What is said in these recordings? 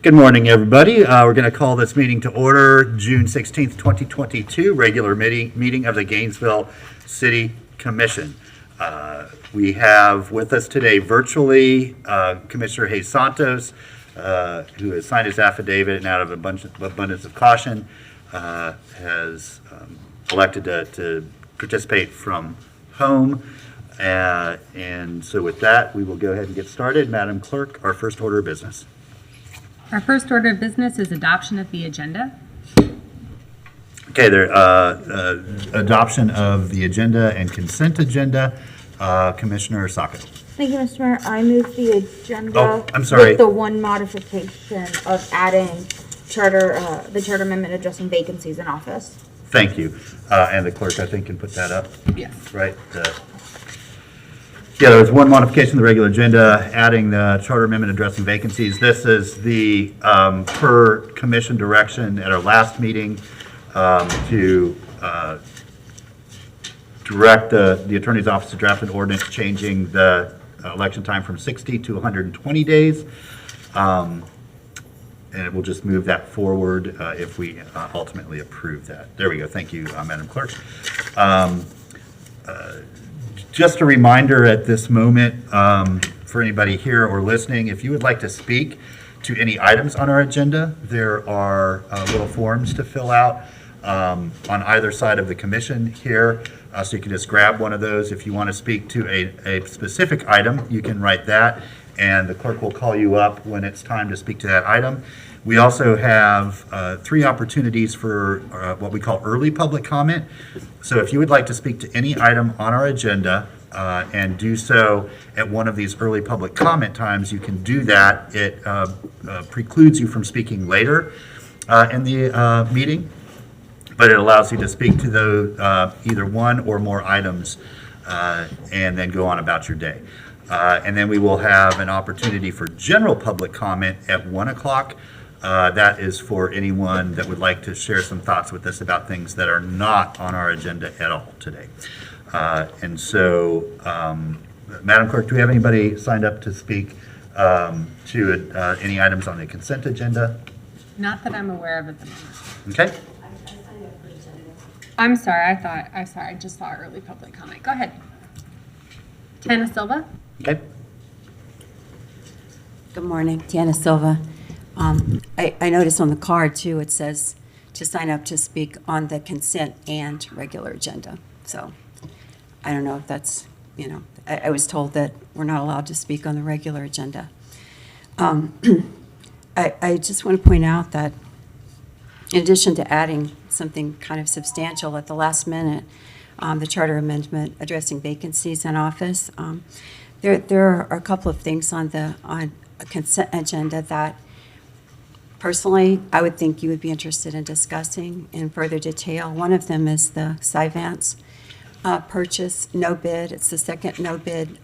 Good morning, everybody. We're going to call this meeting to order, June 16th, 2022, regular meeting of the Gainesville City Commission. We have with us today virtually Commissioner Hayes Santos, who has signed his affidavit and out of abundance of caution has elected to participate from home. And so with that, we will go ahead and get started. Madam Clerk, our first order of business. Our first order of business is adoption of the agenda. Okay, adoption of the agenda and consent agenda. Commissioner Sacco. Thank you, Mr. Mayor. I move the agenda. Oh, I'm sorry. With the one modification of adding the charter amendment addressing vacancies in office. Thank you. And the clerk, I think, can put that up. Yes. Right. Yeah, there was one modification to the regular agenda, adding the charter amendment addressing vacancies. This is the per commission direction at our last meeting to direct the attorney's office to draft an ordinance changing the election time from 60 to 120 days. And it will just move that forward if we ultimately approve that. There we go. Thank you, Madam Clerk. Just a reminder at this moment for anybody here or listening, if you would like to speak to any items on our agenda, there are little forms to fill out on either side of the commission here. So you can just grab one of those. If you want to speak to a specific item, you can write that, and the clerk will call you up when it's time to speak to that item. We also have 3 opportunities for what we call early public comment. So if you would like to speak to any item on our agenda and do so at one of these early public comment times, you can do that. It precludes you from speaking later in the meeting, but it allows you to speak to those either one or more items and then go on about your day. And then we will have an opportunity for general public comment at 1 o'clock. That is for anyone that would like to share some thoughts with us about things that are not on our agenda at all today. And so, Madam Clerk, do we have anybody signed up to speak to any items on the consent agenda? Not that I'm aware of at the moment. Okay. I'm sorry, I just saw early public comment. Go ahead. Tana Silva? Okay. Good morning, Tiana Silva. I noticed on the card too, it says to sign up to speak on the consent and regular agenda. So I don't know if that's, I was told that we're not allowed to speak on the regular agenda. I just want to point out that in addition to adding something kind of substantial at the last minute, the charter amendment addressing vacancies in office, there are a couple of things on a consent agenda that personally, I would think you would be interested in discussing in further detail. One of them is the Cyvance purchase, no bid. It's the second no bid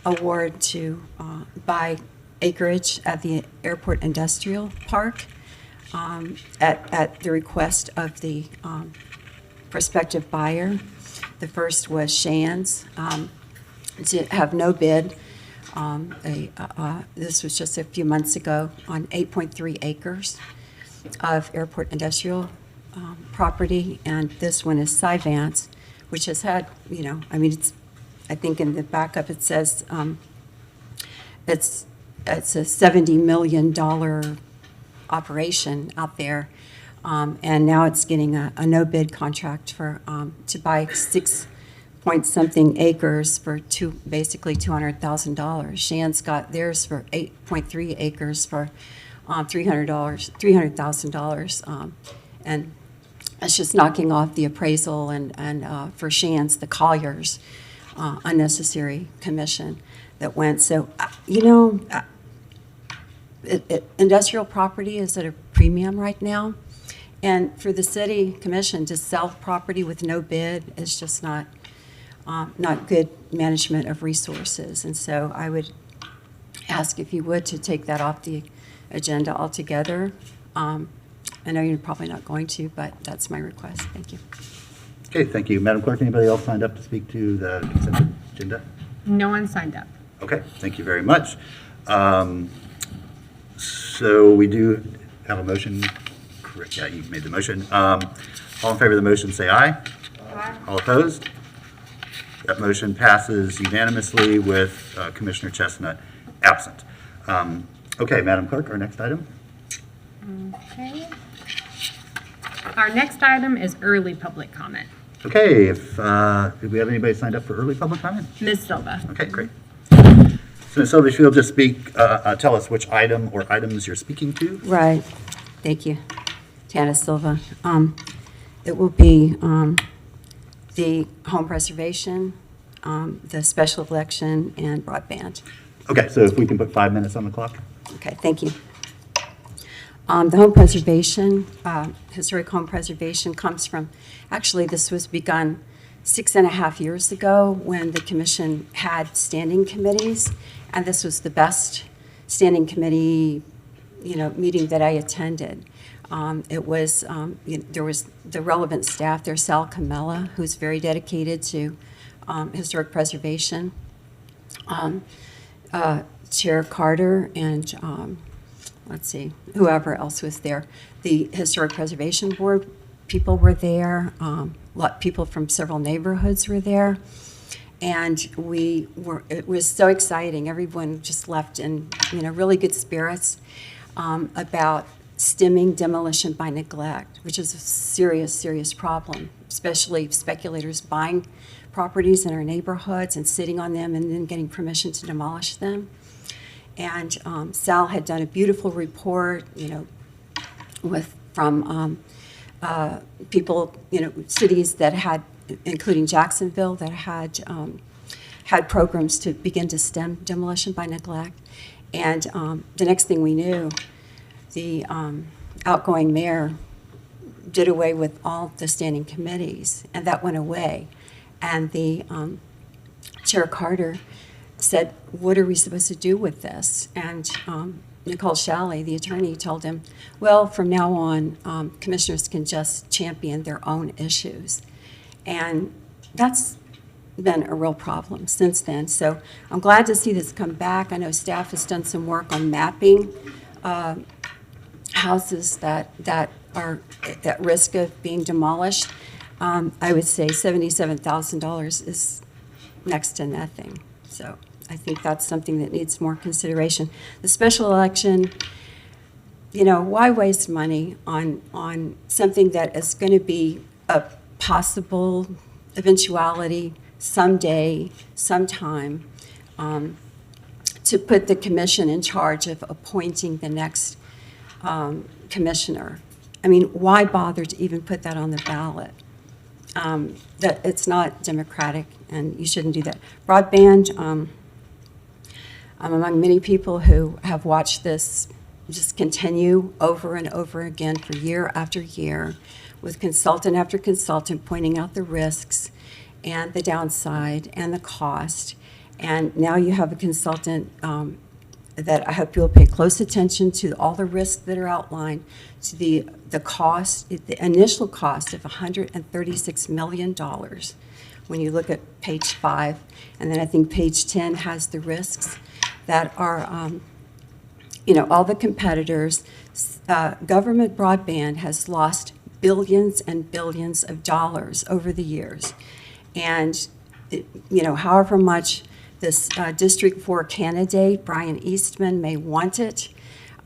award to buy acreage at the Airport Industrial Park at the request of the prospective buyer. The first was Shands to have no bid. This was just a few months ago on 8.3 acres of airport industrial property, and this one is Cyvance, which has had, I think in the backup it says it's a $70 million operation out there, and now it's getting a no bid contract for to buy 6-point-something acres for basically $200,000. Shan's got theirs for 8.3 acres for $300,000, and it's just knocking off the appraisal and for Shan's, the Colliers unnecessary commission that went. So industrial property is at a premium right now, and for the city commission to sell property with no bid is just not good management of resources. And so I would ask if you would to take that off the agenda altogether. I know you're probably not going to, but that's my request. Thank you. Okay, thank you. Madam Clerk, anybody else signed up to speak to the consent agenda? No one signed up. Okay, thank you very much. So we do have a motion, correct, yeah, you made the motion. All in favor of the motion, say aye. Aye. All opposed? That motion passes unanimously with Commissioner Chestnut absent. Okay, Madam Clerk, our next item? Okay. Our next item is early public comment. Okay, if, do we have anybody signed up for early public comment? Ms. Silva. Okay, great. So Ms. Silva, if you'll just speak, tell us which item or items you're speaking to. Right. Thank you. Tana Silva. It will be the home preservation, the special election, and broadband. Okay, so if we can put 5 minutes on the clock? Okay, thank you. The home preservation, historic home preservation comes from, actually, this was begun 6.5 years ago when the commission had standing committees, and this was the best standing committee, meeting that I attended. It was, there was the relevant staff there, Sal Camella, who's very dedicated to historic preservation, Chair Carter, and let's see, whoever else was there. The Historic Preservation Board people were there. People from several neighborhoods were there. And it was so exciting. Everyone just left in, really good spirits about stemming demolition by neglect, which is a serious, serious problem, especially speculators buying properties in our neighborhoods and sitting on them and then getting permission to demolish them. And Sal had done a beautiful report, from people, cities that had, including Jacksonville, that had programs to begin to stem demolition by neglect. And the next thing we knew, the outgoing mayor did away with all the standing committees, and that went away. And the Chair Carter said, what are we supposed to do with this? And Nicole Shalley, the attorney, told him, well, from now on, commissioners can just champion their own issues. And that's been a real problem since then. So I'm glad to see this come back. I know staff has done some work on mapping houses that are at risk of being demolished. I would say $77,000 is next to nothing. So I think that's something that needs more consideration. The special election, why waste money on something that is going to be a possible eventuality someday, sometime, to put the commission in charge of appointing the next commissioner? I mean, why bother to even put that on the ballot? That it's not democratic, and you shouldn't do that. Broadband, I'm among many people who have watched this just continue over and over again for year after year, with consultant after consultant pointing out the risks and the downside and the cost. And now you have a consultant that I hope you'll pay close attention to all the risks that are outlined, to the cost, the initial cost of $136 million when you look at page 5. And then I think page 10 has the risks that are, all the competitors. Government broadband has lost billions and billions of dollars over the years. And, however much this District 4 candidate, Brian Eastman, may want it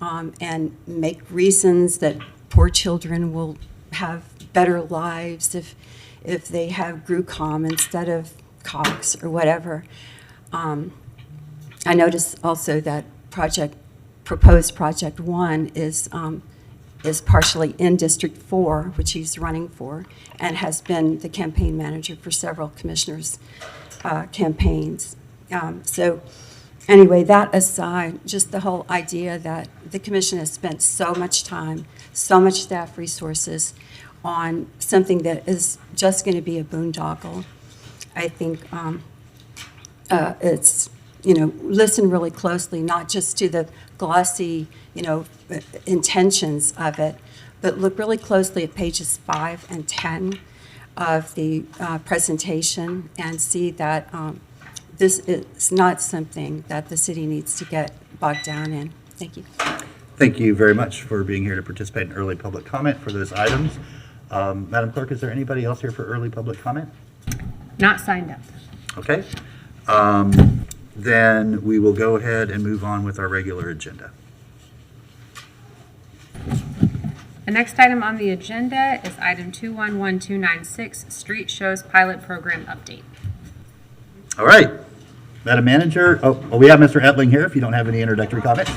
and make reasons that poor children will have better lives if they have GRUCOM instead of Cox or whatever. I noticed also that proposed Project 1 is partially in District 4, which he's running for, and has been the campaign manager for several commissioners' campaigns. So anyway, that aside, just the whole idea that the commission has spent so much time, so much staff resources on something that is just going to be a boondoggle. I think it's, listen really closely, not just to the glossy, intentions of it, but look really closely at pages 5 and 10 of the presentation and see that this is not something that the city needs to get bogged down in. Thank you. Thank you very much for being here to participate in early public comment for those items. Madam Clerk, is there anybody else here for early public comment? Not signed up. Okay. Then we will go ahead and move on with our regular agenda. The next item on the agenda is item 211296, Street Shows Pilot Program Update. All right. Madam Manager, we have Mr. Etling here if you don't have any introductory comments.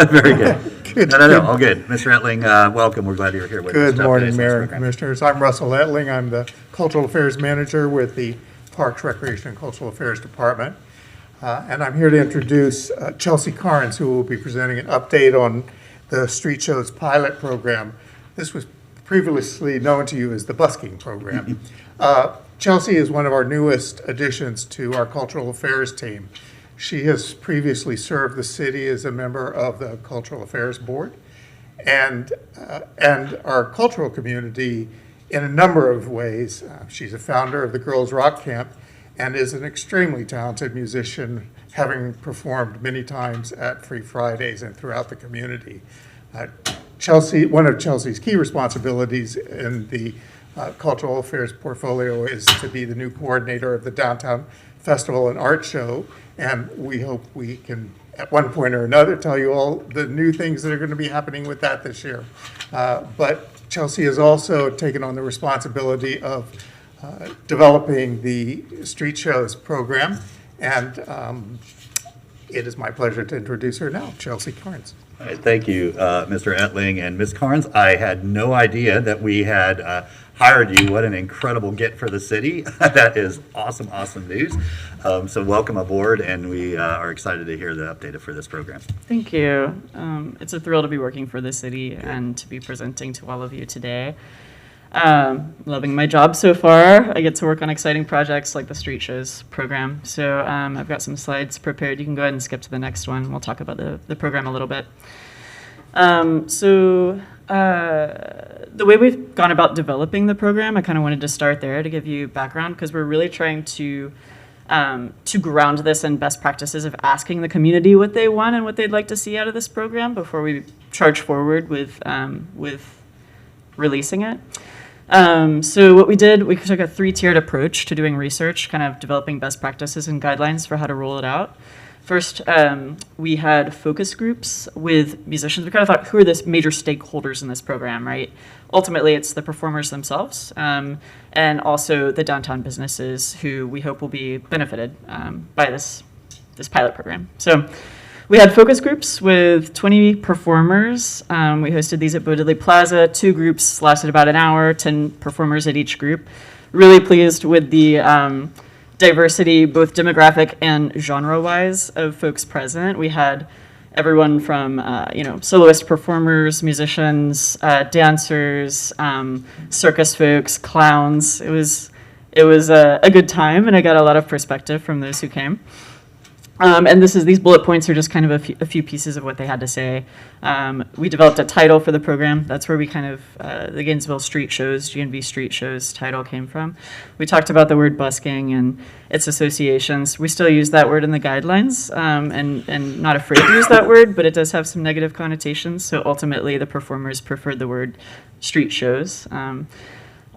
Very good. No, all good. Mr. Etling, welcome. We're glad you're here with us. Good to update us morning, on this Mayor and program. Commissioners. I'm Russell Etling. I'm the Cultural Affairs Manager with the Parks, Recreation, and Cultural Affairs Department. And I'm here to introduce Chelsea Carnes, who will be presenting an update on the Street Shows pilot program. This was previously known to you as the busking program. Chelsea is one of our newest additions to our Cultural Affairs team. She has previously served the city as a member of the Cultural Affairs Board and our cultural community in a number of ways. She's a founder of the Girls Rock Camp and is an extremely talented musician, having performed many times at Free Fridays and throughout the community. One of Chelsea's key responsibilities in the Cultural Affairs portfolio is to be the new coordinator of the Downtown Festival and Art Show, and we hope we can, at one point or another, tell you all the new things that are going to be happening with that this year. But Chelsea has also taken on the responsibility of developing the Street Shows program, and it is my pleasure to introduce her now, Chelsea Carnes. All right, thank you, Mr. Etling and Ms. Carnes. I had no idea that we had hired you. What an incredible get for the city. That is awesome, awesome news. So welcome aboard, and we are excited to hear the update for this program. Thank you. It's a thrill to be working for the city and to be presenting to all of you today. Loving my job so far. I get to work on exciting projects like the Street Shows program. So I've got some slides prepared. You can go ahead and skip to the next one. We'll talk about the program a little bit. The way we've gone about developing the program, I kind of wanted to start there to give you background, because we're really trying to ground this in best practices of asking the community what they want and what they'd like to see out of this program before we charge forward with releasing it. So what we did, we took a 3-tiered approach to doing research, kind of developing best practices and guidelines for how to roll it out. First, we had focus groups with musicians. We kind of thought, who are the major stakeholders in this program, right? Ultimately, it's the performers themselves, and also the downtown businesses who we hope will be benefited by this pilot program. So we had focus groups with 20 performers. We hosted these at Bodley Plaza. 2 groups lasted about an hour, 10 performers at each group. Really pleased with the diversity, both demographic and genre-wise, of folks present. We had everyone from soloist performers, musicians, dancers, circus folks, clowns. It was a good time, and I got a lot of perspective from those who came. And these bullet points are just kind of a few pieces of what they had to say. We developed a title for the program. That's where we kind of, the Gainesville Street Shows, GNV Street Shows title came from. We talked about the word busking and its associations. We still use that word in the guidelines, and not afraid to use that word, but it does have some negative connotations. So ultimately, the performers preferred the word street shows.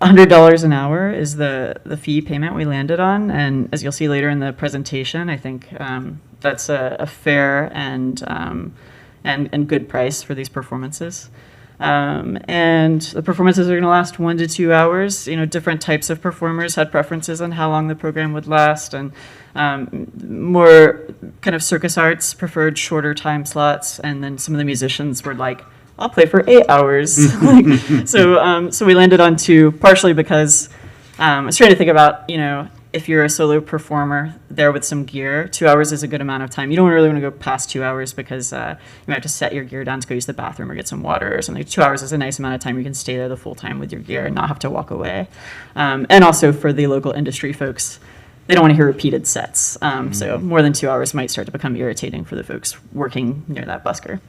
$100 an hour is the fee payment we landed on, and as you'll see later in the presentation, I think that's a fair and good price for these performances. And the performances are going to last 1 to 2 hours. Different types of performers had preferences on how long the program would last, and more kind of circus arts preferred shorter time slots, and then some of the musicians were like, I'll play for 8 hours. So we landed on 2, partially because I was trying to think about, if you're a solo performer there with some gear, 2 hours is a good amount of time. You don't really want to go past 2 hours because you might have to set your gear down to go use the bathroom or get some water or something. 2 hours is a nice amount of time. You can stay there the full time with your gear and not have to walk away. And also for the local industry folks, they don't want to hear repeated sets. So more than 2 hours might start to become irritating for the folks working near that busker.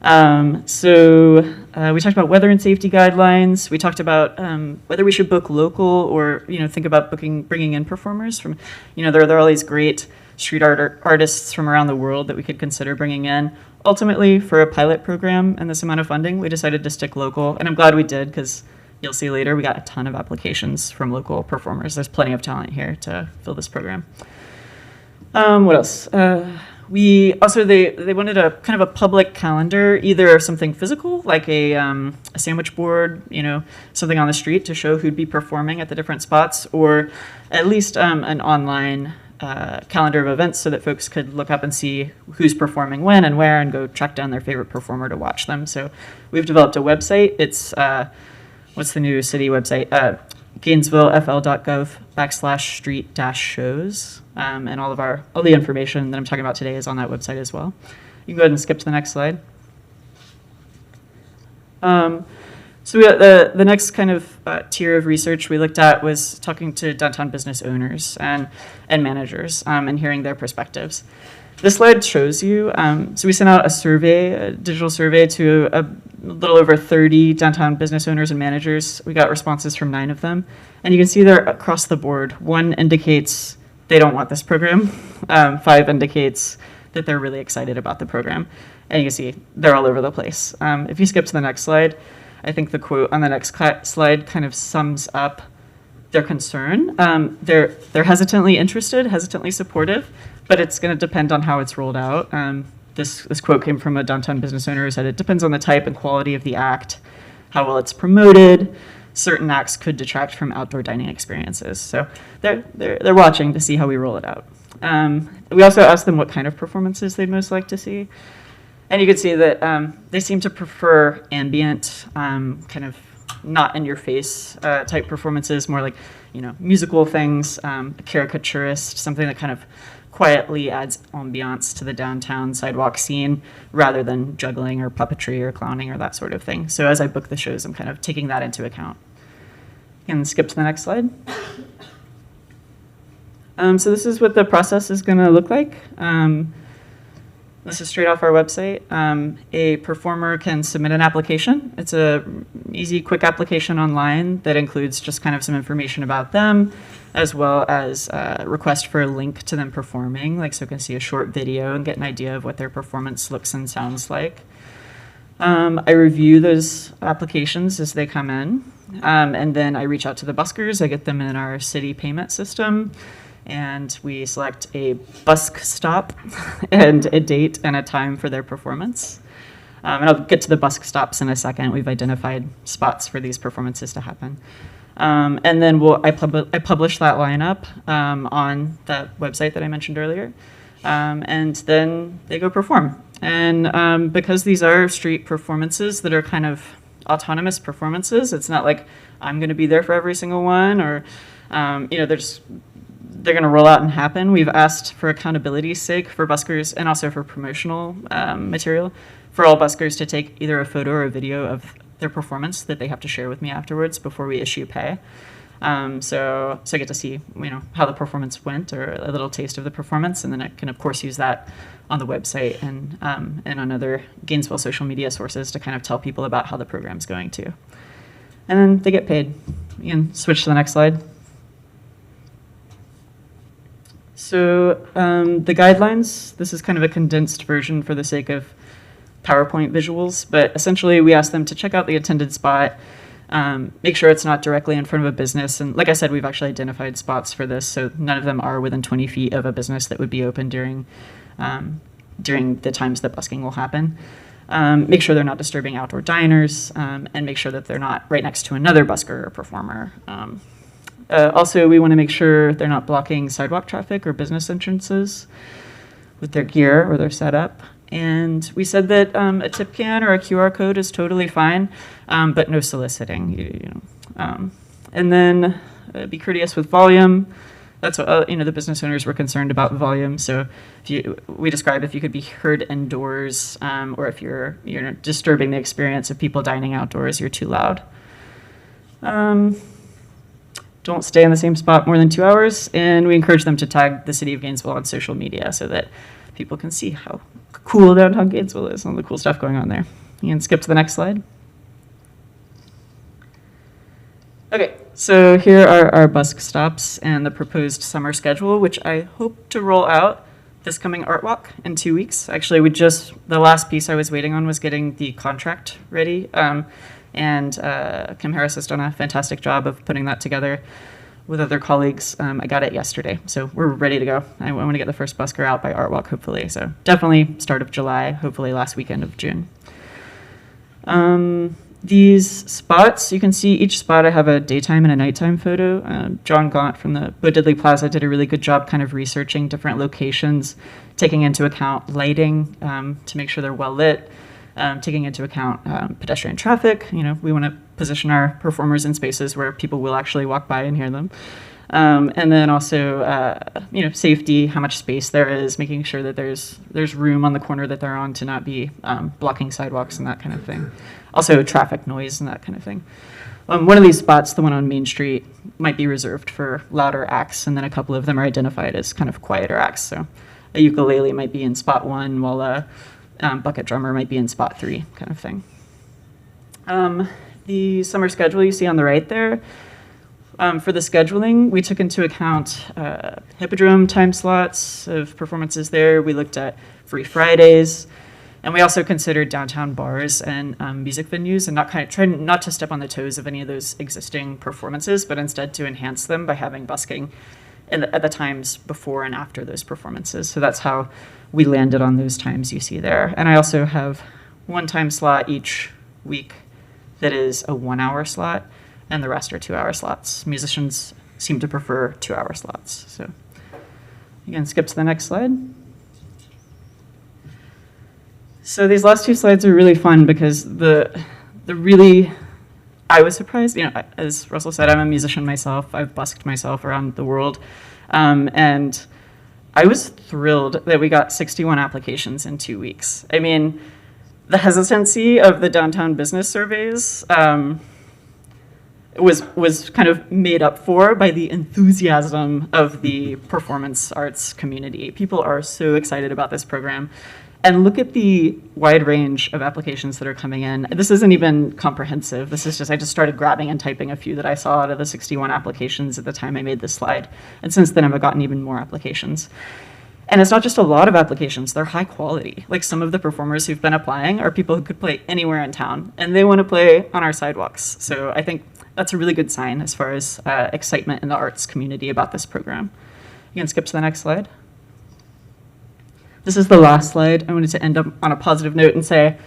We talked about weather and safety guidelines. We talked about whether we should book local or think about bringing in performers from. There are all these great street artists from around the world that we could consider bringing in. Ultimately, for a pilot program and this amount of funding, we decided to stick local, and I'm glad we did, because you'll see later we got a ton of applications from local performers. There's plenty of talent here to fill this program. What else? We also, they wanted a kind of a public calendar, either something physical, like a sandwich board, you know, something on the street to show who'd be performing at the different spots, or at least an online calendar of events so that folks could look up and see who's performing when and where and go track down their favorite performer to watch them. So we've developed a website. It's, what's the new city website? GNV-FL.gov/street-shows. And all the information that I'm talking about today is on that website as well. You can go ahead and skip to the next slide. So we got the next kind of tier of research we looked at was talking to downtown business owners and managers and hearing their perspectives. This slide shows you, so we sent out a survey, a digital survey to a little over 30 downtown business owners and managers. We got responses from 9 of them. And you can see they're across the board. 1 indicates they don't want this program. 5 indicates that they're really excited about the program. And you can see they're all over the place. If you skip to the next slide, I think the quote on the next slide kind of sums up their concern. They're hesitantly interested, hesitantly supportive, but it's going to depend on how it's rolled out. This quote came from a downtown business owner who said it depends on the type and quality of the act, how well it's promoted. Certain acts could detract from outdoor dining experiences. So they're watching to see how we roll it out. We also asked them what kind of performances they'd most like to see. And you can see that they seem to prefer ambient, kind of not in your face type performances, more like, you know, musical things, a caricaturist, something that kind of quietly adds ambiance to the downtown sidewalk scene rather than juggling or puppetry or clowning or that sort of thing. So as I book the shows, I'm kind of taking that into account. And skip to the next slide. So this is what the process is going to look like. This is straight off our website. A performer can submit an application. It's a easy, quick application online that includes just kind of some information about them, as well as a request for a link to them performing, like so you can see a short video and get an idea of what their performance looks and sounds like. I review those applications as they come in, and then I reach out to the buskers. I get them in our city payment system, and we select a busk stop and a date and a time for their performance. And I'll get to the busk stops in a second. We've identified spots for these performances to happen. And then I publish that lineup on that website that I mentioned earlier. And then they go perform. And because these are street performances that are kind of autonomous performances, it's not like I'm going to be there for every single one, or you know, they're going to roll out and happen. We've asked, for accountability's sake, for buskers and also for promotional material, for all buskers to take either a photo or a video of their performance that they have to share with me afterwards before we issue pay. So I get to see, you know, how the performance went, or a little taste of the performance, and then I can of course use that on the website and on other Gainesville social media sources to kind of tell people about how the program's going too. And then they get paid. You can switch to the next slide. So the guidelines, this is kind of a condensed version for the sake of PowerPoint visuals, but essentially we ask them to check out the attended spot, make sure it's not directly in front of a business. And like I said, we've actually identified spots for this, so none of them are within 20 feet of a business that would be open during the times that busking will happen. Make sure they're not disturbing outdoor diners, and make sure that they're not right next to another busker or performer. Also, we want to make sure they're not blocking sidewalk traffic or business entrances with their gear or their setup. And we said that a tip can or a QR code is totally fine, but no soliciting. And then be courteous with volume. That's what the business owners were concerned about volume. So we describe if you could be heard indoors, or if you're disturbing the experience of people dining outdoors, you're too loud. Don't stay in the same spot more than 2 hours, and we encourage them to tag the City of Gainesville on social media so that people can see how cool downtown Gainesville is and all the cool stuff going on there. You can skip to the next slide. Okay, so here are our busk stops and the proposed summer schedule, which I hope to roll out this coming art walk in 2 weeks. Actually, the last piece I was waiting on was getting the contract ready. And Kim Harris has done a fantastic job of putting that together with other colleagues. I got it yesterday, so we're ready to go. I want to get the first busker out by art walk, hopefully. So definitely start of July, hopefully last weekend of June. These spots, you can see each spot I have a daytime and a nighttime photo. John Gaunt from the Bo Diddley Plaza did a really good job kind of researching different locations, taking into account lighting to make sure they're well lit, taking into account pedestrian traffic. You know, we want to position our performers in spaces where people will actually walk by and hear them. And then also, you know, safety, how much space there is, making sure that there's room on the corner that they're on to not be blocking sidewalks and that kind of thing. Also, traffic noise and that kind of thing. One of these spots, the one on Main Street, might be reserved for louder acts, and then a couple of them are identified as kind of quieter acts. So a ukulele might be in spot 1, while a bucket drummer might be in spot 3, kind of thing. The summer schedule you see on the right there, for the scheduling, we took into account Hippodrome time slots of performances there. We looked at free Fridays, and we also considered downtown bars and music venues, and trying not to step on the toes of any of those existing performances, but instead to enhance them by having busking at the times before and after those performances. So that's how we landed on those times you see there. And I also have one time slot each week that is a 1-hour slot, and the rest are 2-hour slots. Musicians seem to prefer 2-hour slots. So again, skip to the next slide. So these last 2 slides are really fun because I was surprised, you know, as Russell said, I'm a musician myself. I've busked myself around the world. And I was thrilled that we got 61 applications in 2 weeks. I mean, the hesitancy of the downtown business surveys was kind of made up for by the enthusiasm of the performance arts community. People are so excited about this program. And look at the wide range of applications that are coming in. This isn't even comprehensive. This is just, I just started grabbing and typing a few that I saw out of the 61 applications at the time I made this slide. And since then, I've gotten even more applications. And it's not just a lot of applications, they're high quality. Like some of the performers who've been applying are people who could play anywhere in town, and they want to play on our sidewalks. So I think that's a really good sign as far as excitement in the arts community about this program. You can skip to the next slide. This is the last slide. I wanted to end up on a positive note and say,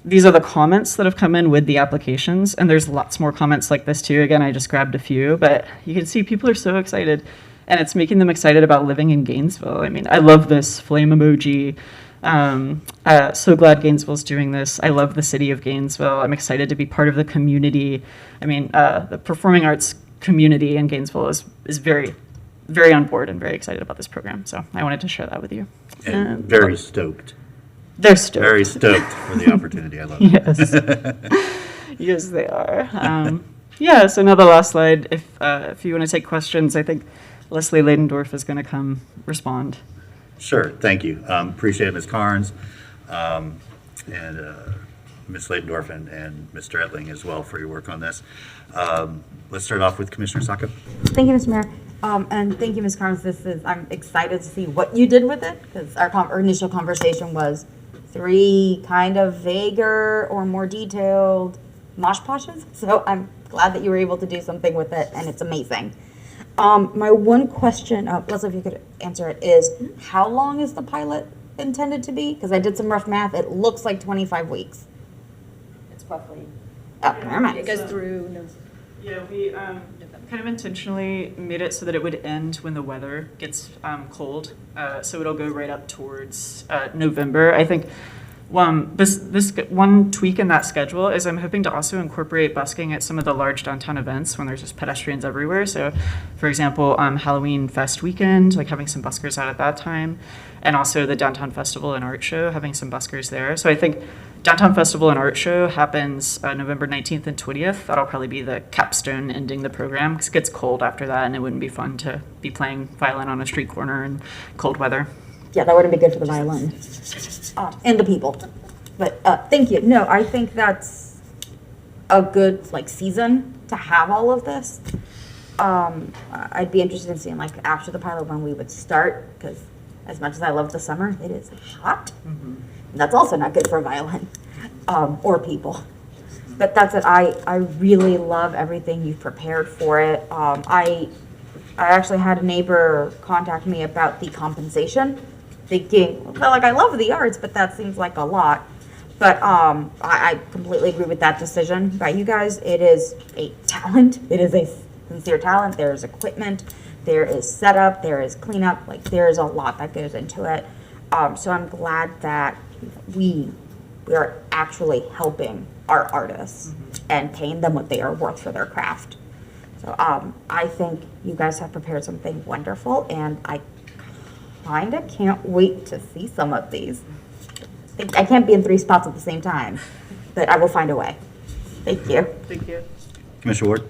these are the comments that have come in with the applications, and there's lots more comments like this too. Again, I just grabbed a few, but you can see people are so excited, and it's making them excited about living in Gainesville. I mean, I love this flame emoji. So glad Gainesville's doing this. I love the city of Gainesville. I'm excited to be part of the community. I mean, the performing arts community in Gainesville is very, very on board and very excited about this program. So I wanted to share that with you. And very stoked. They're stoked. Very stoked for the opportunity. I love it. Yes. Yes, they are. Yeah, so now the last slide. If you want to take questions, I think Leslie Ladendorf is going to come respond. Sure, thank you. Appreciate it, Ms. Carnes, and Ms. Ladendorf and Mr. Etling as well for your work on this. Let's start off with Commissioner Sacco. Thank you, Mr. Mayor. And thank you, Ms. Carnes. I'm excited to see what you did with it, because our initial conversation was 3 kind of vaguer or more detailed mosh poshes. So I'm glad that you were able to do something with it, and it's amazing. My one question, Leslie, if you could answer it, is how long is the pilot intended to be? Because I did some rough math. It looks like 25 weeks. It's roughly. Oh, never mind. It goes through. Yeah, we kind of intentionally made it so that it would end when the weather gets cold. So it'll go right up towards November. I think this one tweak in that schedule is I'm hoping to also incorporate busking at some of the large downtown events when there's just pedestrians everywhere. So, for example, Halloween Fest weekend, like having some buskers out at that time, and also the Downtown Festival and Art Show, having some buskers there. So I think Downtown Festival and Art Show happens November 19th and 20th. That'll probably be the capstone ending the program, because it gets cold after that, and it wouldn't be fun to be playing violin on a street corner in cold weather. Yeah, that wouldn't be good for the violin and the people. But thank you. No, I think that's a good season to have all of this. I'd be interested in seeing after the pilot when we would start, because as much as I love the summer, it is hot. And that's also not good for violin or people. But that's it. I really love everything you've prepared for it. I actually had a neighbor contact me about the compensation, thinking, well, like, I love the arts, but that seems like a lot. But I completely agree with that decision by you guys. It is a talent. It is a sincere talent. There is equipment. There is setup. There is cleanup. Like, there is a lot that goes into it. So I'm glad that we are actually helping our artists and paying them what they are worth for their craft. So I think you guys have prepared something wonderful, and I kind of can't wait to see some of these. I can't be in 3 spots at the same time, but I will find a way. Thank you. Thank you. Commissioner Ward?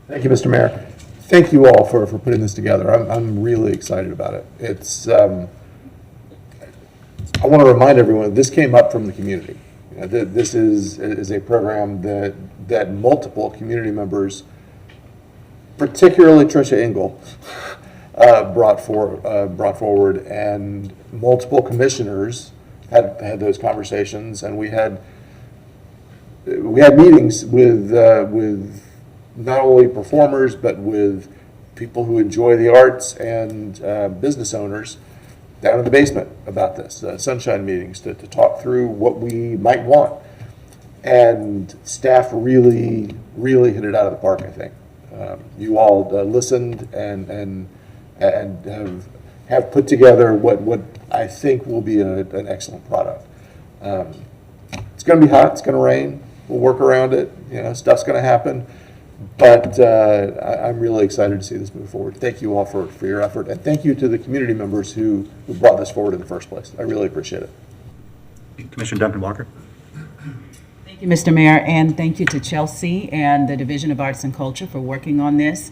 Thank you, Mr. Mayor. Thank you all for putting this together. I'm really excited about it. It's, I want to remind everyone, this came up from the community. You know, this is a program that multiple community members, particularly Tricia Engel, brought forward, and multiple commissioners had those conversations, and we had meetings with not only performers but with people who enjoy the arts and business owners down in the basement about this, sunshine meetings to talk through what we might want, and staff really hit it out of the park. I think you all listened and have put together what I think will be an excellent product. It's going to be hot. It's going to rain. We'll work around it. You know, stuff's going to happen. But I'm really excited to see this move forward. Thank you all for your effort, and thank you to the community members who brought this forward in the first place. I really appreciate it. Commissioner Duncan Walker? Thank you, Mr. Mayor, and thank you to Chelsea and the Division of Arts and Culture for working on this.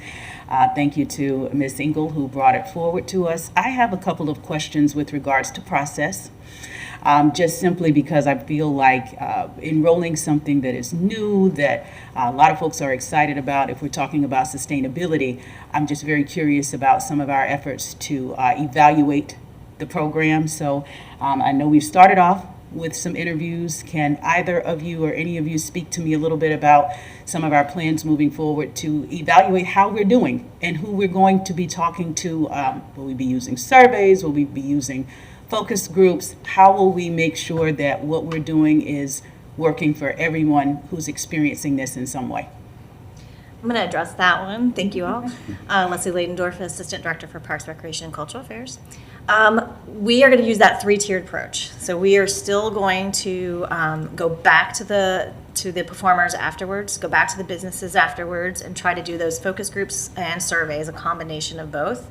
Thank you to Ms. Engel, who brought it forward to us. I have a couple of questions with regards to process, just simply because I feel like enrolling something that is new, that a lot of folks are excited about. If we're talking about sustainability, I'm just very curious about some of our efforts to evaluate the program. So I know we've started off with some interviews. Can either of you or any of you speak to me a little bit about some of our plans moving forward to evaluate how we're doing and who we're going to be talking to? Will we be using surveys? Will we be using focus groups? How will we make sure that what we're doing is working for everyone who's experiencing this in some way? I'm going to address that one. Thank you all. Leslie Ladendorf, Assistant Director for Parks, Recreation, and Cultural Affairs. We are going to use that 3-tiered approach. So we are still going to go back to the performers afterwards, go back to the businesses afterwards, and try to do those focus groups and surveys, a combination of both.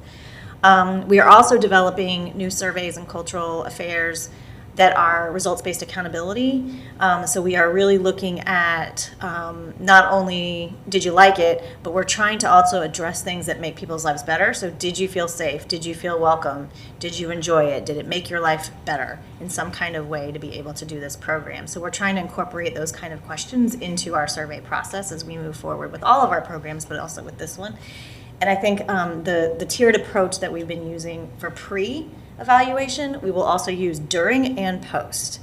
We are also developing new surveys in cultural affairs that are results-based accountability. So we are really looking at not only did you like it, but we're trying to also address things that make people's lives better. So did you feel safe? Did you feel welcome? Did you enjoy it? Did it make your life better in some kind of way to be able to do this program? So we're trying to incorporate those kind of questions into our survey process as we move forward with all of our programs, but also with this one. And I think the tiered approach that we've been using for pre-evaluation, we will also use during and post.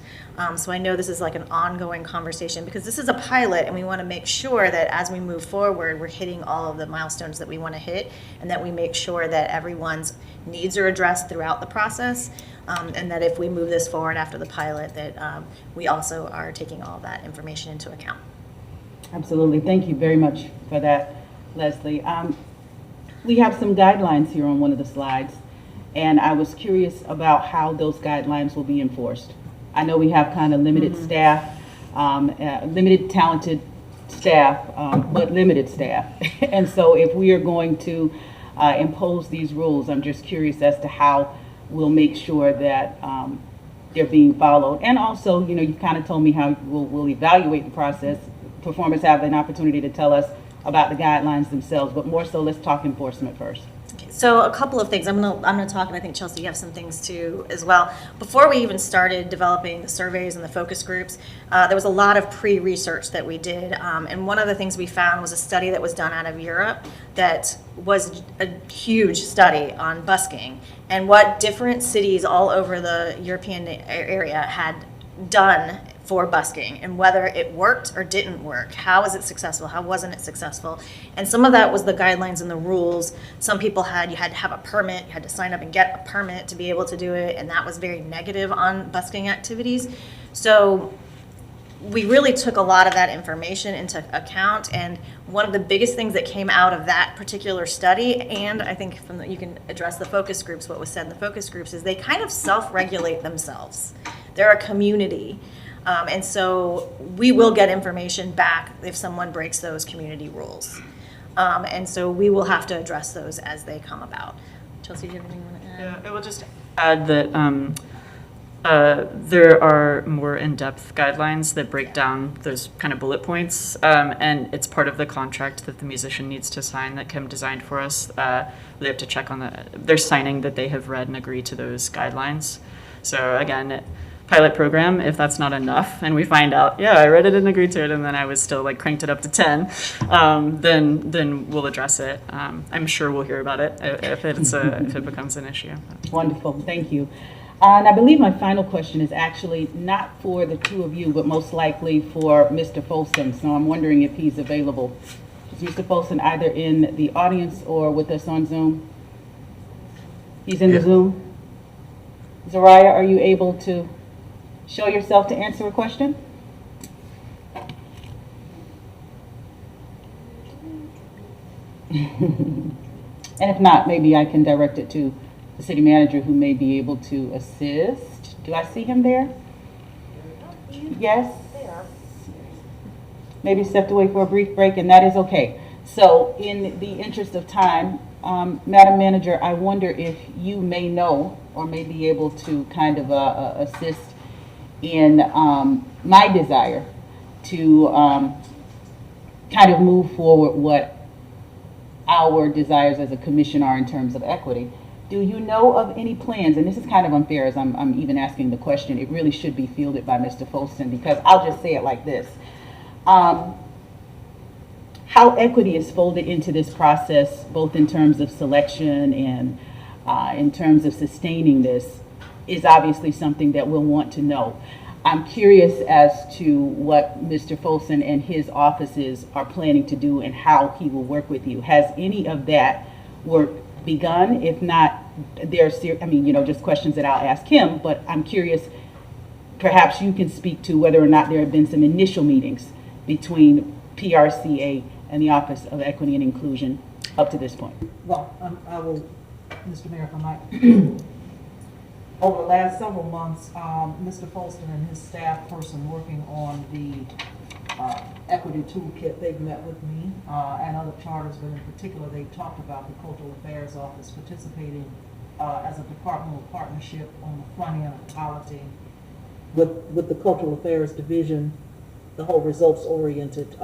So I know this is like an ongoing conversation because this is a pilot, and we want to make sure that as we move forward, we're hitting all of the milestones that we want to hit, and that we make sure that everyone's needs are addressed throughout the process, and that if we move this forward after the pilot, that we also are taking all of that information into account. Absolutely. Thank you very much for that, Leslie. We have some guidelines here on one of the slides, and I was curious about how those guidelines will be enforced. I know we have kind of limited staff, limited talented staff, but limited staff. And so if we are going to impose these rules, I'm just curious as to how we'll make sure that they're being followed. And also, you know, you kind of told me how we'll evaluate the process. Performers have an opportunity to tell us about the guidelines themselves, but more so, let's talk enforcement first. Okay. So a couple of things. I'm gonna talk, and I think Chelsea, you have some things too as well. Before we even started developing the surveys and the focus groups, there was a lot of pre-research that we did, and one of the things we found was a study that was done out of Europe that was a huge study on busking and what different cities all over the European area had done for busking and whether it worked or didn't work. How was it successful? How wasn't it successful? And some of that was the guidelines and the rules. Some people you had to have a permit, you had to sign up and get a permit to be able to do it, and that was very negative on busking activities. So we really took a lot of that information into account, and one of the biggest things that came out of that particular study, and I think you can address the focus groups, what was said in the focus groups, is they kind of self-regulate themselves. They're a community. And so we will get information back if someone breaks those community rules. And so we will have to address those as they come about. Chelsea, do you have anything you want to add? Yeah, I will just add that there are more in-depth guidelines that break down those kind of bullet points, and it's part of the contract that the musician needs to sign that Kim designed for us. They have to check on they're signing that they have read and agree to those guidelines. So again, pilot program, if that's not enough, and we find out, yeah, I read it and agreed to it, and then I was still like cranked it up to 10, then we'll address it. I'm sure we'll hear about it if it becomes an issue. Wonderful, thank you. And I believe my final question is actually not for the two of you, but most likely for Mr. Folsom. So I'm wondering if he's available. Is Mr. Folsom either in the audience or with us on Zoom? He's in the Zoom. Zariah, are you able to show yourself to answer a question? And if not, maybe I can direct it to the city manager who may be able to assist. Do I see him there? Yes? Maybe stepped away for a brief break, and that is okay. So in the interest of time, Madam Manager, I wonder if you may know or may be able to kind of assist in my desire to kind of move forward what our desires as a commission are in terms of equity. Do you know of any plans, and this is kind of unfair as I'm even asking the question, it really should be fielded by Mr. Folsom, because I'll just say it like this. How equity is folded into this process, both in terms of selection and in terms of sustaining this, is obviously something that we'll want to know. I'm curious as to what Mr. Folsom and his offices are planning to do and how he will work with you. Has any of that work begun? If not, just questions that I'll ask him, but I'm curious, perhaps you can speak to whether or not there have been some initial meetings between PRCA and the Office of Equity and Inclusion up to this point. Well, I will, Mr. Mayor, if I might. Over the last several months, Mr. Folsom and his staff person working on the equity toolkit, they've met with me and other charters, but in particular, they've talked about the Cultural Affairs Office participating as a departmental partnership on the front end of piloting with the Cultural Affairs Division, the whole results-oriented,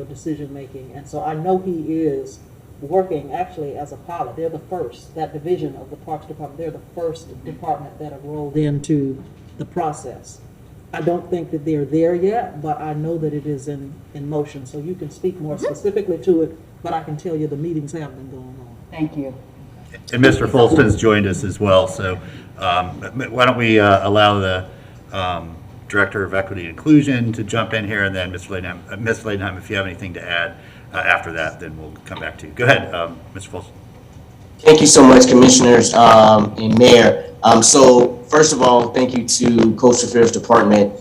decision-making. And so I know he is working actually as a pilot. They're the first, that division of the Parks Department, they're the first department that have rolled into the process. I don't think that they're there yet, but I know that it is in motion. So you can speak more specifically to it, but I can tell you the meetings have been going on. Thank you. And Mr. Folsom has joined us as well, so why don't we allow the Director of Equity and Inclusion to jump in here, and then Ms. Ladenheim, if you have anything to add after that, then we'll come back to you. Go ahead, Mr. Folsom. Thank you so much, Commissioners and Mayor. So first of all, thank you to Cultural Affairs Department.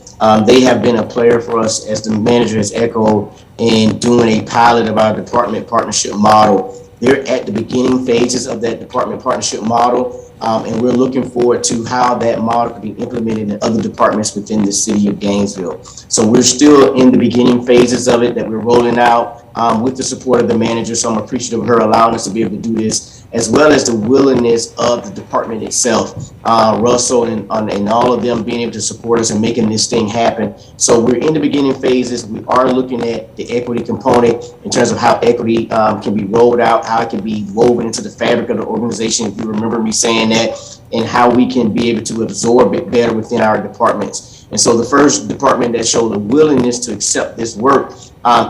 They have been a player for us, as the manager has echoed, in doing a pilot of our department partnership model. They're at the beginning phases of that department partnership model, and we're looking forward to how that model can be implemented in other departments within the city of Gainesville. So we're still in the beginning phases of it that we're rolling out with the support of the manager. So I'm appreciative of her allowing us to be able to do this as well as the willingness of the department itself, Russell and all of them being able to support us and making this thing happen. So we're in the beginning phases. We are looking at the equity component in terms of how equity can be rolled out, how it can be woven into the fabric of the organization, if you remember me saying that, and how we can be able to absorb it better within our departments. And so the first department that showed a willingness to accept this work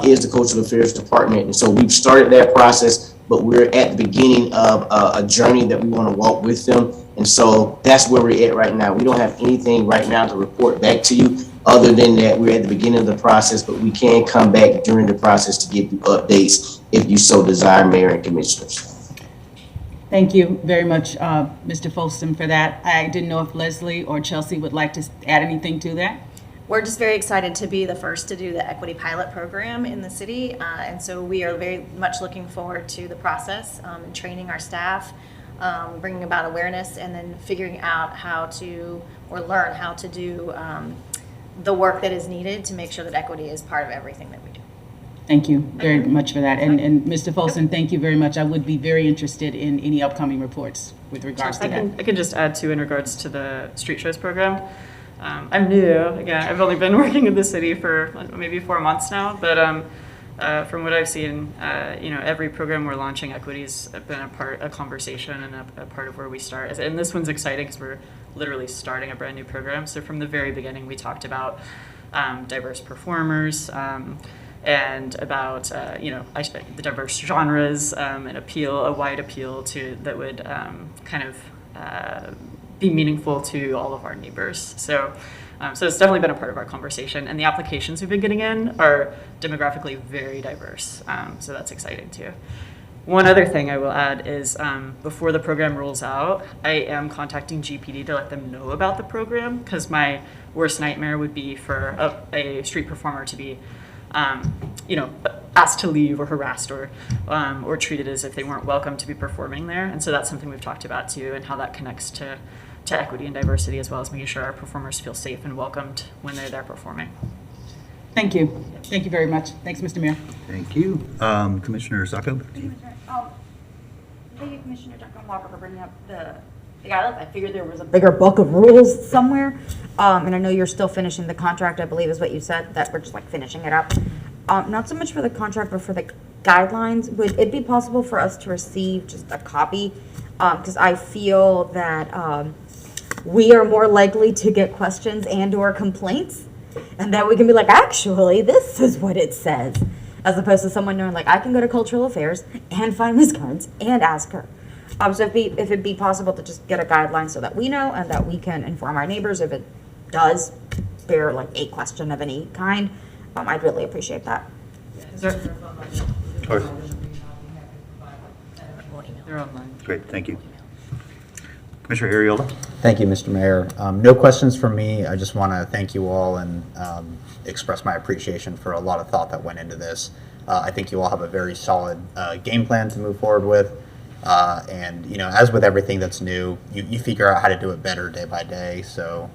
is the Cultural Affairs Department. And so we've started that process, but we're at the beginning of a journey that we want to walk with them. And so that's where we're at right now. We don't have anything right now to report back to you other than that we're at the beginning of the process, but we can come back during the process to give you updates if you so desire, Mayor and Commissioners. Thank you very much, Mr. Folston, for that. I didn't know if Leslie or Chelsea would like to add anything to that. We're just very excited to be the first to do the equity pilot program in the city. And so we are very much looking forward to the process, and training our staff, bringing about awareness, and then figuring out how to, or learn how to do the work that is needed to make sure that equity is part of everything that we do. Thank you very much for that. And Mr. Folston, thank you very much. I would be very interested in any upcoming reports with regards to that. I can just add too in regards to the street shows program. I'm new, again, I've only been working in the city for maybe 4 months now, but from what I've seen, every program we're launching, equity's been a conversation and a part of where we start. And this one's exciting because we're literally starting a brand new program. So from the very beginning, we talked about diverse performers, and about the diverse genres, and a wide appeal to that would kind of be meaningful to all of our neighbors. So it's definitely been a part of our conversation, and the applications we've been getting in are demographically very diverse. So that's exciting too. One other thing I will add is before the program rolls out, I am contacting GPD to let them know about the program, because my worst nightmare would be for a street performer to be asked to leave or harassed or treated as if they weren't welcome to be performing there. And so that's something we've talked about too, and how that connects to equity and diversity, as well as making sure our performers feel safe and welcomed when they're there performing. Thank you. Thank you very much. Thanks, Mr. Mayor. Thank you. Commissioner Sacco? Thank you, Commissioner Duncan Walker, for bringing up the guidelines. I figured there was a bigger book of rules somewhere. And I know you're still finishing the contract, I believe is what you said, that we're just like finishing it up. Not so much for the contract, but for the guidelines. Would it be possible for us to receive just a copy? Because I feel that we are more likely to get questions and or complaints, and that we can be like, actually, this is what it says, as opposed to someone knowing, like, I can go to Cultural Affairs and find Ms. Carnes and ask her. So if it'd be possible to just get a guideline so that we know and that we can inform our neighbors if it does bear like a question of any kind, I'd really appreciate that. Of course. They're online. Great, thank you. Commissioner Ariola? Thank you, Mr. Mayor. No questions from me. I just want to thank you all and express my appreciation for a lot of thought that went into this. I think you all have a very solid game plan to move forward with. And, as with everything that's new, you figure out how to do it better day by day. So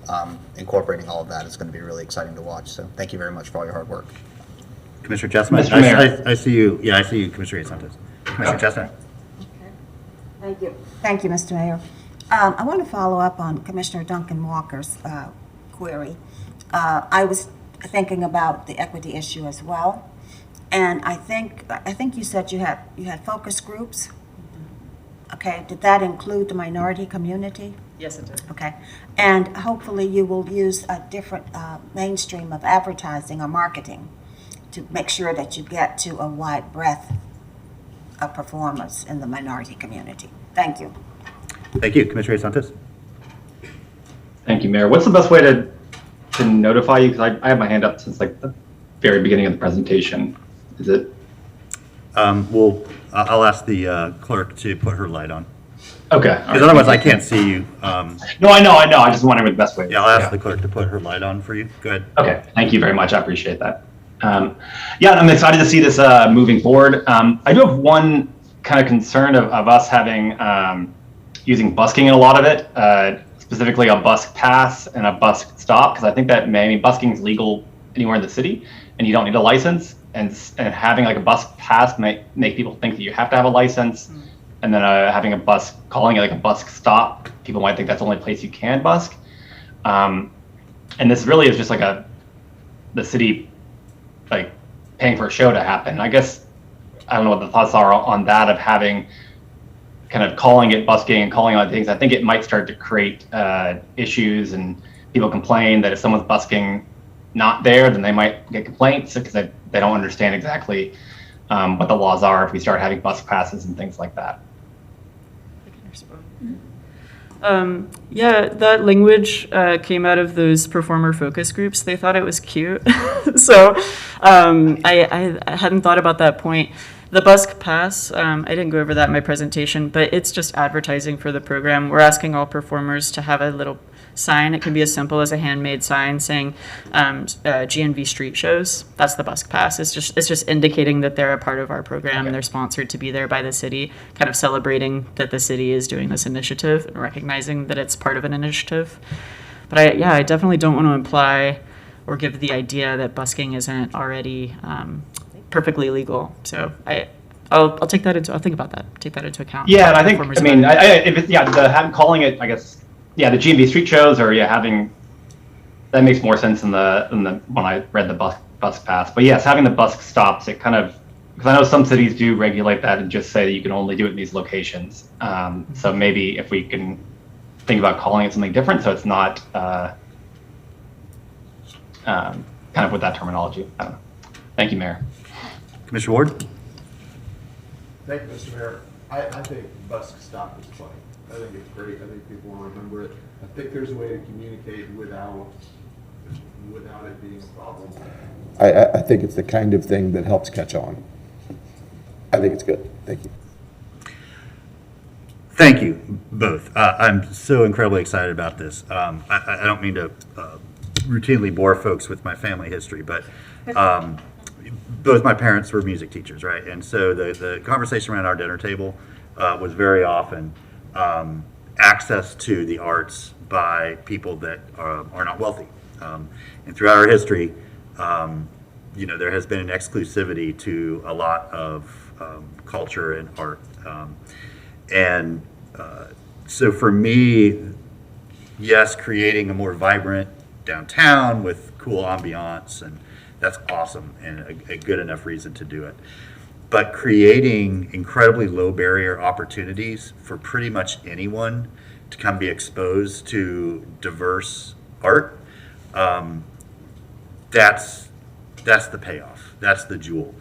incorporating all of that is going to be really exciting to watch. So thank you very much for all your hard work. Commissioner Chestnut? Mr. Mayor. I see you. Yeah, I see you, Commissioner Santos. Commissioner Chestnut? Thank you. Thank you, Mr. Mayor. I want to follow up on Commissioner Duncan Walker's query. I was thinking about the equity issue as well, and I think you said you had focus groups. Okay, did that include the minority community? Yes, it did. Okay, and hopefully you will use a different mainstream of advertising or marketing to make sure that you get to a wide breadth of performers in the minority community. Thank you. Thank you. Commissioner Santos? Thank you, Mayor. What's the best way to notify you? Because I have my hand up since like the very beginning of the presentation. Is it? I'll ask the clerk to put her light on. Okay. Because otherwise I can't see you. No, I know. I just wondering what the best way is. Yeah, I'll ask the clerk to put her light on for you. Go ahead. Okay. Thank you very much. I appreciate that. Yeah, I'm excited to see this moving forward. I do have one kind of concern of us having using busking in a lot of it, specifically a busk pass and a busk stop, because I think that busking is legal anywhere in the city, and you don't need a license. And having like a busk pass might make people think that you have to have a license. and then having a bus, calling it like a bus stop, people might think that's the only place you can busk. And this really is just like the city like paying for a show to happen. I guess I don't know what the thoughts are on that, of having kind of calling it busking and calling on things. I think it might start to create issues, and people complain that if someone's busking not there, then they might get complaints because they don't understand exactly what the laws are if we start having bus passes and things like that. Yeah, that language came out of those performer focus groups. They thought it was cute. So I hadn't thought about that point. The Busk Pass, I didn't go over that in my presentation, but it's just advertising for the program. We're asking all performers to have a little sign. It can be as simple as a handmade sign saying GNV street shows. That's the Busk Pass. It's just indicating that they're a part of our program and they're sponsored to be there by the city, kind of celebrating that the city is doing this initiative and recognizing that it's part of an initiative. But I definitely don't want to imply or give the idea that busking isn't already perfectly legal. So I'll take that into, I'll think about that. Take that into account. Yeah, and I think, I mean, if it's, calling it, I guess, the GNV street shows, or having, that makes more sense than the when I read the bus pass. But yes, having the bus stops, it kind of, because I know some cities do regulate that and just say that you can only do it in these locations. So maybe if we can think about calling it something different, so it's not kind of with that terminology. I don't know. Thank you, Mayor. Commissioner Ward? Thank you, Mr. Mayor. I think Busk Stop is funny. I think it's great. I think people will remember it. I think there's a way to communicate without it being a problem. I think it's the kind of thing that helps catch on. I think it's good. Thank you. Thank you, both. I'm so incredibly excited about this. I don't mean to routinely bore folks with my family history, but both my parents were music teachers, right? And so the conversation around our dinner table was very often access to the arts by people that are not wealthy. And throughout our history, there has been an exclusivity to a lot of culture and art. So for me, yes, creating a more vibrant downtown with cool ambiance, and that's awesome and a good enough reason to do it. But creating incredibly low barrier opportunities for pretty much anyone to come be exposed to diverse art, that's the payoff. That's the jewel.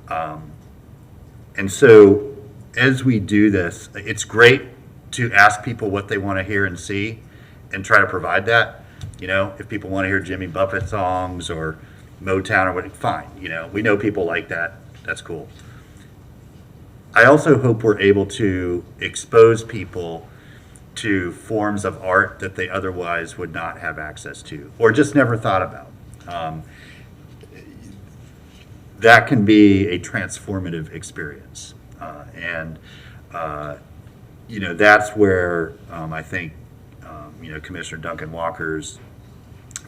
And so as we do this, it's great to ask people what they want to hear and see and try to provide that. If people want to hear Jimmy Buffett songs or Motown or what, fine. We know people like that. That's cool. I also hope we're able to expose people to forms of art that they otherwise would not have access to or just never thought about. That can be a transformative experience. That's where I think, Commissioner Duncan Walker's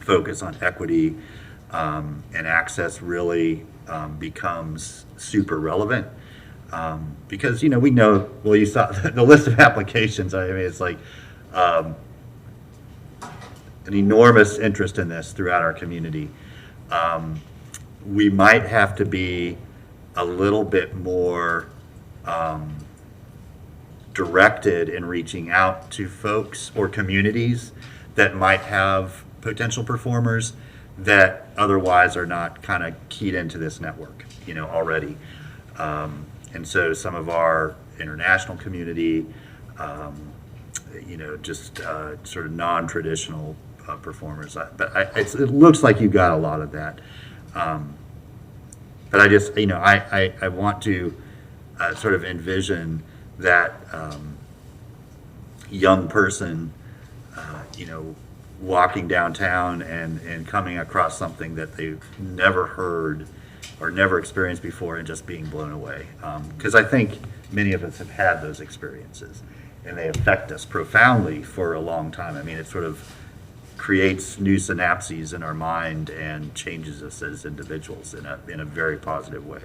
focus on equity and access really becomes super relevant. Because, we know, well, you saw the list of applications. I mean, it's like an enormous interest in this throughout our community. We might have to be a little bit more directed in reaching out to folks or communities that might have potential performers that otherwise are not kind of keyed into this network, already. And so some of our international community, just sort of non-traditional performers. But it looks like you got a lot of that. But I just, I want to sort of envision that young person, walking downtown and coming across something that they've never heard or never experienced before and just being blown away. Because I think many of us have had those experiences and they affect us profoundly for a long time. I mean, it sort of creates new synapses in our mind and changes us as individuals in a very positive way.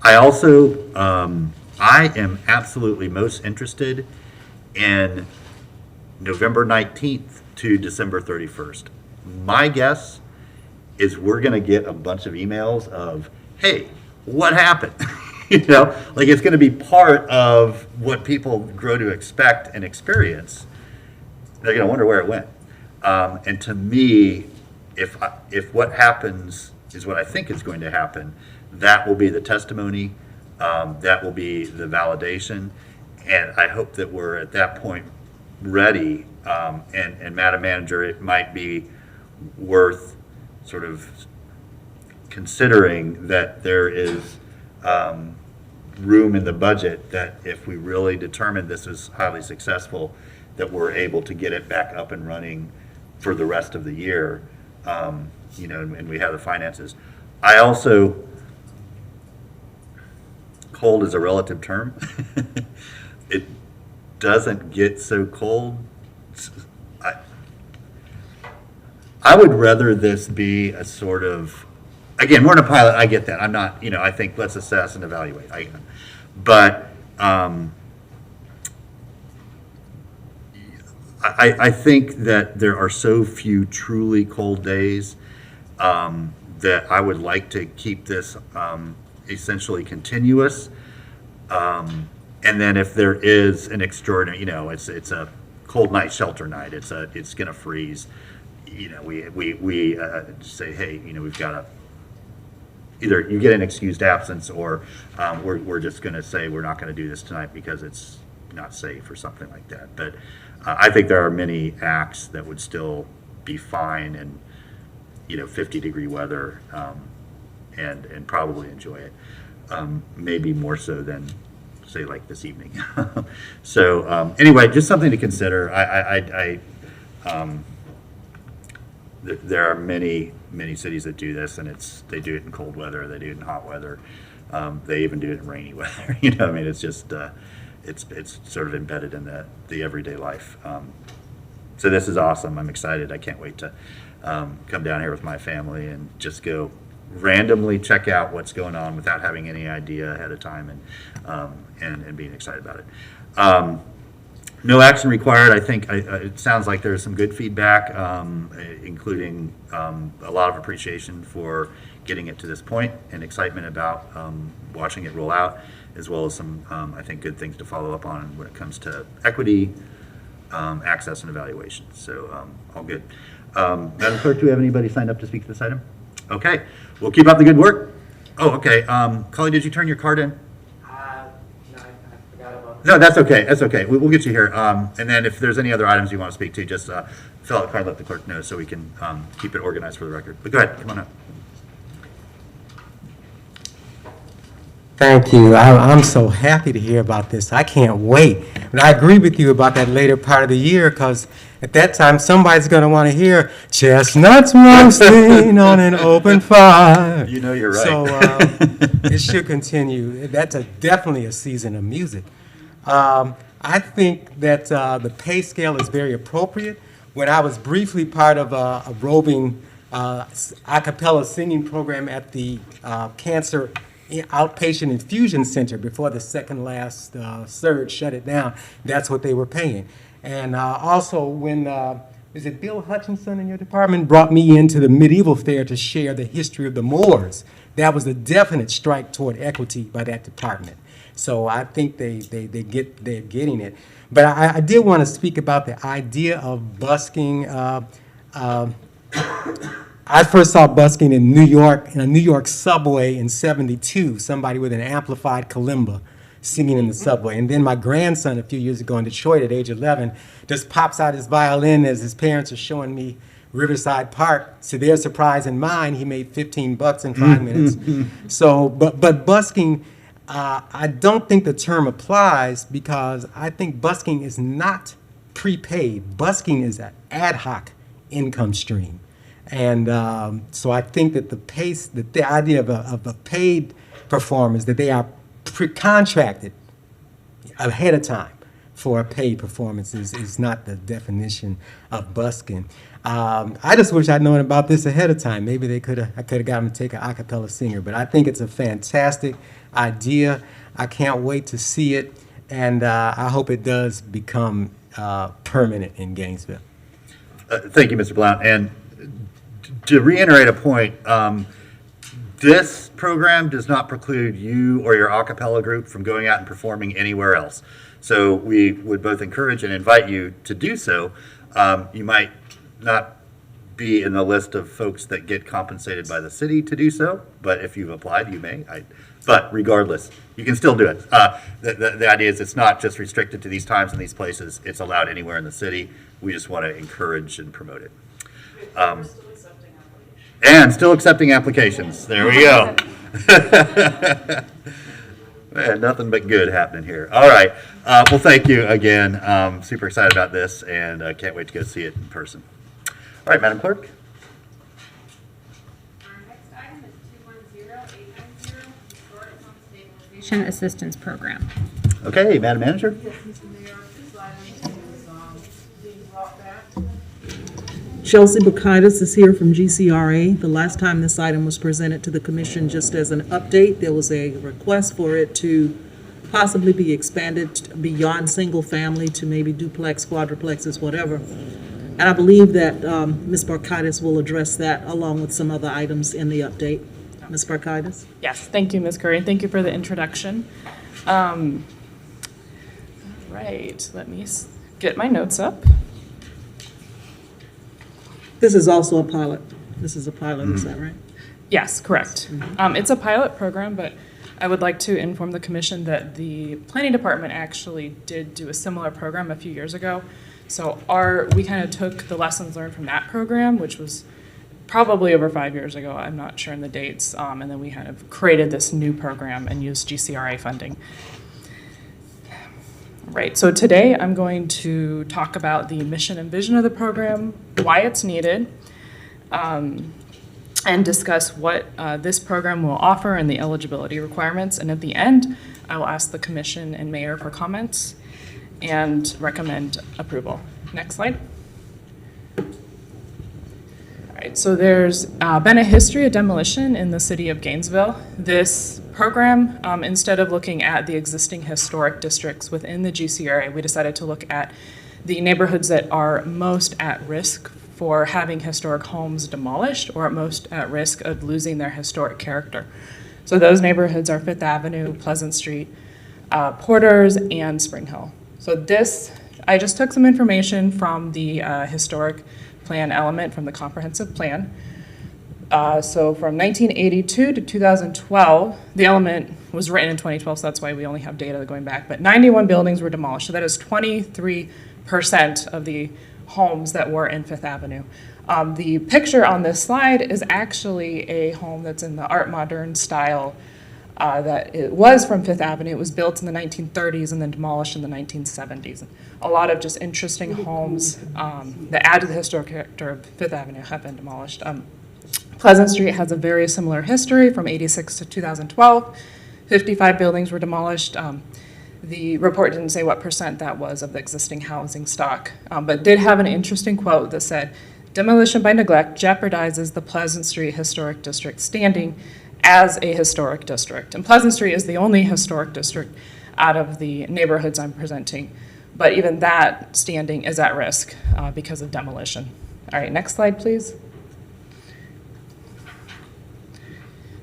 I also I am absolutely most interested in November 19th to December 31st. My guess is we're going to get a bunch of emails of, hey, what happened? You know, like it's going to be part of what people grow to expect and experience. They're going to wonder where it went. And to me, if what happens is what I think is going to happen, that will be the testimony, that will be the validation, and I hope that we're at that point ready. And Madam Manager, it might be worth sort of considering that there is room in the budget that if we really determine this is highly successful, that we're able to get it back up and running for the rest of the year, you know, and we have the finances. I also, cold is a relative term. It doesn't get so cold. I would rather this be a sort of, again, we're in a pilot, I get that. I'm not, you know, I think let's assess and evaluate. But I think that there are so few truly cold days that I would like to keep this essentially continuous. And then if there is an extraordinary, you know, it's a cold night, shelter night, it's going to freeze. You know, we say, hey, you know, we've got to, either you get an excused absence or we're just going to say we're not going to do this tonight because it's not safe or something like that. But I think there are many acts that would still be fine in, you know, 50-degree weather and probably enjoy it. Maybe more so than, say, like this evening. So anyway, just something to consider. There are many cities that do this, and they do it in cold weather, they do it in hot weather, they even do it in rainy weather. You know, I mean, it's just it's sort of embedded in the everyday life. So this is awesome. I'm excited. I can't wait to come down here with my family and just go randomly check out what's going on without having any idea ahead of time, and being excited about it. No action required. I think it sounds like there's some good feedback, including a lot of appreciation for getting it to this point and excitement about watching it roll out, as well as some, I think, good things to follow up on when it comes to equity, access, and evaluation. So all good. Madam Clerk, do we have anybody signed up to speak to this item? Okay. We'll keep up the good work. Oh, okay. Carly, did you turn your card in? No, that's okay. That's okay. We'll get you here. And then if there's any other items you want to speak to, just fill out the card, let the clerk know so we can keep it organized for the record. But go ahead. Come on up. Thank you. I'm so happy to hear about this. I can't wait. But I agree with you about that later part of the year because at that time somebody's going to want to hear chestnuts roasting on an open fire. You know you're right. So it should continue. That's definitely a season of music. I think that the pay scale is very appropriate. When I was briefly part of a roving a cappella singing program at the Cancer Outpatient Infusion Center before the second last surge shut it down, that's what they were paying. And also when, is it Bill Hutchinson in your department brought me into the medieval fair to share the history of the Moors, that was a definite strike toward equity by that department. So I think they're getting it. But I did want to speak about the idea of busking. I first saw busking in New York, in a New York subway in '72, somebody with an amplified kalimba singing in the subway. And then my grandson a few years ago in Detroit at age 11 just pops out his violin as his parents are showing me Riverside Park. To their surprise and mine, he made $15 in 5 minutes. So, but busking, I don't think the term applies because I think busking is not prepaid. Busking is an ad hoc income stream. And so I think that the idea of a paid performance, that they are pre-contracted ahead of time for a paid performance is not the definition of busking. I just wish I'd known about this ahead of time. Maybe I could have gotten to take an a cappella singer, but I think it's a fantastic idea. I can't wait to see it, and I hope it does become permanent in Gainesville. Thank you, Mr. Blount. And to reiterate a point, this program does not preclude you or your a cappella group from going out and performing anywhere else. So we would both encourage and invite you to do so. You might not be in the list of folks that get compensated by the city to do so, but if you've applied, you may. But regardless, you can still do it. The idea is it's not just restricted to these times and these places. It's allowed anywhere in the city. We just want to encourage and promote it. And still accepting applications. There we go. Man, nothing but good happening here. All right. Well, thank you again. Super excited about this, and can't wait to go see it in person. All right, Madam Clerk. Our next item is 210890, Historic Home Stabilization Assistance Program. Okay, Madam Manager. Yes, Mr. Mayor, this item is being brought back. Chelsea Bacaitis is here from GCRA. The last time this item was presented to the commission, just as an update, there was a request for it to possibly be expanded beyond single family to maybe duplex, quadruplexes, whatever. And I believe that Ms. Bacaitis will address that along with some other items in the update. Ms. Bacaitis? Yes, thank you, Ms. Curry. Thank you for the introduction. Right, let me get my notes up. This is also a pilot. This is a pilot, is that right? Yes, correct. It's a pilot program, but I would like to inform the commission that the planning department actually did do a similar program a few years ago. So we kind of took the lessons learned from that program, which was probably over 5 years ago. I'm not sure in the dates. And then we kind of created this new program and used GCRA funding. Right, so today I'm going to talk about the mission and vision of the program, why it's needed, and discuss what this program will offer and the eligibility requirements. And at the end, I will ask the commission and mayor for comments and recommend approval. Next slide. All right, so there's been a history of demolition in the city of Gainesville. This program, instead of looking at the existing historic districts within the GCRA, we decided to look at the neighborhoods that are most at risk for having historic homes demolished or most at risk of losing their historic character. So those neighborhoods are Fifth Avenue, Pleasant Street, Porters, and Spring Hill. So I just took some information from the historic plan element from the comprehensive plan. So from 1982 to 2012, the element was written in 2012, so that's why we only have data going back, but 91 buildings were demolished. So that is 23% of the homes that were in Fifth Avenue. The picture on this slide is actually a home that's in the Art Moderne style that it was from Fifth Avenue. It was built in the 1930s and then demolished in the 1970s. A lot of just interesting homes that add to the historic character of Fifth Avenue have been demolished. Pleasant Street has a very similar history from 86 to 2012. 55 buildings were demolished. The report didn't say what percent that was of the existing housing stock, but did have an interesting quote that said, "Demolition by neglect jeopardizes the Pleasant Street Historic District standing as a historic district." And Pleasant Street is the only historic district out of the neighborhoods I'm presenting, but even that standing is at risk because of demolition. All right, next slide, please.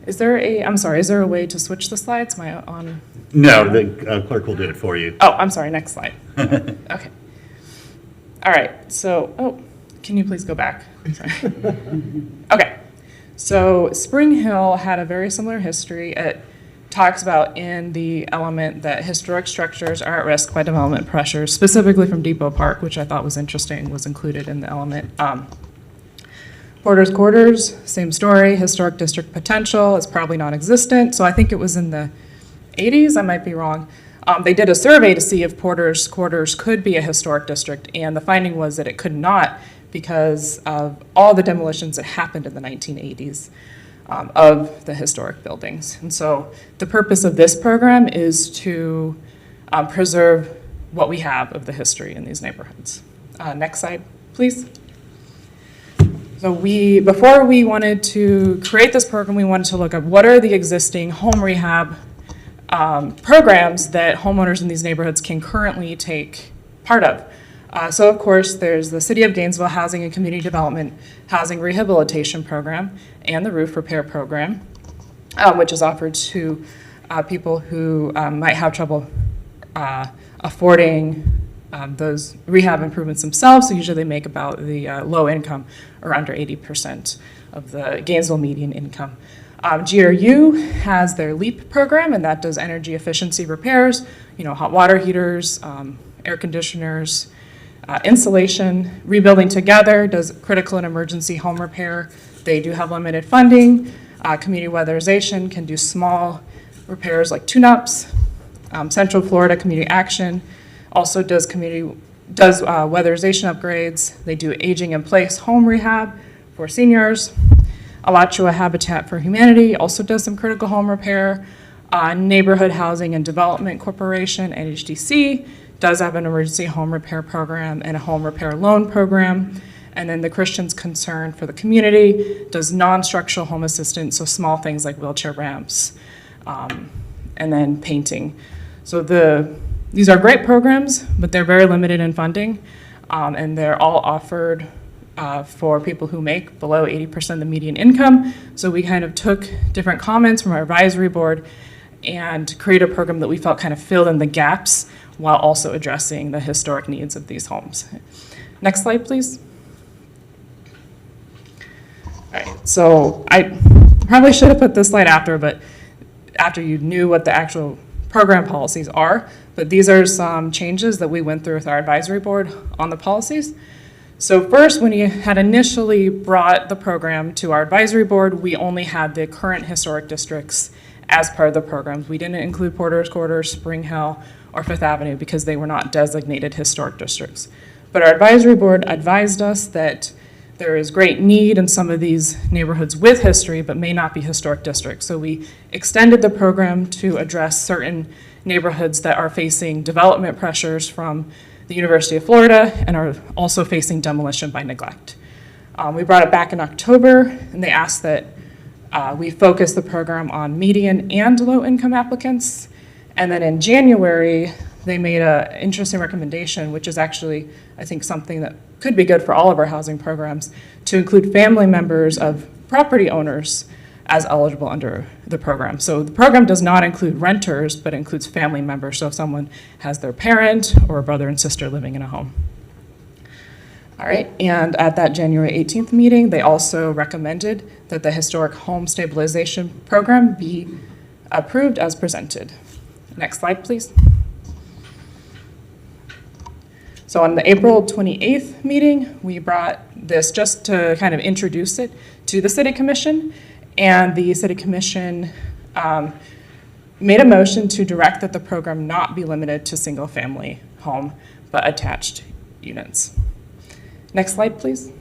Is there a way to switch the slides? Am I on? No, the clerk will do it for you. Oh, I'm sorry, next slide. Okay. All right, so, can you please go back? Sorry. Okay, so Spring Hill had a very similar history. It talks about in the element that historic structures are at risk by development pressures, specifically from Depot Park, which I thought was interesting, was included in the element. Porter's Quarters, same story. Historic district potential is probably non-existent. So I think it was in the 80s, I might be wrong. They did a survey to see if Porter's Quarters could be a historic district, and the finding was that it could not because of all the demolitions that happened in the 1980s of the historic buildings. And so the purpose of this program is to preserve what we have of the history in these neighborhoods. Next slide, please. So before we wanted to create this program, we wanted to look at what are the existing home rehab programs that homeowners in these neighborhoods can currently take part of. So of course, there's the City of Gainesville Housing and Community Development Housing Rehabilitation Program and the Roof Repair Program, which is offered to people who might have trouble affording those rehab improvements themselves. So usually they make about the low income or under 80% of the Gainesville median income. GRU has their LEAP program, and that does energy efficiency repairs, hot water heaters, air conditioners, insulation. Rebuilding Together does critical and emergency home repair. They do have limited funding. Community Weatherization can do small repairs like tune-ups. Central Florida Community Action also does weatherization upgrades. They do aging in place home rehab for seniors. Alachua Habitat for Humanity also does some critical home repair. Neighborhood Housing and Development Corporation, NHDC, does have an emergency home repair program and a home repair loan program. And then the Christians Concern for the Community does non-structural home assistance, so small things like wheelchair ramps, and then painting. So these are great programs, but they're very limited in funding, and they're all offered for people who make below 80% of the median income. So we kind of took different comments from our advisory board and created a program that we felt kind of filled in the gaps while also addressing the historic needs of these homes. Next slide, please. All right, so I probably should have put this slide after you knew what the actual program policies are, but these are some changes that we went through with our advisory board on the policies. So first, when you had initially brought the program to our advisory board, we only had the current historic districts as part of the programs. We didn't include Porter's Quarter, Spring Hill, or Fifth Avenue because they were not designated historic districts. But our advisory board advised us that there is great need in some of these neighborhoods with history, but may not be historic districts. So we extended the program to address certain neighborhoods that are facing development pressures from the University of Florida and are also facing demolition by neglect. We brought it back in October, and they asked that we focus the program on median and low-income applicants. And then in January, they made an interesting recommendation, which is actually, I think, something that could be good for all of our housing programs, to include family members of property owners as eligible under the program. So the program does not include renters, but includes family members. So if someone has their parent or a brother and sister living in a home. All right, and at that January 18th meeting, they also recommended that the historic home stabilization program be approved as presented. Next slide, please. So on the April 28th meeting, we brought this just to kind of introduce it to the City Commission. And the City Commission made a motion to direct that the program not be limited to single-family home, but attached units. Next slide, please.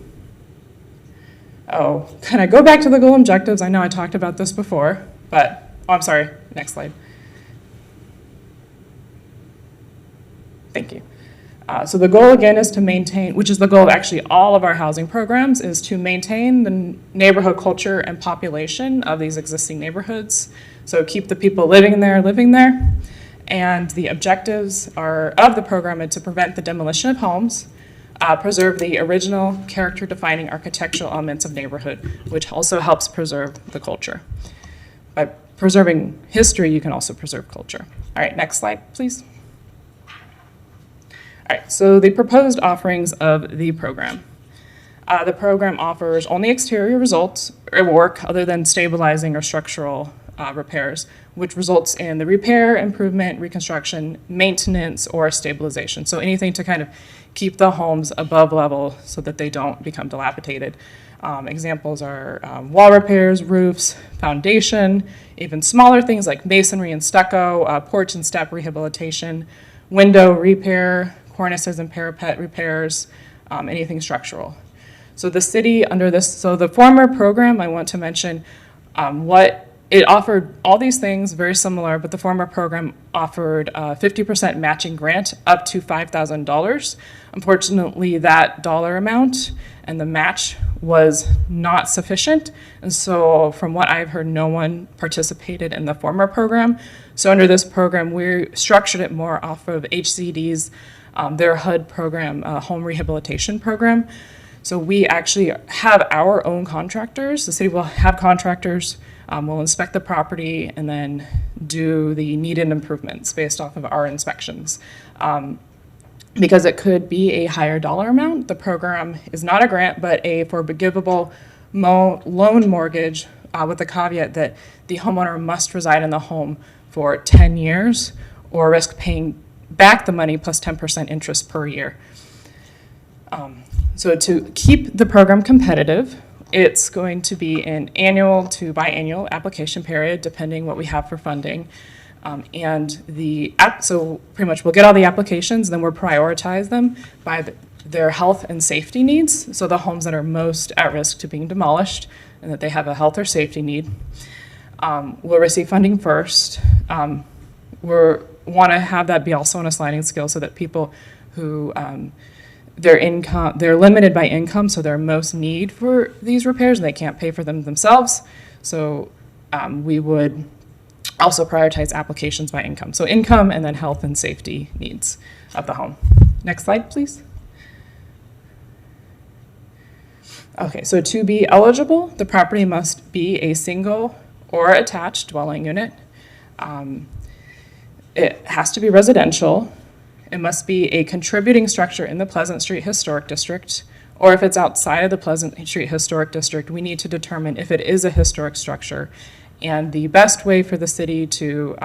Oh, can I go back to the goal objectives? I know I talked about this before, but, oh, I'm sorry, next slide. Thank you. So the goal again is to maintain, which is the goal of actually all of our housing programs, is to maintain the neighborhood culture and population of these existing neighborhoods. So keep the people living there. And the objectives of the program are to prevent the demolition of homes, preserve the original character-defining architectural elements of neighborhood, which also helps preserve the culture. By preserving history, you can also preserve culture. All right, next slide, please. All right, so the proposed offerings of the program. The program offers only exterior results or work other than stabilizing or structural repairs, which results in the repair, improvement, reconstruction, maintenance, or stabilization. So anything to kind of keep the homes above level so that they don't become dilapidated. Examples are wall repairs, roofs, foundation, even smaller things like masonry and stucco, porch and step rehabilitation, window repair, cornices and parapet repairs, anything structural. So the city under this, so the former program, I want to mention what it offered, all these things very similar, but the former program offered a 50% matching grant up to $5,000. Unfortunately, that dollar amount and the match was not sufficient. And so from what I've heard, no one participated in the former program. So under this program, we structured it more off of HCD's, their HUD program, home rehabilitation program. So we actually have our own contractors. The city will have contractors, will inspect the property and then do the needed improvements based off of our inspections. Because it could be a higher dollar amount, the program is not a grant, but a forgivable loan mortgage with the caveat that the homeowner must reside in the home for 10 years or risk paying back the money plus 10% interest per year. So to keep the program competitive, it's going to be an annual to biannual application period, depending what we have for funding. So pretty much we'll get all the applications, then we'll prioritize them by their health and safety needs. So the homes that are most at risk to being demolished and that they have a health or safety need will receive funding first. We want to have that be also on a sliding scale so that people who they're limited by income, so their most need for these repairs and they can't pay for them themselves. So we would also prioritize applications by income. So income and then health and safety needs of the home. Next slide, please. Okay, so to be eligible, the property must be a single or attached dwelling unit. It has to be residential. It must be a contributing structure in the Pleasant Street Historic District, or if it's outside of the Pleasant Street Historic District, we need to determine if it is a historic structure. And the best way for the city to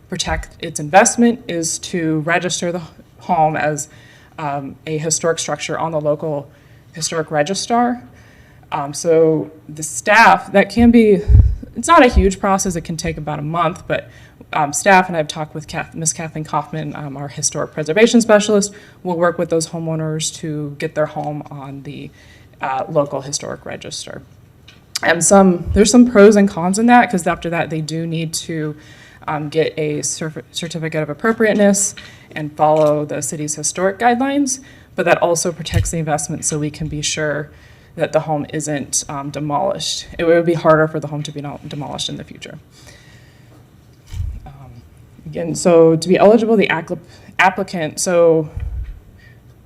protect its investment is to register the home as a historic structure on the local historic registrar. So the staff, that can be, it's not a huge process, it can take about a month, but staff, and I've talked with Ms. Kathleen Kaufman, our historic preservation specialist, will work with those homeowners to get their home on the local historic register. And there's some pros and cons in that, because after that they do need to get a certificate of appropriateness and follow the city's historic guidelines, but that also protects the investment so we can be sure that the home isn't demolished. It would be harder for the home to be demolished in the future. Again, so to be eligible, the applicant, so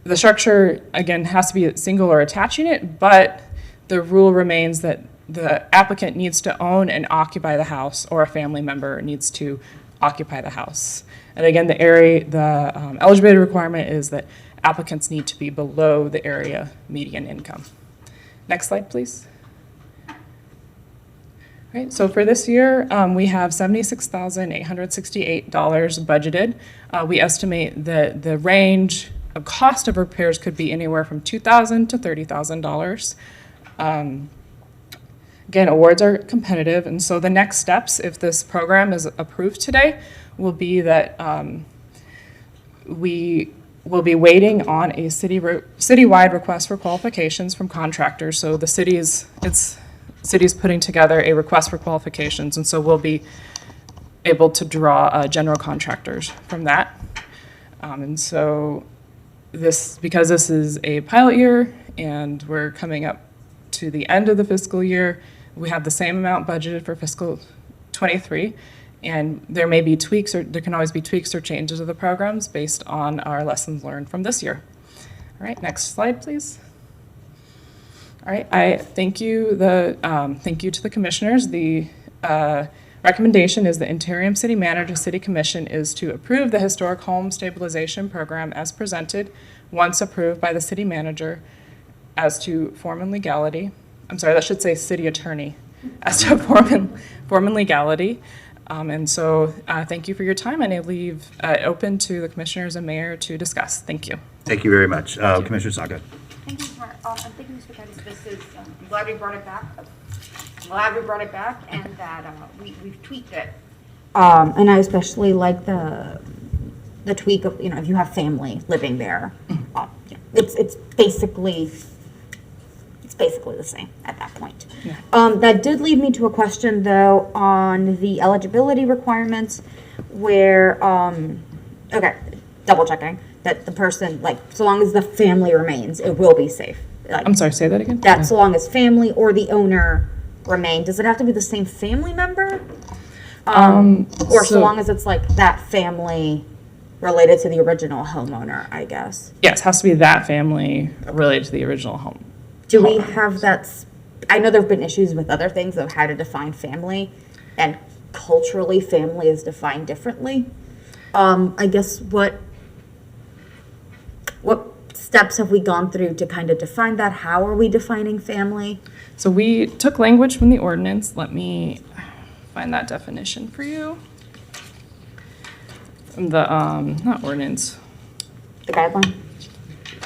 the structure, again, has to be a single or attached unit, but the rule remains that the applicant needs to own and occupy the house, or a family member needs to occupy the house. And again, the eligibility requirement is that applicants need to be below the area median income. Next slide, please. All right, so for this year, we have $76,868 budgeted. We estimate that the range of cost of repairs could be anywhere from $2,000 to $30,000. Again, awards are competitive, and so the next steps, if this program is approved today, will be that we will be waiting on a citywide request for qualifications from contractors. So the city's putting together a request for qualifications, and so we'll be able to draw general contractors from that. And so because this is a pilot year and we're coming up to the end of the fiscal year, we have the same amount budgeted for fiscal 23, and there may be tweaks, or there can always be tweaks or changes of the programs based on our lessons learned from this year. All right, next slide, please. All right, I thank you to the commissioners. The recommendation is the interim city manager, city commission is to approve the historic home stabilization program as presented, once approved by the city manager, as to form and legality. I'm sorry, that should say city attorney, as to form and legality. And so thank you for your time, and I leave open to the commissioners and mayor to discuss. Thank you. Thank you very much. Commissioner Saka. Thank you, thank you, Mr. Pettis. This is, I'm glad we brought it back. I'm glad we brought it back, and that we've tweaked it. And I especially like the tweak of, if you have family living there, it's basically the same at that point. Yeah. That did lead me to a question, though, on the eligibility requirements, where okay, double checking that the person, so long as the family remains, it will be safe. I'm sorry, say that again? That so long as family or the owner remain, does it have to be the same family member? Or so long as it's like that family related to the original homeowner, I guess. Yes, has to be that family related to the original home. Do we have that? I know there have been issues with other things of how to define family, and culturally, family is defined differently. I guess what steps have we gone through to kind of define that? How are we defining family? So we took language from the ordinance. Let me find that definition for you. The, not ordinance. The guideline?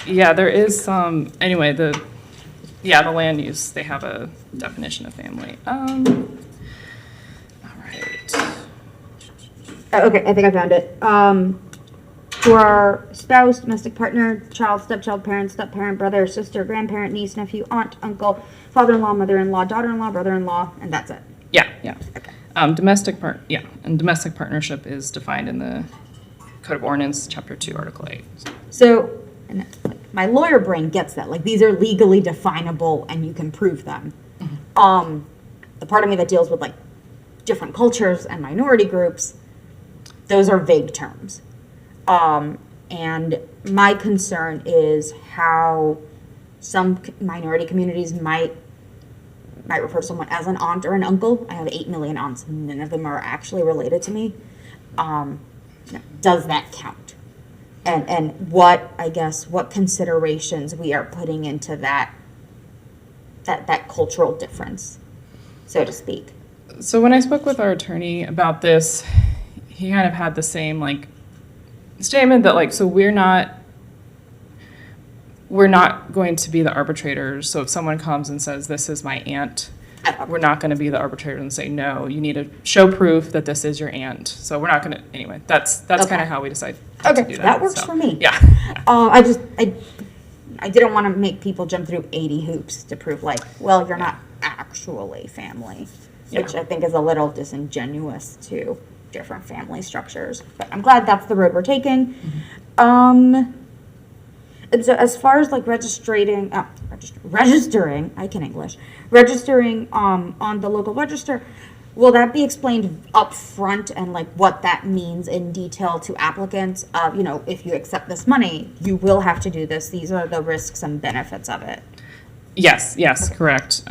Yeah, there is some, anyway, the land use, they have a definition of family. All right. Okay, I think I found it. For our spouse, domestic partner, child, stepchild, parent, step-parent, brother, sister, grandparent, niece, nephew, aunt, uncle, father-in-law, mother-in-law, daughter-in-law, brother-in-law, and that's it. Yeah. And domestic partnership is defined in the Code of Ordinance, Chapter 2, Article 8. So, and my lawyer brain gets that. Like, these are legally definable and you can prove them. The part of me that deals with, like, different cultures and minority groups, those are vague terms. And my concern is how some minority communities might refer to someone as an aunt or an uncle. I have 8 million aunts. None of them are actually related to me. Does that count? And what considerations we are putting into that cultural difference, so to speak. So when I spoke with our attorney about this, he kind of had the same statement that so we're not going to be the arbitrators. So if someone comes and says, this is my aunt, we're not going to be the arbitrator and say, no, you need to show proof that this is your aunt. So we're not going to, anyway, that's Okay. kind of how we decide Okay, to do that. that works for me. Yeah. I didn't want to make people jump through 80 hoops to prove you're not actually family, which I think is a little disingenuous to different family structures. But I'm glad that's the road we're taking. And so as far as registering, on the local register, will that be explained up front and what that means in detail to applicants of, if you accept this money, you will have to do this. These are the risks and benefits of it. Yes, correct.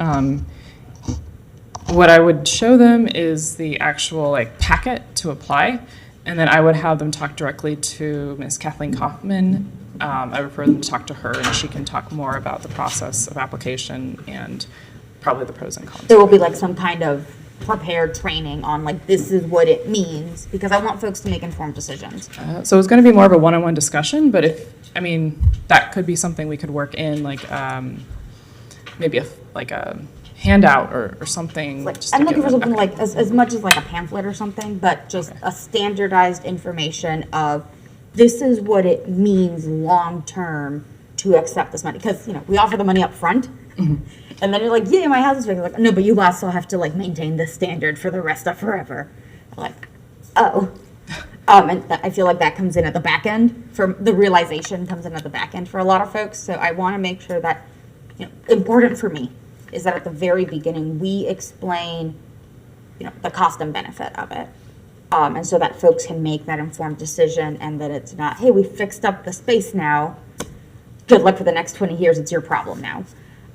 What I would show them is the actual packet to apply, and then I would have them talk directly to Ms. Kathleen Kaufman. I refer them to talk to her, and she can talk more about the process of application and probably the pros and cons. There will be some kind of prepared training on this is what it means, because I want folks to make informed decisions. So it's going to be more of a one-on-one discussion, but that could be something we could work in, maybe a handout or something. I'm looking for something as much as a pamphlet or something, but just a standardized information of this is what it means long-term to accept this money. Because, we offer the money up front, and then you're yeah, my house is fixed. No, but you also have to maintain this standard for the rest of forever. Oh. And I feel that comes in at the back end, for the realization comes in at the back end for a lot of folks. So I want to make sure that, important for me is that at the very beginning, we explain, the cost and benefit of it. And so that folks can make that informed decision, and that it's not, hey, we fixed up the space now. Good luck for the next 20 years. It's your problem now.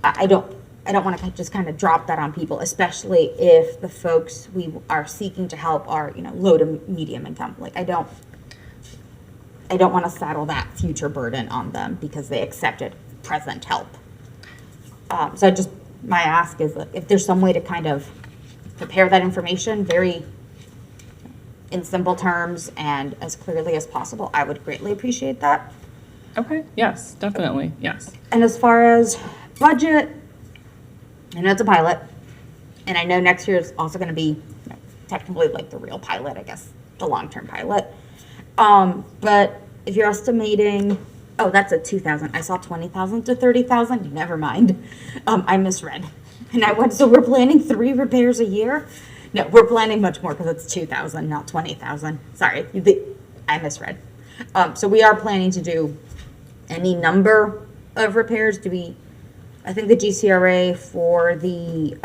I don't want to just kind of drop that on people, especially if the folks we are seeking to help are, low to medium income. I don't want to saddle that future burden on them because they accepted present help. So my ask is that if there's some way to kind of prepare that information in simple terms and as clearly as possible, I would greatly appreciate that. Okay, yes, definitely, yes. And as far as budget, I know it's a pilot, and I know next year is also going to be technically the real pilot, I guess, the long-term pilot. But if you're estimating, that's a 2,000. I saw 20,000 to 30,000. Never mind. I misread. And so we're planning 3 repairs a year? No, we're planning much more because it's 2,000, not 20,000. Sorry, I misread. So we are planning to do any number of repairs. Do we I think the GCRA for the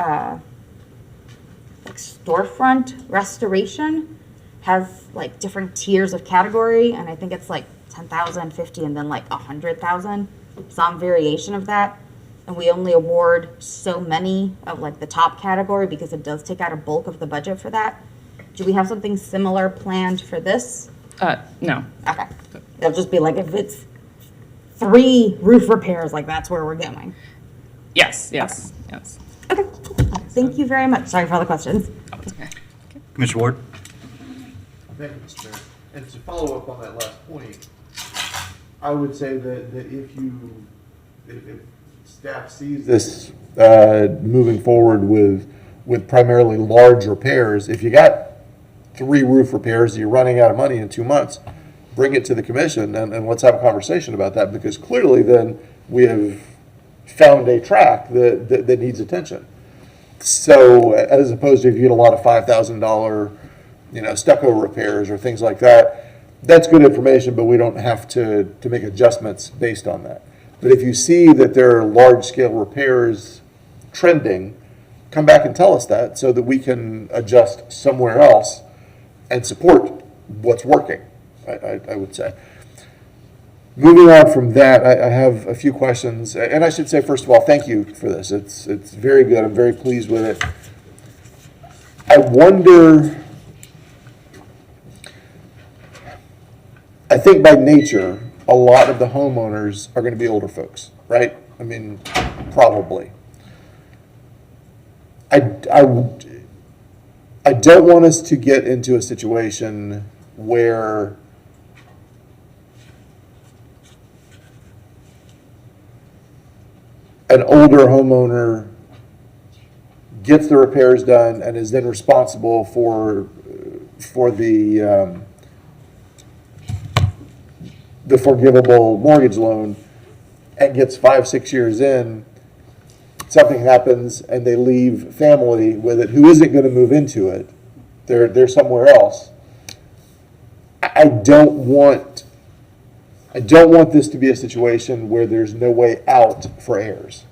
like storefront restoration has like different tiers of category, and I think it's like 10,000, 50, and then like 100,000, some variation of that. And we only award so many of like the top category because it does take out a bulk of the budget for that. Do we have something similar planned for this? No. Okay. It'll just be like if it's 3 roof repairs, like that's where we're going. Yes. Okay. Thank you very much. Sorry for all the questions. Commissioner Ward? Thank you, Mr. Mayor. And to follow up on that last point, I would say that if staff sees this moving forward with primarily large repairs, if you got 3 roof repairs, you're running out of money in 2 months, bring it to the commission and let's have a conversation about that, because clearly then we have found a track that needs attention. So as opposed to if you get a lot of $5,000, stucco repairs or things like that, that's good information, but we don't have to make adjustments based on that. But if you see that there are large-scale repairs trending, come back and tell us that so that we can adjust somewhere else and support what's working, I would say. Moving on from that, I have a few questions. And I should say, first of all, thank you for this. It's very good. I'm very pleased with it. I wonder, I think by nature, a lot of the homeowners are going to be older folks, right? I mean, probably. I don't want us to get into a situation where an older homeowner gets the repairs done and is then responsible for the forgivable mortgage loan, and gets 5-6 years in, something happens and they leave family with it who isn't going to move into it. They're somewhere else. I don't want this to be a situation where there's no way out for heirs,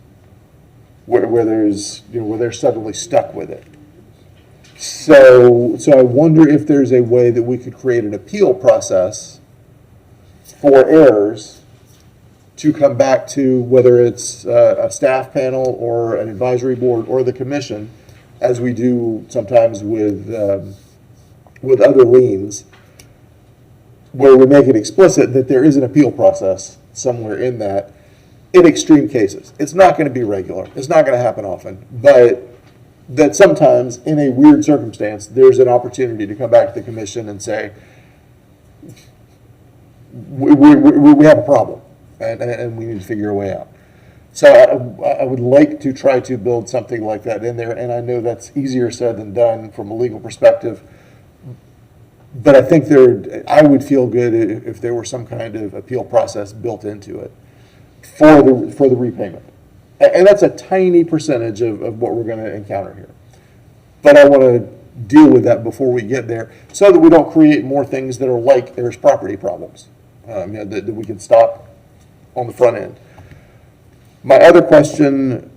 where they're suddenly stuck with it. So I wonder if there's a way that we could create an appeal process for heirs to come back to, whether it's a staff panel or an advisory board or the commission, as we do sometimes with other liens, where we make it explicit that there is an appeal process somewhere in that, in extreme cases. It's not going to be regular. It's not going to happen often. But that sometimes, in a weird circumstance, there's an opportunity to come back to the commission and say, we have a problem, and we need to figure a way out. So I would like to try to build something like that in there, and I know that's easier said than done from a legal perspective. But I think I would feel good if there were some kind of appeal process built into it for the repayment. And that's a tiny percentage of what we're going to encounter here. But I want to deal with that before we get there so that we don't create more things that are like there's property problems, that we can stop on the front end. My other question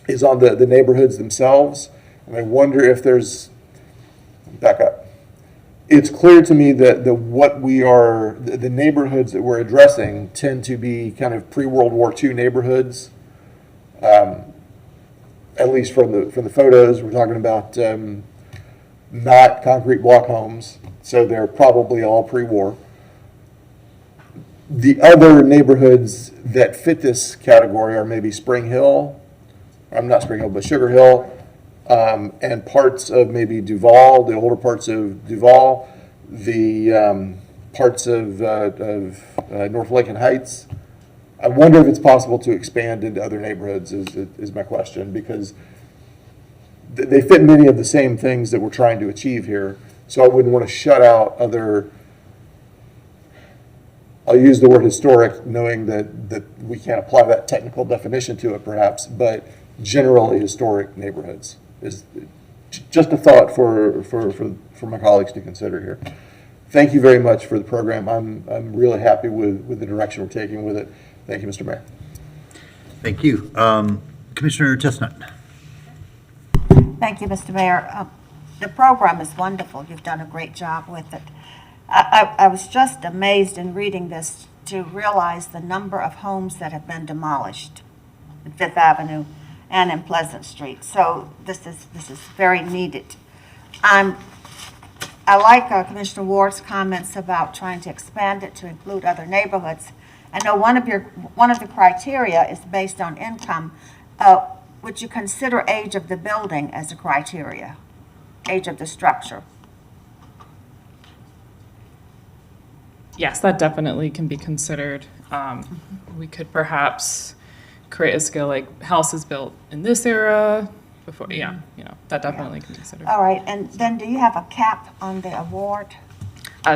is on the neighborhoods themselves. And I wonder if there's, back up. It's clear to me that the neighborhoods that we're addressing tend to be kind of pre-World War II neighborhoods, at least from the photos. We're talking about not concrete block homes, so they're probably all pre-war. The other neighborhoods that fit this category are maybe Spring Hill, not Spring Hill, but Sugar Hill, and parts of maybe Duval, the older parts of Duval, the parts of North Lincoln Heights. I wonder if it's possible to expand into other neighborhoods is my question, because they fit many of the same things that we're trying to achieve here. So I wouldn't want to shut out other, I'll use the word historic, knowing that we can't apply that technical definition to it perhaps, but generally historic neighborhoods is just a thought for my colleagues to consider here. Thank you very much for the program. I'm really happy with the direction we're taking with it. Thank you, Mr. Mayor. Thank you. Commissioner Chestnut. Thank you, Mr. Mayor. The program is wonderful. You've done a great job with it. I was just amazed in reading this to realize the number of homes that have been demolished at Fifth Avenue and in Pleasant Street. So this is very needed. I like Commissioner Ward's comments about trying to expand it to include other neighborhoods. I know one of the criteria is based on income. Would you consider age of the building as a criteria, age of the structure? Yes, that definitely can be considered. We could perhaps create a scale like houses built in this era before, that definitely can be considered. All right, and then do you have a cap on the award?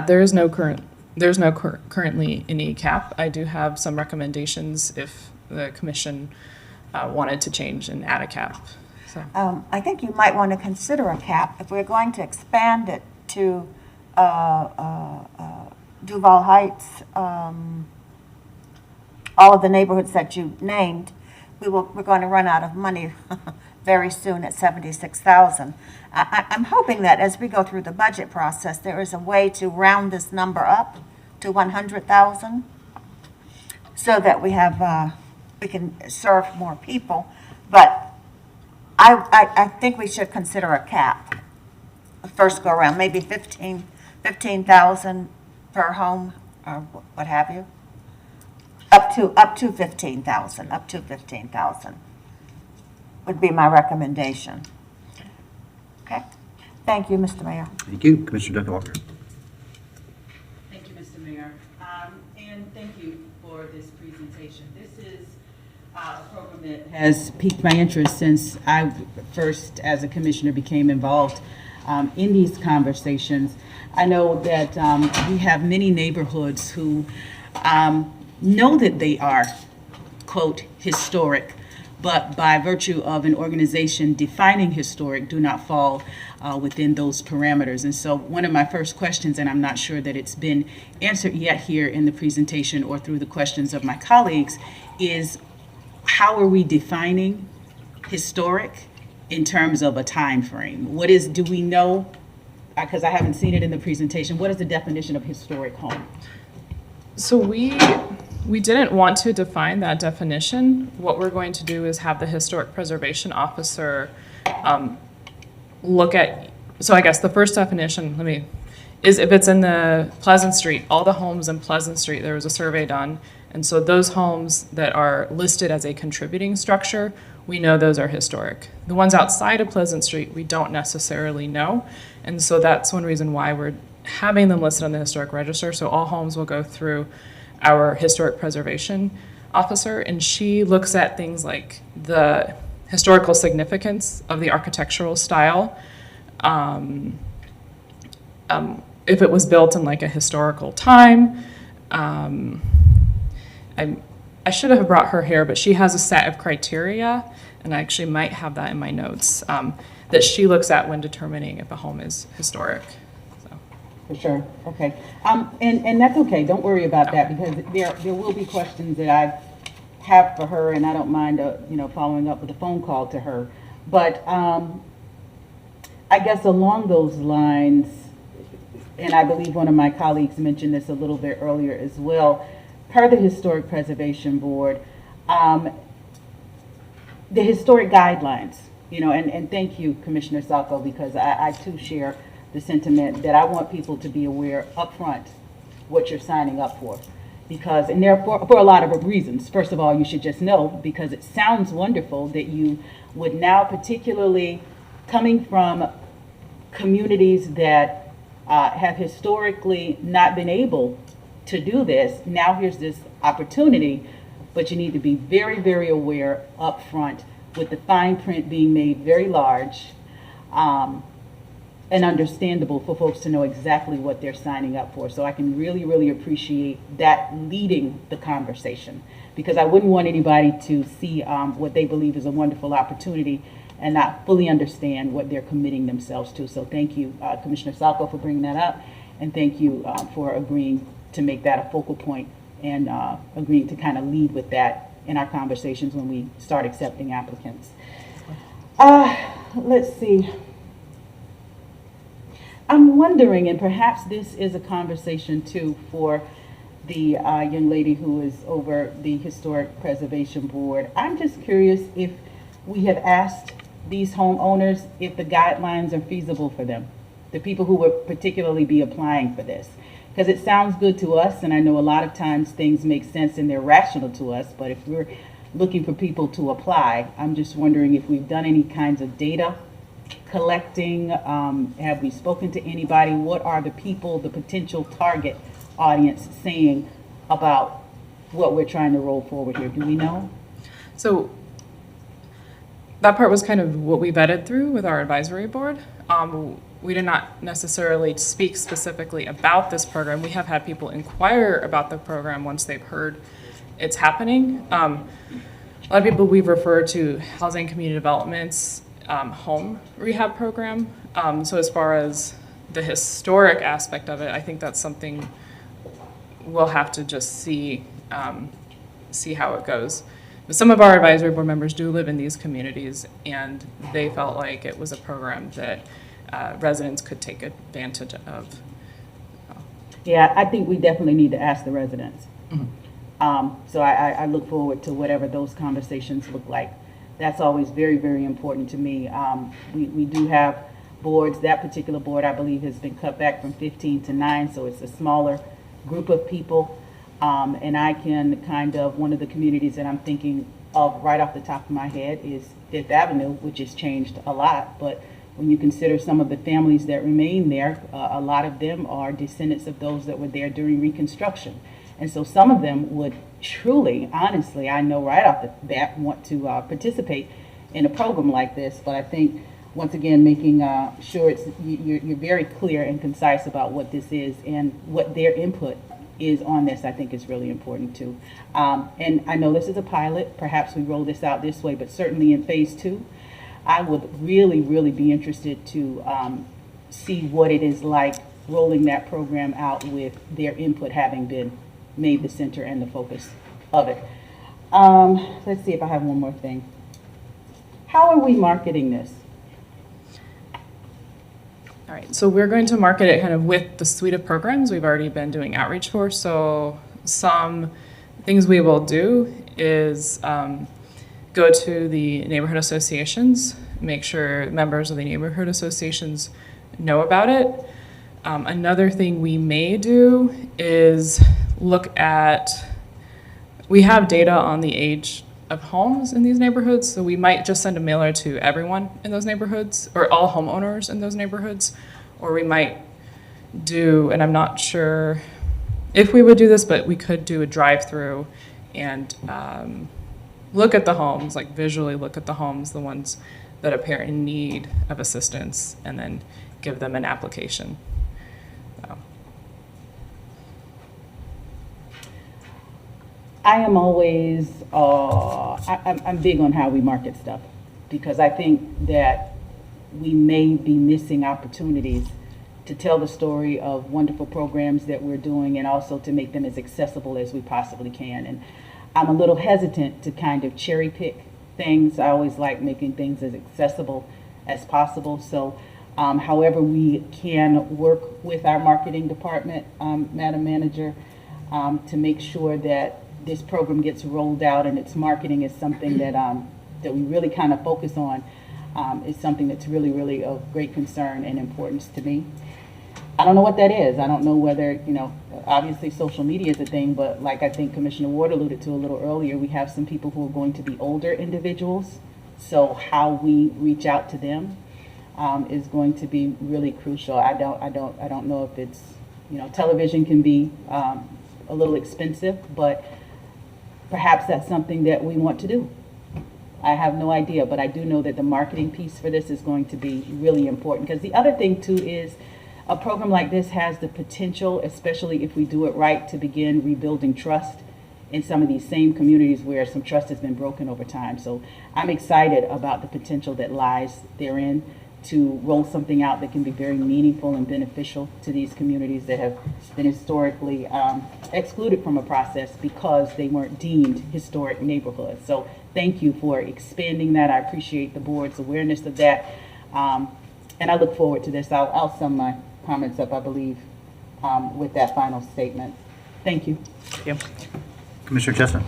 There's no currently any cap. I do have some recommendations if the commission wanted to change and add a cap. So I think you might want to consider a cap if we're going to expand it to Duval Heights, all of the neighborhoods that you named. We're going to run out of money very soon at $76,000. I'm hoping that as we go through the budget process, there is a way to round this number up to 100,000 so that we can serve more people. But I think we should consider a cap. First go around, maybe 15,000 per home or what have you. Up to 15,000 would be my recommendation. Okay. Thank you, Mr. Mayor. Thank you. Commissioner Duncan Walker. Thank you, Mr. Mayor. And thank you for this presentation. This is a program that has piqued my interest since I first, as a commissioner, became involved in these conversations. I know that we have many neighborhoods who know that they are, quote, historic, but by virtue of an organization defining historic, do not fall within those parameters. And so one of my first questions, and I'm not sure that it's been answered yet here in the presentation or through the questions of my colleagues, is how are we defining historic in terms of a time frame? Do we know, because I haven't seen it in the presentation, what is the definition of historic home? So we didn't want to define that definition. What we're going to do is have the historic preservation officer look at, so I guess the first definition, is if it's in the Pleasant Street, all the homes in Pleasant Street, there was a survey done. And so those homes that are listed as a contributing structure, we know those are historic. The ones outside of Pleasant Street, we don't necessarily know. And so that's one reason why we're having them listed on the historic register. So all homes will go through our historic preservation officer, and she looks at things like the historical significance of the architectural style. If it was built in like a historical time. I should have brought her here, but she has a set of criteria, and I actually might have that in my notes, that she looks at when determining if a home is historic. For sure, okay. And that's okay, don't worry about that, because there will be questions that I have for her, and I don't mind, following up with a phone call to her. But I guess along those lines, and I believe one of my colleagues mentioned this a little bit earlier as well, per the Historic Preservation Board, the historic guidelines, and thank you, Commissioner Salko, because I too share the sentiment that I want people to be aware upfront what you're signing up for. Because, and therefore, for a lot of reasons. First of all, you should just know, because it sounds wonderful that you would now, particularly coming from communities that have historically not been able to do this, now here's this opportunity, but you need to be very, very aware upfront with the fine print being made very large, and understandable for folks to know exactly what they're signing up for. So I can really, really appreciate that leading the conversation, because I wouldn't want anybody to see what they believe is a wonderful opportunity and not fully understand what they're committing themselves to. So thank you, Commissioner Salko, for bringing that up, and thank you for agreeing to make that a focal point and agreeing to kind of lead with that in our conversations when we start accepting applicants. Let's see. I'm wondering, and perhaps this is a conversation too for the young lady who is over the Historic Preservation Board. I'm just curious if we have asked these homeowners if the guidelines are feasible for them, the people who would particularly be applying for this. Because it sounds good to us, and I know a lot of times things make sense and they're rational to us, but if we're looking for people to apply, I'm just wondering if we've done any kinds of data collecting, have we spoken to anybody? What are the people, the potential target audience saying about what we're trying to roll forward here? Do we know? So that part was kind of what we vetted through with our advisory board. We did not necessarily speak specifically about this program. We have had people inquire about the program once they've heard it's happening. A lot of people we've referred to Housing Community Development's home rehab program. So as far as the historic aspect of it, I think that's something we'll have to just see how it goes. But some of our advisory board members do live in these communities, and they felt like it was a program that residents could take advantage of. Yeah, I think we definitely need to ask the residents. So I look forward to whatever those conversations look like. That's always very, very important to me. We do have boards. That particular board, I believe, has been cut back from 15 to 9, so it's a smaller group of people. And I can kind of, one of the communities that I'm thinking of right off the top of my head is Fifth Avenue, which has changed a lot. But when you consider some of the families that remain there, a lot of them are descendants of those that were there during Reconstruction. And so some of them would truly, honestly, I know right off the bat, want to participate in a program like this. But I think, once again, making sure you're very clear and concise about what this is and what their input is on this, I think is really important too. And I know this is a pilot. Perhaps we roll this out this way, but certainly in phase 2, I would really, really be interested to see what it is like rolling that program out with their input having been made the center and the focus of it. Let's see if I have one more thing. How are we marketing this? All right, so we're going to market it kind of with the suite of programs we've already been doing outreach for. So some things we will do is go to the neighborhood associations, make sure members of the neighborhood associations know about it. Another thing we may do is look at, we have data on the age of homes in these neighborhoods, so we might just send a mailer to everyone in those neighborhoods, or all homeowners in those neighborhoods, or we might do, and I'm not sure if we would do this, but we could do a drive-through and look at the homes, like visually look at the homes, the ones that appear in need of assistance, and then give them an application. So. I am always, I'm big on how we market stuff, because I think that we may be missing opportunities to tell the story of wonderful programs that we're doing, and also to make them as accessible as we possibly can. And I'm a little hesitant to kind of cherry pick things. I always like making things as accessible as possible. So however we can work with our marketing department, Madam Manager, to make sure that this program gets rolled out and its marketing is something that that we really kind of focus on, is something that's really, really of great concern and importance to me. I don't know what that is. I don't know whether, obviously social media is a thing, but like I think Commissioner Ward alluded to a little earlier, we have some people who are going to be older individuals. So how we reach out to them is going to be really crucial. I don't know if it's, television can be a little expensive, but perhaps that's something that we want to do. I have no idea, but I do know that the marketing piece for this is going to be really important. Because the other thing too is a program like this has the potential, especially if we do it right, to begin rebuilding trust in some of these same communities where some trust has been broken over time. So I'm excited about the potential that lies therein, to roll something out that can be very meaningful and beneficial to these communities that have been historically excluded from a process because they weren't deemed historic neighborhoods. So thank you for expanding that. I appreciate the board's awareness of that. And I look forward to this. I'll sum my comments up, I believe, with that final statement. Thank you. Commissioner Chestnut.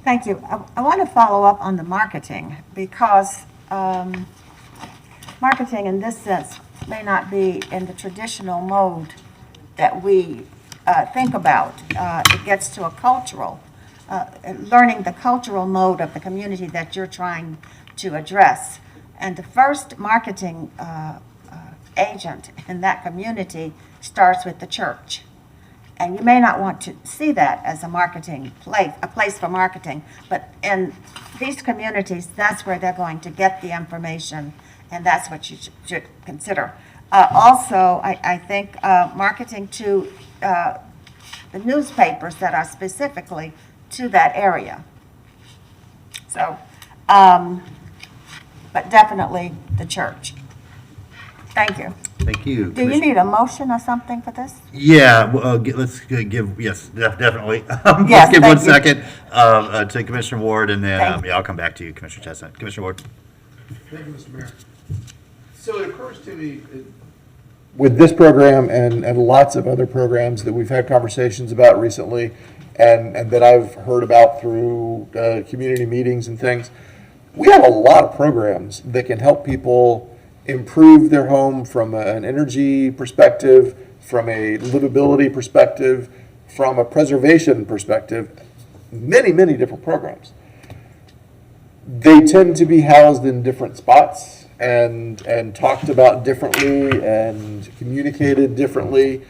Thank you. I want to follow up on the marketing because marketing in this sense may not be in the traditional mode that we think about. It gets to a cultural, learning the cultural mode of the community that you're trying to address. And the first marketing agent in that community starts with the church. And you may not want to see that as a marketing place, a place for marketing, but in these communities, that's where they're going to get the information, and that's what you should consider. Also, I think marketing to the newspapers that are specifically to that area. So, but definitely the church. Thank you. Thank you. Do you need a motion or something for this? Yeah, well, let's give, yes, definitely. Yes, Let's give 1 thank you. second to Commissioner Ward, and then Thank you. yeah, I'll come back to you, Commissioner Chestnut. Commissioner Ward. Thank you, Mr. Mayor. So it occurs to me, with this program and lots of other programs that we've had conversations about recently, and that I've heard about through community meetings and things, we have a lot of programs that can help people improve their home from an energy perspective, from a livability perspective, from a preservation perspective, many, many different programs. They tend to be housed in different spots and talked about differently and communicated differently.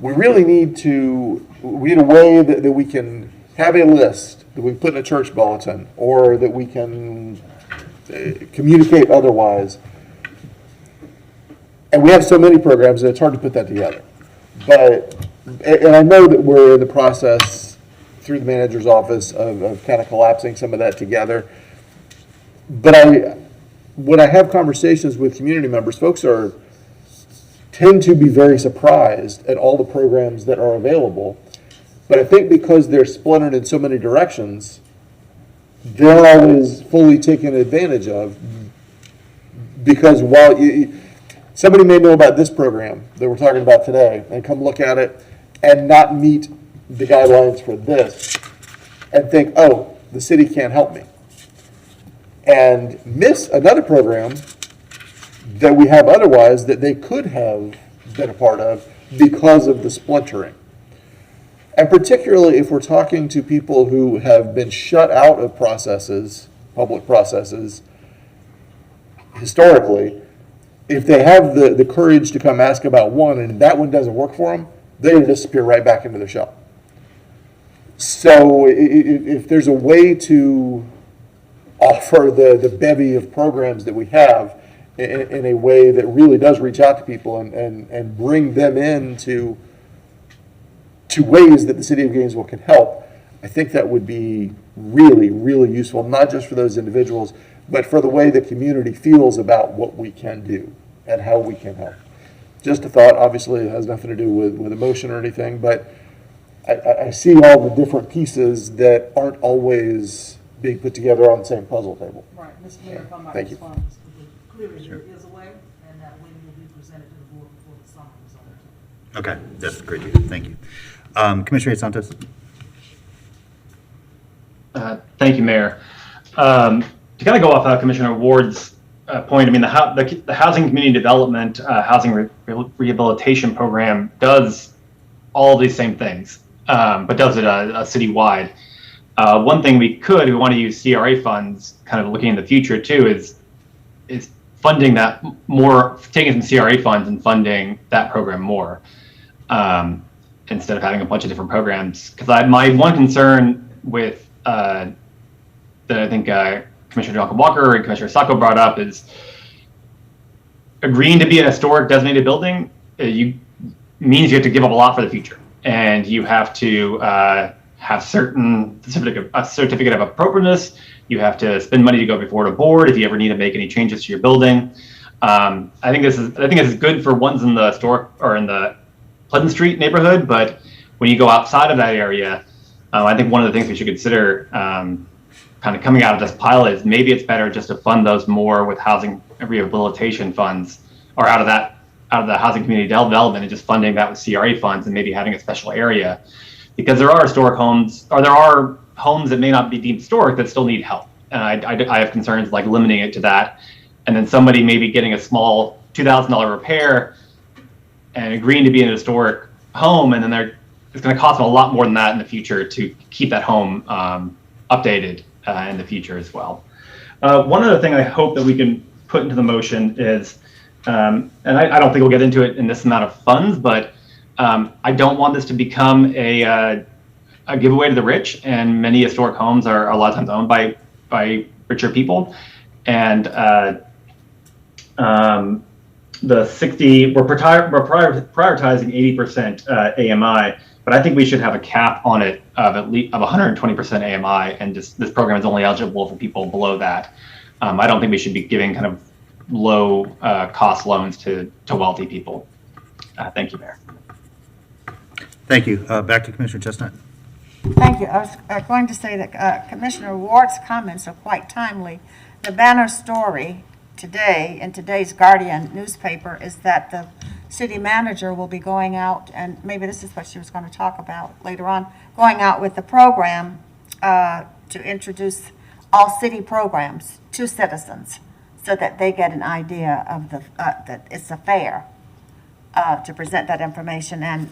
We really need a way that we can have a list that we put in a church bulletin, or that we can communicate otherwise. And we have so many programs that it's hard to put that together. And I know that we're in the process through the manager's office of kind of collapsing some of that together. But when I have conversations with community members, folks tend to be very surprised at all the programs that are available. But I think because they're splintered in so many directions, they're always fully taken advantage of, because while somebody may know about this program that we're talking about today and come look at it and not meet the guidelines for this and think, oh, the city can't help me, and miss another program that we have otherwise that they could have been a part of because of the splintering. And particularly if we're talking to people who have been shut out of processes, public processes, historically, if they have the courage to come ask about one and that one doesn't work for them, they're going to disappear right back into their shell. So if there's a way to offer the bevy of programs that we have in a way that really does reach out to people and bring them into ways that the city of Gainesville can help, I think that would be really, really useful, not just for those individuals, but for the way the community feels about what we can do and how we can help. Just a thought. Obviously, it has nothing to do with emotion or anything, but I see all the different pieces that aren't always being put together on the same puzzle table. Right, Mr. Mayor, if I might Thank you. respond, clearly there is a way, and that way will be presented to the board before the summer is over. Okay, that's great. Thank you. Commissioner Santos. Thank you, Mayor. To kind of go off Commissioner Ward's point, I mean, the Housing Community Development Housing Rehabilitation Program does all these same things, but does it citywide. One thing we want to use CRA funds, kind of looking in the future too, is funding that more, taking some CRA funds and funding that program more, instead of having a bunch of different programs. Because my one concern with that I think Commissioner Jonathan Walker and Commissioner Sacco brought up is agreeing to be an historic designated building means you have to give up a lot for the future, and you have to have a certificate of appropriateness. You have to spend money to go before the board if you ever need to make any changes to your building. I think this is good for ones in the historic or in the Pleasant Street neighborhood, but when you go outside of that area, I think one of the things we should consider kind of coming out of this pilot is maybe it's better just to fund those more with housing rehabilitation funds, or out of the housing community development, and just funding that with CRA funds and maybe having a special area, because there are historic homes, or there are homes that may not be deemed historic that still need help. And I have concerns like limiting it to that, and then somebody maybe getting a small $2,000 repair and agreeing to be in a historic home, and then it's going to cost them a lot more than that in the future to keep that home updated in the future as well. One other thing I hope that we can put into the motion is, and I don't think we'll get into it in this amount of funds, but I don't want this to become a giveaway to the rich, and many historic homes are a lot of times owned by richer people. And the 60, we're prioritizing 80% AMI, but I think we should have a cap on it of at least 120% AMI, and just this program is only eligible for people below that. I don't think we should be giving kind of low cost loans to wealthy people. Thank you, Mayor. Thank you. Back to Commissioner Chestnut. Thank you. I was going to say that Commissioner Ward's comments are quite timely. The banner story today in today's Guardian newspaper is that the city manager will be going out, and maybe this is what she was going to talk about later on, going out with the program to introduce all city programs to citizens so that they get an idea of that it's a fair to present that information. And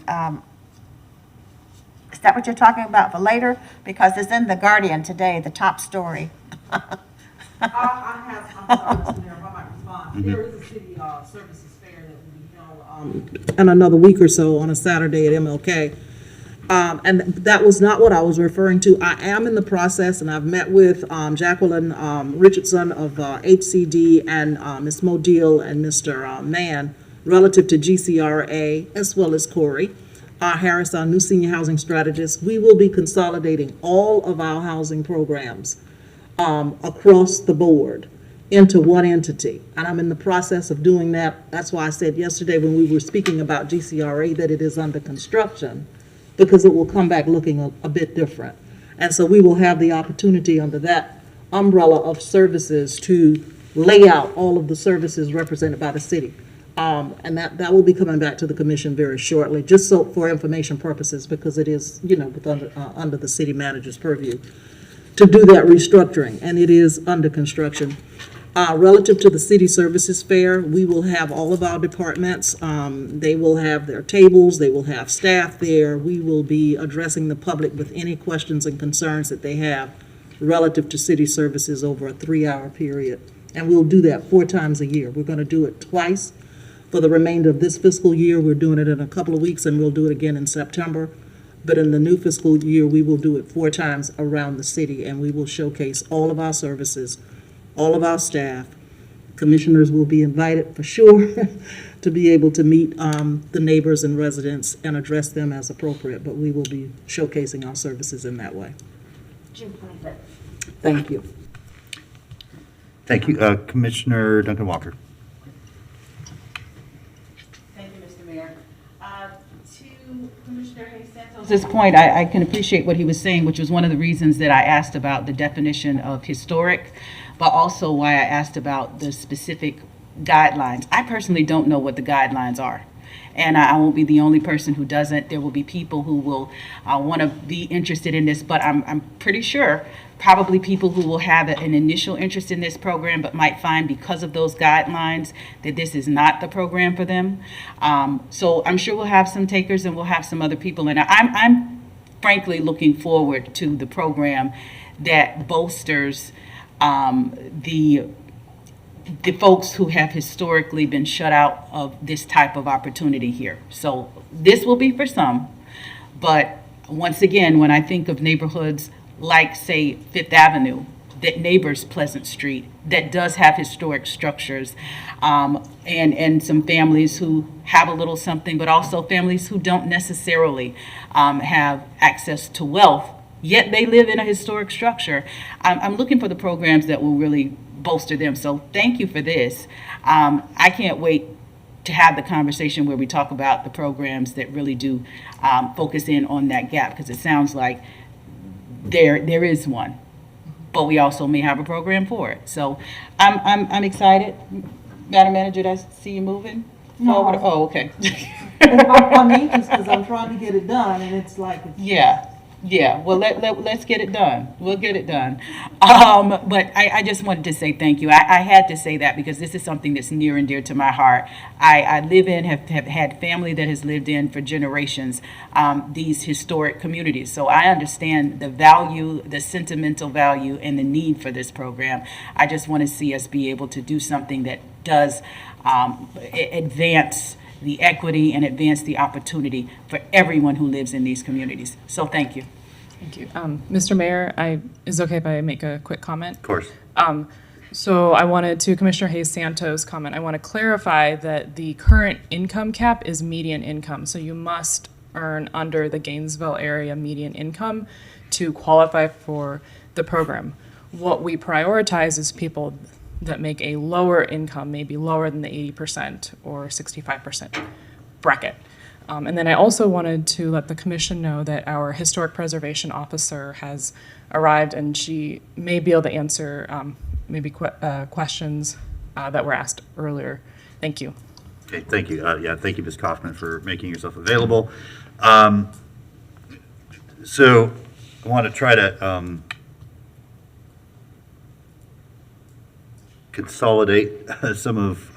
is that what you're talking about for later? Because it's in the Guardian today, the top story. I'm sorry, Mr. Mayor, if I might respond. There is a city services fair that will be held in another week or so on a Saturday at MLK. And that was not what I was referring to. I am in the process, and I've met with Jacqueline Richardson of HCD and Ms. Modil and Mr. Mann relative to GCRA, as well as Corey Harris, our new senior housing strategist. We will be consolidating all of our housing programs across the board into one entity. And I'm in the process of doing that. That's why I said yesterday when we were speaking about GCRA that it is under construction, because it will come back looking a bit different. And so we will have the opportunity under that umbrella of services to lay out all of the services represented by the city. And that will be coming back to the commission very shortly, just so for information purposes, because it is, under the city manager's purview to do that restructuring, and it is under construction. Relative to the city services fair, we will have all of our departments. They will have their tables, they will have staff there. We will be addressing the public with any questions and concerns that they have relative to city services over a 3-hour period. And we'll do that 4 times a year. We're going to do it twice for the remainder of this fiscal year. We're doing it in a couple of weeks, and we'll do it again in September. But in the new fiscal year, we will do it 4 times around the city, and we will showcase all of our services, all of our staff. Commissioners will be invited for sure to be able to meet the neighbors and residents and address them as appropriate, but we will be showcasing our services in that way. Thank you. Thank you. Commissioner Duncan Walker. Thank you, Mr. Mayor. To Commissioner Hayes-Santos' point, I can appreciate what he was saying, which was one of the reasons that I asked about the definition of historic, but also why I asked about the specific guidelines. I personally don't know what the guidelines are, and I won't be the only person who doesn't. There will be people who will want to be interested in this, but I'm pretty sure probably people who will have an initial interest in this program but might find because of those guidelines that this is not the program for them. So I'm sure we'll have some takers and we'll have some other people, and I'm frankly looking forward to the program that bolsters the folks who have historically been shut out of this type of opportunity here. So this will be for some, but once again, when I think of neighborhoods like, say, Fifth Avenue, that neighbors Pleasant Street, that does have historic structures, and some families who have a little something, but also families who don't necessarily have access to wealth yet they live in a historic structure. I'm looking for the programs that will really bolster them. So thank you for this. I can't wait to have the conversation where we talk about the programs that really do focus in on that gap, because it sounds like there is one, but we also may have a program for it. So I'm excited. Madam Manager, I see you moving forward. Oh, okay. I'm anxious because I'm trying to get it done, and it's like, Yeah, well, let's get it done. We'll get it done. But I just wanted to say thank you. I had to say that because this is something that's near and dear to my heart. I live in, have had family that has lived in for generations, these historic communities. So I understand the value, the sentimental value, and the need for this program. I just want to see us be able to do something that does advance the equity and advance the opportunity for everyone who lives in these communities. So thank you. Thank you. Mr. Mayor, is it okay if I make a quick comment? Of course. So I wanted to Commissioner Hayes Santos' comment. I want to clarify that the current income cap is median income. So you must earn under the Gainesville area median income to qualify for the program. What we prioritize is people that make a lower income, maybe lower than the 80% or 65% bracket. And then I also wanted to let the commission know that our historic preservation officer has arrived, and she may be able to answer questions that were asked earlier. Thank you. Okay, thank you. Thank you, Ms. Kaufman, for making yourself available. So I want to try to consolidate some of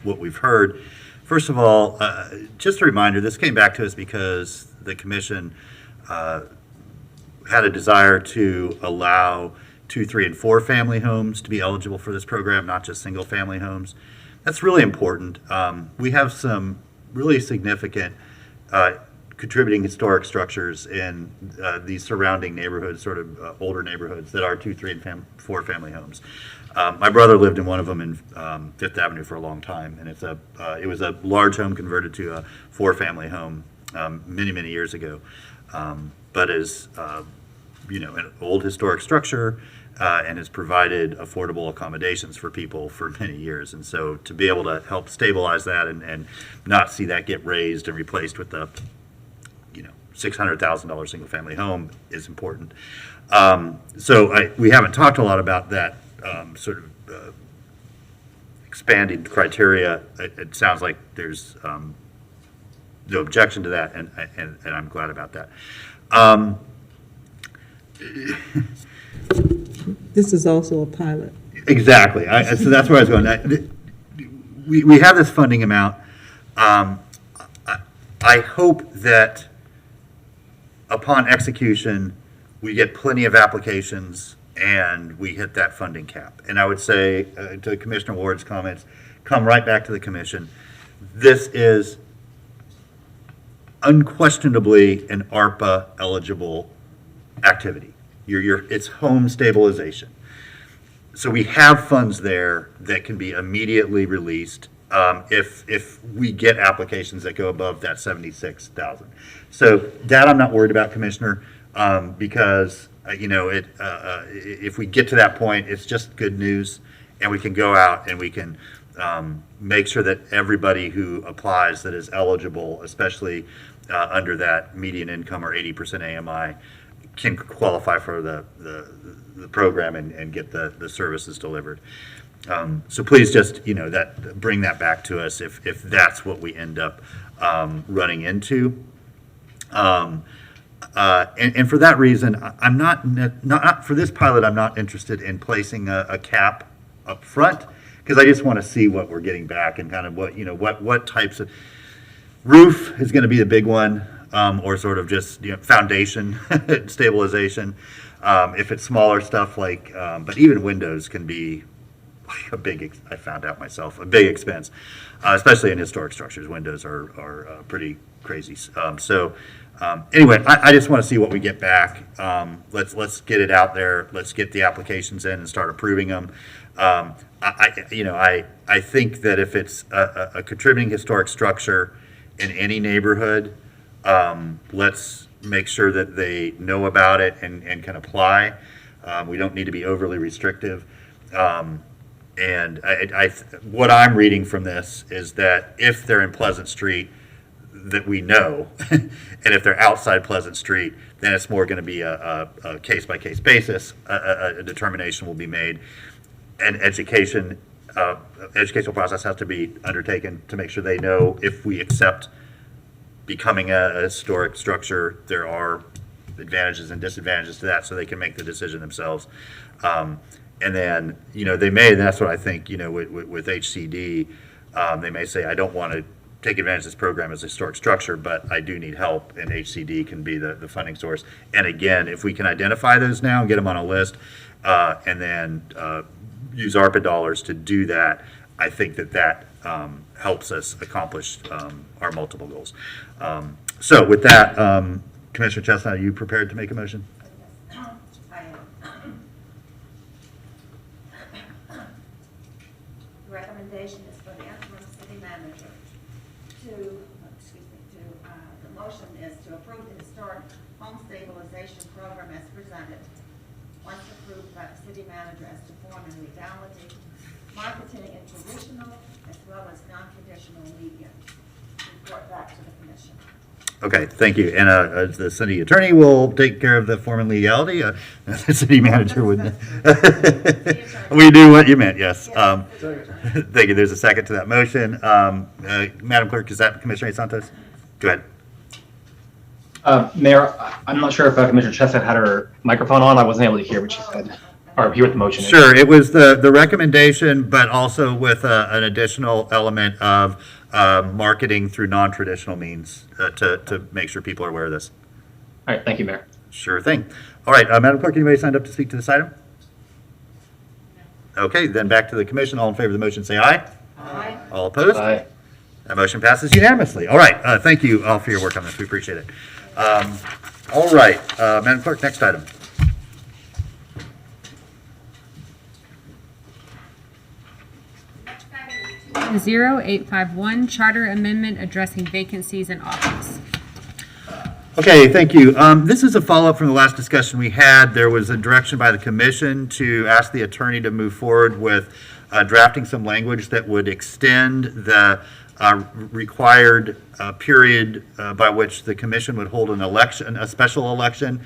what we've heard. First of all, just a reminder, this came back to us because the commission had a desire to allow 2, 3, and 4 family homes to be eligible for this program, not just single family homes. That's really important. We have some really significant contributing historic structures in these surrounding neighborhoods, sort of older neighborhoods that are 2, 3, and 4 family homes. My brother lived in one of them in Fifth Avenue for a long time, and it was a large home converted to a 4-family home many, many years ago, but is an old historic structure and has provided affordable accommodations for people for many years. And so to be able to help stabilize that and not see that get raised and replaced with the $600,000 single-family home is important. So we haven't talked a lot about that sort of expanding criteria. It sounds like there's no objection to that, and I'm glad about that. this is also a pilot. Exactly. So that's where I was going. We have this funding amount. I hope that upon execution, we get plenty of applications and we hit that funding cap. And I would say to Commissioner Ward's comments, come right back to the commission. This is unquestionably an ARPA eligible activity. It's home stabilization. So we have funds there that can be immediately released if we get applications that go above that 76,000. So that I'm not worried about, Commissioner, because if we get to that point, it's just good news, and we can go out and we can make sure that everybody who applies that is eligible, especially under that median income or 80% AMI, can qualify for the program and get the services delivered. So please just bring that back to us if that's what we end up running into. And for that reason, I'm not for this pilot. I'm not interested in placing a cap up front, because I just want to see what we're getting back and kind of what types of roof is going to be the big one, or sort of just foundation stabilization. If it's smaller stuff but even windows can be a big. I found out myself a big expense, especially in historic structures. Windows are pretty crazy. Anyway, I just want to see what we get back. Let's get it out there. Let's get the applications in and start approving them. I think that if it's a contributing historic structure in any neighborhood, let's make sure that they know about it and can apply. We don't need to be overly restrictive. And what I'm reading from this is that if they're in Pleasant Street, that we know, and if they're outside Pleasant Street, then it's more going to be a case-by-case basis. A determination will be made, and educational process has to be undertaken to make sure they know if we accept becoming a historic structure, there are advantages and disadvantages to that, so they can make the decision themselves. And then, they may, that's what I think, with HCD, they may say, I don't want to take advantage of this program as a historic structure, but I do need help, and HCD can be the funding source. And again, if we can identify those now and get them on a list, and then use ARPA dollars to do that, I think that helps us accomplish our multiple goals. So with that, Commissioner Chestnut, are you prepared to make a motion? The recommendation is for the interim city manager the motion is to approve the historic home stabilization program as presented. Once approved by the city manager as to form in legality, marketing in traditional as well as non-traditional media. Report back to the commission. Okay, thank you. And the city attorney will take care of the form and legality. The city manager would. We do what you meant, yes. Thank you. There's a second to that motion. Madam Clerk, is that Commissioner Santos? Go ahead. Mayor, I'm not sure if Commissioner Chestnut had her microphone on. I wasn't able to hear what she said, or hear what the motion is. Sure, it was the recommendation, but also with an additional element of marketing through non-traditional means to make sure people are aware of this. All right, thank you, Mayor. Sure thing. All right, Madam Clerk, anybody signed up to speak to this item? Okay, then back to the commission. All in favor of the motion, say aye. Aye. All opposed? Aye. That motion passes unanimously. All right, thank you all for your work on this. We appreciate it. All right, Madam Clerk, next item. Next item is 0851, Charter Amendment addressing vacancies in office. Okay, thank you. This is a follow-up from the last discussion we had. There was a direction by the commission to ask the attorney to move forward with drafting some language that would extend the required period by which the commission would hold an election, a special election,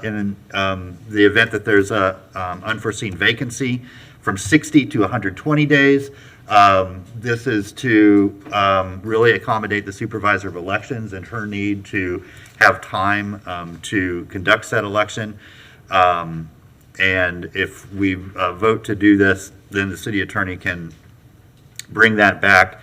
in the event that there's a unforeseen vacancy, from 60 to 120 days. This is to really accommodate the supervisor of elections and her need to have time to conduct said election. And if we vote to do this, then the city attorney can bring that back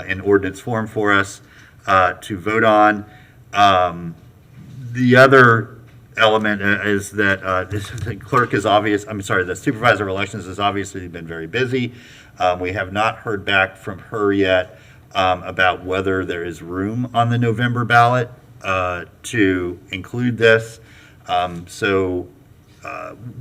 in ordinance form for us to vote on. The other element is that the clerk is the supervisor of elections has obviously been very busy. We have not heard back from her yet about whether there is room on the November ballot to include this. So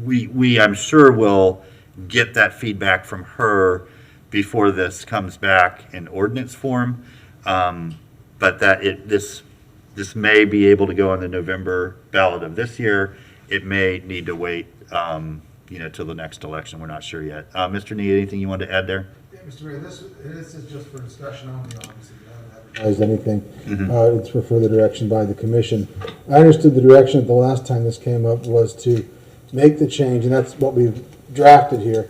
we, I'm sure, will get that feedback from her before this comes back in ordinance form. But that this may be able to go on the November ballot of this year. It may need to wait, till the next election. We're not sure yet. Mr. Need, anything you want to add there? Yeah, Mr. Mayor, this is just for discussion only, obviously. We haven't advertised anything. It's for further direction by the commission. I understood the direction at the last time this came up was to make the change, and that's what we've drafted here,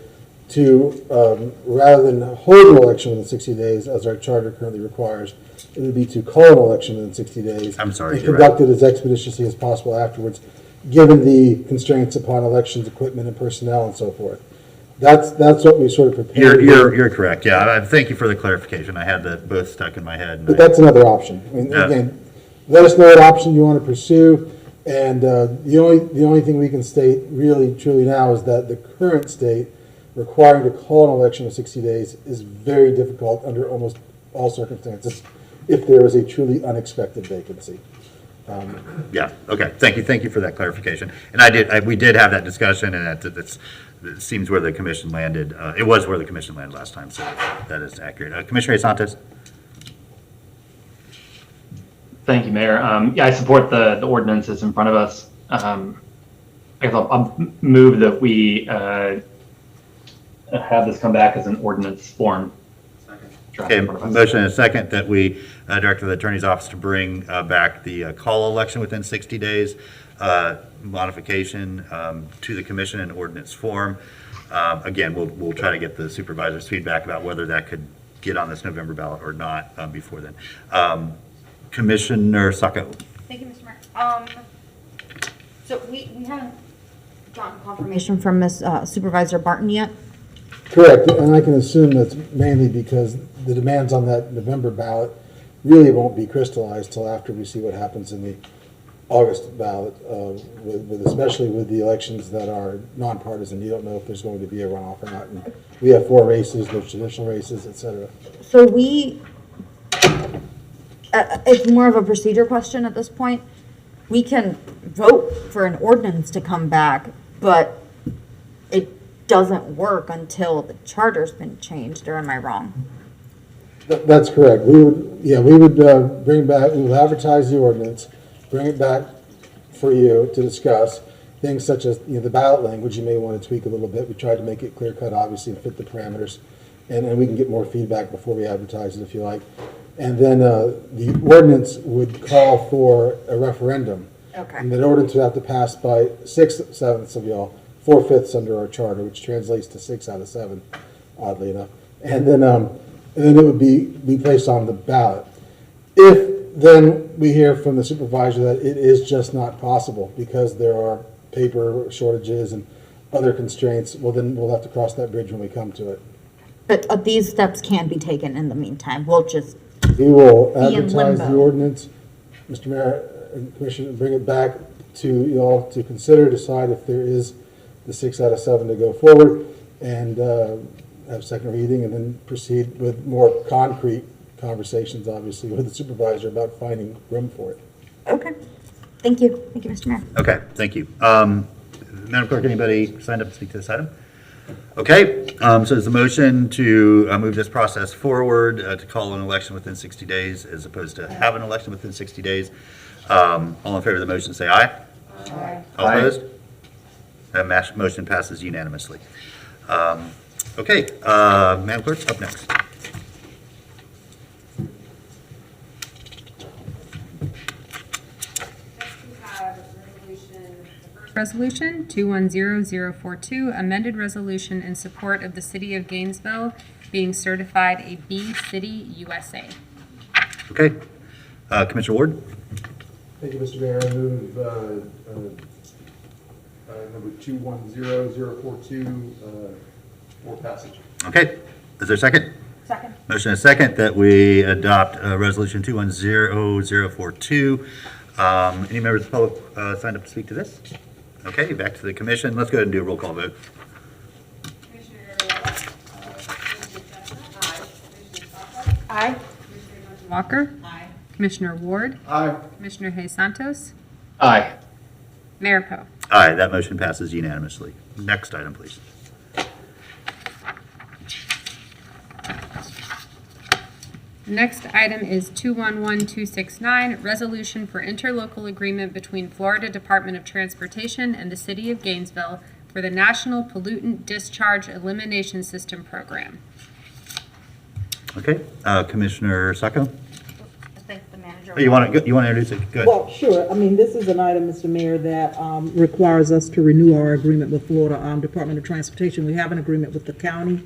to rather than hold an election within 60 days, as our charter currently requires, it would be to call an election within 60 days. I'm sorry, and you're conduct it as expeditiously as possible afterwards, given the constraints upon elections, equipment, and personnel, and so forth. That's what we sort of prepared. You're correct. Yeah, thank you for the clarification. I had that both stuck in my head. But that's another option. I mean, again, let us know what option you want to pursue. And the only thing we can state really truly now is that the current state requiring to call an election in 60 days is very difficult under almost all circumstances if there is a truly unexpected vacancy. Yeah. Okay. Thank you for that clarification. And we did have that discussion, and it seems where the commission landed. It was where the commission landed last time, so that is accurate. Commissioner Santos. Thank you, Mayor. Yeah, I support the ordinances in front of us. I guess I'll move that we have this come back as an ordinance form. Okay, motion and a second that we direct the Attorney's Office to bring back the call election within 60 days, modification to the commission in ordinance form. Again, we'll try to get the supervisor's feedback about whether that could get on this November ballot or not before then. Commissioner Sacco. Thank you, Mr. Mayor. So we haven't gotten confirmation from Ms. Supervisor Barton yet. Correct, and I can assume that's mainly because the demands on that November ballot really won't be crystallized till after we see what happens in the August ballot, especially with the elections that are nonpartisan. You don't know if there's going to be a runoff or not. And we have 4 races, there's traditional races, et cetera. So it's more of a procedure question at this point. We can vote for an ordinance to come back, but it doesn't work until the charter's been changed, or am I wrong? That's correct. We would bring back, we will advertise the ordinance, bring it back for you to discuss. Things such as, the ballot language, you may want to tweak a little bit. We tried to make it clear cut, obviously, and fit the parameters. And we can get more feedback before we advertise it, if you like. And then the ordinance would call for a referendum. Okay. And that ordinance would have to pass by 6/7 of y'all, 4/5 under our charter, which translates to 6 out of 7, oddly enough. And then it would be placed on the ballot. If then we hear from the supervisor that it is just not possible because there are paper shortages and other constraints, well, then we'll have to cross that bridge when we come to it. But these steps can be taken in the meantime. We'll just We will be in advertise the limbo. ordinance, Mr. Mayor and Commissioner, bring it back to y'all to consider, decide if there is the 6 out of 7 to go forward, and have second reading, and then proceed with more concrete conversations, obviously, with the supervisor about finding room for it. Okay. Thank you. Thank you, Mr. Mayor. Okay, thank you. Madam Clerk, anybody signed up to speak to this item? Okay, so there's a motion to move this process forward, to call an election within 60 days as opposed to have an election within 60 days. All in favor of the motion, say aye. Aye. All opposed? That motion passes unanimously. Okay, Madam Clerk, up next. Resolution 210042, amended resolution in support of the City of Gainesville being certified a B City USA. Okay, Commissioner Ward? Thank you, Mr. Mayor. I move number 210042 for passage. Okay, is there a second? Second. Motion and a second that we adopt Resolution 210042. Any members of the public signed up to speak to this? Okay, back to the commission. Let's go ahead and do a roll call vote. Aye. Walker? Aye. Commissioner Ward? Aye. Commissioner Hayes Santos? Aye. Mayor Poe? Aye, that motion passes unanimously. Next item, please. Next item is 211269, resolution for interlocal agreement between Florida Department of Transportation and the City of Gainesville for the National Pollutant Discharge Elimination System Program. Okay, Commissioner Sacco? I think the manager. Oh, you want to introduce it? Go ahead. Well, sure. I mean, this is an item, Mr. Mayor, that requires us to renew our agreement with Florida Department of Transportation. We have an agreement with the county.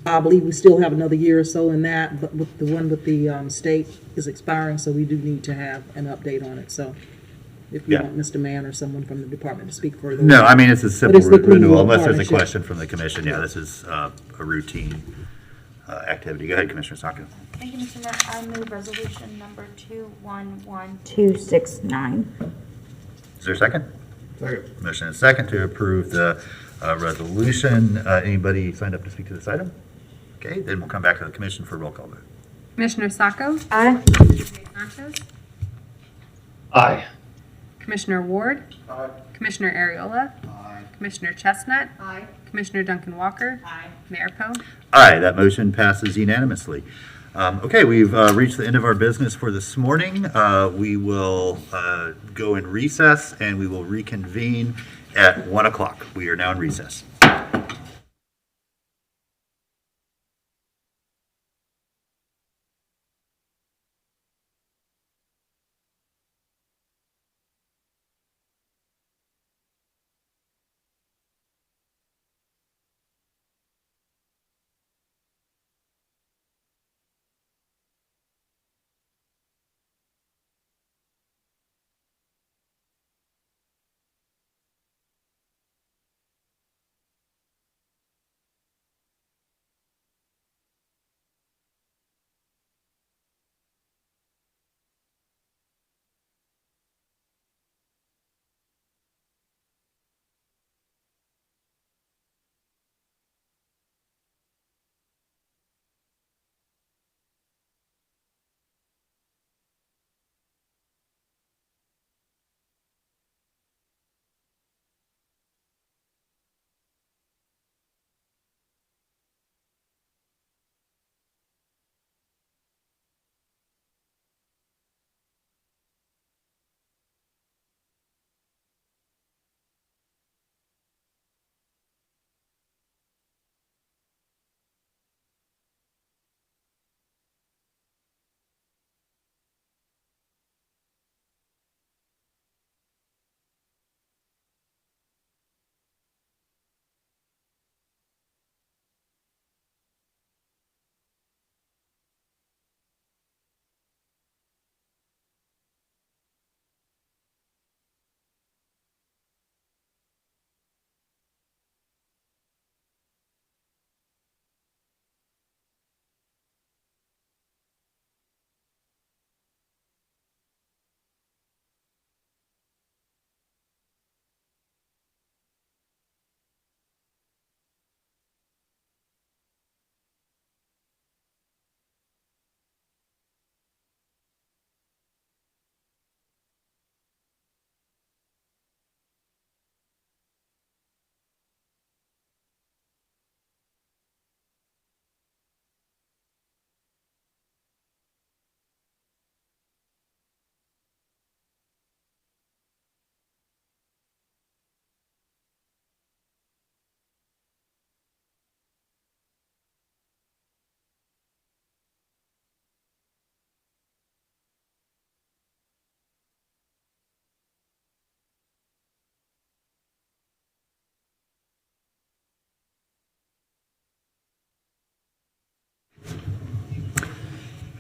I believe we still have another year or so in that, but with the one with the state is expiring, so we do need to have an update on it. So if you want Mr. Mann or someone from the department to speak further. No, I mean, it's a simple But it's the renewal, unless there's a partnership. question from the commission. Yeah, this is a routine activity. Go ahead, Commissioner Sacco. Thank you, Mr. Mayor. I move resolution number 211269. Is there a second? Second. Motion and a second to approve the resolution. Anybody signed up to speak to this item? Okay, then we'll come back to the commission for a roll call vote. Commissioner Sacco? Aye. Commissioner Santos? Aye. Commissioner Ward? Aye. Commissioner Ariola? Aye. Commissioner Chestnut? Aye. Commissioner Duncan Walker? Aye. Mayor Poe? Aye, that motion passes unanimously. Okay, we've reached the end of our business for this morning. We will go in recess and we will reconvene at 1 o'clock. We are now in recess.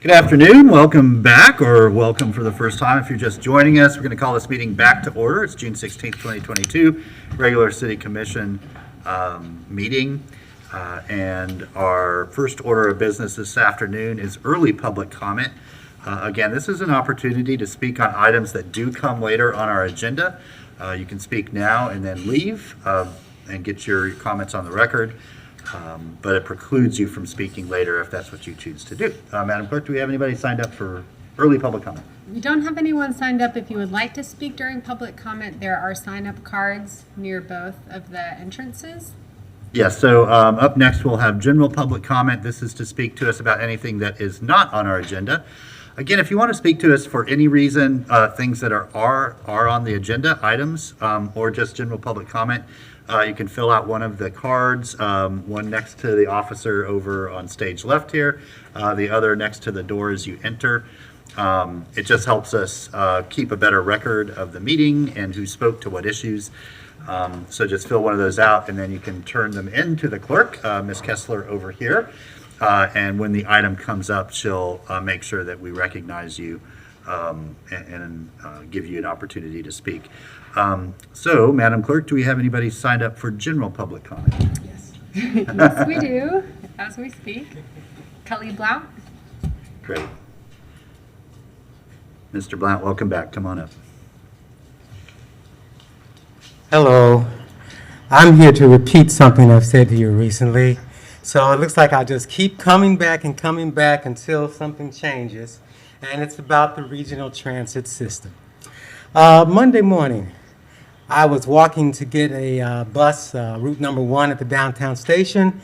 Good afternoon. Welcome back, or welcome for the first time if you're just joining us. We're going to call this meeting back to order. It's June 16th, 2022, regular City Commission meeting. And our first order of business this afternoon is early public comment. Again, this is an opportunity to speak on items that do come later on our agenda. You can speak now and then leave and get your comments on the record. But it precludes you from speaking later if that's what you choose to do. Madam Clerk, do we have anybody signed up for early public comment? We don't have anyone signed up. If you would like to speak during public comment, there are sign-up cards near both of the entrances. Yes, so up next we'll have general public comment. This is to speak to us about anything that is not on our agenda. Again, if you want to speak to us for any reason, things that are on the agenda, items, or just general public comment, you can fill out one of the cards, one next to the officer over on stage left here, the other next to the door as you enter. It just helps us keep a better record of the meeting and who spoke to what issues. So just fill one of those out and then you can turn them in to the clerk, Ms. Kessler over here. And when the item comes up, she'll make sure that we recognize you and give you an opportunity to speak. So, Madam Clerk, do we have anybody signed up for general public comment? Yes. Yes, we do, as we speak. Kelly Blount. Great. Mr. Blount, welcome back. Come on up. Hello. I'm here to repeat something I've said to you recently. So it looks like I'll just keep coming back until something changes. And it's about the regional transit system. Monday morning, I was walking to get a bus, route number 1 at the downtown station.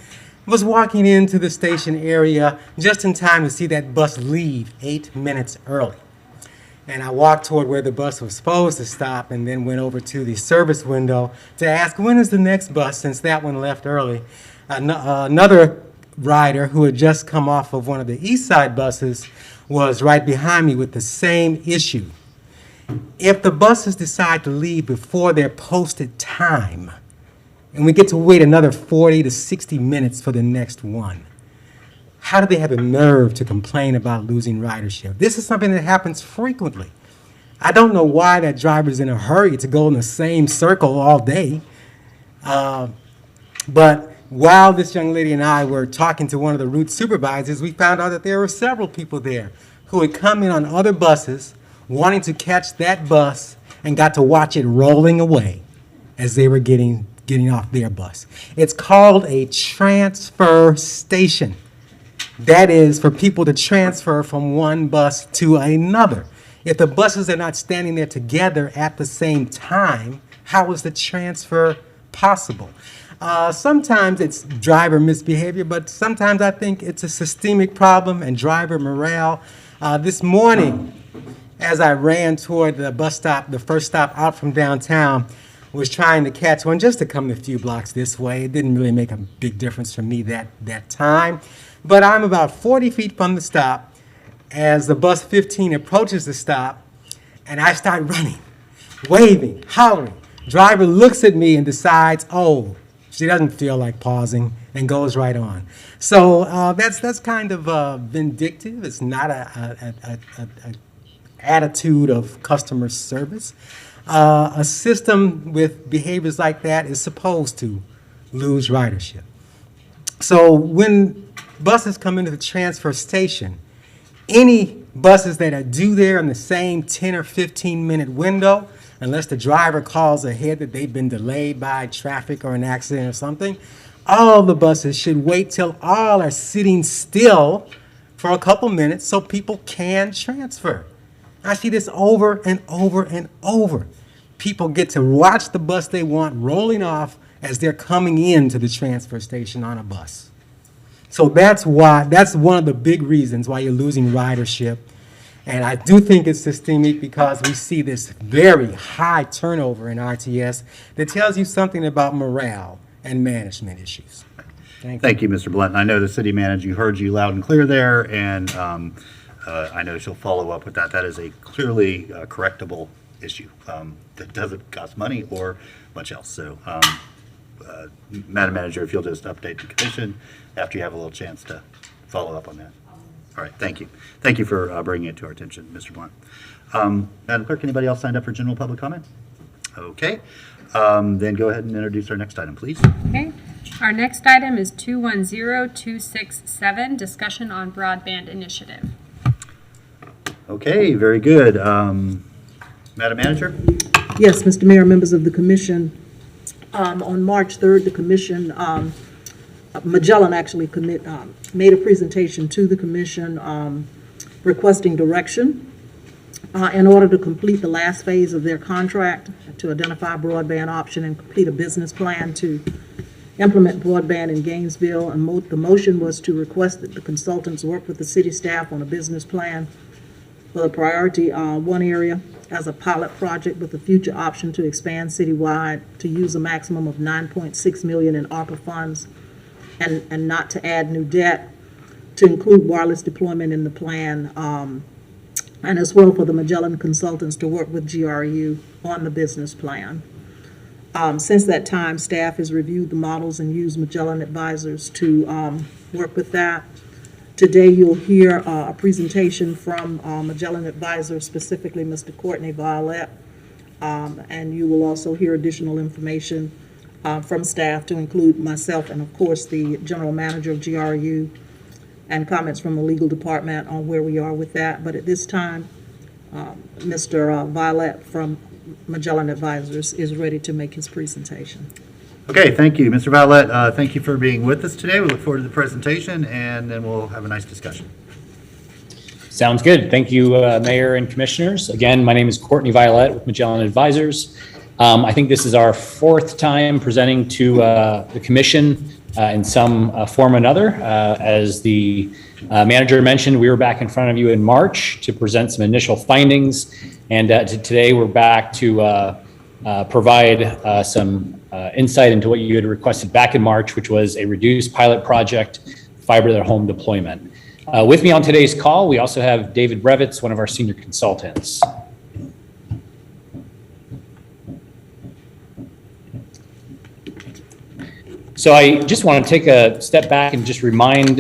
was walking into the station area just in time to see that bus leave 8 minutes early. And I walked toward where the bus was supposed to stop and then went over to the service window to ask, when is the next bus, since that one left early. Another rider who had just come off of one of the East Side buses was right behind me with the same issue. If the buses decide to leave before their posted time, and we get to wait another 40 to 60 minutes for the next one, how do they have the nerve to complain about losing ridership? This is something that happens frequently. I don't know why that driver's in a hurry to go in the same circle all day. But while this young lady and I were talking to one of the route supervisors, we found out that there were several people there who had come in on other buses wanting to catch that bus and got to watch it rolling away as they were getting off their bus. It's called a transfer station. That is for people to transfer from one bus to another. If the buses are not standing there together at the same time, how is the transfer possible? Sometimes it's driver misbehavior, but sometimes I think it's a systemic problem and driver morale. This morning, as I ran toward the bus stop, the first stop out from downtown, was trying to catch one just to come a few blocks this way. It didn't really make a big difference for me that time. But I'm about 40 feet from the stop as the bus 15 approaches the stop, and I start running, waving, hollering. Driver looks at me and decides, oh, she doesn't feel like pausing, and goes right on. So that's kind of vindictive. It's not an attitude of customer service. A system with behaviors like that is supposed to lose ridership. So when buses come into the transfer station, any buses that are due there in the same 10 or 15 minute window, unless the driver calls ahead that they've been delayed by traffic or an accident or something, all the buses should wait till all are sitting still for a couple minutes so people can transfer. I see this over and over and over. People get to watch the bus they want rolling off as they're coming into the transfer station on a bus. So that's one of the big reasons why you're losing ridership. And I do think it's systemic because we see this very high turnover in RTS that tells you something about morale and management issues. Thank you, Mr. Blunt. I know the city manager heard you loud and clear there, and I know she'll follow up with that. That is a clearly correctable issue that doesn't cost money or much else. So, Madam Manager, if you'll just update the commission after you have a little chance to follow up on that. All right, thank you. Thank you for bringing it to our attention, Mr. Blunt. Madam Clerk, anybody else signed up for general public comment? Okay, then go ahead and introduce our next item, please. Okay. Our next item is 210267, discussion on broadband initiative. Okay, very good. Madam Manager? Yes, Mr. Mayor, members of the commission. On March 3rd, the commission, Magellan actually made a presentation to the commission requesting direction in order to complete the last phase of their contract to identify a broadband option and complete a business plan to implement broadband in Gainesville. And the motion was to request that the consultants work with the city staff on a business plan for the priority one area as a pilot project with a future option to expand citywide to use a maximum of $9.6 million in ARPA funds and not to add new debt, to include wireless deployment in the plan, and as well for the Magellan consultants to work with GRU on the business plan. Since that time, staff has reviewed the models and used Magellan advisors to work with that. Today, you'll hear a presentation from Magellan advisors, specifically Mr. Courtney Violet, and you will also hear additional information from staff to include myself and, of course, the general manager of GRU, and comments from the legal department on where we are with that. But at this time, Mr. Violet from Magellan Advisors is ready to make his presentation. Okay, thank you. Mr. Violet, thank you for being with us today. We look forward to the presentation, and then we'll have a nice discussion. Sounds good. Thank you, Mayor and Commissioners. Again, my name is Courtney Violet with Magellan Advisors. I think this is our fourth time presenting to the Commission in some form or another. As the manager mentioned, we were back in front of you in March to present some initial findings, and today we're back to provide some insight into what you had requested back in March, which was a reduced pilot project, fiber to the home deployment. With me on today's call, we also have David Brevitz, one of our senior consultants. So I just want to take a step back and just remind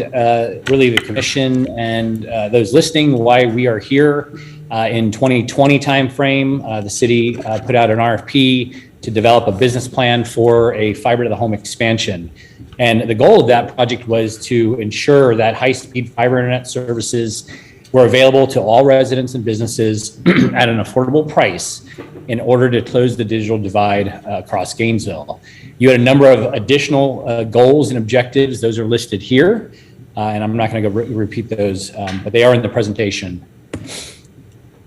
really the commission and those listening why we are here. In 2020 timeframe, the city put out an RFP to develop a business plan for a fiber to the home expansion. And the goal of that project was to ensure that high-speed fiber internet services were available to all residents and businesses at an affordable price in order to close the digital divide across Gainesville. You had a number of additional goals and objectives. Those are listed here, and I'm not going to repeat those, but they are in the presentation.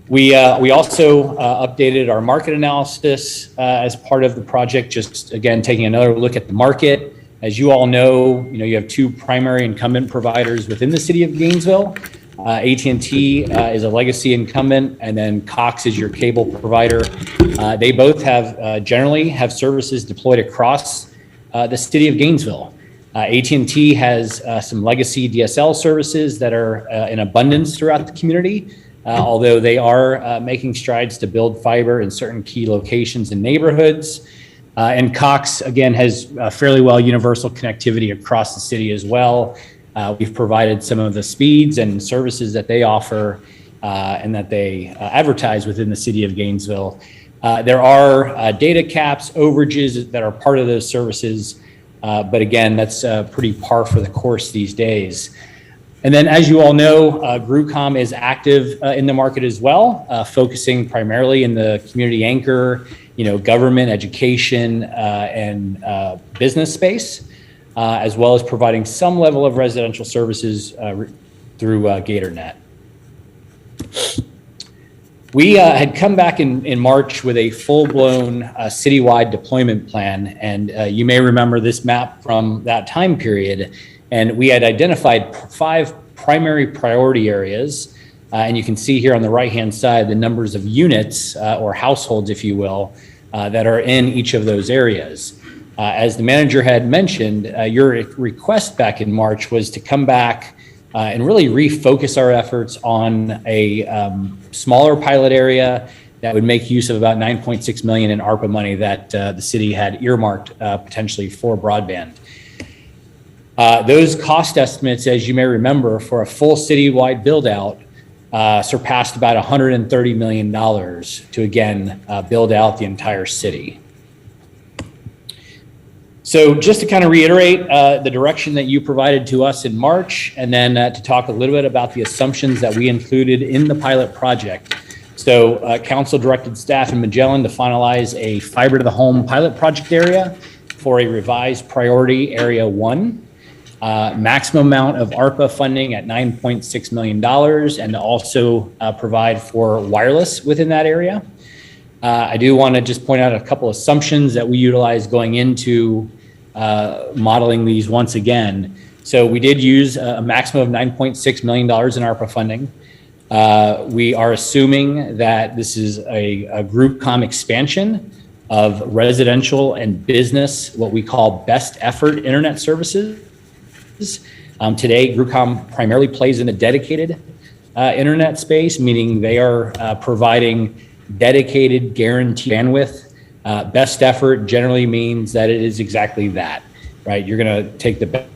We also updated our market analysis as part of the project, just again taking another look at the market. As you all know, you have two primary incumbent providers within the city of Gainesville. AT&T is a legacy incumbent, and then Cox is your cable provider. They both generally have services deployed across the city of Gainesville. AT&T has some legacy DSL services that are in abundance throughout the community, although they are making strides to build fiber in certain key locations and neighborhoods. And Cox, again, has fairly well universal connectivity across the city as well. We've provided some of the speeds and services that they offer and that they advertise within the city of Gainesville. There are data caps, overages that are part of those services, but again, that's pretty par for the course these days. And then, as you all know, GrewCom is active in the market as well, focusing primarily in the community anchor, government, education, and business space, as well as providing some level of residential services through GatorNet. We had come back in March with a full-blown citywide deployment plan, and you may remember this map from that time period. And we had identified 5 primary priority areas, and you can see here on the right-hand side the numbers of units or households, if you will, that are in each of those areas. As the manager had mentioned, your request back in March was to come back and really refocus our efforts on a smaller pilot area that would make use of about $9.6 million in ARPA money that the city had earmarked potentially for broadband. Those cost estimates, as you may remember, for a full citywide build-out surpassed about $130 million to, again, build out the entire city. So just to kind of reiterate the direction that you provided to us in March, and then to talk a little bit about the assumptions that we included in the pilot project. So council directed staff in Magellan to finalize a fiber to the home pilot project area for a revised priority area 1. Maximum amount of ARPA funding at $9.6 million, and to also provide for wireless within that area. I do want to just point out a couple assumptions that we utilized going into modeling these once again. So we did use a maximum of $9.6 million in ARPA funding. We are assuming that this is a GrewCom expansion of residential and business, what we call best effort internet services. Today, GrewCom primarily plays in a dedicated internet space, meaning they are providing dedicated guaranteed bandwidth. Best effort generally means that it is exactly that, right? You're going to take the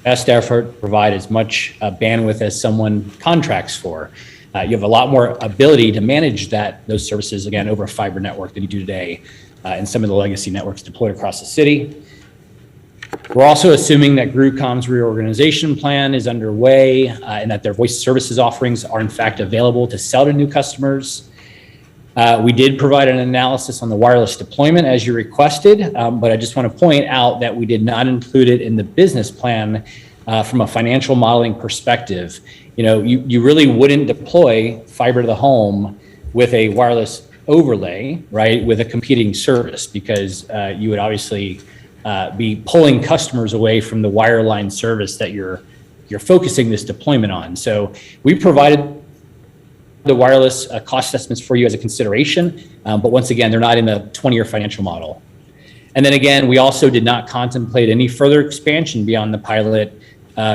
best effort, provide as much bandwidth as someone contracts for. You have a lot more ability to manage those services, again, over a fiber network than you do today in some of the legacy networks deployed across the city. We're also assuming that GrewCom's reorganization plan is underway and that their voice services offerings are in fact available to sell to new customers. We did provide an analysis on the wireless deployment as you requested, but I just want to point out that we did not include it in the business plan from a financial modeling perspective. You really wouldn't deploy fiber to the home with a wireless overlay, right, with a competing service, because you would obviously be pulling customers away from the wireline service that you're focusing this deployment on. So we provided the wireless cost estimates for you as a consideration, but once again, they're not in the 20-year financial model. And then again, we also did not contemplate any further expansion beyond the pilot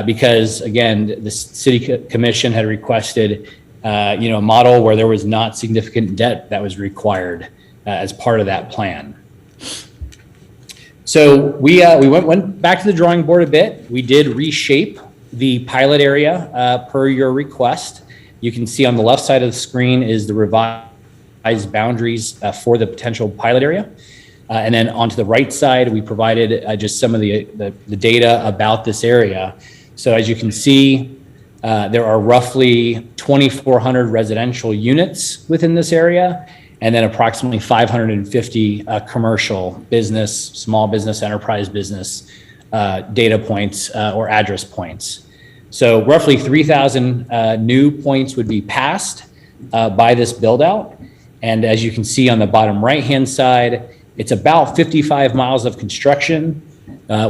because, again, the City Commission had requested a model where there was not significant debt that was required as part of that plan. So we went back to the drawing board a bit. We did reshape the pilot area per your request. You can see on the left side of the screen is the revised boundaries for the potential pilot area. And then onto the right side, we provided just some of the data about this area. So as you can see, there are roughly 2,400 residential units within this area, and then approximately 550 commercial business, small business, enterprise business data points or address points. So roughly 3,000 new points would be passed by this build out. And as you can see on the bottom right-hand side, it's about 55 miles of construction.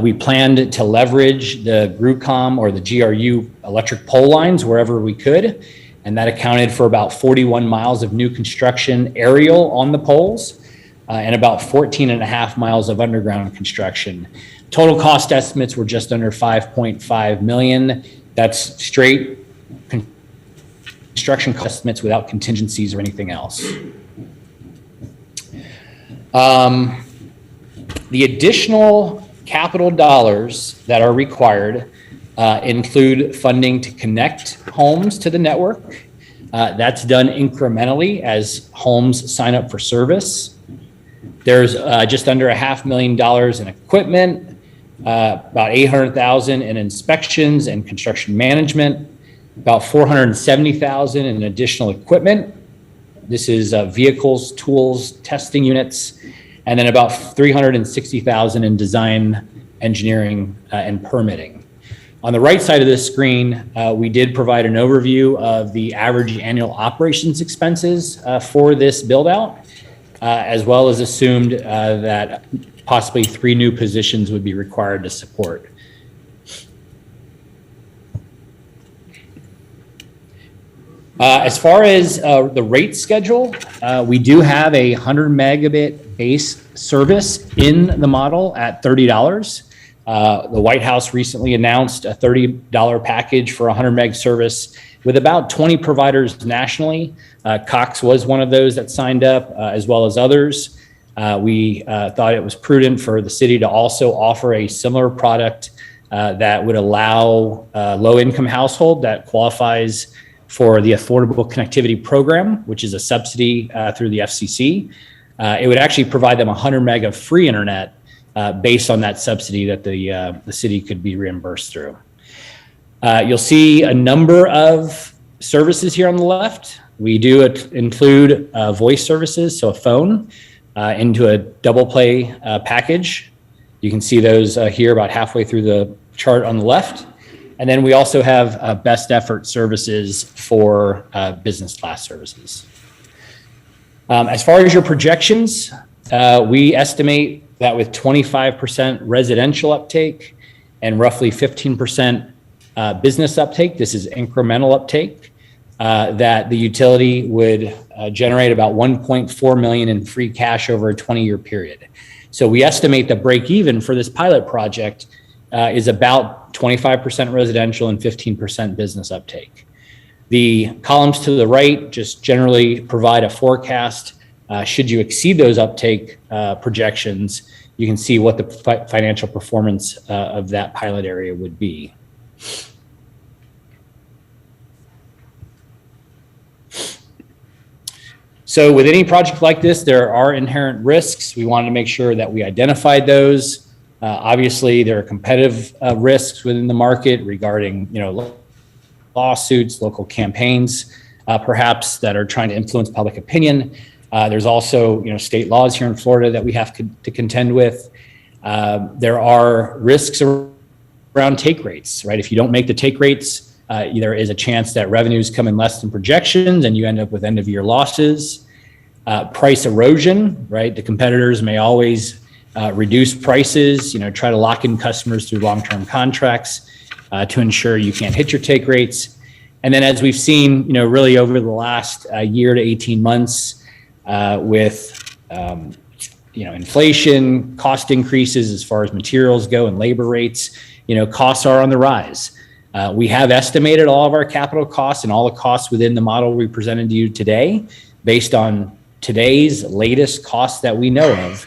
We planned to leverage the GRUCOM or the GRU electric pole lines wherever we could. And that accounted for about 41 miles of new construction aerial on the poles and about 14 and a half miles of underground construction. Total cost estimates were just under 5.5 million. That's straight construction cost estimates without contingencies or anything else. The additional capital dollars that are required include funding to connect homes to the network. That's done incrementally as homes sign up for service. There's just under $500,000 in equipment, about $800,000 in inspections and construction management, about $470,000 in additional equipment. This is vehicles, tools, testing units, and then about $360,000 in design, engineering, and permitting. On the right side of this screen, we did provide an overview of the average annual operations expenses for this build out, as well as assumed that possibly 3 new positions would be required to support. As far as the rate schedule, we do have a 100 megabit base service in the model at $30. The White House recently announced a $30 package for 100 meg service with about 20 providers nationally. Cox was one of those that signed up, as well as others. We thought it was prudent for the city to also offer a similar product that would allow low-income household that qualifies for the Affordable Connectivity Program, which is a subsidy through the FCC. It would actually provide them 100 meg of free internet based on that subsidy that the city could be reimbursed through. You'll see a number of services here on the left. We do include voice services, so a phone, into a double play package. You can see those here about halfway through the chart on the left. And then we also have best effort services for business class services. As far as your projections, we estimate that with 25% residential uptake and roughly 15% business uptake, this is incremental uptake, that the utility would generate about 1.4 million in free cash over a 20-year period. So we estimate the break even for this pilot project is about 25% residential and 15% business uptake. The columns to the right just generally provide a forecast. Should you exceed those uptake projections, you can see what the financial performance of that pilot area would be. So with any project like this, there are inherent risks. We wanted to make sure that we identified those. Obviously, there are competitive risks within the market regarding, lawsuits, local campaigns, perhaps that are trying to influence public opinion. There's also, state laws here in Florida that we have to contend with. There are risks around take rates, right? If you don't make the take rates, there is a chance that revenues come in less than projections and you end up with end of year losses. Price erosion, right? The competitors may always reduce prices, try to lock in customers through long-term contracts to ensure you can't hit your take rates. And then as we've seen, really over the last year to 18 months with, inflation, cost increases as far as materials go and labor rates, costs are on the rise. We have estimated all of our capital costs and all the costs within the model we presented to you today based on today's latest costs that we know of.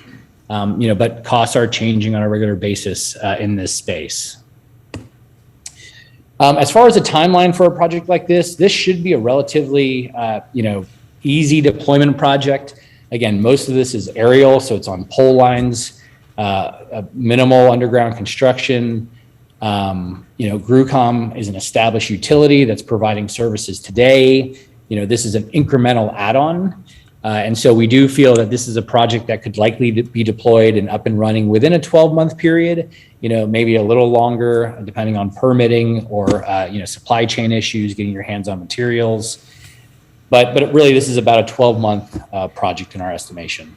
But costs are changing on a regular basis in this space. As far as a timeline for a project like this should be a relatively, easy deployment project. Again, most of this is aerial, so it's on pole lines, minimal underground construction. GRUCOM is an established utility that's providing services today. This is an incremental add-on. And so we do feel that this is a project that could likely be deployed and up and running within a 12-month period, maybe a little longer depending on permitting or, supply chain issues, getting your hands on materials. But really this is about a 12-month project in our estimation.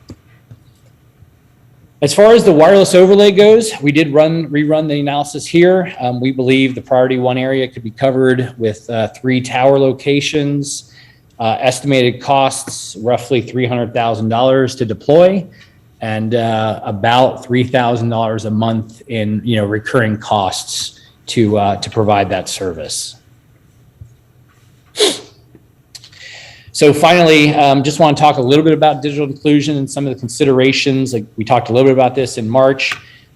As far as the wireless overlay goes, we did rerun the analysis here. We believe the priority 1 area could be covered with 3 tower locations. Estimated costs roughly $300,000 to deploy, and about $3,000 a month in recurring costs to provide that service. So finally, just want to talk a little bit about digital inclusion and some of the considerations. Like we talked a little bit about this in March,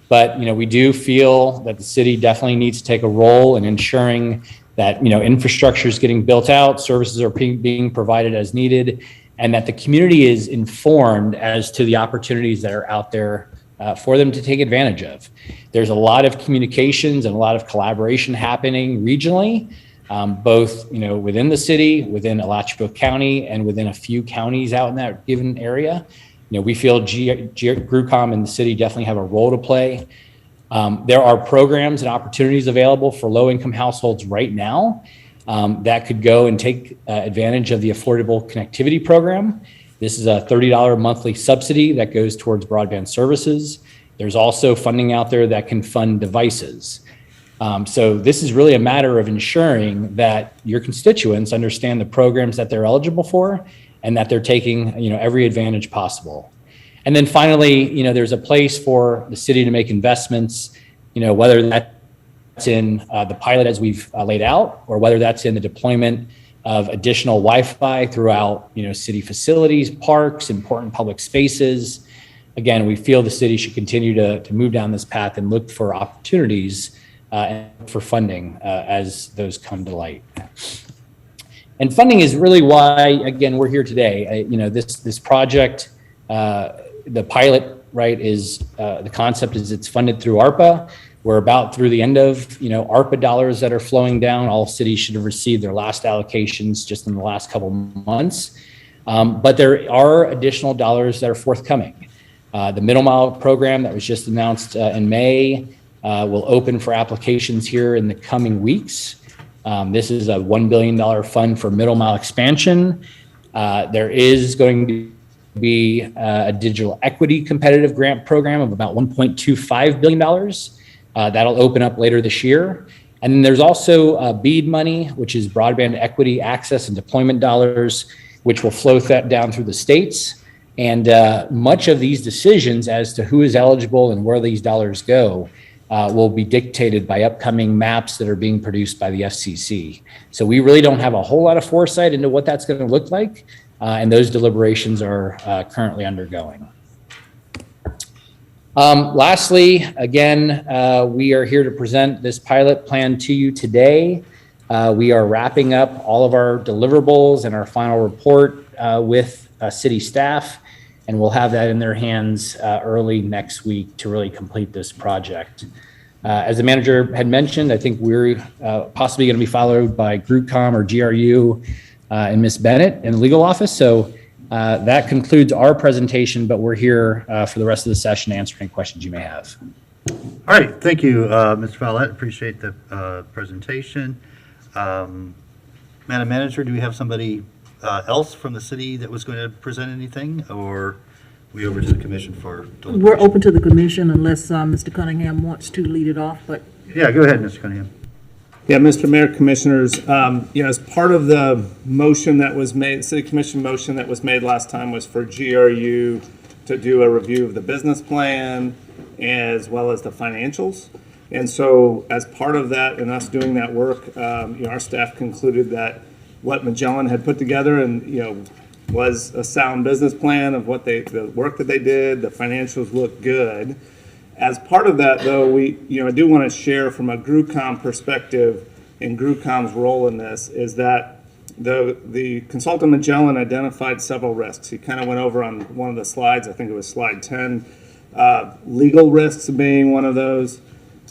but we do feel that the city definitely needs to take a role in ensuring that infrastructure is getting built out, services are being provided as needed, and that the community is informed as to the opportunities that are out there for them to take advantage of. There's a lot of communications and a lot of collaboration happening regionally, both within the city, within Alachua County, and within a few counties out in that given area. We feel GRUCOM and the city definitely have a role to play. There are programs and opportunities available for low-income households right now that could go and take advantage of the Affordable Connectivity Program. This is a $30 monthly subsidy that goes towards broadband services. There's also funding out there that can fund devices. So this is really a matter of ensuring that your constituents understand the programs that they're eligible for and that they're taking every advantage possible. And then finally, there's a place for the city to make investments, whether that's in the pilot as we've laid out, or whether that's in the deployment of additional Wi-Fi throughout, city facilities, parks, important public spaces. Again, we feel the city should continue to move down this path and look for opportunities and for funding as those come to light. And funding is really why, again, we're here today. This project, the pilot, right, is the concept is it's funded through ARPA. We're about through the end of, ARPA dollars that are flowing down. All cities should have received their last allocations just in the last couple months. But there are additional dollars that are forthcoming. The Middle Mile program that was just announced in May will open for applications here in the coming weeks. This is a $1 billion fund for Middle Mile expansion. There is going to be a digital equity competitive grant program of about $1.25 billion. That'll open up later this year. And then there's also BEAD money, which is broadband equity access and deployment dollars, which will flow that down through the states. And much of these decisions as to who is eligible and where these dollars go will be dictated by upcoming maps that are being produced by the FCC. So we really don't have a whole lot of foresight into what that's going to look like. And those deliberations are currently undergoing. Lastly, again, we are here to present this pilot plan to you today. We are wrapping up all of our deliverables and our final report with city staff, and we'll have that in their hands early next week to really complete this project. As the manager had mentioned, I think we're possibly going to be followed by GRUCOM or GRU and Ms. Bennett in the legal office. So that concludes our presentation, but we're here for the rest of the session to answer any questions you may have. All right, thank you, Mr. Follett. Appreciate the presentation. Madam Manager, do we have somebody else from the city that was going to present anything, or we over to the commission for deliberation. We're open to the commission unless Mr. Cunningham wants to lead it off, but Yeah, go ahead, Mr. Cunningham. Yeah, Mr. Mayor, Commissioners, as part of the motion that was made, City Commission motion that was made last time was for GRU to do a review of the business plan as well as the financials. And so as part of that and us doing that work, our staff concluded that what Magellan had put together and, was a sound business plan of the work that they did, the financials looked good. As part of that, though, I do want to share from a GRUCOM perspective and GRUCOM's role in this is that the consultant Magellan identified several risks. He kind of went over on one of the slides, I think it was slide 10, legal risks being one of those,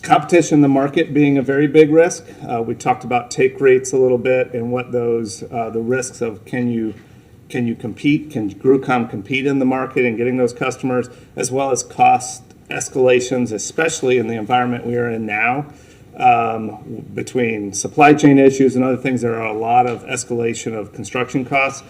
competition in the market being a very big risk. We talked about take rates a little bit and what those, the risks of can you compete, can GRUCOM compete in the market and getting those customers, as well as cost escalations, especially in the environment we are in now, between supply chain issues and other things. There are a lot of escalation of construction costs.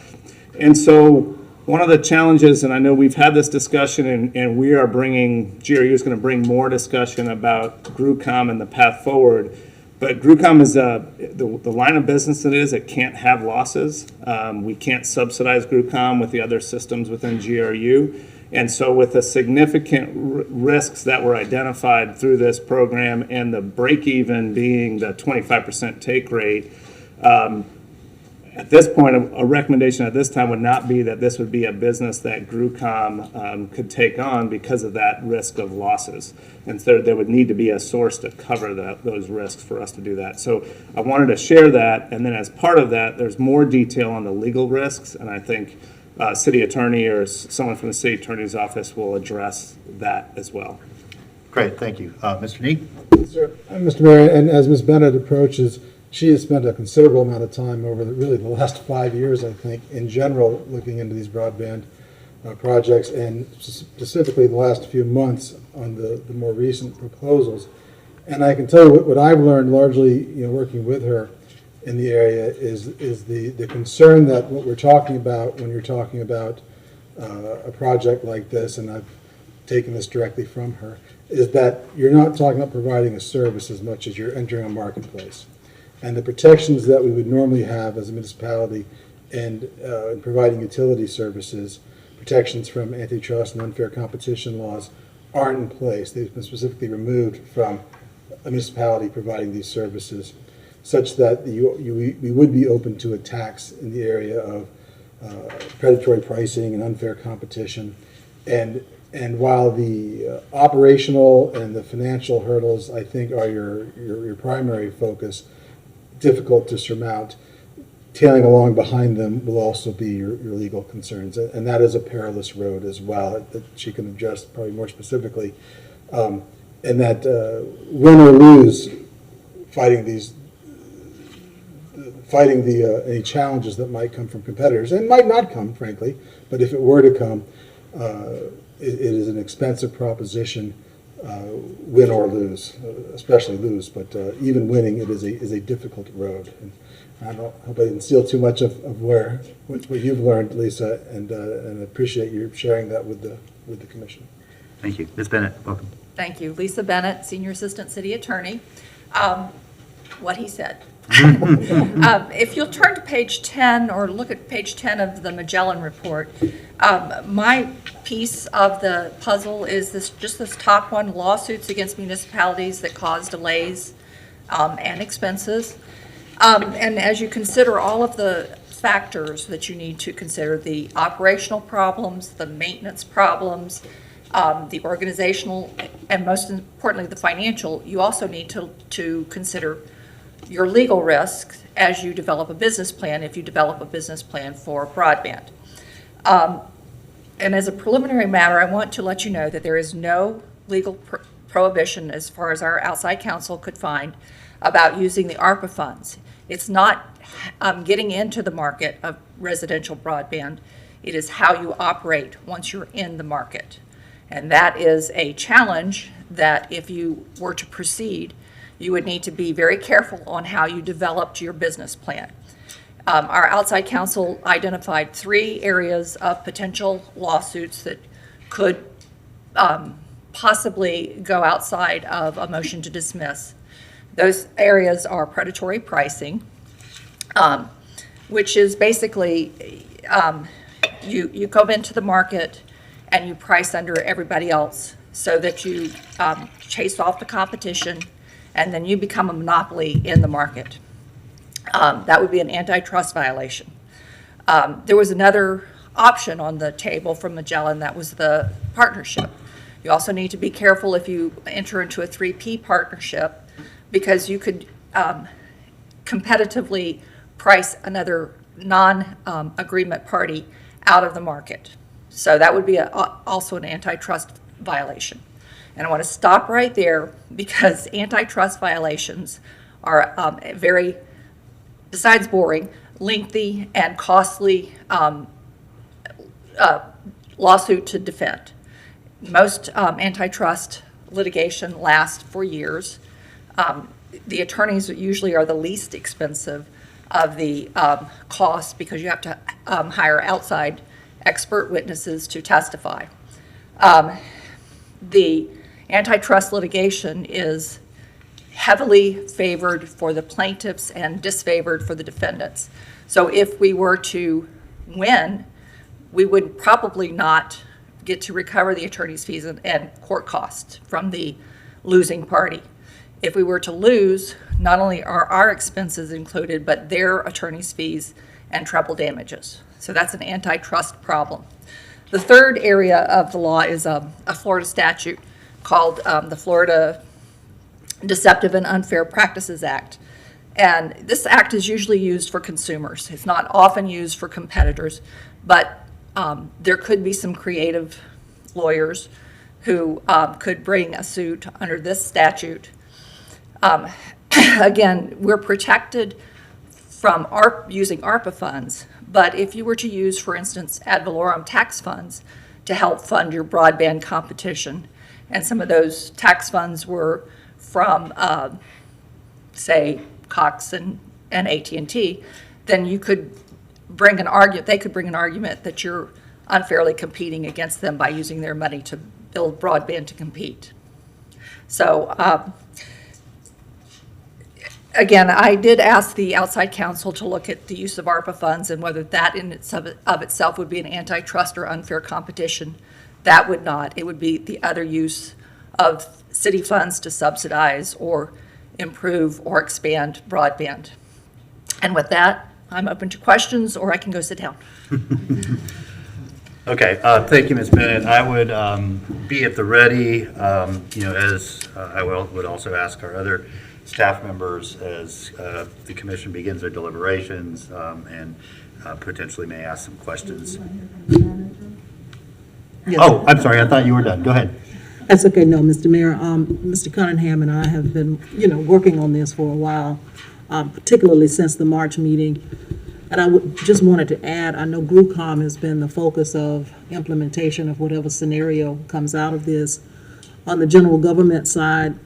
And so one of the challenges, and I know we've had this discussion and we are bringing, GRU is going to bring more discussion about GRUCOM and the path forward. But GRUCOM is the line of business it can't have losses. We can't subsidize GRUCOM with the other systems within GRU. And so with the significant risks that were identified through this program and the break even being the 25% take rate, at this point, a recommendation at this time would not be that this would be a business that GRUCOM could take on because of that risk of losses. And so there would need to be a source to cover those risks for us to do that. So I wanted to share that. And then as part of that, there's more detail on the legal risks. And I think city attorney or someone from the city attorney's office will address that as well. Great, thank you. Mr. Neek? Mr. Mayor, and as Ms. Bennett approaches, she has spent a considerable amount of time over the last 5 years, I think, in general, looking into these broadband projects, and specifically the last few months on the more recent proposals. And I can tell you what I've learned largely, working with her in the area is the concern that what we're talking about when you're talking about a project like this, and I've taken this directly from her, is that you're not talking about providing a service as much as you're entering a marketplace. And the protections that we would normally have as a municipality in providing utility services, protections from antitrust and unfair competition laws, aren't in place. They've been specifically removed from a municipality providing these services, such that we would be open to attacks in the area of predatory pricing and unfair competition. And while the operational and the financial hurdles, I think, are your primary focus, difficult to surmount, tailing along behind them will also be your legal concerns. And that is a perilous road as well that she can address probably more specifically. And that win or lose fighting any challenges that might come from competitors, and might not come, frankly, but if it were to come, it is an expensive proposition, win or lose, especially lose, but even winning, it is a difficult road. And I hope I didn't steal too much of what you've learned, Lisa, and I appreciate you sharing that with the commission. Thank you. Ms. Bennett, welcome. Thank you. Lisa Bennett, Senior Assistant City Attorney. What he said. If you'll turn to page 10 or look at page 10 of the Magellan report, my piece of the puzzle is this top one, lawsuits against municipalities that cause delays and expenses. And as you consider all of the factors that you need to consider, the operational problems, the maintenance problems, the organizational, and most importantly, the financial, you also need to consider your legal risks as you develop a business plan, if you develop a business plan for broadband. And as a preliminary matter, I want to let you know that there is no legal prohibition, as far as our outside counsel could find, about using the ARPA funds. It's not getting into the market of residential broadband. It is how you operate once you're in the market. And that is a challenge that if you were to proceed, you would need to be very careful on how you developed your business plan. Our outside counsel identified 3 areas of potential lawsuits that could possibly go outside of a motion to dismiss. Those areas are predatory pricing, which is basically you go into the market and you price under everybody else so that you chase off the competition, and then you become a monopoly in the market. That would be an antitrust violation. There was another option on the table from Magellan, that was the partnership. You also need to be careful if you enter into a 3P partnership, because you could competitively price another non-agreement party out of the market. So that would be also an antitrust violation. And I want to stop right there, because antitrust violations are very, besides boring, lengthy and costly lawsuit to defend. Most antitrust litigation lasts for years. The attorneys usually are the least expensive of the costs, because you have to hire outside expert witnesses to testify. The antitrust litigation is heavily favored for the plaintiffs and disfavored for the defendants. So if we were to win, we would probably not get to recover the attorney's fees and court costs from the losing party. If we were to lose, not only are our expenses included, but their attorney's fees and treble damages. So that's an antitrust problem. The third area of the law is a Florida statute called the Florida Deceptive and Unfair Practices Act. And this act is usually used for consumers. It's not often used for competitors, but there could be some creative lawyers who could bring a suit under this statute. Again, we're protected from using ARPA funds, but if you were to use, for instance, ad valorem tax funds to help fund your broadband competition, and some of those tax funds were from, say, Cox and AT&T, then you could bring an argument, they could bring an argument that you're unfairly competing against them by using their money to build broadband to compete. So, again, I did ask the outside counsel to look at the use of ARPA funds and whether that in of itself would be an antitrust or unfair competition. That would not. It would be the other use of city funds to subsidize or improve or expand broadband. And with that, I'm open to questions, or I can go sit down. Okay, thank you, Ms. Bennett. I would be at the ready, as I would also ask our other staff members as the commission begins their deliberations and potentially may ask some questions. Yes. Oh, I'm sorry, I thought you were done. Go ahead. That's okay. No, Mr. Mayor, Mr. Cunningham and I have been, working on this for a while, particularly since the March meeting. And I just wanted to add, I know GRUCOM has been the focus of implementation of whatever scenario comes out of this. On the general government side,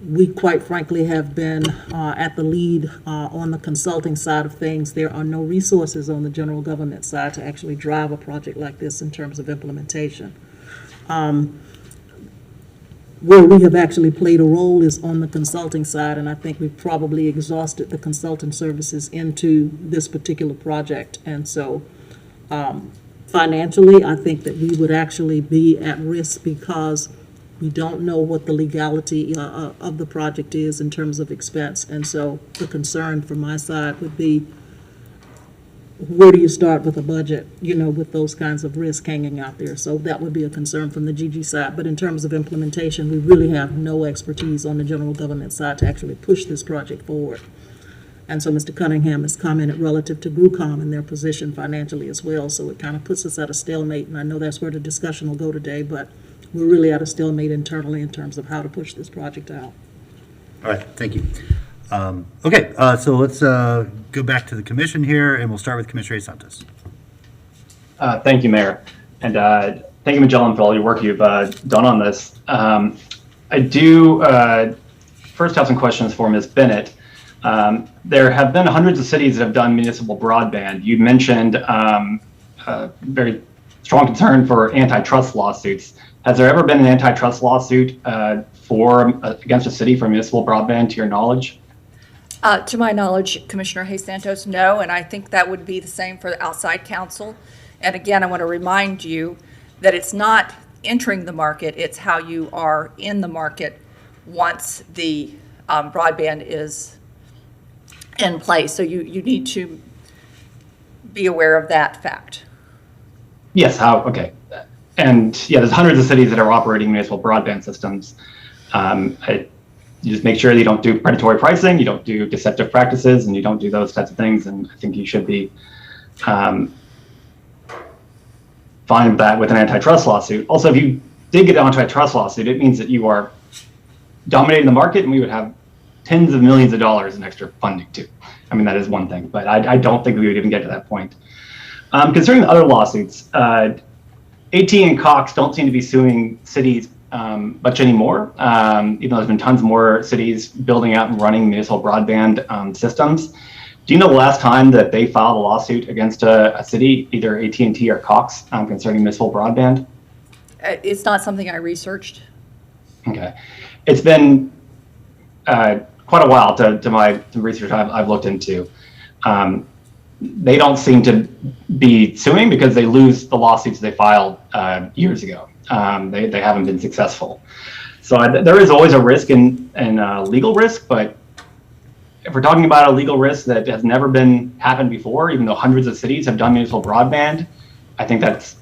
we quite frankly have been at the lead on the consulting side of things. There are no resources on the general government side to actually drive a project like this in terms of implementation. Where we have actually played a role is on the consulting side, and I think we've probably exhausted the consulting services into this particular project. And so financially, I think that we would actually be at risk because we don't know what the legality of the project is in terms of expense. And so the concern from my side would be, where do you start with a budget, with those kinds of risks hanging out there? So that would be a concern from the GG side. But in terms of implementation, we really have no expertise on the general government side to actually push this project forward. And so Mr. Cunningham has commented relative to GRUCOM and their position financially as well. So it kind of puts us at a stalemate. And I know that's where the discussion will go today, but we're really at a stalemate internally in terms of how to push this project out. All right, thank you. Okay, so let's go back to the commission here, and we'll start with Commissioner Santos. Thank you, Mayor. And thank you, Magellan, for all your work you've done on this. I do first have some questions for Ms. Bennett. There have been hundreds of cities that have done municipal broadband. You mentioned very strong concern for antitrust lawsuits. Has there ever been an antitrust lawsuit against a city for municipal broadband, to your knowledge? To my knowledge, Commissioner Hayes Santos, no, and I think that would be the same for the outside counsel. And again, I want to remind you that it's not entering the market, it's how you are in the market once the broadband is in place. So you need to be aware of that fact. Yes, okay. And yeah, there's hundreds of cities that are operating municipal broadband systems. You just make sure that you don't do predatory pricing, you don't do deceptive practices, and you don't do those types of things. And I think you should be fine with that with an antitrust lawsuit. Also, if you did get an antitrust lawsuit, it means that you are dominating the market, and we would have tens of millions of dollars in extra funding too. I mean, that is one thing, but I don't think we would even get to that point. Concerning the other lawsuits, AT and Cox don't seem to be suing cities much anymore, even though there's been tons more cities building out and running municipal broadband systems. Do you know the last time that they filed a lawsuit against a city, either AT&T or Cox, concerning municipal broadband? It's not something I researched. Okay. It's been quite a while to my research I've looked into. They don't seem to be suing because they lose the lawsuits they filed years ago. They haven't been successful. So there is always a risk in legal risk, but if we're talking about a legal risk that has never been happened before, even though hundreds of cities have done municipal broadband, I think that's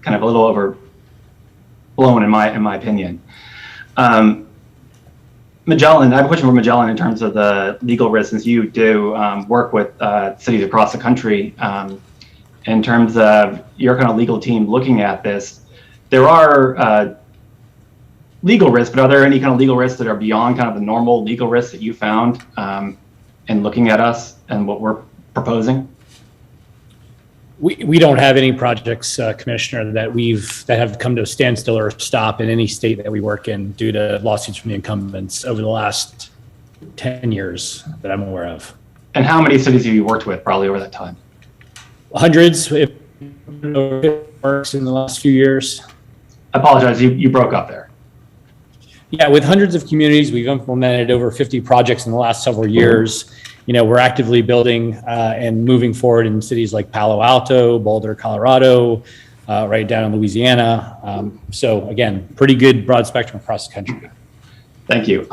kind of a little overblown in my opinion. Magellan, I have a question for Magellan in terms of the legal risk, since you do work with cities across the country. In terms of your kind of legal team looking at this, there are legal risks, but are there any kind of legal risks that are beyond kind of the normal legal risks that you found in looking at us and what we're proposing? We don't have any projects, Commissioner, that have come to a standstill or stop in any state that we work in due to lawsuits from the incumbents over the last 10 years that I'm aware of. And how many cities have you worked with probably over that time? Hundreds, if works in the last few years. I apologize, you broke up there. Yeah, with hundreds of communities, we've implemented over 50 projects in the last several years. You know, we're actively building and moving forward in cities like Palo Alto, Boulder, Colorado, right down in Louisiana. So again, pretty good broad spectrum across the country. Thank you.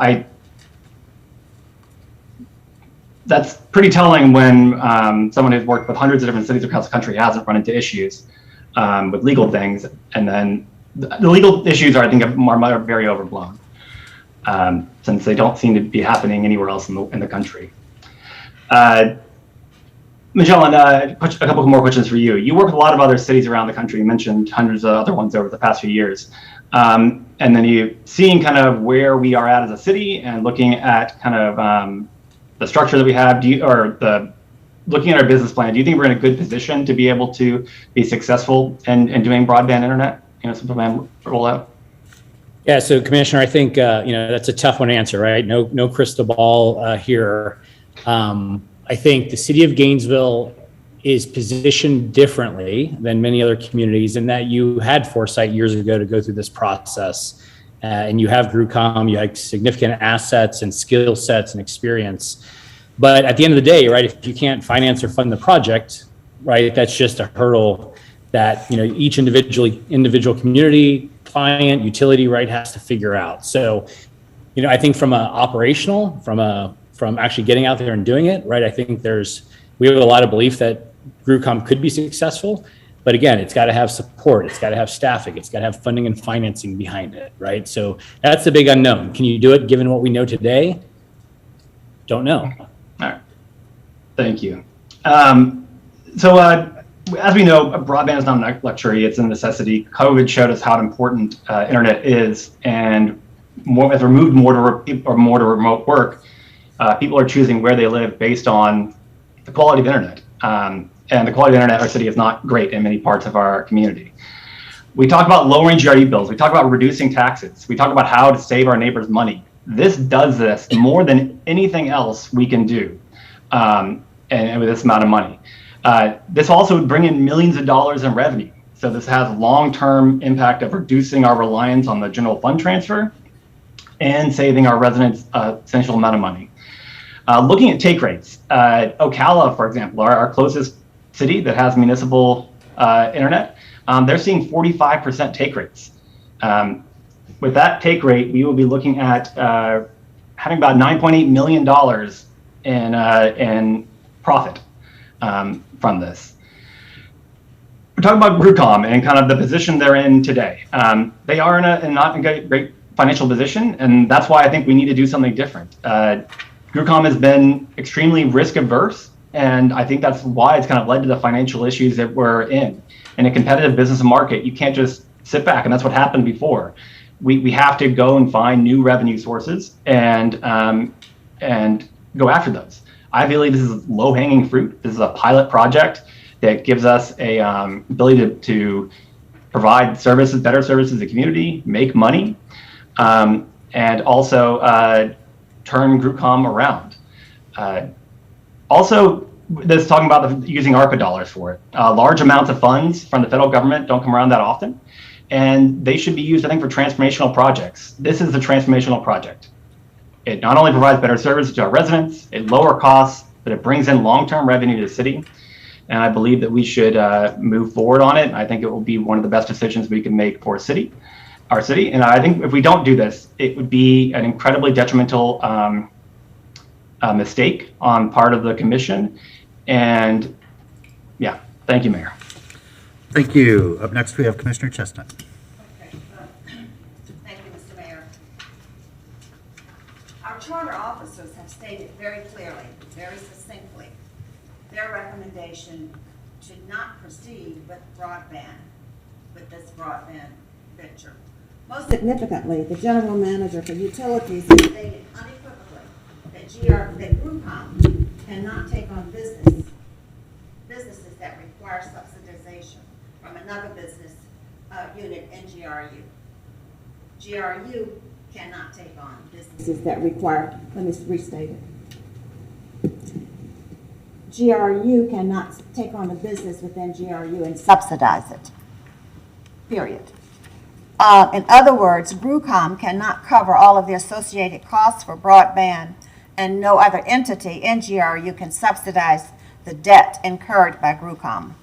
That's pretty telling when someone who's worked with hundreds of different cities across the country hasn't run into issues with legal things. And then the legal issues are, I think, are very overblown since they don't seem to be happening anywhere else in the country. Magellan, a couple more questions for you. You work with a lot of other cities around the country. You mentioned hundreds of other ones over the past few years. And then you seeing kind of where we are at as a city and looking at kind of the structure that we have, looking at our business plan, do you think we're in a good position to be able to be successful in doing broadband internet, simple plan rollout? Yeah, so Commissioner, I think that's a tough one to answer, right? No crystal ball here. I think the city of Gainesville is positioned differently than many other communities in that you had foresight years ago to go through this process, and you have GrewCom, you have significant assets and skill sets and experience. But at the end of the day, right, if you can't finance or fund the project, right, that's just a hurdle that each individual community, client, utility, right, has to figure out. So, I think from an operational, from actually getting out there and doing it, right, I think we have a lot of belief that GrewCom could be successful, but again, it's got to have support, it's got to have staffing, it's got to have funding and financing behind it, right? So that's the big unknown. Can you do it given what we know today? Don't know. All right, thank you. As we know, broadband is not a luxury, it's a necessity. COVID showed us how important internet is, and as we're moved more to remote work, people are choosing where they live based on the quality of internet. And the quality of internet in our city is not great in many parts of our community. We talk about lowering GRU bills. We talk about reducing taxes. We talk about how to save our neighbors money. This does this more than anything else we can do, and with this amount of money. This also would bring in millions of dollars in revenue. So this has long-term impact of reducing our reliance on the general fund transfer and saving our residents a substantial amount of money. Looking at take rates, Ocala, for example, our closest city that has municipal internet, they're seeing 45% take rates. With that take rate, we will be looking at having about $9.8 million in profit from this. We're talking about GrewCom and kind of the position they're in today. They are in a not a great financial position, and that's why I think we need to do something different. GrewCom has been extremely risk averse, and I think that's why it's kind of led to the financial issues that we're in. In a competitive business market, you can't just sit back, and that's what happened before. We have to go and find new revenue sources and go after those. I believe this is low-hanging fruit. This is a pilot project that gives us a ability to provide services, better services to the community, make money, and also turn GrewCom around. Also, this is talking about using ARPA dollars for it. Large amounts of funds from the federal government don't come around that often, and they should be used, I think, for transformational projects. This is the transformational project. It not only provides better services to our residents, it lower costs, but it brings in long-term revenue to the city. And I believe that we should move forward on it. I think it will be one of the best decisions we can make for our city. And I think if we don't do this, it would be an incredibly detrimental mistake on part of the commission. And yeah, thank you, Mayor. Thank you. Up next, we have Commissioner Chestnut. Thank you, Mr. Mayor. Our charter officers have stated very clearly, very succinctly, their recommendation to not proceed with this broadband venture. Most significantly, the general manager for utilities has stated unequivocally that GrewCom cannot take on businesses that require subsidization from another business unit in GRU. GRU cannot take on businesses that require, let me restate it. GRU cannot take on a business within GRU and subsidize it, period. In other words, GrewCom cannot cover all of the associated costs for broadband, and no other entity in GRU can subsidize the debt incurred by GrewCom.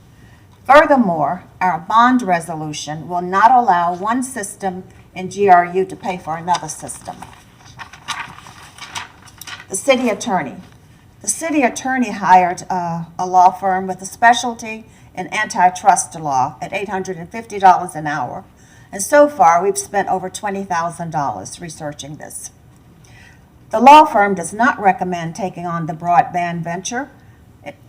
Furthermore, our bond resolution will not allow one system in GRU to pay for another system. The city attorney. The city attorney hired a law firm with a specialty in antitrust law at $850 an hour. And so far, we've spent over $20,000 researching this. The law firm does not recommend taking on the broadband venture.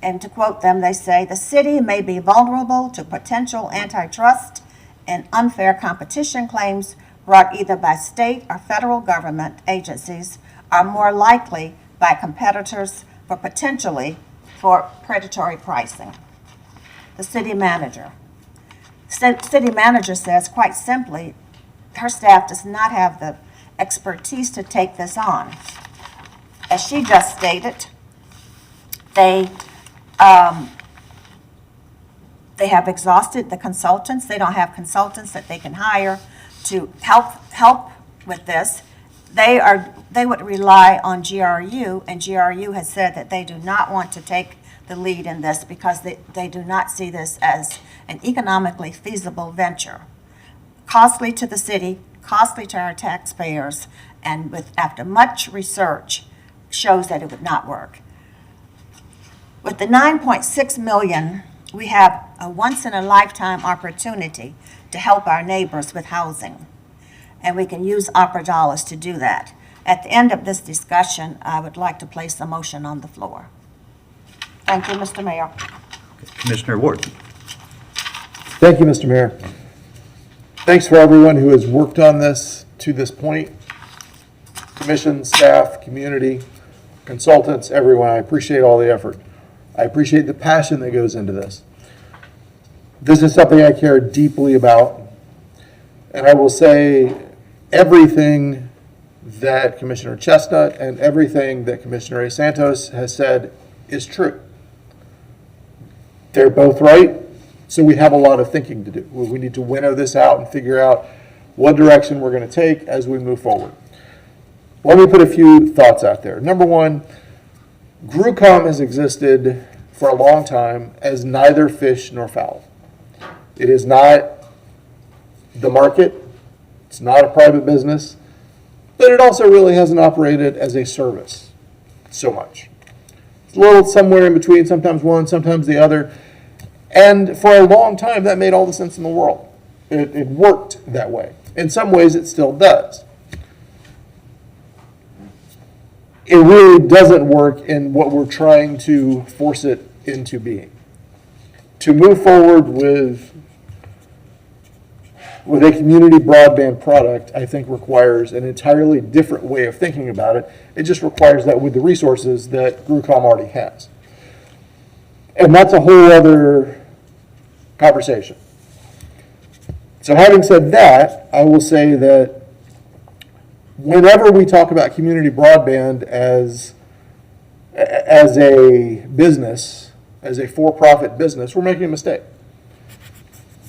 And to quote them, they say, the city may be vulnerable to potential antitrust and unfair competition claims brought either by state or federal government agencies, or more likely by competitors for predatory pricing. The city manager. City manager says, quite simply, her staff does not have the expertise to take this on. As she just stated, they have exhausted the consultants. They don't have consultants that they can hire to help with this. They would rely on GRU, and GRU has said that they do not want to take the lead in this because they do not see this as an economically feasible venture. Costly to the city, costly to our taxpayers, and after much research, shows that it would not work. With the $9.6 million, we have a once-in-a-lifetime opportunity to help our neighbors with housing, and we can use ARPA dollars to do that. At the end of this discussion, I would like to place a motion on the floor. Thank you, Mr. Mayor. Commissioner Ward. Thank you, Mr. Mayor. Thanks for everyone who has worked on this to this point. Commission, staff, community, consultants, everyone. I appreciate all the effort. I appreciate the passion that goes into this. This is something I care deeply about. And I will say everything that Commissioner Chestnut and everything that Commissioner A. Santos has said is true. They're both right. So we have a lot of thinking to do. We need to winnow this out and figure out what direction we're going to take as we move forward. Let me put a few thoughts out there. Number one, GRUCOM has existed for a long time as neither fish nor fowl. It is not the market, it's not a private business, but it also really hasn't operated as a service so much. It's a little somewhere in between, sometimes one, sometimes the other. And for a long time, that made all the sense in the world. It worked that way. In some ways, it still does. It really doesn't work in what we're trying to force it into being. To move forward with a community broadband product, I think requires an entirely different way of thinking about it. It just requires that with the resources that GRUCOM already has. And that's a whole other conversation. So having said that, I will say that whenever we talk about community broadband as a business, as a for-profit business, we're making a mistake.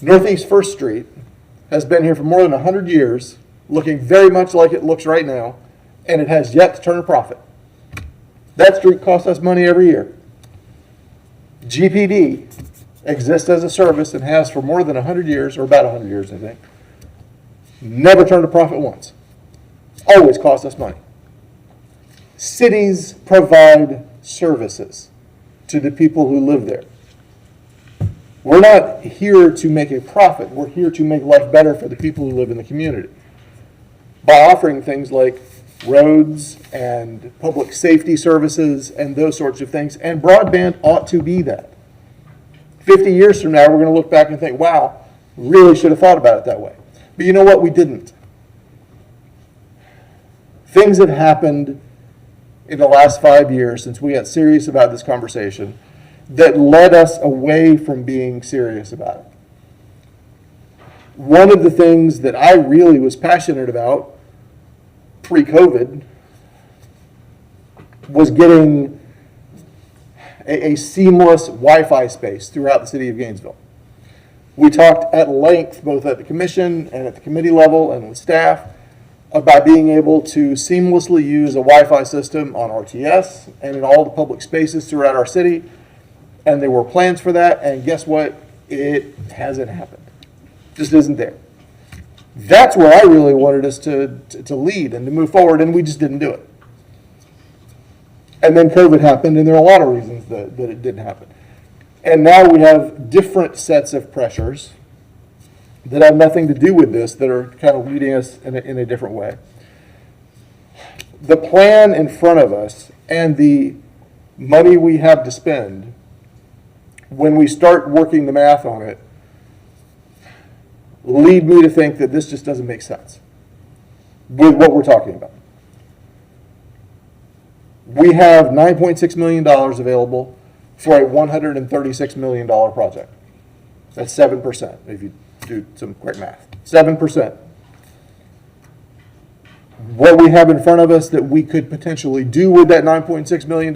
Northeast First Street has been here for more than 100 years, looking very much like it looks right now, and it has yet to turn a profit. That street costs us money every year. GPD exists as a service and has for more than 100 years, or about 100 years, I think. Never turned a profit once. Always cost us money. Cities provide services to the people who live there. We're not here to make a profit. We're here to make life better for the people who live in the community by offering things like roads and public safety services and those sorts of things. And broadband ought to be that. 50 years from now, we're going to look back and think, wow, really should have thought about it that way. But you know what? We didn't. Things have happened in the last 5 years since we got serious about this conversation that led us away from being serious about it. One of the things that I really was passionate about pre-COVID was getting a seamless Wi-Fi space throughout the city of Gainesville. We talked at length, both at the commission and at the committee level and with staff, about being able to seamlessly use a Wi-Fi system on RTS and in all the public spaces throughout our city. And there were plans for that, and guess what? It hasn't happened. Just isn't there. That's where I really wanted us to lead and to move forward, and we just didn't do it. And then COVID happened, and there are a lot of reasons that it didn't happen. And now we have different sets of pressures that have nothing to do with this, that are kind of leading us in a different way. The plan in front of us and the money we have to spend, when we start working the math on it, lead me to think that this just doesn't make sense with what we're talking about. We have $9.6 million available for a $136 million project. That's 7%, if you do some quick math. 7%. What we have in front of us that we could potentially do with that $9.6 million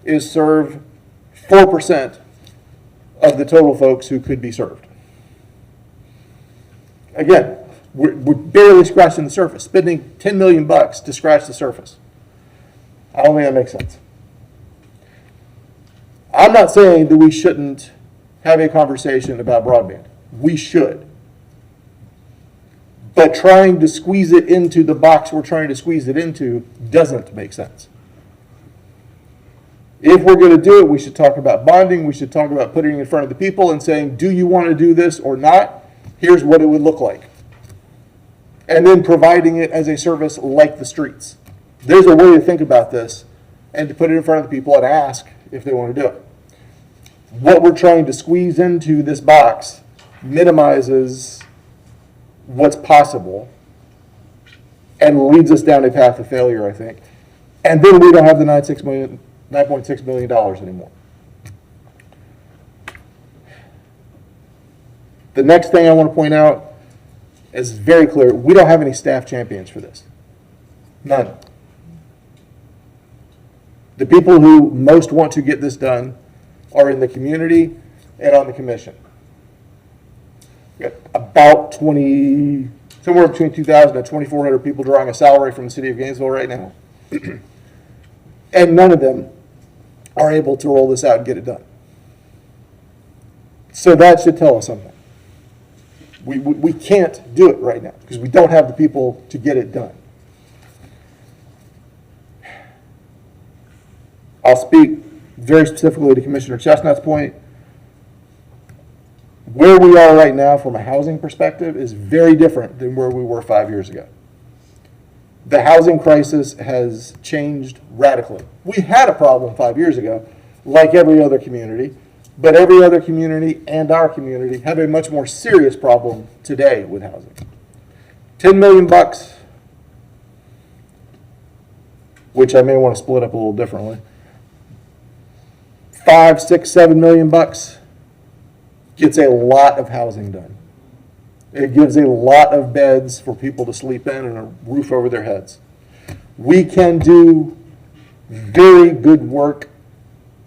is serve 4% of the total folks who could be served. Again, we're barely scratching the surface, spending $10 million to scratch the surface. I don't think that makes sense. I'm not saying that we shouldn't have a conversation about broadband. We should. But trying to squeeze it into the box we're trying to squeeze it into doesn't make sense. If we're going to do it, we should talk about bonding. We should talk about putting it in front of the people and saying, do you want to do this or not? Here's what it would look like. And then providing it as a service like the streets. There's a way to think about this and to put it in front of the people and ask if they want to do it. What we're trying to squeeze into this box minimizes what's possible and leads us down a path of failure, I think. And then we don't have the $9.6 million anymore. The next thing I want to point out is very clear. We don't have any staff champions for this. None. The people who most want to get this done are in the community and on the commission. Got about 20, somewhere between 2,000 and 2,400 people drawing a salary from the city of Gainesville right now. And none of them are able to roll this out and get it done. So that should tell us something. We can't do it right now because we don't have the people to get it done. I'll speak very specifically to Commissioner Chestnut's point. Where we are right now from a housing perspective is very different than where we were 5 years ago. The housing crisis has changed radically. We had a problem 5 years ago, like every other community, but every other community and our community have a much more serious problem today with housing. $10 million, which I may want to split up a little differently. 5, 6, 7 million bucks gets a lot of housing done. It gives a lot of beds for people to sleep in and a roof over their heads. We can do very good work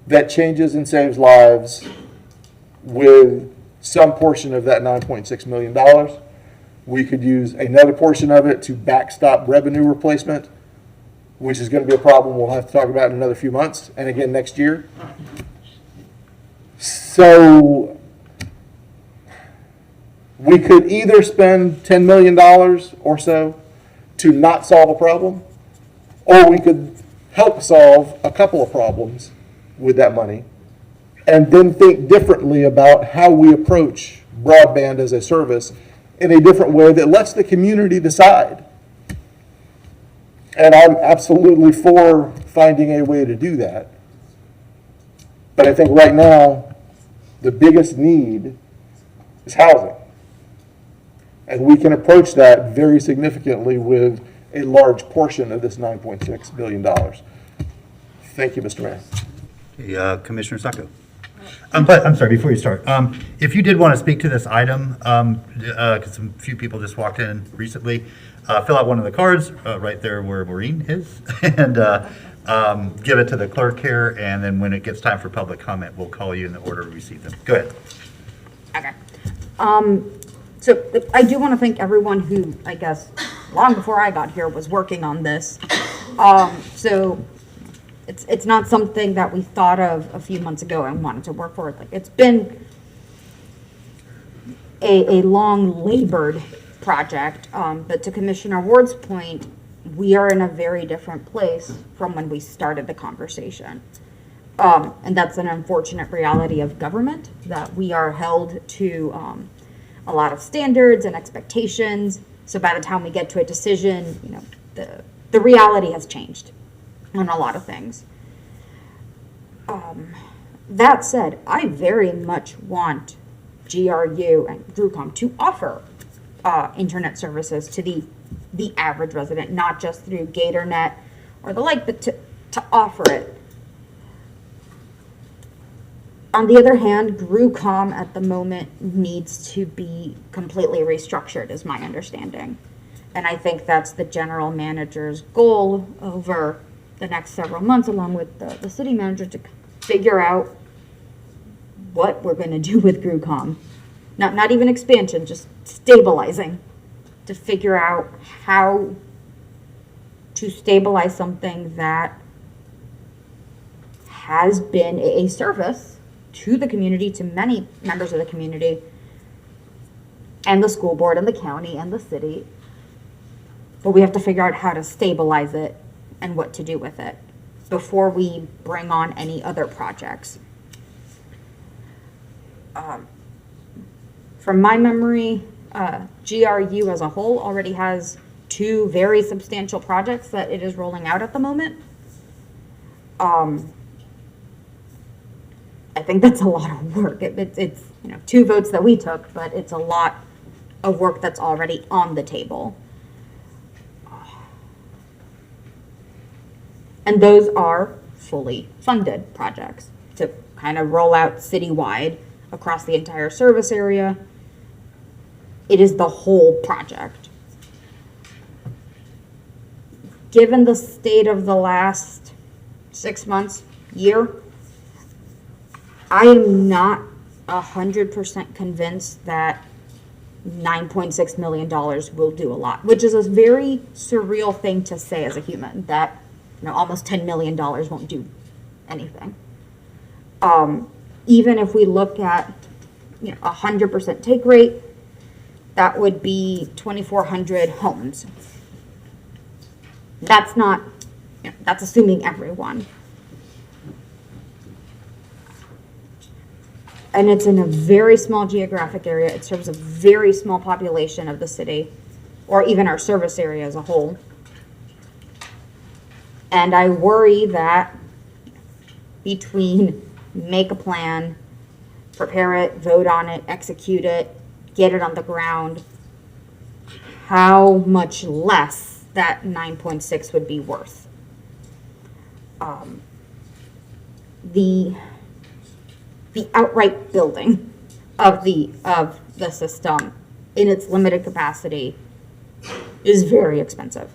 that changes and saves lives with some portion of that $9.6 million. We could use another portion of it to backstop revenue replacement, which is going to be a problem we'll have to talk about in another few months and again next year. So we could either spend $10 million or so to not solve a problem, or we could help solve a couple of problems with that money, and then think differently about how we approach broadband as a service in a different way that lets the community decide. And I'm absolutely for finding a way to do that. But I think right now, the biggest need is housing. And we can approach that very significantly with a large portion of this $9.6 billion. Thank you, Mr. Mayor. Hey, Commissioner Sacco. But I'm sorry, before you start, if you did want to speak to this item, because a few people just walked in recently, fill out one of the cards right there where Maureen is, and give it to the clerk here, and then when it gets time for public comment, we'll call you in the order to receive them. Go ahead. Okay. So I do want to thank everyone who, I guess, long before I got here was working on this. So it's not something that we thought of a few months ago and wanted to work for. Like, it's been a long labored project, but to Commissioner Ward's point, we are in a very different place from when we started the conversation. And that's an unfortunate reality of government, that we are held to a lot of standards and expectations. So by the time we get to a decision, you know, the reality has changed on a lot of things. That said, I very much want GRU and GRUCOM to offer internet services to the average resident, not just through GatorNet or the like, but to offer it. On the other hand, GRUCOM at the moment needs to be completely restructured, is my understanding. And I think that's the general manager's goal over the next several months, along with the city manager, to figure out what we're going to do with GRUCOM. Not even expansion, just stabilizing, to figure out how to stabilize something that has been a service to the community, to many members of the community, and the school board and the county and the city. But we have to figure out how to stabilize it and what to do with it before we bring on any other projects. From my memory, GRU as a whole already has 2 very substantial projects that it is rolling out at the moment. I think that's a lot of work. It's 2 votes that we took, but it's a lot of work that's already on the table. And those are fully funded projects to kind of roll out citywide across the entire service area. It is the whole project. Given the state of the last 6 months, year, I am not 100% convinced that $9.6 million will do a lot, which is a very surreal thing to say as a human, that, almost $10 million won't do anything. Even if we look at, 100% take rate, that would be 2,400 homes. That's not, that's assuming everyone. And it's in a very small geographic area. It serves a very small population of the city, or even our service area as a whole. And I worry that between make a plan, prepare it, vote on it, execute it, get it on the ground, how much less that 9.6 would be worth. The outright building of the system in its limited capacity is very expensive.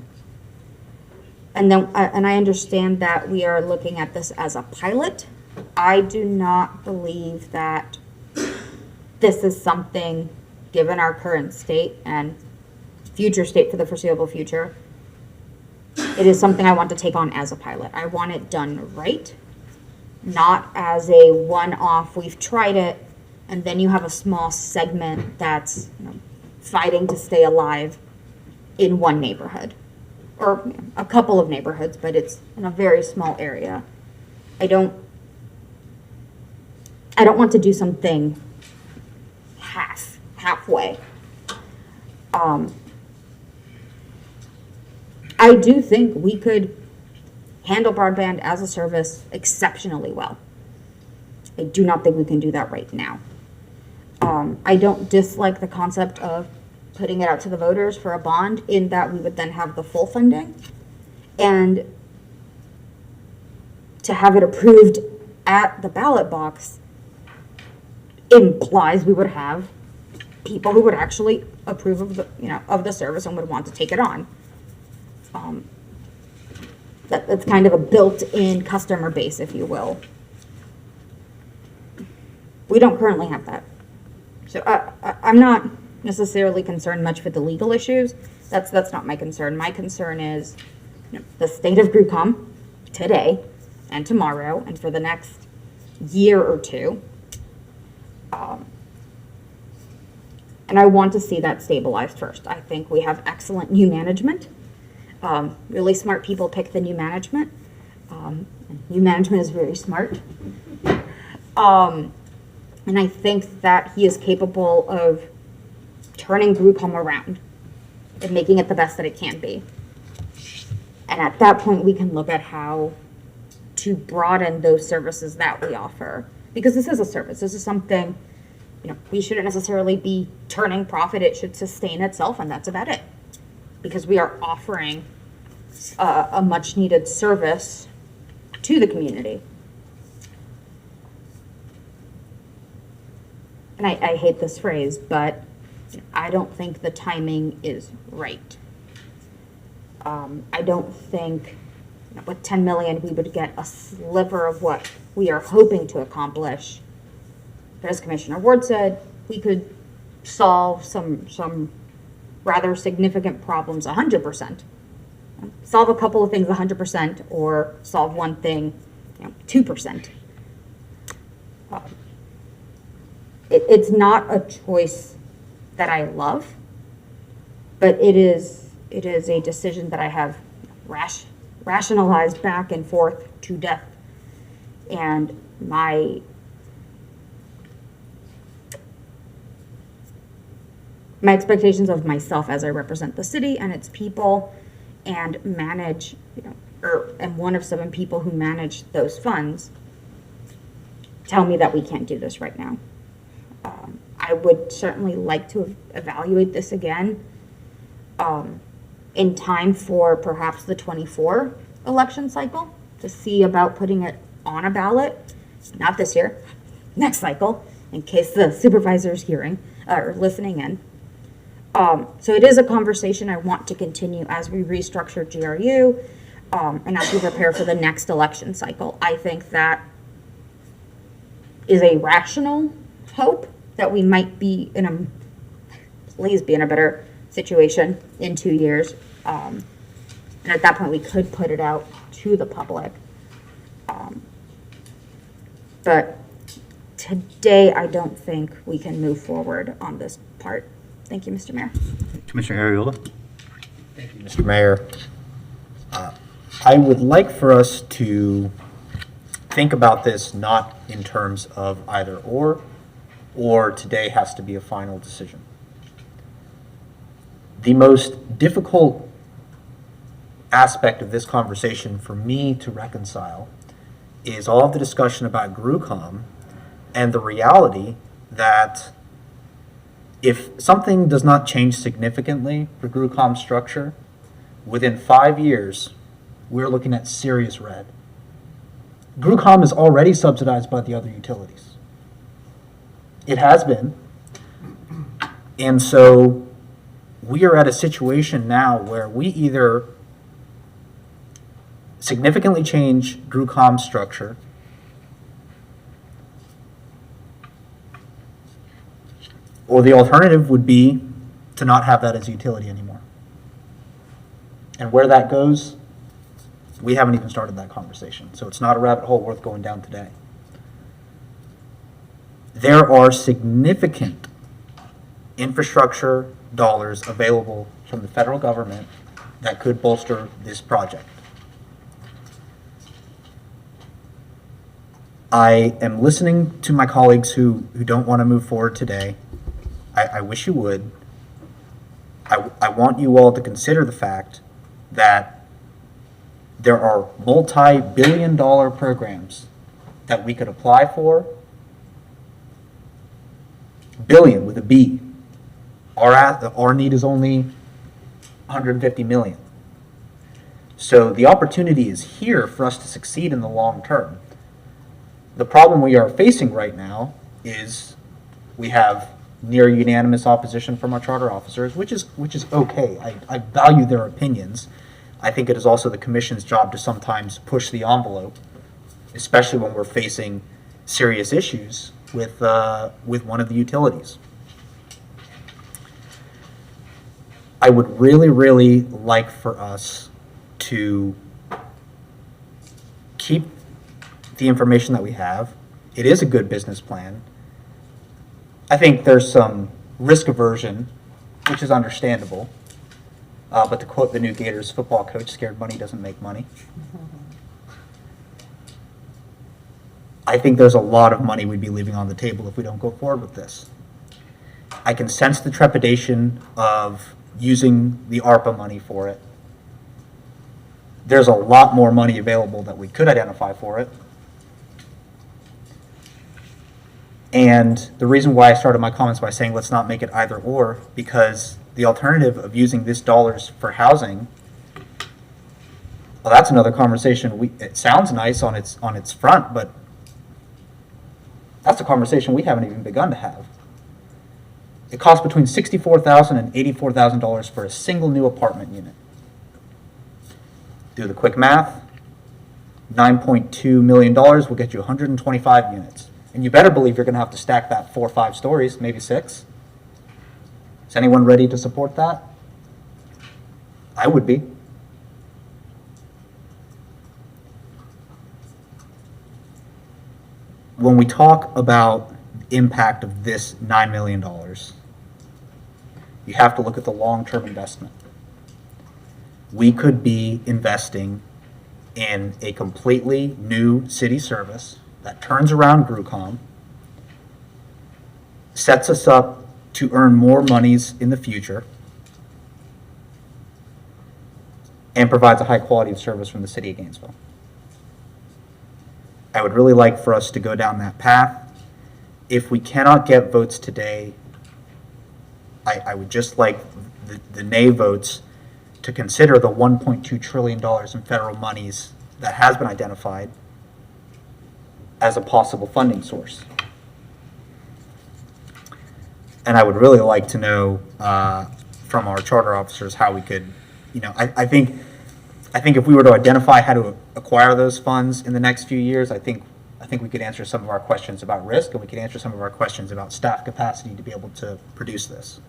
And then, and I understand that we are looking at this as a pilot. I do not believe that this is something, given our current state and future state for the foreseeable future, it is something I want to take on as a pilot. I want it done right. Not as a one-off, we've tried it, and then you have a small segment that's fighting to stay alive in one neighborhood, or a couple of neighborhoods, but it's in a very small area. I don't want to do something halfway. I do think we could handle broadband as a service exceptionally well. I do not think we can do that right now. I don't dislike the concept of putting it out to the voters for a bond, in that we would then have the full funding. And to have it approved at the ballot box implies we would have people who would actually approve of the, of the service and would want to take it on. That's kind of a built-in customer base, if you will. We don't currently have that. So I'm not necessarily concerned much with the legal issues. That's not my concern. My concern is the state of GrewCom today and tomorrow and for the next year or two. And I want to see that stabilized first. I think we have excellent new management. Really smart people pick the new management. New management is very smart. And I think that he is capable of turning GrewCom around and making it the best that it can be. And at that point, we can look at how to broaden those services that we offer. Because this is a service. This is something, we shouldn't necessarily be turning profit. It should sustain itself, and that's about it. Because we are offering a much needed service to the community. And I hate this phrase, but I don't think the timing is right. I don't think with 10 million we would get a sliver of what we are hoping to accomplish. But as Commissioner Ward said, we could solve some rather significant problems 100%. Solve a couple of things 100%, or solve one thing 2%. It's not a choice that I love, but it is a decision that I have rationalized back and forth to death. And my expectations of myself as I represent the city and its people and manage, or am one of 7 people who manage those funds, tell me that we can't do this right now. I would certainly like to evaluate this again in time for perhaps the 24 election cycle, to see about putting it on a ballot, not this year, next cycle, in case the supervisor's hearing or listening in. So it is a conversation I want to continue as we restructure GRU and as we prepare for the next election cycle. I think that is a rational hope that we might be in a please be in a better situation in 2 years. And at that point, we could put it out to the public. But today, I don't think we can move forward on this part. Thank you, Mr. Mayor. Commissioner Ariola? Mr. Mayor, I would like for us to think about this not in terms of either or today has to be a final decision. The most difficult aspect of this conversation for me to reconcile is all of the discussion about GRUCOM and the reality that if something does not change significantly for GRUCOM structure, within 5 years, we're looking at serious red. GRUCOM is already subsidized by the other utilities. It has been. And so we are at a situation now where we either significantly change GRUCOM structure or the alternative would be to not have that as a utility anymore. And where that goes, we haven't even started that conversation. So it's not a rabbit hole worth going down today. There are significant infrastructure dollars available from the federal government that could bolster this project. I am listening to my colleagues who don't want to move forward today. I wish you would. I want you all to consider the fact that there are multi-billion-dollar programs that we could apply for. Billion with a B. Our need is only 150 million. So the opportunity is here for us to succeed in the long term. The problem we are facing right now is we have near unanimous opposition from our charter officers, which is okay. I value their opinions. I think it is also the commission's job to sometimes push the envelope, especially when we're facing serious issues with one of the utilities. I would really, really like for us to keep the information that we have. It is a good business plan. I think there's some risk aversion, which is understandable. But to quote the new Gators football coach, scared money doesn't make money. I think there's a lot of money we'd be leaving on the table if we don't go forward with this. I can sense the trepidation of using the ARPA money for it. There's a lot more money available that we could identify for it. And the reason why I started my comments by saying let's not make it either or, because the alternative of using this dollars for housing, well, that's another conversation. It sounds nice on its front, but that's a conversation we haven't even begun to have. It costs between $64,000 and $84,000 for a single new apartment unit. Do the quick math. $9.2 million will get you 125 units. And you better believe you're going to have to stack that 4 or 5 stories, maybe 6. Is anyone ready to support that? I would be. When we talk about the impact of this $9 million, you have to look at the long-term investment. We could be investing in a completely new city service that turns around GRUCOM, sets us up to earn more monies in the future, and provides a high quality of service from the city of Gainesville. I would really like for us to go down that path. If we cannot get votes today, I would just like the nay votes to consider the $1.2 trillion in federal monies that has been identified as a possible funding source. And I would really like to know from our charter officers how we could, I think if we were to identify how to acquire those funds in the next few years, I think we could answer some of our questions about risk, and we could answer some of our questions about staff capacity to be able to produce this.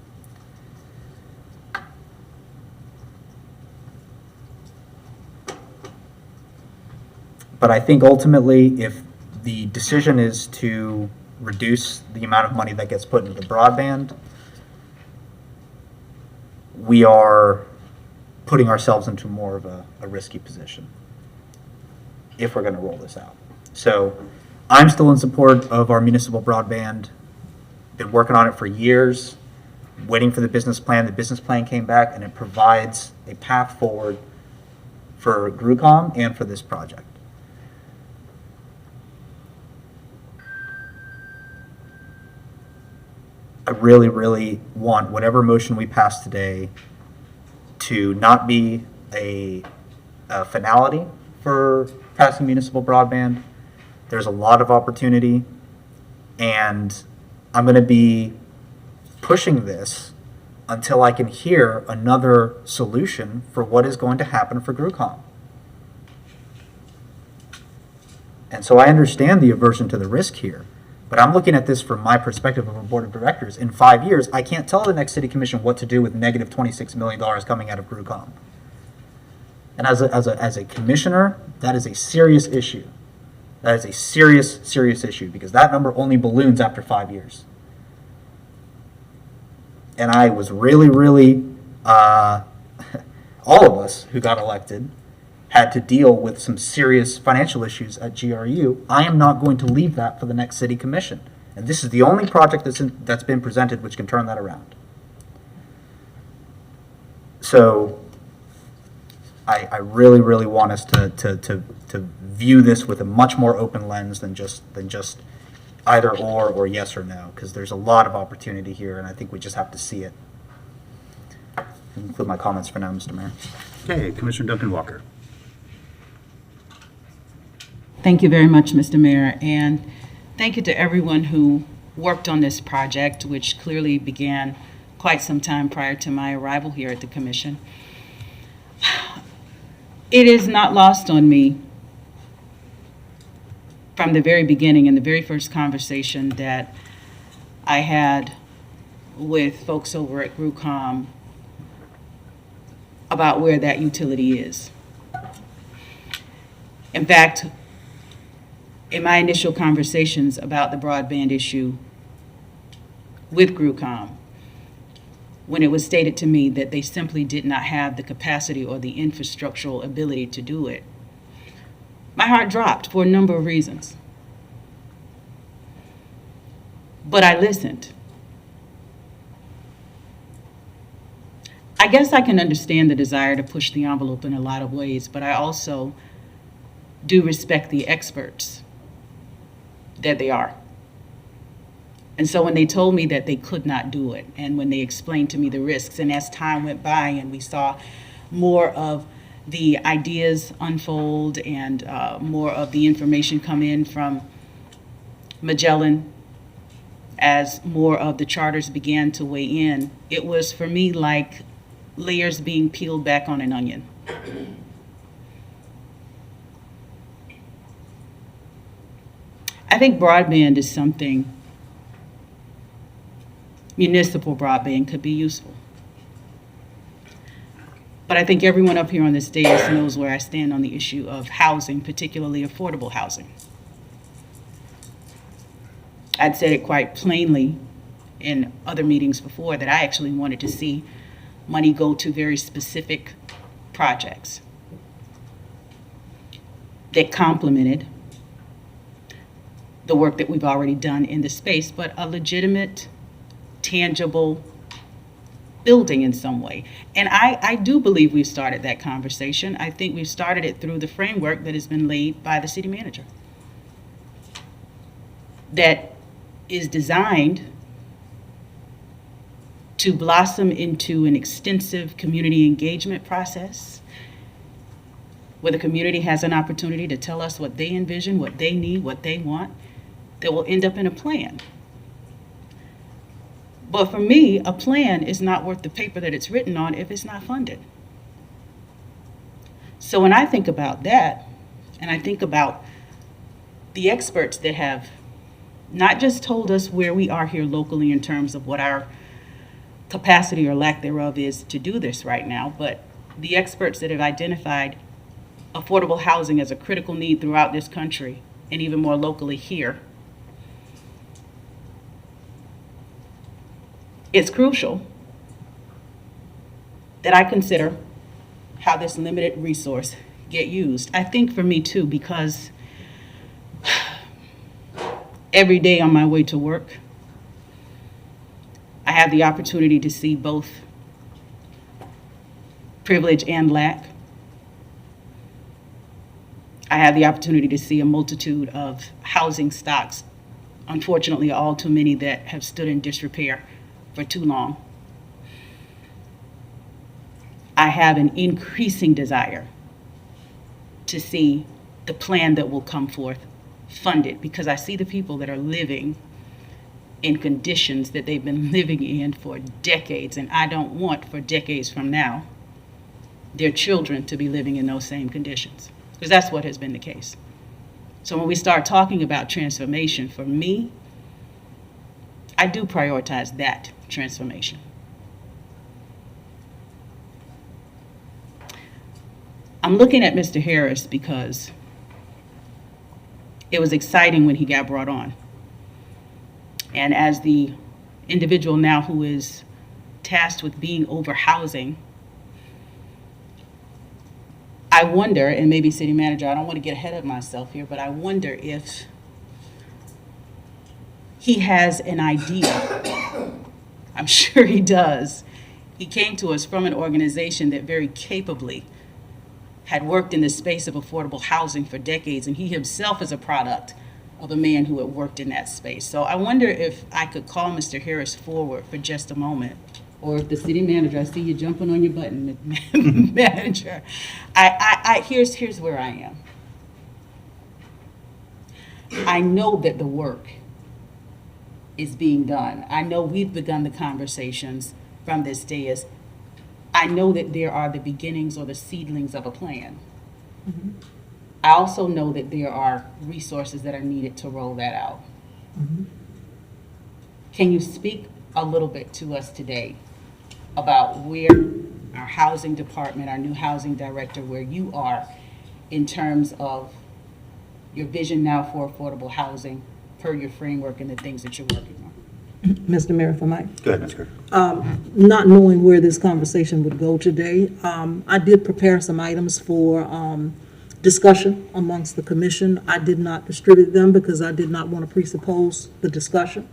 But I think ultimately, if the decision is to reduce the amount of money that gets put into the broadband, we are putting ourselves into more of a risky position if we're going to roll this out. So I'm still in support of our municipal broadband. Been working on it for years, waiting for the business plan. The business plan came back, and it provides a path forward for GRUCOM and for this project. I really, really want whatever motion we pass today to not be a finality for passing municipal broadband. There's a lot of opportunity, and I'm going to be pushing this until I can hear another solution for what is going to happen for GRUCOM. And so I understand the aversion to the risk here, but I'm looking at this from my perspective of a board of directors. In 5 years, I can't tell the next city commission what to do with negative $26 million coming out of GRUCOM. And as a commissioner, that is a serious issue. That is a serious, serious issue, because that number only balloons after 5 years. And I was really, really, all of us who got elected had to deal with some serious financial issues at GRU. I am not going to leave that for the next city commission. And this is the only project that's been presented which can turn that around. So I really, really want us to view this with a much more open lens than just either or yes or no, because there's a lot of opportunity here, and I think we just have to see it. I'll include my comments for now, Mr. Mayor. Okay, Commissioner Duncan Walker. Thank you very much, Mr. Mayor, and thank you to everyone who worked on this project, which clearly began quite some time prior to my arrival here at the Commission. It is not lost on me from the very beginning, in the very first conversation that I had with folks over at GRUCOM about where that utility is. In fact, in my initial conversations about the broadband issue with GRUCOM, when it was stated to me that they simply did not have the capacity or the infrastructural ability to do it, my heart dropped for a number of reasons. But I listened. I guess I can understand the desire to push the envelope in a lot of ways, but I also do respect the experts that they are. And so when they told me that they could not do it, and when they explained to me the risks, and as time went by and we saw more of the ideas unfold and more of the information come in from Magellan, as more of the charters began to weigh in, it was for me like layers being peeled back on an onion. I think broadband is something, municipal broadband could be useful. But I think everyone up here on this dais knows where I stand on the issue of housing, particularly affordable housing. I'd said it quite plainly in other meetings before that I actually wanted to see money go to very specific projects that complemented the work that we've already done in the space, but a legitimate, tangible building in some way. And I do believe we've started that conversation. I think we've started it through the framework that has been laid by the city manager, that is designed to blossom into an extensive community engagement process where the community has an opportunity to tell us what they envision, what they need, what they want, that will end up in a plan. But for me, a plan is not worth the paper that it's written on if it's not funded. So when I think about that, and I think about the experts that have not just told us where we are here locally in terms of what our capacity or lack thereof is to do this right now, but the experts that have identified affordable housing as a critical need throughout this country, and even more locally here, it's crucial that I consider how this limited resource get used. I think for me too, because every day on my way to work, I have the opportunity to see both privilege and lack. I have the opportunity to see a multitude of housing stocks, unfortunately all too many that have stood in disrepair for too long. I have an increasing desire to see the plan that will come forth funded, because I see the people that are living in conditions that they've been living in for decades, and I don't want for decades from now their children to be living in those same conditions, because that's what has been the case. So when we start talking about transformation, for me, I do prioritize that transformation. I'm looking at Mr. Harris because it was exciting when he got brought on. And as the individual now who is tasked with being over housing, I wonder, and maybe city manager, I don't want to get ahead of myself here, but I wonder if he has an idea. I'm sure he does. He came to us from an organization that very capably had worked in the space of affordable housing for decades, and he himself is a product of a man who had worked in that space. So I wonder if I could call Mr. Harris forward for just a moment, or if the city manager, I see you jumping on your button, manager. Here's where I am. I know that the work is being done. I know we've begun the conversations from this dais. I know that there are the beginnings or the seedlings of a plan. Mm-hmm. I also know that there are resources that are needed to roll that out. Mm-hmm. Can you speak a little bit to us today about where our housing department, our new housing director, where you are in terms of your vision now for affordable housing per your framework and the things that you're working on? Mr. Mayor, if I might. Go ahead, Ms. Kerr. Not knowing where this conversation would go today, I did prepare some items for discussion amongst the commission. I did not distribute them because I did not want to presuppose the discussion.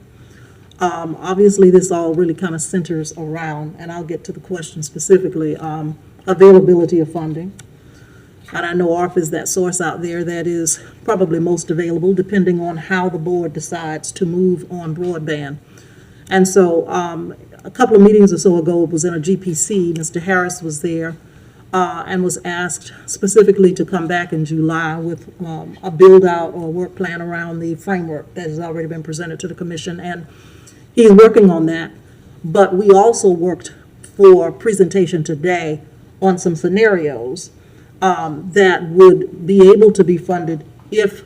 Obviously, this all really kind of centers around, and I'll get to the question specifically, availability of funding. And I know ARF is that source out there that is probably most available, depending on how the board decides to move on broadband. And so a couple of meetings or so ago, it was in a GPC, Mr. Harris was there and was asked specifically to come back in July with a build out or work plan around the framework that has already been presented to the commission. And he's working on that. But we also worked for presentation today on some scenarios that would be able to be funded if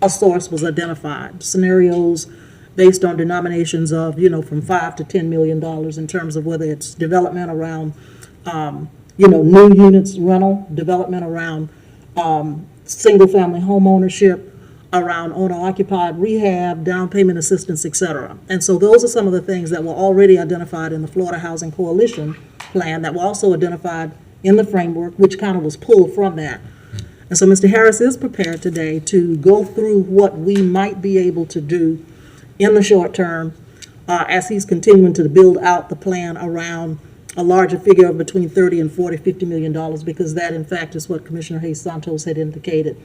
a source was identified. Scenarios based on denominations of, from $5 to $10 million in terms of whether it's development around, new units, rental, development around single-family home ownership, around owner-occupied rehab, down payment assistance, et cetera. And so those are some of the things that were already identified in the Florida Housing Coalition plan that were also identified in the framework, which kind of was pulled from that. And so Mr. Harris is prepared today to go through what we might be able to do in the short term as he's continuing to build out the plan around a larger figure of between 30 and 40, $50 million, because that in fact is what Commissioner Hayes Santos had indicated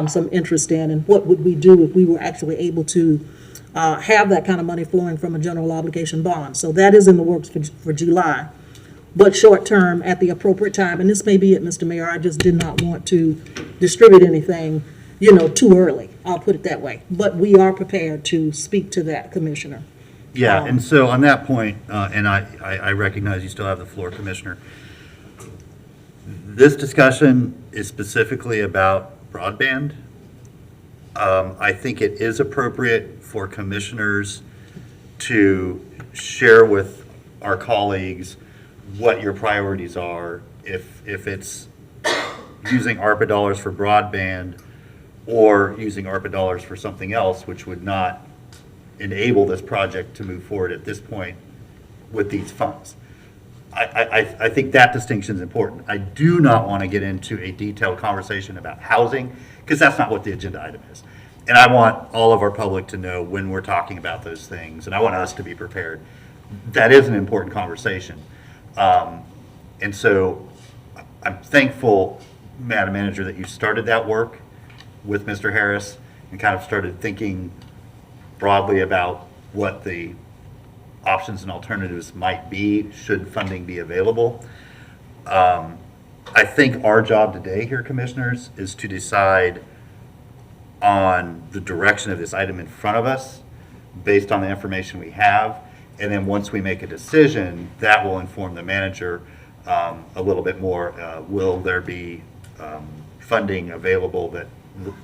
some interest in, and what would we do if we were actually able to have that kind of money flowing from a general obligation bond. So that is in the works for July. But short term at the appropriate time, and this may be it, Mr. Mayor, I just did not want to distribute anything, too early. I'll put it that way. But we are prepared to speak to that, Commissioner. Yeah, and so on that point, and I recognize you still have the floor, Commissioner. This discussion is specifically about broadband. I think it is appropriate for commissioners to share with our colleagues what your priorities are. If it's using ARPA dollars for broadband or using ARPA dollars for something else, which would not enable this project to move forward at this point with these funds. I think that distinction is important. I do not want to get into a detailed conversation about housing, because that's not what the agenda item is. And I want all of our public to know when we're talking about those things, and I want us to be prepared. That is an important conversation. And so I'm thankful, Madam Manager, that you started that work with Mr. Harris and kind of started thinking broadly about what the options and alternatives might be should funding be available. I think our job today here, Commissioners, is to decide on the direction of this item in front of us based on the information we have. And then once we make a decision, that will inform the manager a little bit more. Will there be funding available that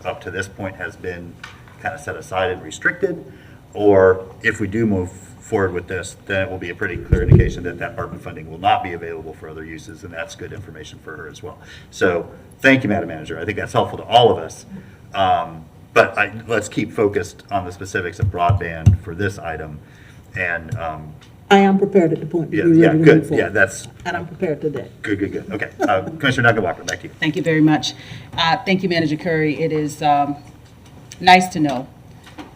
up to this point has been kind of set aside and restricted? Or if we do move forward with this, then it will be a pretty clear indication that that ARPA funding will not be available for other uses, and that's good information for her as well. So thank you, Madam Manager. I think that's helpful to all of us. But let's keep focused on the specifics of broadband for this item. And I am prepared at the point to be yeah, ready to good. move forward. Yeah, that's And I'm prepared to that. good. Okay, Commissioner Duncan Walker, back to you. Thank you very much. Thank you, Manager Curry. It is nice to know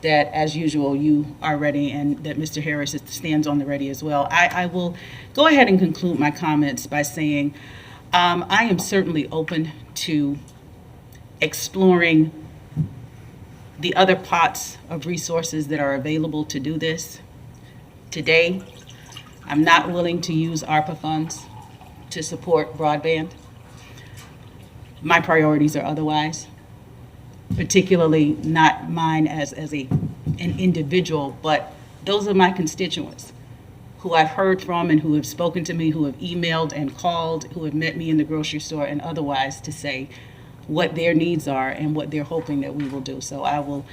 that, as usual, you are ready and that Mr. Harris stands on the ready as well. I will go ahead and conclude my comments by saying I am certainly open to exploring the other pots of resources that are available to do this. Today, I'm not willing to use ARPA funds to support broadband. My priorities are otherwise, particularly not mine as an individual, but those are my constituents who I've heard from and who have spoken to me, who have emailed and called, who have met me in the grocery store and otherwise to say what their needs are and what they're hoping that we will do. So I will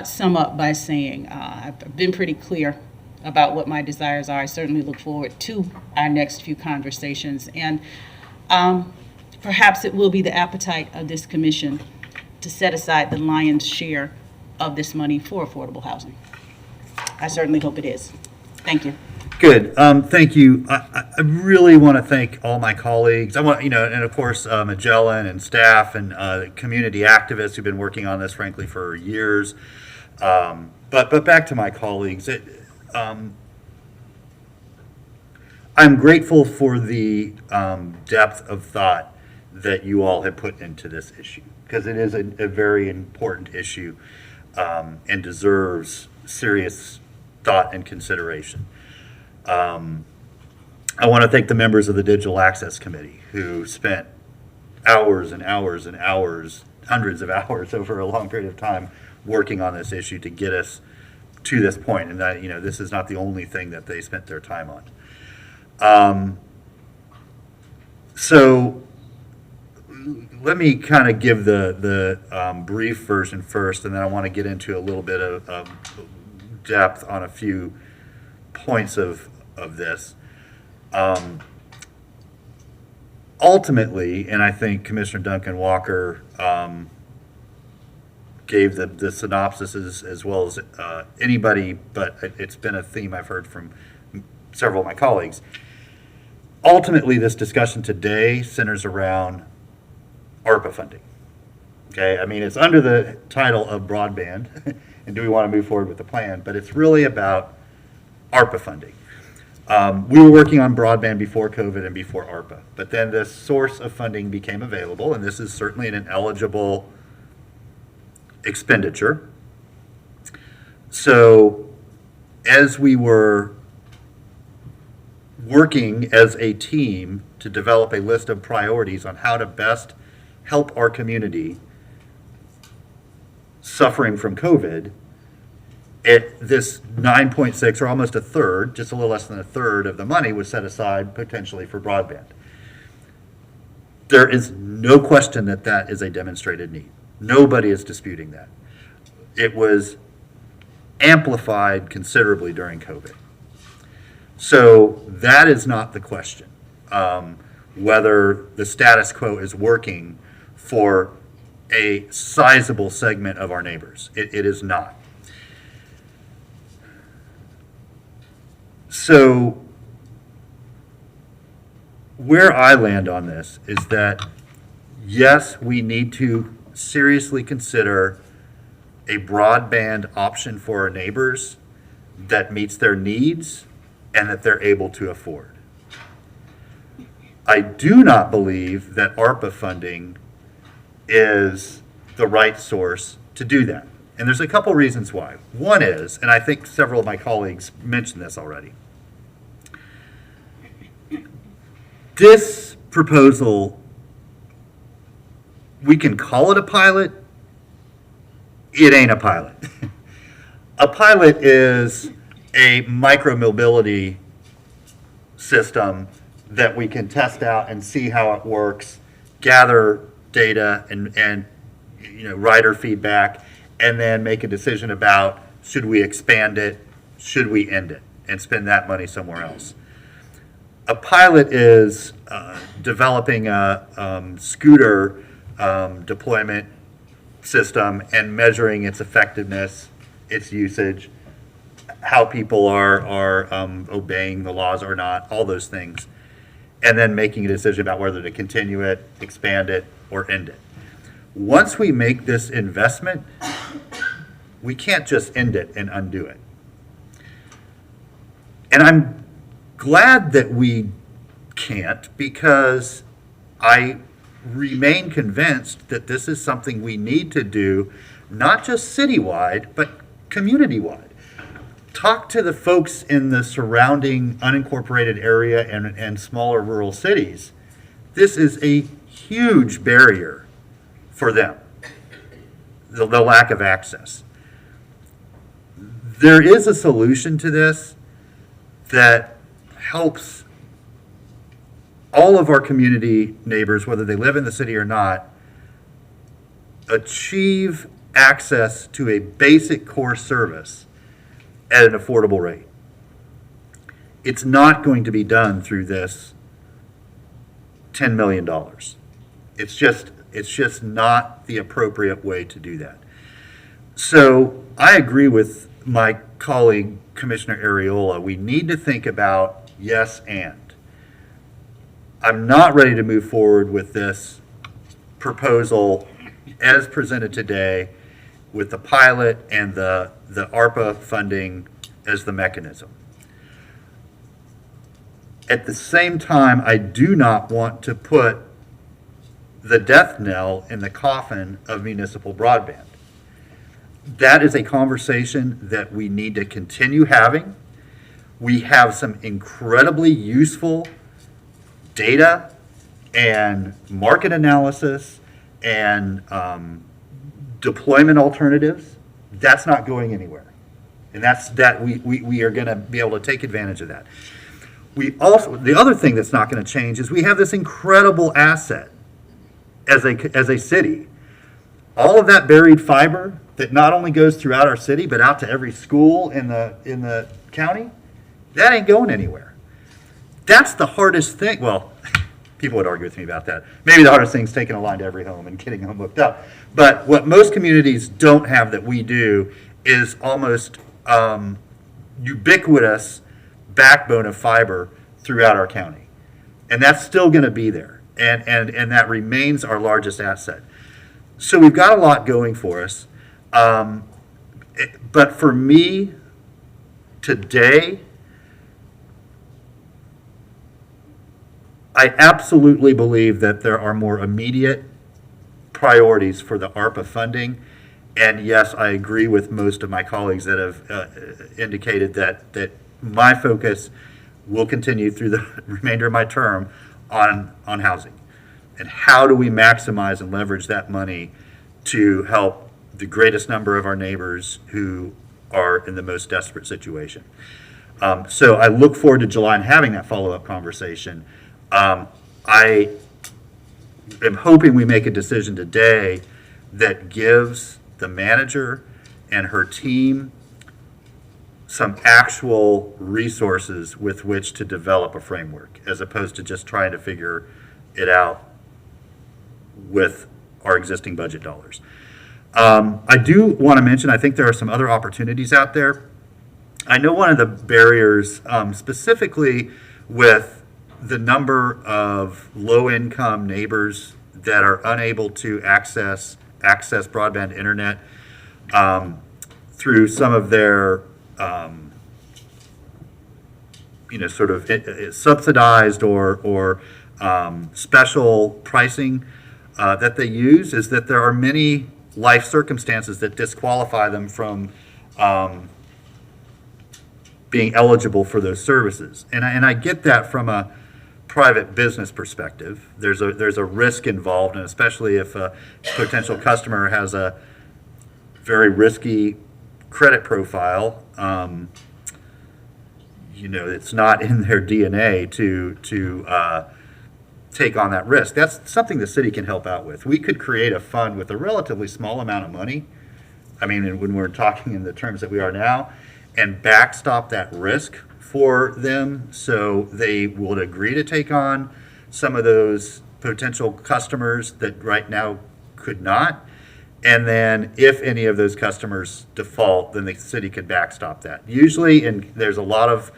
sum up by saying I've been pretty clear about what my desires are. I certainly look forward to our next few conversations. And perhaps it will be the appetite of this commission to set aside the lion's share of this money for affordable housing. I certainly hope it is. Thank you. Good. Thank you. I really want to thank all my colleagues. I want, and of course, Magellan and staff and community activists who've been working on this, frankly, for years. But back to my colleagues. I'm grateful for the depth of thought that you all have put into this issue, because it is a very important issue and deserves serious thought and consideration. I want to thank the members of the Digital Access Committee who spent hours and hours and hours, hundreds of hours over a long period of time working on this issue to get us to this point, and that this is not the only thing that they spent their time on. So let me kind of give the brief version first, and then I want to get into a little bit of depth on a few points of this. Ultimately, and I think Commissioner Duncan Walker gave the synopsis as well as anybody, but it's been a theme I've heard from several of my colleagues. Ultimately, this discussion today centers around ARPA funding. Okay, I mean, it's under the title of broadband, and do we want to move forward with the plan, but it's really about ARPA funding. We were working on broadband before COVID and before ARPA, but then this source of funding became available, and this is certainly an eligible expenditure. So as we were working as a team to develop a list of priorities on how to best help our community suffering from COVID, this 9.6, or almost a third, just a little less than a third of the money was set aside potentially for broadband. There is no question that that is a demonstrated need. Nobody is disputing that. It was amplified considerably during COVID. So that is not the question. Whether the status quo is working for a sizable segment of our neighbors. It is not. So where I land on this is that, yes, we need to seriously consider a broadband option for our neighbors that meets their needs and that they're able to afford. I do not believe that ARPA funding is the right source to do that. And there's a couple reasons why. One is, and I think several of my colleagues mentioned this already, this proposal, we can call it a pilot. It ain't a pilot. A pilot is a micro-mobility system that we can test out and see how it works, gather data and rider feedback, and then make a decision about, should we expand it, should we end it, and spend that money somewhere else. A pilot is developing a scooter deployment system and measuring its effectiveness, its usage, how people are obeying the laws or not, all those things, and then making a decision about whether to continue it, expand it, or end it. Once we make this investment, we can't just end it and undo it. And I'm glad that we can't, because I remain convinced that this is something we need to do, not just citywide, but community-wide. Talk to the folks in the surrounding unincorporated area and smaller rural cities. This is a huge barrier for them, the lack of access. There is a solution to this that helps all of our community neighbors, whether they live in the city or not, achieve access to a basic core service at an affordable rate. It's not going to be done through this $10 million. It's just not the appropriate way to do that. So I agree with my colleague, Commissioner Ariola. We need to think about yes and. I'm not ready to move forward with this proposal as presented today with the pilot and the ARPA funding as the mechanism. At the same time, I do not want to put the death knell in the coffin of municipal broadband. That is a conversation that we need to continue having. We have some incredibly useful data and market analysis and deployment alternatives. That's not going anywhere. And we are going to be able to take advantage of that. The other thing that's not going to change is we have this incredible asset as a city. All of that buried fiber that not only goes throughout our city, but out to every school in the county, that ain't going anywhere. That's the hardest thing. Well, people would argue with me about that. Maybe the hardest thing is taking a line to every home and getting them hooked up. But what most communities don't have that we do is almost ubiquitous backbone of fiber throughout our county. And that's still going to be there. And that remains our largest asset. So we've got a lot going for us. But for me, today, I absolutely believe that there are more immediate priorities for the ARPA funding. And yes, I agree with most of my colleagues that have indicated that my focus will continue through the remainder of my term on housing. And how do we maximize and leverage that money to help the greatest number of our neighbors who are in the most desperate situation? So I look forward to July and having that follow-up conversation. I am hoping we make a decision today that gives the manager and her team some actual resources with which to develop a framework, as opposed to just trying to figure it out with our existing budget dollars. I do want to mention, I think there are some other opportunities out there. I know one of the barriers, specifically with the number of low-income neighbors that are unable to access broadband internet through some of their, sort of subsidized or special pricing that they use, is that there are many life circumstances that disqualify them from being eligible for those services. And I get that from a private business perspective. There's a risk involved, and especially if a potential customer has a very risky credit profile, it's not in their DNA to take on that risk. That's something the city can help out with. We could create a fund with a relatively small amount of money. I mean, when we're talking in the terms that we are now, and backstop that risk for them so they would agree to take on some of those potential customers that right now could not. And then if any of those customers default, then the city could backstop that. Usually, and there's a lot of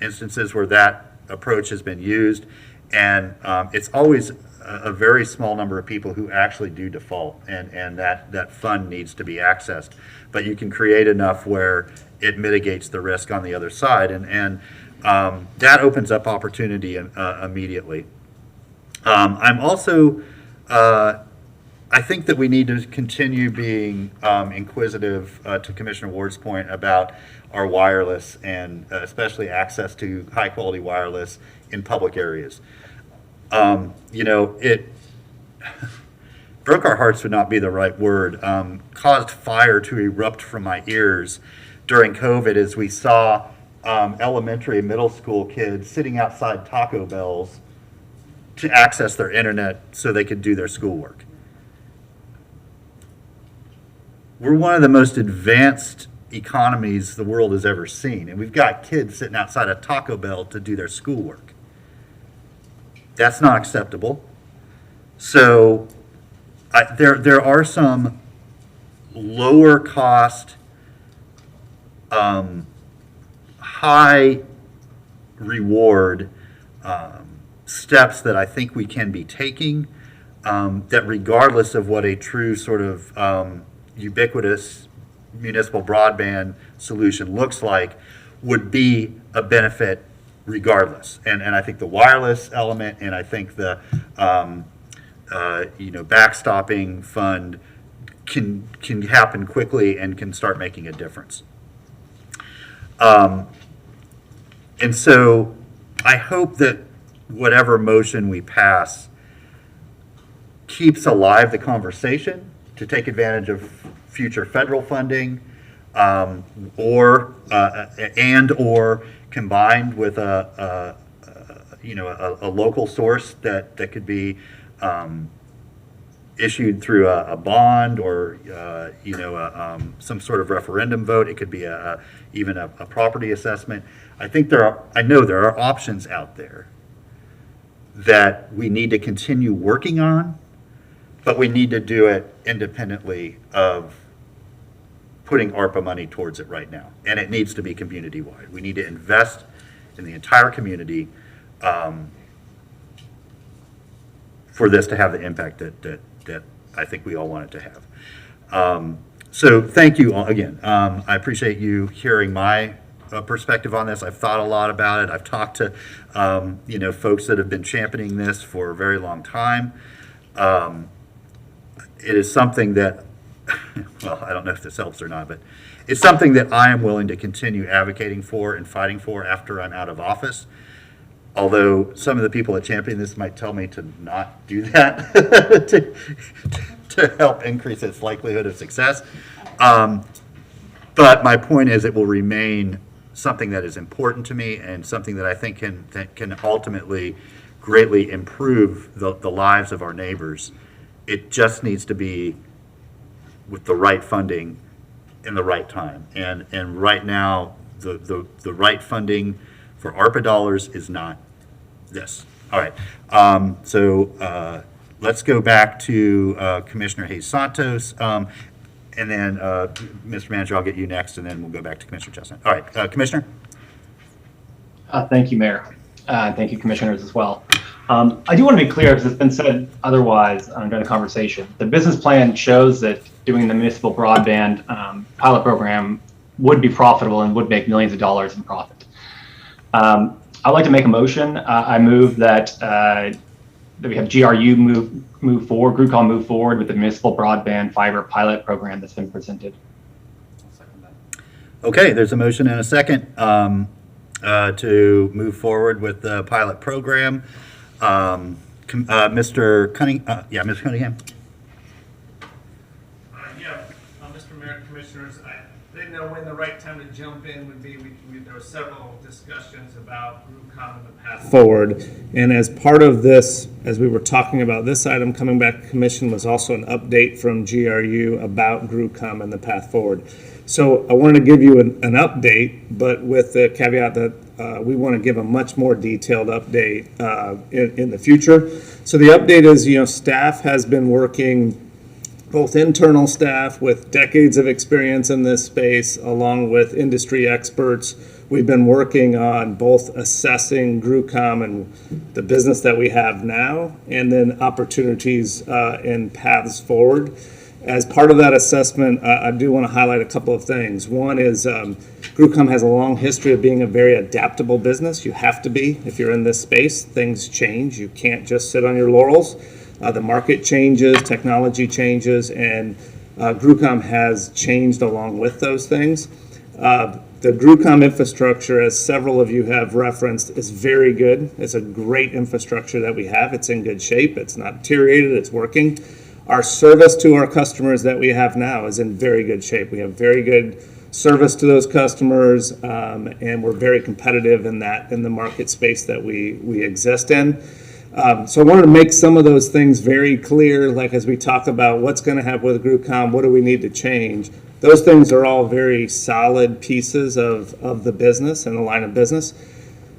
instances where that approach has been used, and it's always a very small number of people who actually do default, and that fund needs to be accessed. But you can create enough where it mitigates the risk on the other side, and that opens up opportunity immediately. I'm also, I think that we need to continue being inquisitive, to Commissioner Ward's point, about our wireless, and especially access to high-quality wireless in public areas. It broke our hearts would not be the right word, caused fire to erupt from my ears during COVID as we saw elementary and middle school kids sitting outside Taco Bells to access their internet so they could do their schoolwork. We're one of the most advanced economies the world has ever seen, and we've got kids sitting outside a Taco Bell to do their schoolwork. That's not acceptable. So there are some lower cost, high reward steps that I think we can be taking, that regardless of what a true sort of ubiquitous municipal broadband solution looks like, would be a benefit regardless. And I think the wireless element, and I think the backstopping fund can happen quickly and can start making a difference. And so I hope that whatever motion we pass keeps alive the conversation to take advantage of future federal funding, or combined with a local source that could be issued through a bond, or some sort of referendum vote. It could be even a property assessment. I know there are options out there that we need to continue working on, but we need to do it independently of putting ARPA money towards it right now. And it needs to be community-wide. We need to invest in the entire community for this to have the impact that I think we all want it to have. So thank you all again. I appreciate you hearing my perspective on this. I've thought a lot about it. I've talked to folks that have been championing this for a very long time. It is something that, well, I don't know if this helps or not, but it's something that I am willing to continue advocating for and fighting for after I'm out of office. Although some of the people that champion this might tell me to not do that to help increase its likelihood of success. But my point is, it will remain something that is important to me, and something that I think can ultimately greatly improve the lives of our neighbors. It just needs to be with the right funding in the right time. And right now, the right funding for ARPA dollars is not this. All right. So let's go back to Commissioner Hayes Santos. And then, Mr. Manager, I'll get you next, and then we'll go back to Commissioner Chestnut. All right, Commissioner? Thank you, Mayor. Thank you, Commissioners, as well. I do want to be clear, because it's been said otherwise during the conversation. The business plan shows that doing the municipal broadband pilot program would be profitable and would make millions of dollars in profit. I'd like to make a motion. I move that that we have GRU move forward, GRUCOM move forward with the municipal broadband fiber pilot program that's been presented. Okay, there's a motion and a second to move forward with the pilot program. Mr. Cunningham, Mr. Cunningham. Mr. Mayor, Commissioners, I didn't know when the right time to jump in would be. There were several discussions about GRUCOM and the path forward. And as part of this, as we were talking about this item coming back to Commission, was also an update from GRU about GRUCOM and the path forward. So I wanted to give you an update, but with the caveat that we want to give a much more detailed update in the future. So the update is, staff has been working, both internal staff with decades of experience in this space, along with industry experts. We've been working on both assessing GRUCOM and the business that we have now, and then opportunities and paths forward. As part of that assessment, I do want to highlight a couple of things. One is GRUCOM has a long history of being a very adaptable business. You have to be if you're in this space. Things change. You can't just sit on your laurels. The market changes, technology changes, and GRUCOM has changed along with those things. The GRUCOM infrastructure, as several of you have referenced, is very good. It's a great infrastructure that we have. It's in good shape. It's not deteriorated. It's working. Our service to our customers that we have now is in very good shape. We have very good service to those customers, and we're very competitive in the market space that we exist in. So I wanted to make some of those things very clear, like as we talk about what's going to happen with GRUCOM, what do we need to change. Those things are all very solid pieces of the business and the line of business.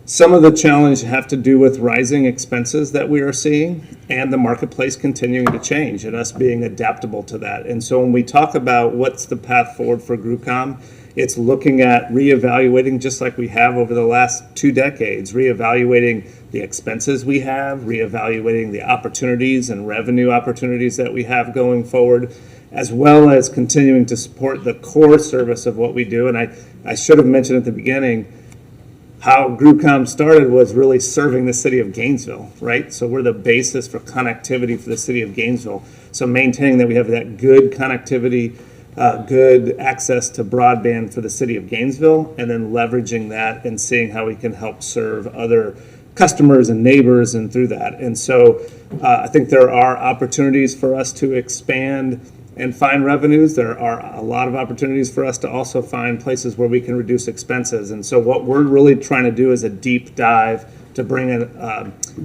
Some of the challenge have to do with rising expenses that we are seeing and the marketplace continuing to change and us being adaptable to that. And so when we talk about what's the path forward for GRUCOM, it's looking at reevaluating, just like we have over the last 2 decades, reevaluating the expenses we have, reevaluating the opportunities and revenue opportunities that we have going forward, as well as continuing to support the core service of what we do. And I should have mentioned at the beginning, how GRUCOM started was really serving the city of Gainesville, right? So we're the basis for connectivity for the city of Gainesville. So maintaining that we have that good connectivity, good access to broadband for the city of Gainesville, and then leveraging that and seeing how we can help serve other customers and neighbors and through that. And so I think there are opportunities for us to expand and find revenues. There are a lot of opportunities for us to also find places where we can reduce expenses. And so what we're really trying to do is a deep dive to bring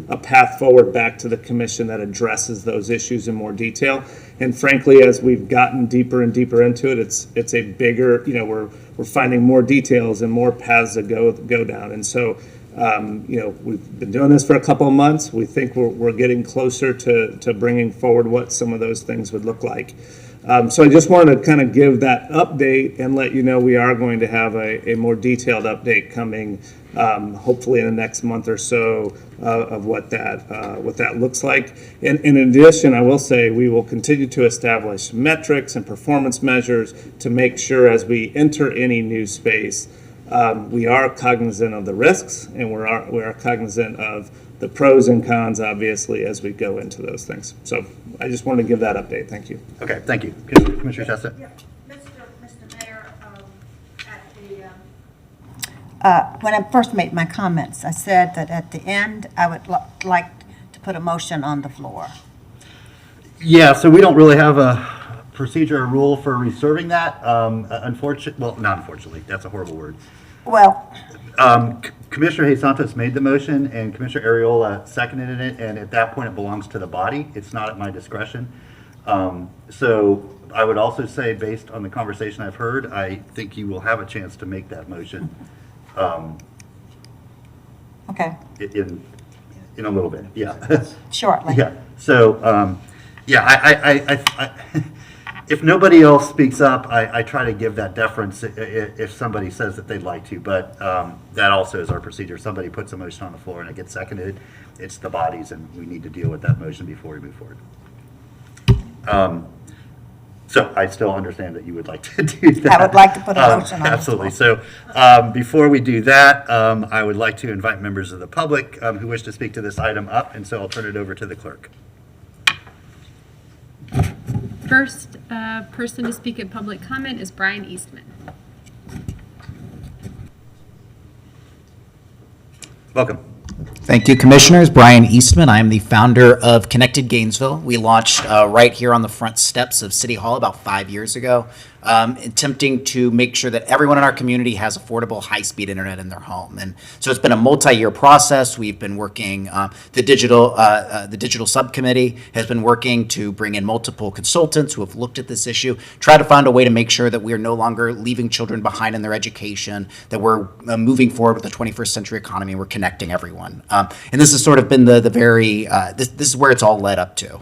a path forward back to the commission that addresses those issues in more detail. And frankly, as we've gotten deeper and deeper into it, it's a bigger, we're finding more details and more paths to go down. And so we've been doing this for a couple of months. We think we're getting closer to bringing forward what some of those things would look like. So I just wanted to kind of give that update and let you know we are going to have a more detailed update coming, hopefully in the next month or so, of what that looks like. And in addition, I will say we will continue to establish metrics and performance measures to make sure as we enter any new space, we are cognizant of the risks, and we are cognizant of the pros and cons, obviously, as we go into those things. So I just wanted to give that update. Thank you. Okay, thank you. Commissioner Chestnut. Yeah. Mr. Mayor, when I first made my comments, I said that at the end, I would like to put a motion on the floor. Yeah, so we don't really have a procedure or rule for reserving that. Not unfortunately, that's a horrible word. Well, Commissioner Hayes Santos made the motion and Commissioner Ariola seconded it, and at that point it belongs to the body. It's not at my discretion. So I would also say, based on the conversation I've heard, I think you will have a chance to make that motion. Okay. In a little bit, yeah. shortly. Yeah, so, yeah, I if nobody else speaks up, I try to give that deference if somebody says that they'd like to, but that also is our procedure. If somebody puts a motion on the floor and it gets seconded, it's the bodies, and we need to deal with that motion before we move forward. So I still understand that you would like to do that. I would like to put a motion on the Absolutely. So before we do that, I would like to invite members of the public who wish to speak to this item up, and so I'll turn it over to the clerk. First person to speak at public comment is Brian Eastman. Welcome. Thank you, Commissioners. Brian Eastman. I am the founder of Connected Gainesville. We launched right here on the front steps of City Hall about 5 years ago, attempting to make sure that everyone in our community has affordable, high-speed internet in their home. And so it's been a multi-year process. We've been working, the digital subcommittee has been working to bring in multiple consultants who have looked at this issue, try to find a way to make sure that we are no longer leaving children behind in their education, that we're moving forward with the 21st century economy, and we're connecting everyone. And this has sort of been the very, this is where it's all led up to.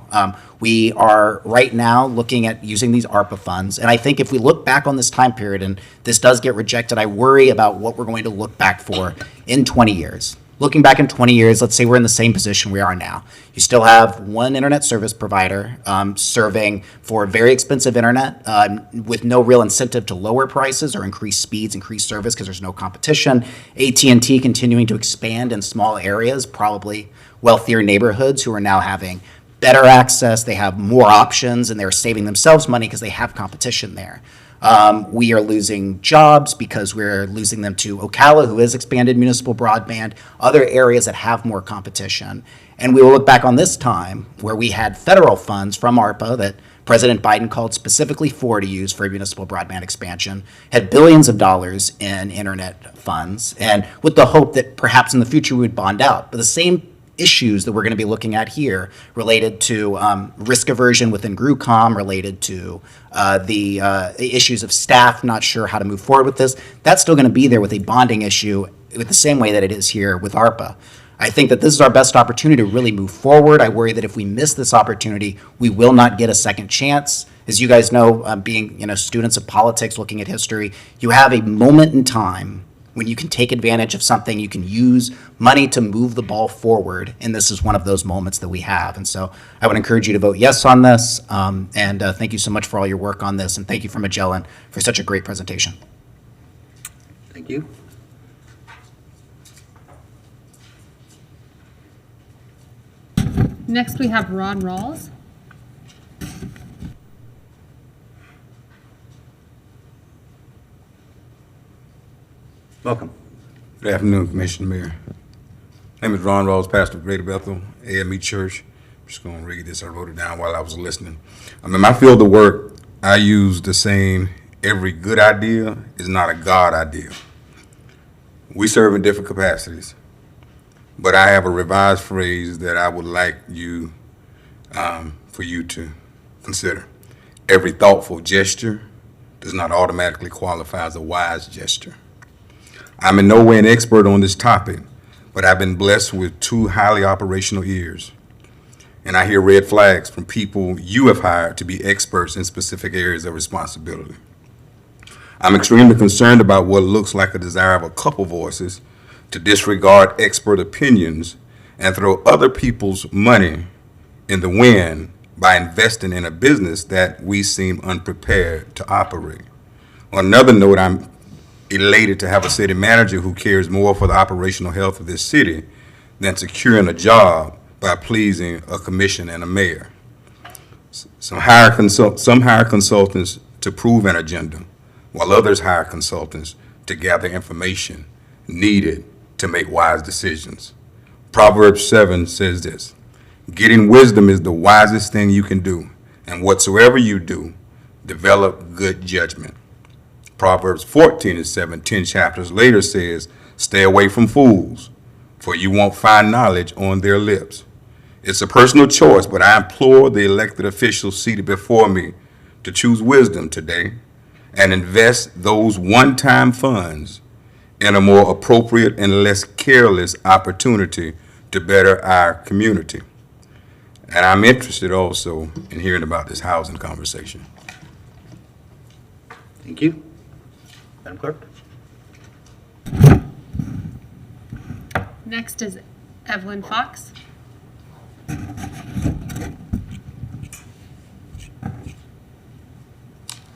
We are right now looking at using these ARPA funds, and I think if we look back on this time period, and this does get rejected, I worry about what we're going to look back for in 20 years. Looking back in 20 years, let's say we're in the same position we are now. You still have one internet service provider serving for very expensive internet with no real incentive to lower prices or increase speeds, increase service because there's no competition. AT&T continuing to expand in small areas, probably wealthier neighborhoods who are now having better access, they have more options, and they're saving themselves money because they have competition there. We are losing jobs because we're losing them to Ocala, who has expanded municipal broadband, other areas that have more competition. And we will look back on this time where we had federal funds from ARPA that President Biden called specifically to use for municipal broadband expansion, had billions of dollars in internet funds, and with the hope that perhaps in the future we would bond out. But the same issues that we're going to be looking at here related to risk aversion within GRUCOM, related to the issues of staff not sure how to move forward with this, that's still going to be there with a bonding issue with the same way that it is here with ARPA. I think that this is our best opportunity to really move forward. I worry that if we miss this opportunity, we will not get a second chance. As you guys know, being students of politics, looking at history, you have a moment in time when you can take advantage of something, you can use money to move the ball forward, and this is one of those moments that we have. And so I would encourage you to vote yes on this, and thank you so much for all your work on this, and thank you for Magellan for such a great presentation. Thank you. Next, we have Ron Rawls. Welcome. Good afternoon, Commissioner Mayor. My name is Ron Rawls, pastor of Greater Bethel AME Church. I'm just going to read this. I wrote it down while I was listening. In my field of work, I use the saying, every good idea is not a God idea. We serve in different capacities, but I have a revised phrase that I would like you, for you to consider. Every thoughtful gesture does not automatically qualify as a wise gesture. I'm in no way an expert on this topic, but I've been blessed with 2 highly operational ears. And I hear red flags from people you have hired to be experts in specific areas of responsibility. I'm extremely concerned about what looks like a desire of a couple voices to disregard expert opinions and throw other people's money in the wind by investing in a business that we seem unprepared to operate. On another note, I'm elated to have a city manager who cares more for the operational health of this city than securing a job by pleasing a commission and a mayor. Some hire consultants to prove an agenda, while others hire consultants to gather information needed to make wise decisions. Proverbs 7 says this, getting wisdom is the wisest thing you can do, and whatsoever you do, develop good judgment. Proverbs 14:7, 10 chapters later says, stay away from fools, for you won't find knowledge on their lips. It's a personal choice, but I implore the elected officials seated before me to choose wisdom today and invest those one-time funds in a more appropriate and less careless opportunity to better our community. And I'm interested also in hearing about this housing conversation. Thank you. Madam Clerk? Next is Evelyn Fox.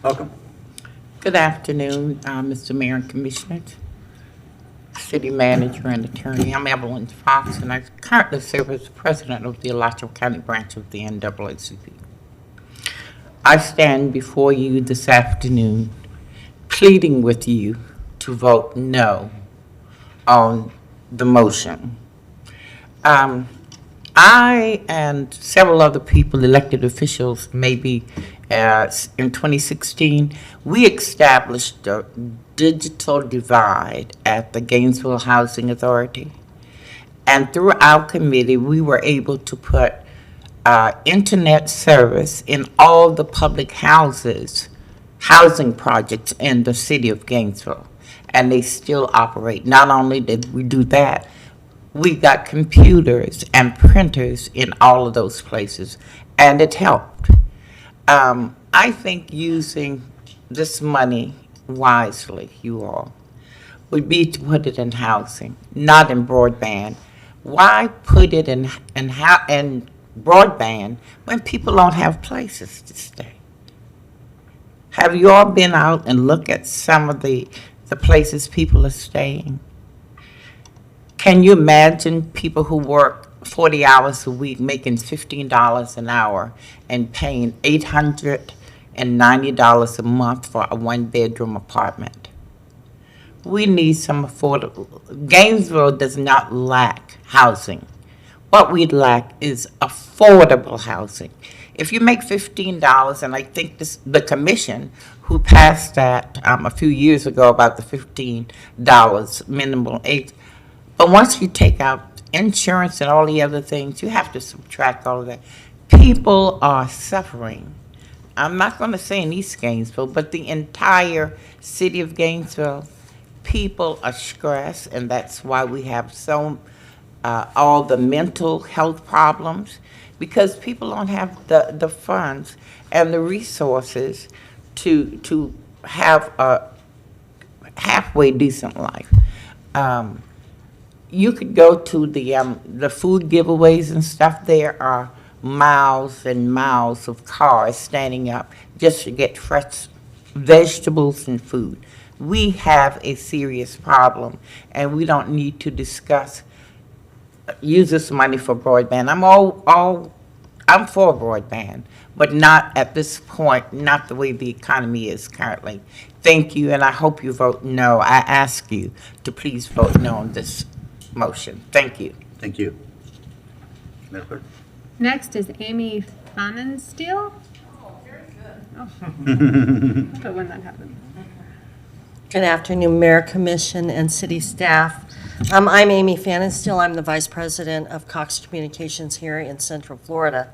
Welcome. Good afternoon, Mr. Mayor and Commissioners, City Manager and Attorney. I'm Evelyn Fox, and I currently serve as President of the Alachua County branch of the NAACP. I stand before you this afternoon pleading with you to vote no on the motion. I and several other people, elected officials, maybe in 2016, we established a digital divide at the Gainesville Housing Authority. And through our committee, we were able to put internet service in all the public housing projects in the city of Gainesville. And they still operate. Not only did we do that, we got computers and printers in all of those places, and it helped. I think using this money wisely, you all, would be to put it in housing, not in broadband. Why put it in broadband when people don't have places to stay? Have you all been out and looked at some of the places people are staying? Can you imagine people who work 40 hours a week making $15 an hour and paying $890 a month for a one-bedroom apartment? We need some affordable. Gainesville does not lack housing. What we lack is affordable housing. If you make $15, and I think the commission who passed that a few years ago about the $15 minimum age, but once you take out insurance and all the other things, you have to subtract all of that. People are suffering. I'm not going to say in East Gainesville, but the entire city of Gainesville, people are stressed, and that's why we have all the mental health problems, because people don't have the funds and the resources to have a halfway decent life. You could go to the food giveaways and stuff. There are miles and miles of cars standing up just to get fresh vegetables and food. We have a serious problem, and we don't need to use this money for broadband. I'm for broadband, but not at this point, not the way the economy is currently. Thank you, and I hope you vote no. I ask you to please vote no on this motion. Thank you. Thank you. Madam Clerk? Next is Amy Fanenstiel. Oh, very good. But when that happens. Good afternoon, Mayor, Commission, and City staff. I'm Amy Fanenstiel. I'm the Vice President of Cox Communications here in Central Florida.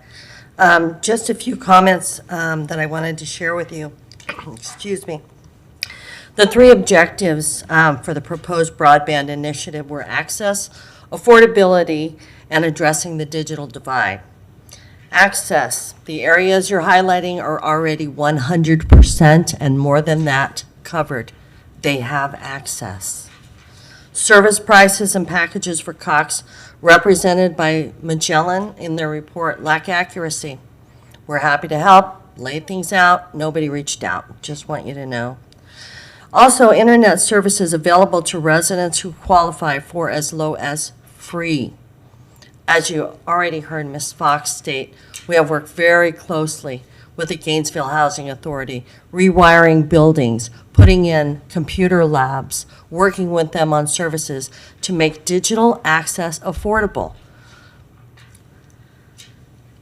Just a few comments that I wanted to share with you. Excuse me. The three objectives for the proposed broadband initiative were access, affordability, and addressing the digital divide. Access, the areas you're highlighting are already 100% and more than that covered. They have access. Service prices and packages for Cox, represented by Magellan in their report, lack accuracy. We're happy to help, lay things out. Nobody reached out. Just want you to know. Also, internet services available to residents who qualify for as low as free. As you already heard Ms. Fox state, we have worked very closely with the Gainesville Housing Authority, rewiring buildings, putting in computer labs, working with them on services to make digital access affordable.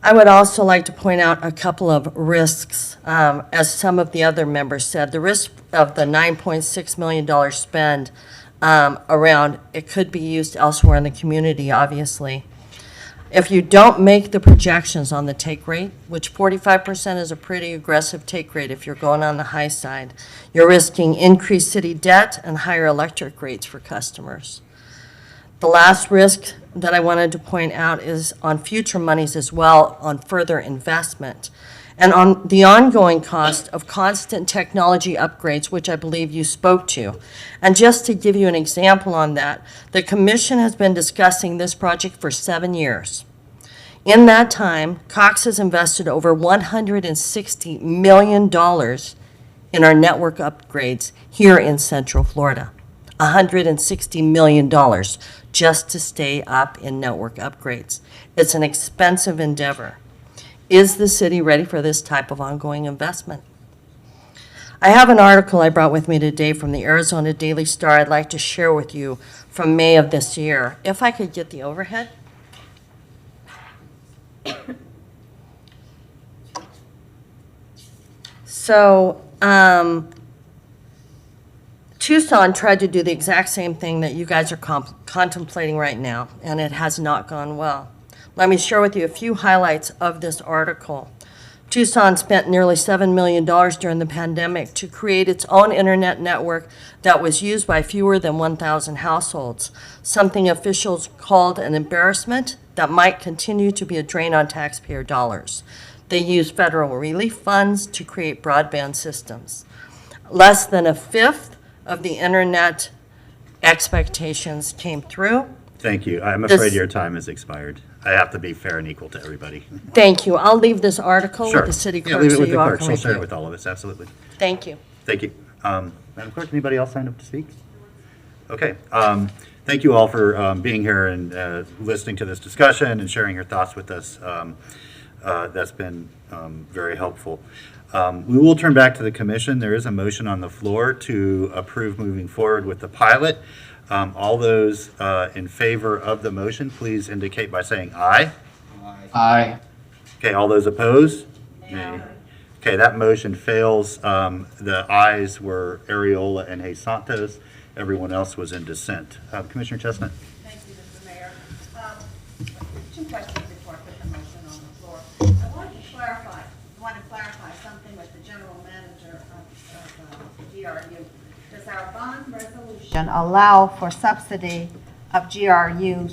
I would also like to point out a couple of risks. As some of the other members said, the risk of the $9.6 million spend around, it could be used elsewhere in the community, obviously. If you don't make the projections on the take rate, which 45% is a pretty aggressive take rate if you're going on the high side, you're risking increased city debt and higher electric rates for customers. The last risk that I wanted to point out is on future monies as well, on further investment, and on the ongoing cost of constant technology upgrades, which I believe you spoke to. And just to give you an example on that, the commission has been discussing this project for 7 years. In that time, Cox has invested over $160 million in our network upgrades here in Central Florida. $160 million just to stay up in network upgrades. It's an expensive endeavor. Is the city ready for this type of ongoing investment? I have an article I brought with me today from the Arizona Daily Star I'd like to share with you from May of this year. If I could get the overhead. So, Tucson tried to do the exact same thing that you guys are contemplating right now, and it has not gone well. Let me share with you a few highlights of this article. Tucson spent nearly $7 million during the pandemic to create its own internet network that was used by fewer than 1,000 households, something officials called an embarrassment that might continue to be a drain on taxpayer dollars. They used federal relief funds to create broadband systems. Less than a fifth of the internet expectations came through. Thank you. I'm afraid your time has expired. I have to be fair and equal to everybody. Thank you. I'll leave this article Sure. with the city Yeah, clerk leave it so with the you all clerk. can She'll share it review. with all of us, absolutely. Thank you. Thank you. Madam Clerk, anybody else signed up to speak? Okay. Thank you all for being here and listening to this discussion and sharing your thoughts with us. That's been very helpful. We will turn back to the commission. There is a motion on the floor to approve moving forward with the pilot. All those in favor of the motion, please indicate by saying aye. Aye. Okay, all those opposed? Nay. Okay, that motion fails. The ayes were Ariola and Hayes Santos. Everyone else was in dissent. Commissioner Chestnut. Thank you, Mr. Mayor. Two questions before I put the motion on the floor. I want to clarify something with the general manager of GRU. Does our bond resolution allow for subsidy of GRU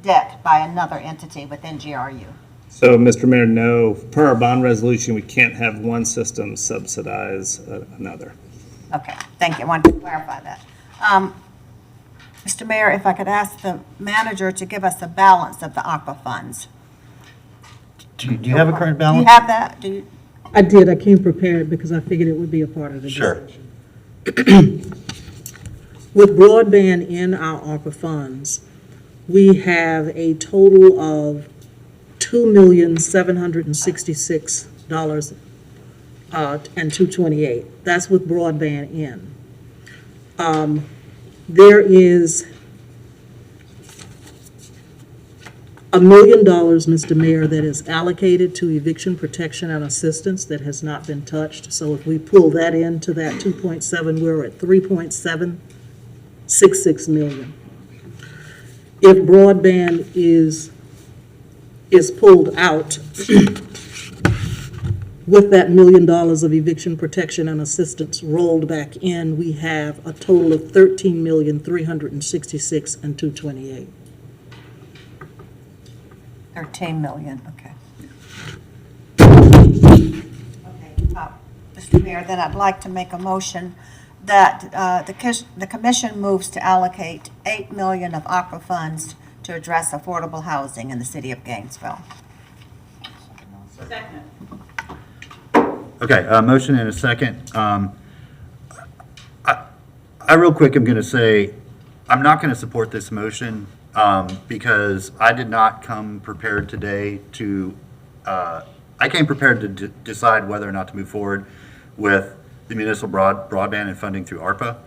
debt by another entity within GRU? So, Mr. Mayor, no, per our bond resolution, we can't have one system subsidize another. Okay, thank you. I wanted to clarify that. Mr. Mayor, if I could ask the manager to give us a balance of the ARPA funds. Do you have a current Do balance? you have that? Do you? I did. I came prepared because I figured it would be a part of the Sure. discussion. With broadband in our ARPA funds, we have a total of $2,766 and $228. That's with broadband in. There is $1 million, Mr. Mayor, that is allocated to eviction protection and assistance that has not been touched. So if we pull that into that 2.7, we're at 3.766 million. If broadband is pulled out, with that $1 million of eviction protection and assistance rolled back in, we have a total of $13,366,228. and $228. 13 million, okay. Okay, Mr. Mayor, then I'd like to make a motion that the commission moves to allocate $8 million of ARPA funds to address affordable housing in the city of Gainesville. Second. Okay, motion and a second. I real quick am going to say, I'm not going to support this motion because I did not come prepared today to, I came prepared to decide whether or not to move forward with the municipal broadband and funding through ARPA.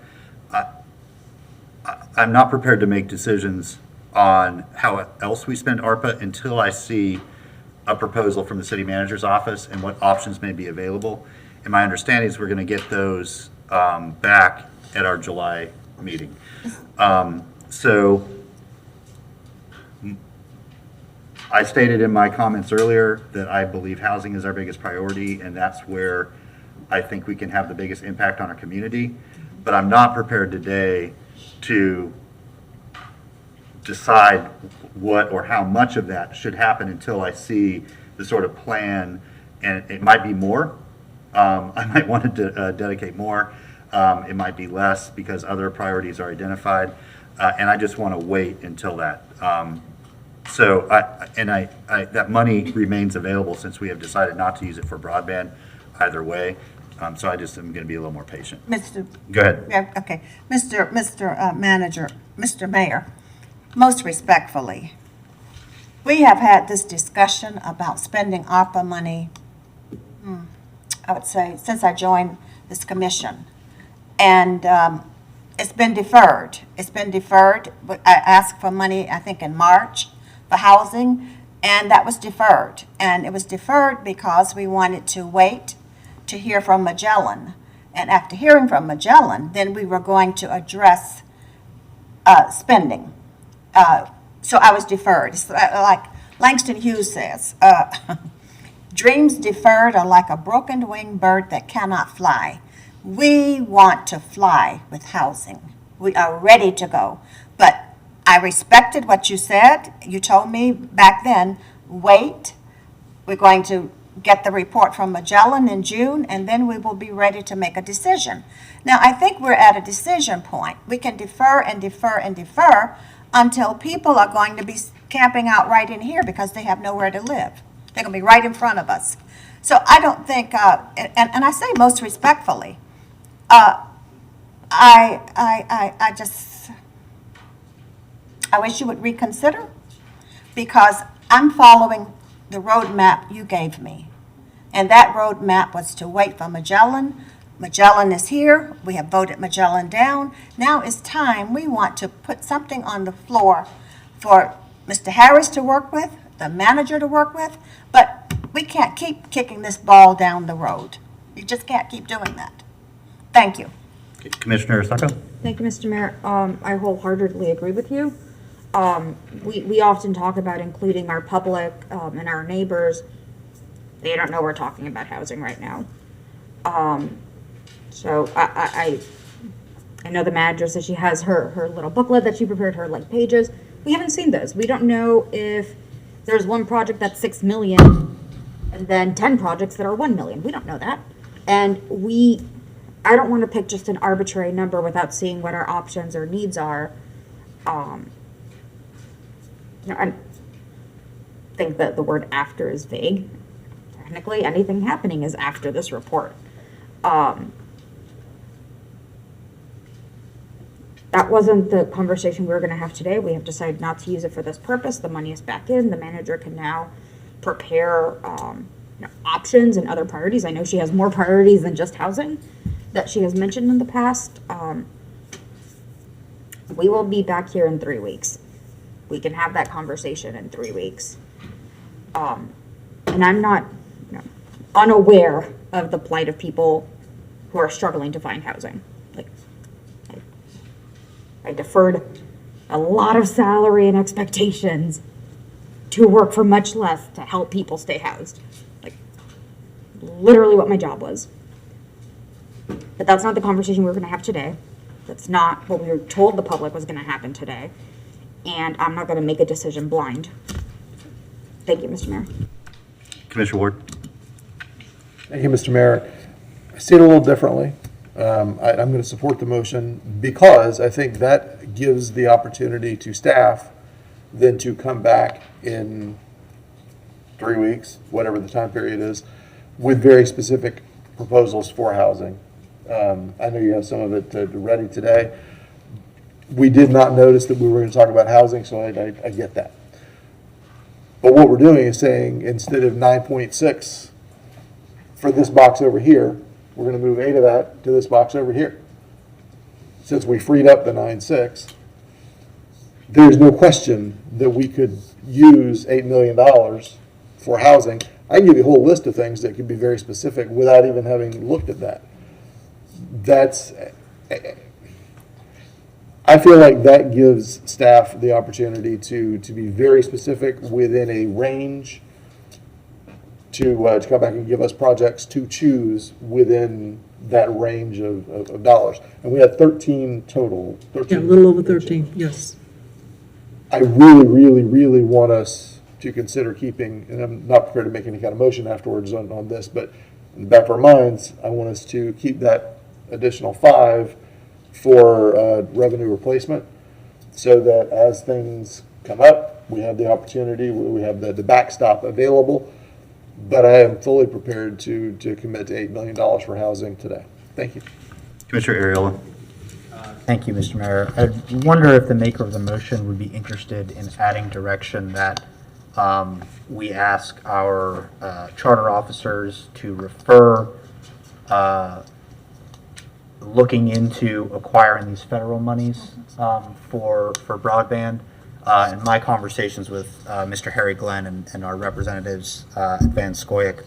I'm not prepared to make decisions on how else we spend ARPA until I see a proposal from the city manager's office and what options may be available. And my understanding is we're going to get those back at our July meeting. So I stated in my comments earlier that I believe housing is our biggest priority, and that's where I think we can have the biggest impact on our community. But I'm not prepared today to decide what or how much of that should happen until I see the sort of plan, and it might be more. I might want to dedicate more. It might be less because other priorities are identified, and I just want to wait until that. So that money remains available since we have decided not to use it for broadband either way. So I just am going to be a little more patient. Mr. Go ahead. Yeah, okay. Mr. Manager, Mr. Mayor, most respectfully, we have had this discussion about spending ARPA money, I would say, since I joined this commission. And it's been deferred. It's been deferred. I asked for money, I think, in March for housing, and that was deferred. And it was deferred because we wanted to wait to hear from Magellan. And after hearing from Magellan, then we were going to address spending. So I was deferred. It's like Langston Hughes says, dreams deferred are like a broken winged bird that cannot fly. We want to fly with housing. We are ready to go. But I respected what you said. You told me back then, wait. We're going to get the report from Magellan in June, and then we will be ready to make a decision. Now, I think we're at a decision point. We can defer and defer and defer until people are going to be camping out right in here because they have nowhere to live. They're going to be right in front of us. So I don't think, and I say most respectfully, I wish you would reconsider, because I'm following the roadmap you gave me. And that roadmap was to wait for Magellan. Magellan is here. We have voted Magellan down. Now it's time. We want to put something on the floor for Mr. Harris to work with, the manager to work with, but we can't keep kicking this ball down the road. You just can't keep doing that. Thank you. Okay, Commissioner Sacco? Thank you, Mr. Mayor. I wholeheartedly agree with you. We often talk about including our public and our neighbors. They don't know we're talking about housing right now. So I know the manager says she has her little booklet that she prepared, her like pages. We haven't seen those. We don't know if there's one project that's 6 million and then 10 projects that are 1 million. We don't know that. And I don't want to pick just an arbitrary number without seeing what our options or needs are. I think that the word after is vague. Technically, anything happening is after this report. That wasn't the conversation we were going to have today. We have decided not to use it for this purpose. The money is back in. The manager can now prepare options and other priorities. I know she has more priorities than just housing that she has mentioned in the past. We will be back here in 3 weeks. We can have that conversation in 3 weeks. And I'm not unaware of the plight of people who are struggling to find housing. Like, I deferred a lot of salary and expectations to work for much less to help people stay housed. Like, literally what my job was. But that's not the conversation we're going to have today. That's not what we were told the public was going to happen today. And I'm not going to make a decision blind. Thank you, Mr. Mayor. Commissioner Ward? Thank you, Mr. Mayor. I see it a little differently. I'm going to support the motion because I think that gives the opportunity to staff then to come back in 3 weeks, whatever the time period is, with very specific proposals for housing. I know you have some of it ready today. We did not notice that we were going to talk about housing, so I get that. But what we're doing is saying instead of 9.6 for this box over here, we're going to move 8 of that to this box over here. Since we freed up the 9.6, there's no question that we could use $8 million for housing. I can give you a whole list of things that could be very specific without even having looked at that. I feel like that gives staff the opportunity to be very specific within a range to come back and give us projects to choose within that range of dollars. And we had 13 total. 13 Yeah, a little over 13, yes. I really, really, really want us to consider keeping, and I'm not prepared to make any kind of motion afterwards on this, but in the back of our minds, I want us to keep that additional 5 for revenue replacement, so that as things come up, we have the opportunity, we have the backstop available. But I am fully prepared to commit to $8 million for housing today. Thank you. Commissioner Ariola. Thank you, Mr. Mayor. I wonder if the maker of the motion would be interested in adding direction that we ask our charter officers to refer looking into acquiring these federal monies for broadband. In my conversations with Mr. Harry Glenn and our representatives at Van Scoyoc,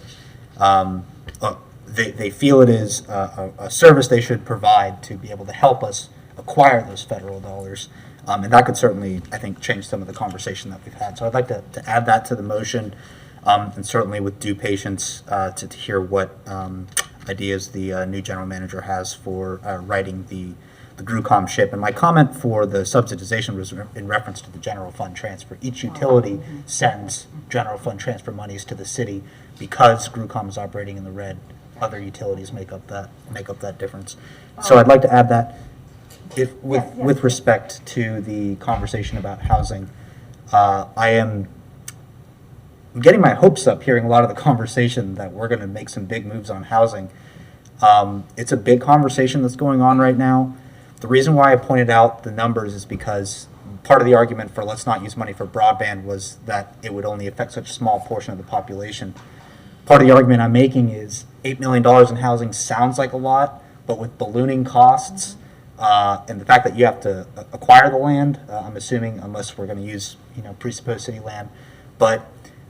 they feel it is a service they should provide to be able to help us acquire those federal dollars. And that could certainly, I think, change some of the conversation that we've had. So I'd like to add that to the motion, and certainly with due patience to hear what ideas the new general manager has for writing the GRUCOM ship. And my comment for the subsidization was in reference to the general fund transfer. Each utility sends general fund transfer monies to the city. Because GRUCOM is operating in the red, other utilities make up that difference. So I'd like to add that. With respect to the conversation about housing, I'm getting my hopes up hearing a lot of the conversation that we're going to make some big moves on housing. It's a big conversation that's going on right now. The reason why I pointed out the numbers is because part of the argument for let's not use money for broadband was that it would only affect such a small portion of the population. Part of the argument I'm making is $8 million in housing sounds like a lot, but with ballooning costs and the fact that you have to acquire the land, I'm assuming, unless we're going to use presupposed city land, but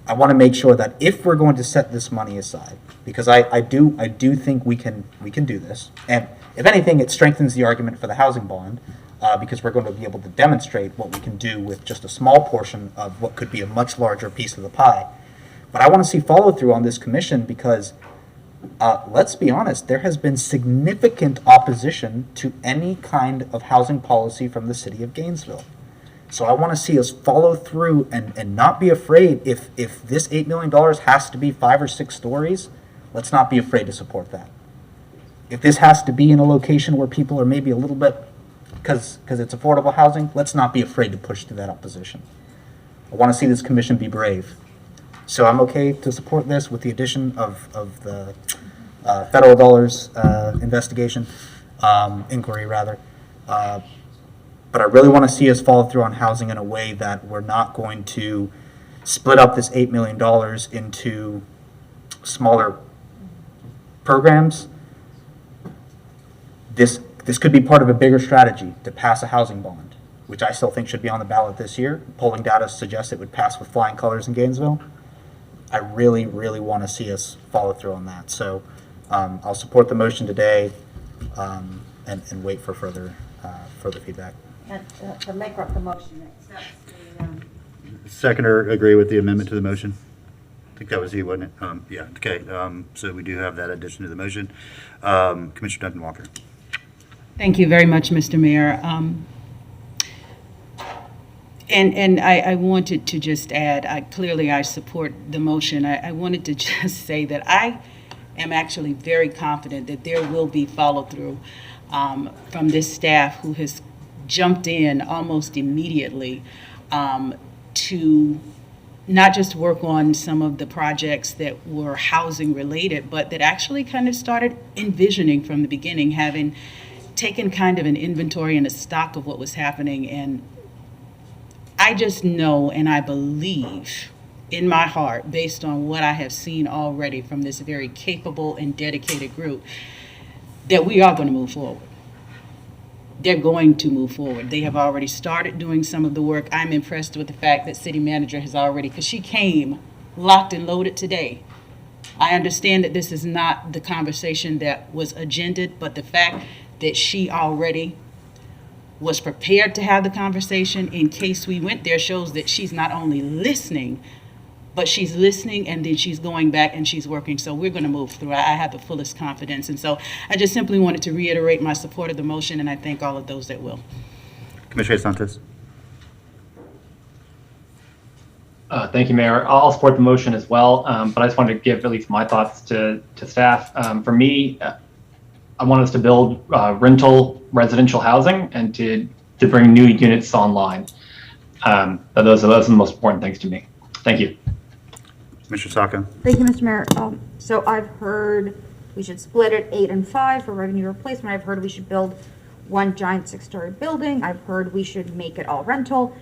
I want to make sure that if we're going to set this money aside, because I do think we can do this, and if anything, it strengthens the argument for the housing bond, because we're going to be able to demonstrate what we can do with just a small portion of what could be a much larger piece of the pie. But I want to see follow through on this commission because, let's be honest, there has been significant opposition to any kind of housing policy from the city of Gainesville. So I want to see us follow through and not be afraid. If this $8 million has to be 5 or 6 stories, let's not be afraid to support that. If this has to be in a location where people are maybe a little bit, because it's affordable housing, let's not be afraid to push through that opposition. I want to see this commission be brave. So I'm okay to support this with the addition of the federal dollars investigation, inquiry rather. But I really want to see us follow through on housing in a way that we're not going to split up this $8 million into smaller programs. This could be part of a bigger strategy to pass a housing bond, which I still think should be on the ballot this year. Polling data suggests it would pass with flying colors in Gainesville. I really, really want to see us follow through on that. So I'll support the motion today and wait for further feedback. And the maker of the motion accepts the... Seconder agree with the amendment to the motion? I think that was you, wasn't it? Yeah, okay. So we do have that addition to the motion. Commissioner Duncan Walker. Thank you very much, Mr. Mayor. And I wanted to just add, clearly I support the motion. I wanted to just say that I am actually very confident that there will be follow-through from this staff who has jumped in almost immediately to not just work on some of the projects that were housing related, but that actually kind of started envisioning from the beginning, having taken kind of an inventory and a stock of what was happening. And I just know and I believe in my heart, based on what I have seen already from this very capable and dedicated group, that we are going to move forward. They're going to move forward. They have already started doing some of the work. I'm impressed with the fact that city manager has already, because she came locked and loaded today. I understand that this is not the conversation that was agended, but the fact that she already was prepared to have the conversation in case we went there shows that she's not only listening, but she's listening and then she's going back and she's working. So we're going to move through. I have the fullest confidence. And so I just simply wanted to reiterate my support of the motion, and I thank all of those that will. Commissioner Santos. Thank you, Mayor. I'll support the motion as well, but I just wanted to give at least my thoughts to staff. For me, I want us to build rental residential housing and to bring new units online. Those are the most important things to me. Thank you. Mr. Sacco? Thank you, Mr. Mayor. So I've heard we should split it 8 and 5 for revenue replacement. I've heard we should build one giant 6-story building. I've heard we should make it all rental.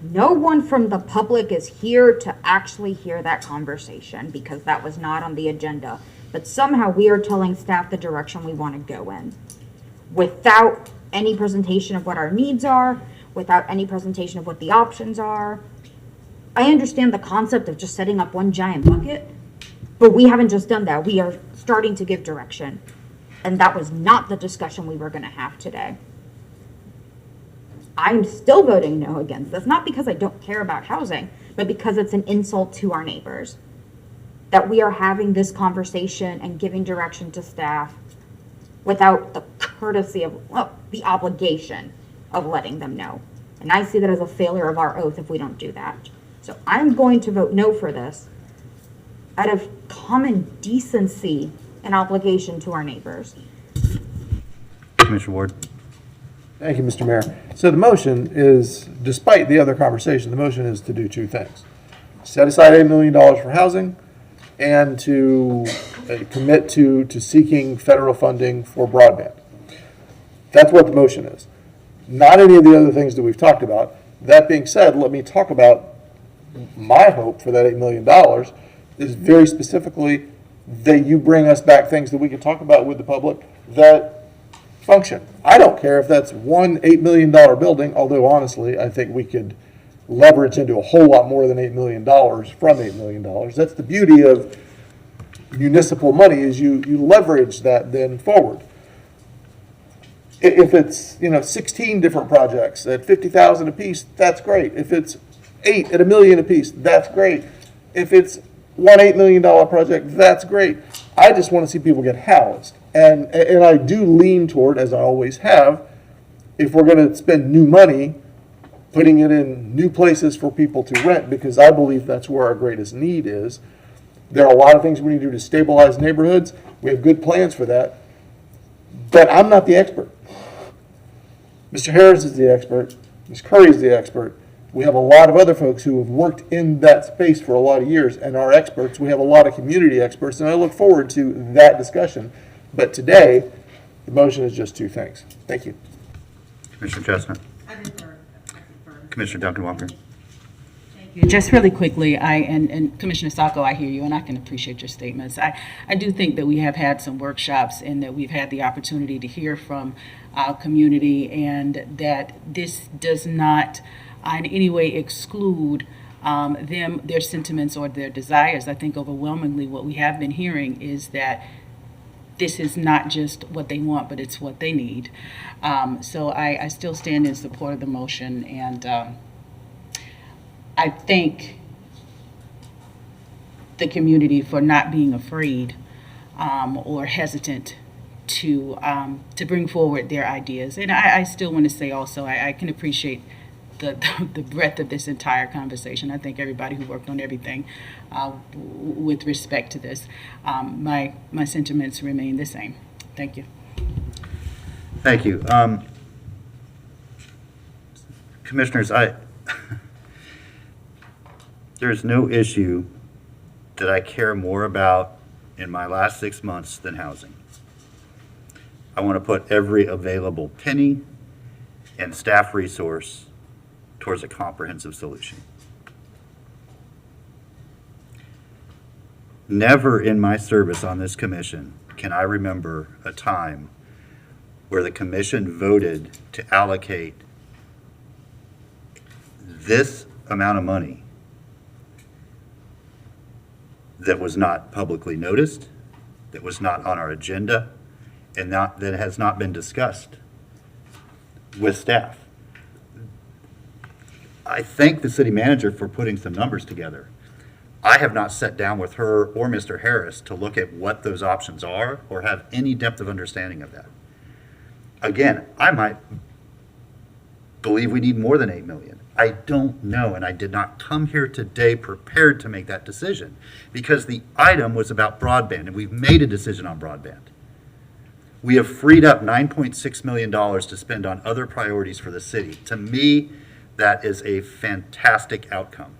No one from the public is here to actually hear that conversation because that was not on the agenda. But somehow we are telling staff the direction we want to go in without any presentation of what our needs are, without any presentation of what the options are. I understand the concept of just setting up one giant bucket, but we haven't just done that. We are starting to give direction. And that was not the discussion we were going to have today. I'm still voting no against this, not because I don't care about housing, but because it's an insult to our neighbors. That we are having this conversation and giving direction to staff without the courtesy of, well, the obligation of letting them know. And I see that as a failure of our oath if we don't do that. So I'm going to vote no for this out of common decency and obligation to our neighbors. Commissioner Ward? Thank you, Mr. Mayor. So the motion is, despite the other conversation, the motion is to do two things. Set aside $8 million for housing and to commit to seeking federal funding for broadband. That's what the motion is. Not any of the other things that we've talked about. That being said, let me talk about my hope for that $8 million is very specifically that you bring us back things that we can talk about with the public that function. I don't care if that's one $8 million building, although honestly, I think we could leverage into a whole lot more than $8 million from $8 million. That's the beauty of municipal money is you leverage that then forward. If it's 16 different projects at $50,000 a piece, that's great. If it's 8 at $1 million a piece, that's great. If it's one $8 million project, that's great. I just want to see people get housed. And I do lean toward, as I always have, if we're going to spend new money, putting it in new places for people to rent, because I believe that's where our greatest need is. There are a lot of things we need to do to stabilize neighborhoods. We have good plans for that. But I'm not the expert. Mr. Harris is the expert. Ms. Curry is the expert. We have a lot of other folks who have worked in that space for a lot of years and are experts. We have a lot of community experts, and I look forward to that discussion. But today, the motion is just two things. Thank you. Commissioner Chestnut? Commissioner Duncan Walker? Just really quickly, and Commissioner Sacco, I hear you, and I can appreciate your statements. I do think that we have had some workshops and that we've had the opportunity to hear from our community, and that this does not in any way exclude their sentiments or their desires. I think overwhelmingly what we have been hearing is that this is not just what they want, but it's what they need. So I still stand in support of the motion, and I thank the community for not being afraid or hesitant to bring forward their ideas. And I still want to say also, I can appreciate the breadth of this entire conversation. I thank everybody who worked on everything with respect to this. My sentiments remain the same. Thank you. Thank you. Commissioners, there's no issue that I care more about in my last 6 months than housing. I want to put every available penny and staff resource towards a comprehensive solution. Never in my service on this commission can I remember a time where the commission voted to allocate this amount of money that was not publicly noticed, that was not on our agenda, and that has not been discussed with staff. I thank the city manager for putting some numbers together. I have not sat down with her or Mr. Harris to look at what those options are or have any depth of understanding of that. Again, I might believe we need more than 8 million. I don't know, and I did not come here today prepared to make that decision because the item was about broadband, and we've made a decision on broadband. We have freed up $9.6 million to spend on other priorities for the city. To me, that is a fantastic outcome.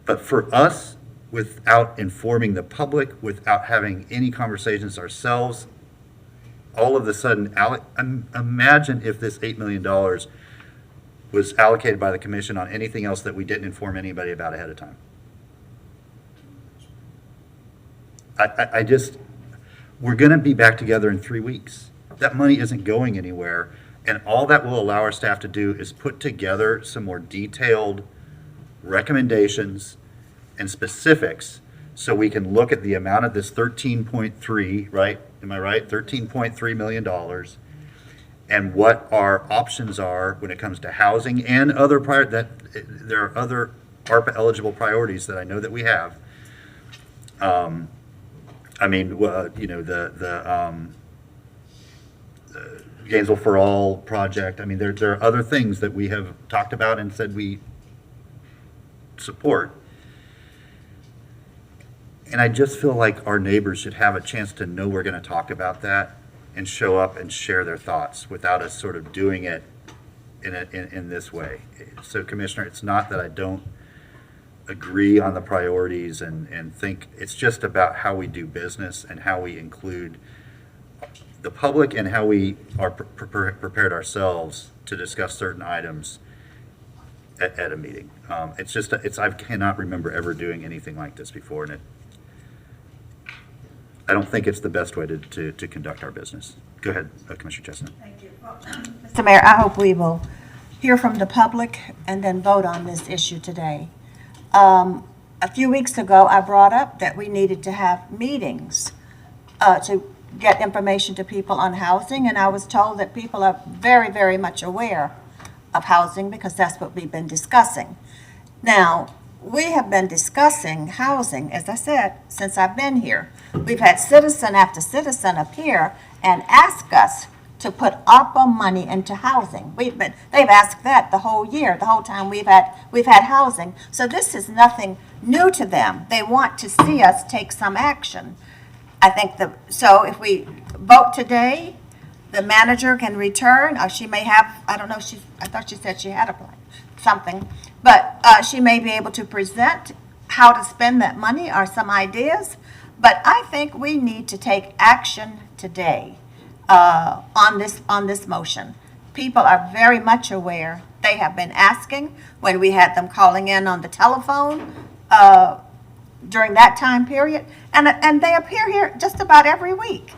But for us, without informing the public, without having any conversations ourselves, all of a sudden, imagine if this $8 million was allocated by the commission on anything else that we didn't inform anybody about ahead of time. We're going to be back together in 3 weeks. That money isn't going anywhere. And all that will allow our staff to do is put together some more detailed recommendations and specifics so we can look at the amount of this 13.3, right? Am I right? $13.3 million and what our options are when it comes to housing and other there are other ARPA eligible priorities that I know that we have. The Gainesville for All project. I mean, there are other things that we have talked about and said we support. And I just feel like our neighbors should have a chance to know we're going to talk about that and show up and share their thoughts without us sort of doing it in this way. So, Commissioner, it's not that I don't agree on the priorities and think it's just about how we do business and how we include the public and how we are prepared ourselves to discuss certain items at a meeting. I cannot remember ever doing anything like this before, and I don't think it's the best way to conduct our business. Go ahead, Commissioner Chestnut. Thank you. Mr. Mayor, I hope we will hear from the public and then vote on this issue today. A few weeks ago, I brought up that we needed to have meetings to get information to people on housing, and I was told that people are very, very much aware of housing because that's what we've been discussing. Now, we have been discussing housing, as I said, since I've been here. We've had citizen after citizen appear and ask us to put ARPA money into housing. They've asked that the whole year, the whole time we've had housing. So this is nothing new to them. They want to see us take some action. I think so if we vote today, the manager can return, or she may have, I don't know, I thought she said she had a plan, something, but she may be able to present how to spend that money or some ideas. But I think we need to take action today on this motion. People are very much aware. They have been asking when we had them calling in on the telephone during that time period, and they appear here just about every week.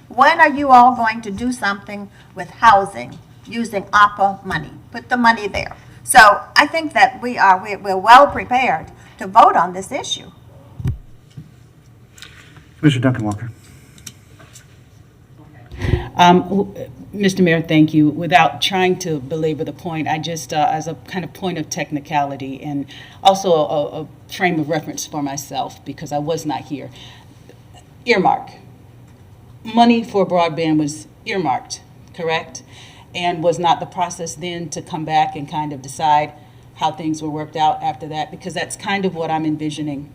When are you all going to do something with housing using ARPA money? Put the money there. So I think that we're well prepared to vote on this issue. Commissioner Duncan Walker. Mr. Mayor, thank you. Without trying to belabor the point, I just, as a kind of point of technicality and also a frame of reference for myself, because I was not here. Earmark. Money for broadband was earmarked, correct? And was not the process then to come back and kind of decide how things were worked out after that? Because that's kind of what I'm envisioning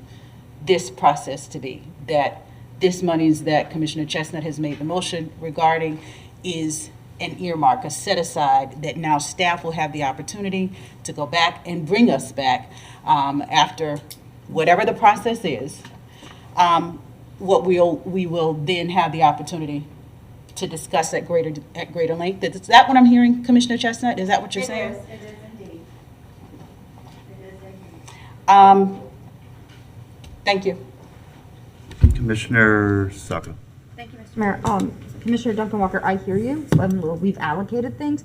this process to be, that this monies that Commissioner Chestnut has made the motion regarding is an earmark, a set aside that now staff will have the opportunity to go back and bring us back after whatever the process is. We will then have the opportunity to discuss at greater length. Is that what I'm hearing, Commissioner Chestnut? Is that what you're saying? It is indeed. It is indeed. Thank you. Commissioner Sacco. Thank you, Mr. Mayor. Commissioner Duncan Walker, I hear you. We've allocated things,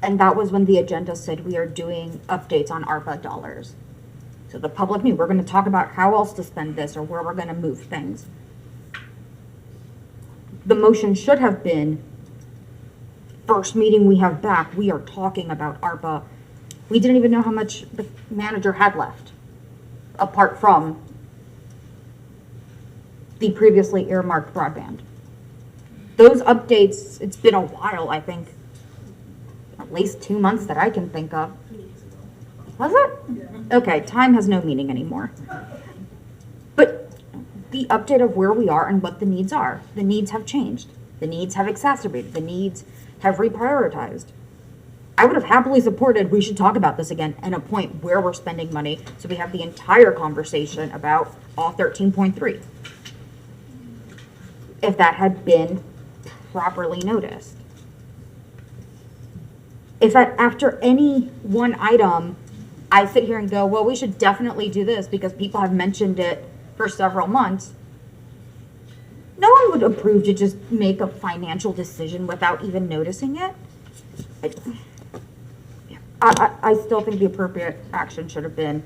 and that was when the agenda said we are doing updates on ARPA dollars. So the public knew we're going to talk about how else to spend this or where we're going to move things. The motion should have been, first meeting we have back, we are talking about ARPA. We didn't even know how much the manager had left, apart from the previously earmarked broadband. those updates, it's been a while, I think, at least 2 months that I can think of. Was it? Okay, time has no meaning anymore. But the update of where we are and what the needs are. The needs have changed. The needs have exacerbated. The needs have reprioritized. I would have happily supported, we should talk about this again and a point where we're spending money so we have the entire conversation about all 13.3. If that had been properly noticed. If after any one item, I sit here and go, well, we should definitely do this because people have mentioned it for several months, no one would approve to just make a financial decision without even noticing it. I still think the appropriate action should have been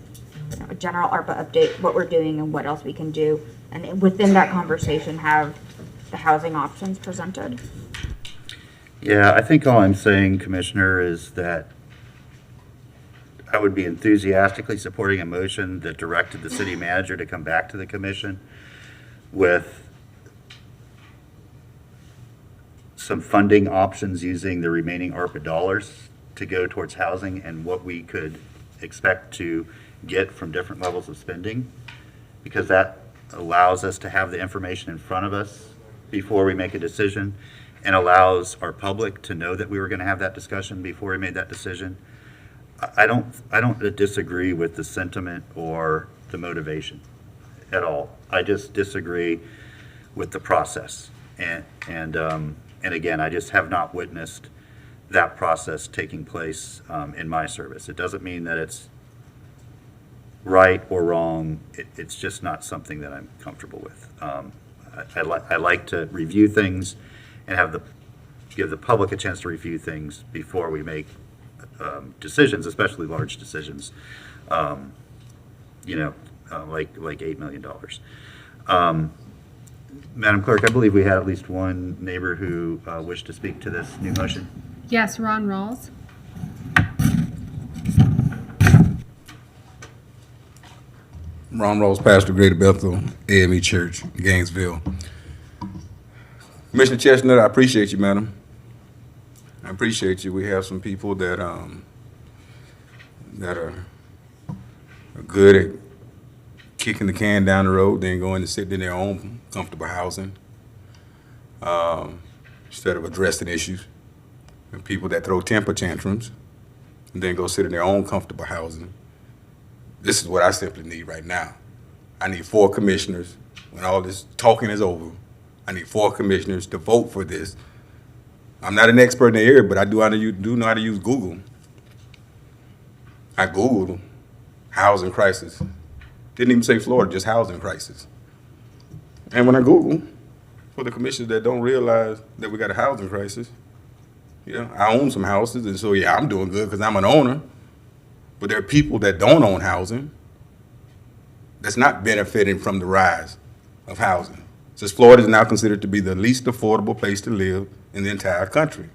a general ARPA update, what we're doing and what else we can do. And within that conversation, have the housing options presented. Yeah, I think all I'm saying, Commissioner, is that I would be enthusiastically supporting a motion that directed the city manager to come back to the commission with some funding options using the remaining ARPA dollars to go towards housing and what we could expect to get from different levels of spending, because that allows us to have the information in front of us before we make a decision and allows our public to know that we were going to have that discussion before we made that decision. I don't disagree with the sentiment or the motivation at all. I just disagree with the process. And again, I just have not witnessed that process taking place in my service. It doesn't mean that it's right or wrong. It's just not something that I'm comfortable with. I like to review things and give the public a chance to review things before we make decisions, especially large decisions, like $8 million. Madam Clerk, I believe we had at least one neighbor who wished to speak to this new motion. Yes, Ron Rawls. Ron Rose, pastor, Greater Bethel, AME Church, Gainesville. Commissioner Chestnut, I appreciate you, madam. I appreciate you. We have some people that are good at kicking the can down the road, then going to sit in their own comfortable housing instead of addressing issues. And people that throw temper tantrums and then go sit in their own comfortable housing. This is what I simply need right now. I need 4 commissioners. When all this talking is over, I need 4 commissioners to vote for this. I'm not an expert in the area, but I do know how to use Google. I Googled housing crisis. Didn't even say Florida, just housing crisis. And when I Google, for the commissioners that don't realize that we got a housing crisis, I own some houses, and so I'm doing good because I'm an owner. But there are people that don't own housing that's not benefiting from the rise of housing. Since Florida is now considered to be the least affordable place to live in the entire country,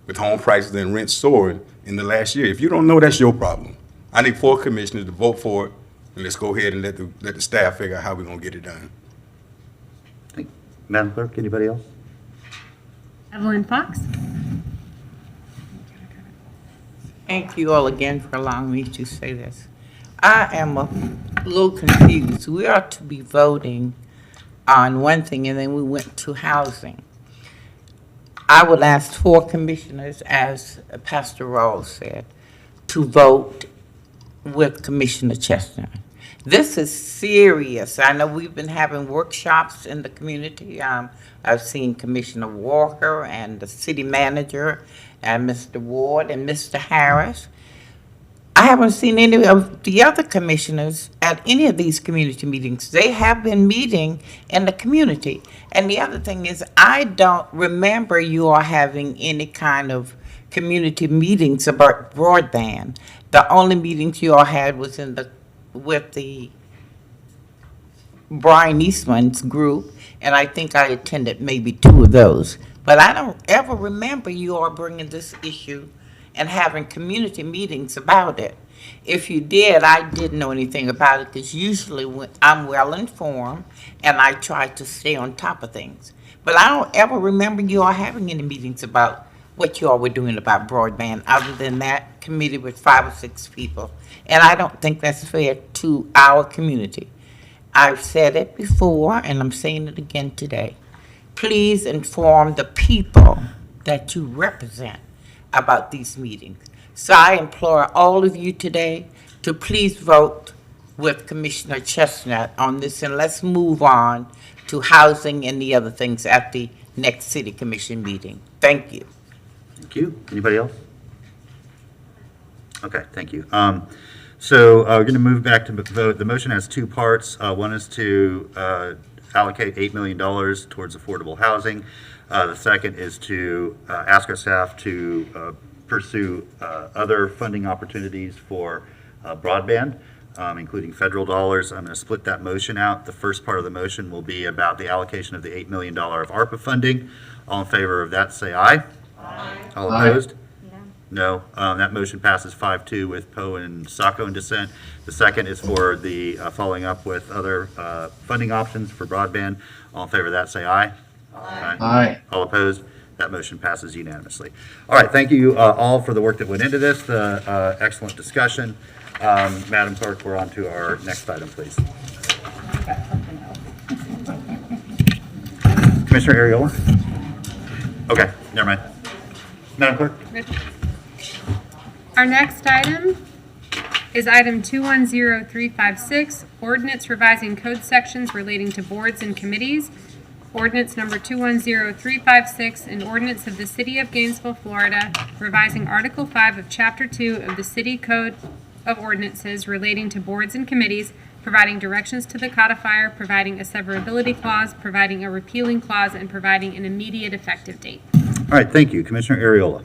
with home prices and rents soaring in the last year. If you don't know, that's your problem. I need 4 commissioners to vote for it, and let's go ahead and let the staff figure out how we're going to get it done. Madam Clerk, anybody else? Evelyn Fox. Thank you all again for allowing me to say this. I am a little confused. We are to be voting on one thing, and then we went to housing. I would ask 4 commissioners, as Pastor Rawls said, to vote with Commissioner Chestnut. This is serious. I know we've been having workshops in the community. I've seen Commissioner Walker and the city manager and Mr. Ward and Mr. Harris. I haven't seen any of the other commissioners at any of these community meetings. They have been meeting in the community. And the other thing is, I don't remember you all having any kind of community meetings about broadband. The only meetings you all had was with the Brian Eastman's group, and I think I attended maybe 2 of those. But I don't ever remember you all bringing this issue and having community meetings about it. If you did, I didn't know anything about it, because usually when I'm well informed and I try to stay on top of things. But I don't ever remember you all having any meetings about what you all were doing about broadband, other than that committee with 5 or 6 people. And I don't think that's fair to our community. I've said it before, and I'm saying it again today. Please inform the people that you represent about these meetings. So I implore all of you today to please vote with Commissioner Chestnut on this, and let's move on to housing and the other things at the next city commission meeting. Thank you. Thank you. Anybody else? Okay, thank you. So we're going to move back to vote. The motion has 2 parts. One is to allocate $8 million towards affordable housing. The second is to ask our staff to pursue other funding opportunities for broadband, including federal dollars. I'm going to split that motion out. The first part of the motion will be about the allocation of the $8 million of ARPA funding. All in favor of that, say aye. Aye. All opposed? No. That motion passes 5-2 with Poe and Sacco in dissent. The second is for the following up with other funding options for broadband. All in favor of that, say aye. Aye. Aye. All opposed? That motion passes unanimously. All right, thank you all for the work that went into this, the excellent discussion. Madam Clerk, we're on to our next item, please. Commissioner Ariola? Okay, never mind. Madam Clerk? Our next item is item 210356, ordinance revising code sections relating to boards and committees. Ordinance number 210356, an ordinance of the City of Gainesville, Florida, revising Article 5 of Chapter 2 of the City Code of Ordinances relating to boards and committees, providing directions to the codifier, providing a severability clause, providing a repealing clause, and providing an immediate effective date. All right, thank you. Commissioner Ariola.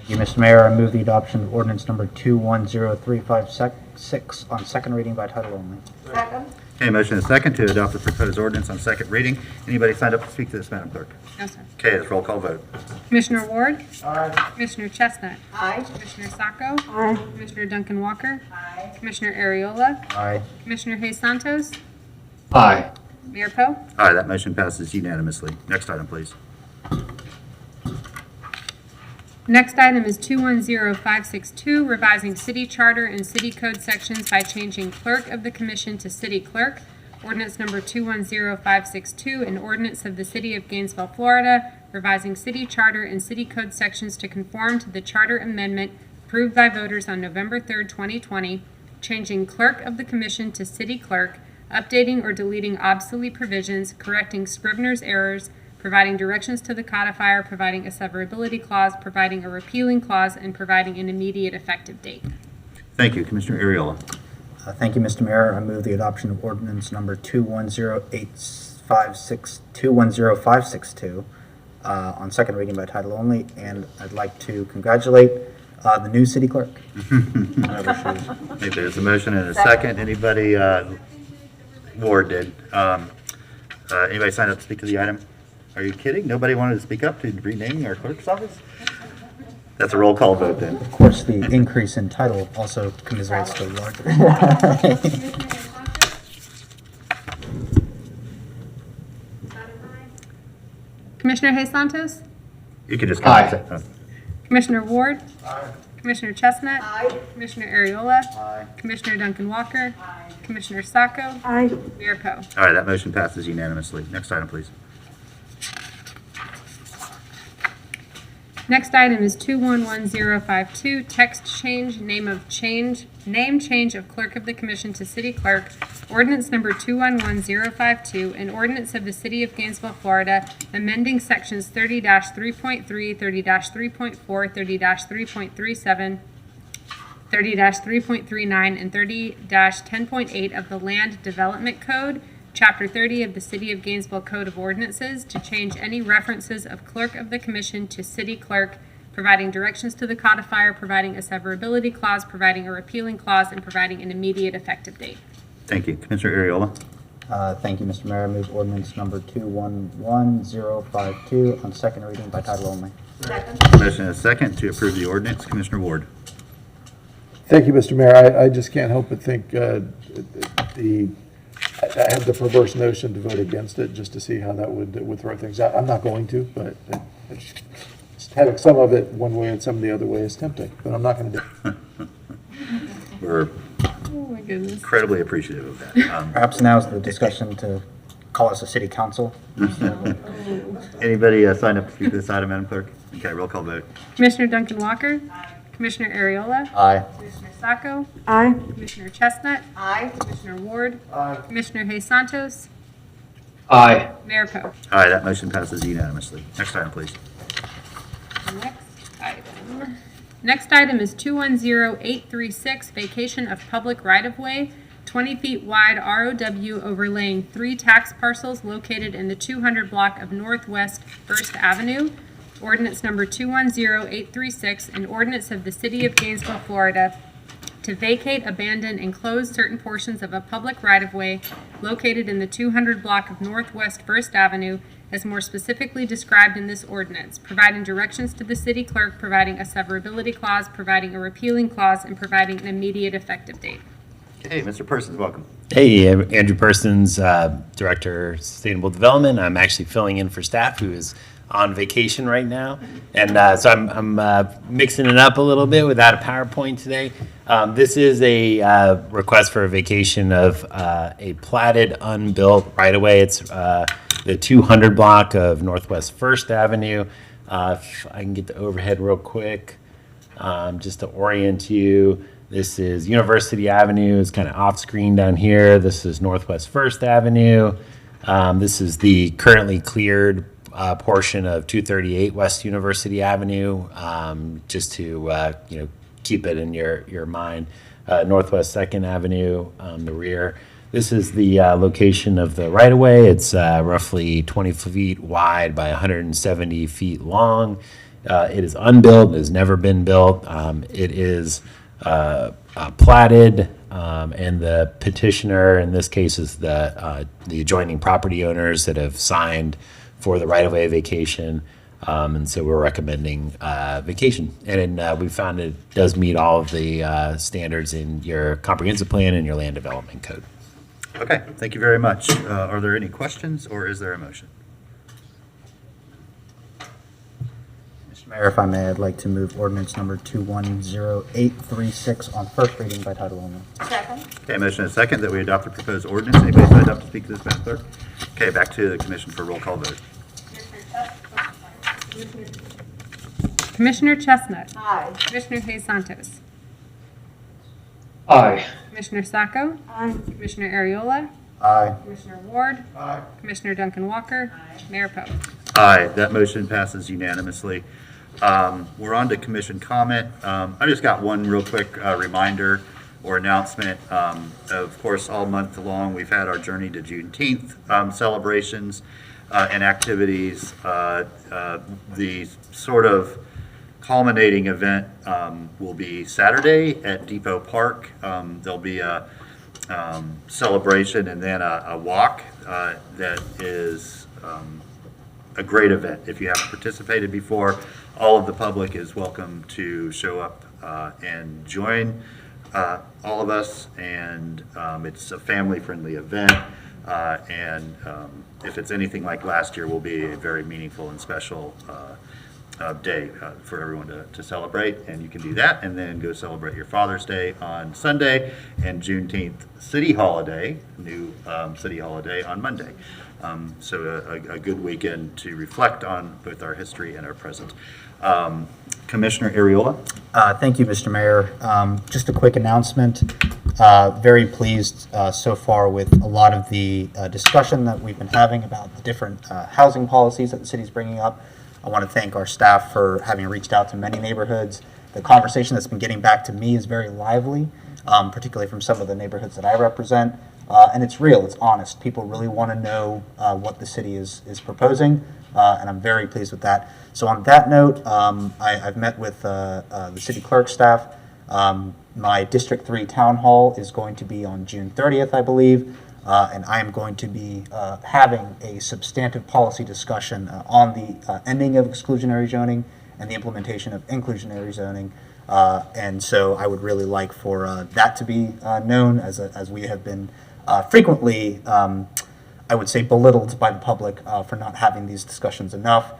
Thank you, Mr. Mayor. I move the adoption of ordinance number 210356 on second reading by title only. Second. Okay, motion is second to adopt the proposed ordinance on second reading. Anybody signed up to speak to this, Madam Clerk? No, sir. Okay, let's roll call vote. Commissioner Ward? Aye. Commissioner Chestnut? Aye. Commissioner Sacco? Aye. Commissioner Duncan Walker? Aye. Commissioner Ariola? Aye. Commissioner Hayes Santos? Aye. Mayor Poe? Aye, that motion passes unanimously. Next item, please. Next item is 210562, revising city charter and city code sections by changing clerk of the commission to city clerk. Ordinance number 210562, an ordinance of the City of Gainesville, Florida, revising city charter and city code sections to conform to the charter amendment approved by voters on November 3rd, 2020, changing clerk of the commission to city clerk, updating or deleting obsolete provisions, correcting scrivener's errors, providing directions to the codifier, providing a severability clause, providing a repealing clause, and providing an immediate effective date. Thank you. Commissioner Ariola. Thank you, Mr. Mayor. I move the adoption of ordinance number 210562 on second reading by title only, and I'd like to congratulate the new city clerk. Okay, there's a motion and a second. Anybody? Ward did. Anybody sign up to speak to the item? Are you kidding? Nobody wanted to speak up to renaming our clerk's office? That's a roll call vote then. Of course, the increase in title also commiserates to larger. Commissioner Hayes Santos? You can just Aye. Commissioner Ward? Aye. Commissioner Chestnut? Aye. Commissioner Ariola? Aye. Commissioner Duncan Walker? Commissioner Sacco? Aye. Mayor Poe? All right, that motion passes unanimously. Next item, please. Next item is 211052, text change, name change of clerk of the commission to city clerk. Ordinance number 211052, an ordinance of the City of Gainesville, Florida, amending sections 30-3.3, 30-3.4, 30-3.37, 30-3.39, and 30-10.8 of the Land Development Code, Chapter 30 of the City of Gainesville Code of Ordinances, to change any references of clerk of the commission to city clerk, providing directions to the codifier, providing a severability clause, providing a repealing clause, and providing an immediate effective date. Thank you. Commissioner Ariola. Thank you, Mr. Mayor. I move ordinance number 211052 on second reading by title only. Motion and a second to approve the ordinance. Commissioner Ward. Thank you, Mr. Mayor. I just can't help but think the I have the perverse notion to vote against it just to see how that would throw things out. I'm not going to, but just having some of it one way and some the other way is tempting, but I'm not going to do it. We're Oh, my goodness. incredibly appreciative of that. Perhaps now is the discussion to call us a city council. Anybody signed up to speak to this item, Madam Clerk? Okay, roll call vote. Commissioner Duncan Walker. Commissioner Ariola. Aye. Commissioner Sacco. Aye. Commissioner Chestnut. Aye. Commissioner Ward. Commissioner Hayes Santos. Aye. Mayor Poe. Aye, that motion passes unanimously. Next item, please. Next item is 210836, vacation of public right-of-way, 20 feet wide ROW overlaying 3 tax parcels located in the 200 block of Northwest First Avenue. Ordinance number 210836, an ordinance of the City of Gainesville, Florida, to vacate, abandon, and close certain portions of a public right-of-way located in the 200 block of Northwest First Avenue, as more specifically described in this ordinance, providing directions to the city clerk, providing a severability clause, providing a repealing clause, and providing an immediate effective date. Okay, Mr. Persons, welcome. Hey, I'm Andrew Persons, Director of Sustainable Development. I'm actually filling in for staff who is on vacation right now. And so I'm mixing it up a little bit without a PowerPoint today. This is a request for a vacation of a platted, unbuilt right-of-way. It's the 200 block of Northwest First Avenue. If I can get the overhead real quick, just to orient you. This is University Avenue. It's kind of off screen down here. This is Northwest First Avenue. This is the currently cleared portion of 238 West University Avenue, just to keep it in your mind. Northwest Second Avenue, the rear. This is the location of the right-of-way. It's roughly 20 feet wide by 170 feet long. It is unbuilt. It has never been built. It is platted, and the petitioner in this case is the adjoining property owners that have signed for the right-of-way vacation, and so we're recommending vacation. And we found it does meet all of the standards in your comprehensive plan and your land development code. Okay, thank you very much. Are there any questions, or is there a motion? Mr. Mayor, if I may, I'd like to move ordinance number 210836 on first reading by title only. Second. Okay, motion and a second that we adopt the proposed ordinance. Anybody signed up to speak to this, Madam Clerk? Okay, back to the commission for roll call vote. Commissioner Chestnut. Aye. Commissioner Hayes Santos. Aye. Commissioner Sacco. Aye. Commissioner Ariola. Aye. Commissioner Ward. Aye. Commissioner Duncan Walker. Mayor Poe. Aye, that motion passes unanimously. We're on to commission comment. I just got one real quick reminder or announcement. Of course, all month long, we've had our Journey to Juneteenth celebrations and activities. The sort of culminating event will be Saturday at Depot Park. There'll be a celebration and then a walk that is a great event. If you haven't participated before, all of the public is welcome to show up and join all of us. And it's a family-friendly event. And if it's anything like last year, will be a very meaningful and special day for everyone to celebrate. And you can do that and then go celebrate your Father's Day on Sunday and Juneteenth city holiday, new city holiday on Monday. So a good weekend to reflect on both our history and our present. Commissioner Ariola. Thank you, Mr. Mayor. Just a quick announcement. Very pleased so far with a lot of the discussion that we've been having about the different housing policies that the city's bringing up. I want to thank our staff for having reached out to many neighborhoods. The conversation that's been getting back to me is very lively, particularly from some of the neighborhoods that I represent. And it's real, it's honest. People really want to know what the city is proposing, and I'm very pleased with that. So on that note, I've met with the city clerk staff. My District 3 Town Hall is going to be on June 30th, I believe, and I am going to be having a substantive policy discussion on the ending of exclusionary zoning and the implementation of inclusionary zoning. And so I would really like for that to be known as we have been frequently, I would say, belittled by the public for not having these discussions enough,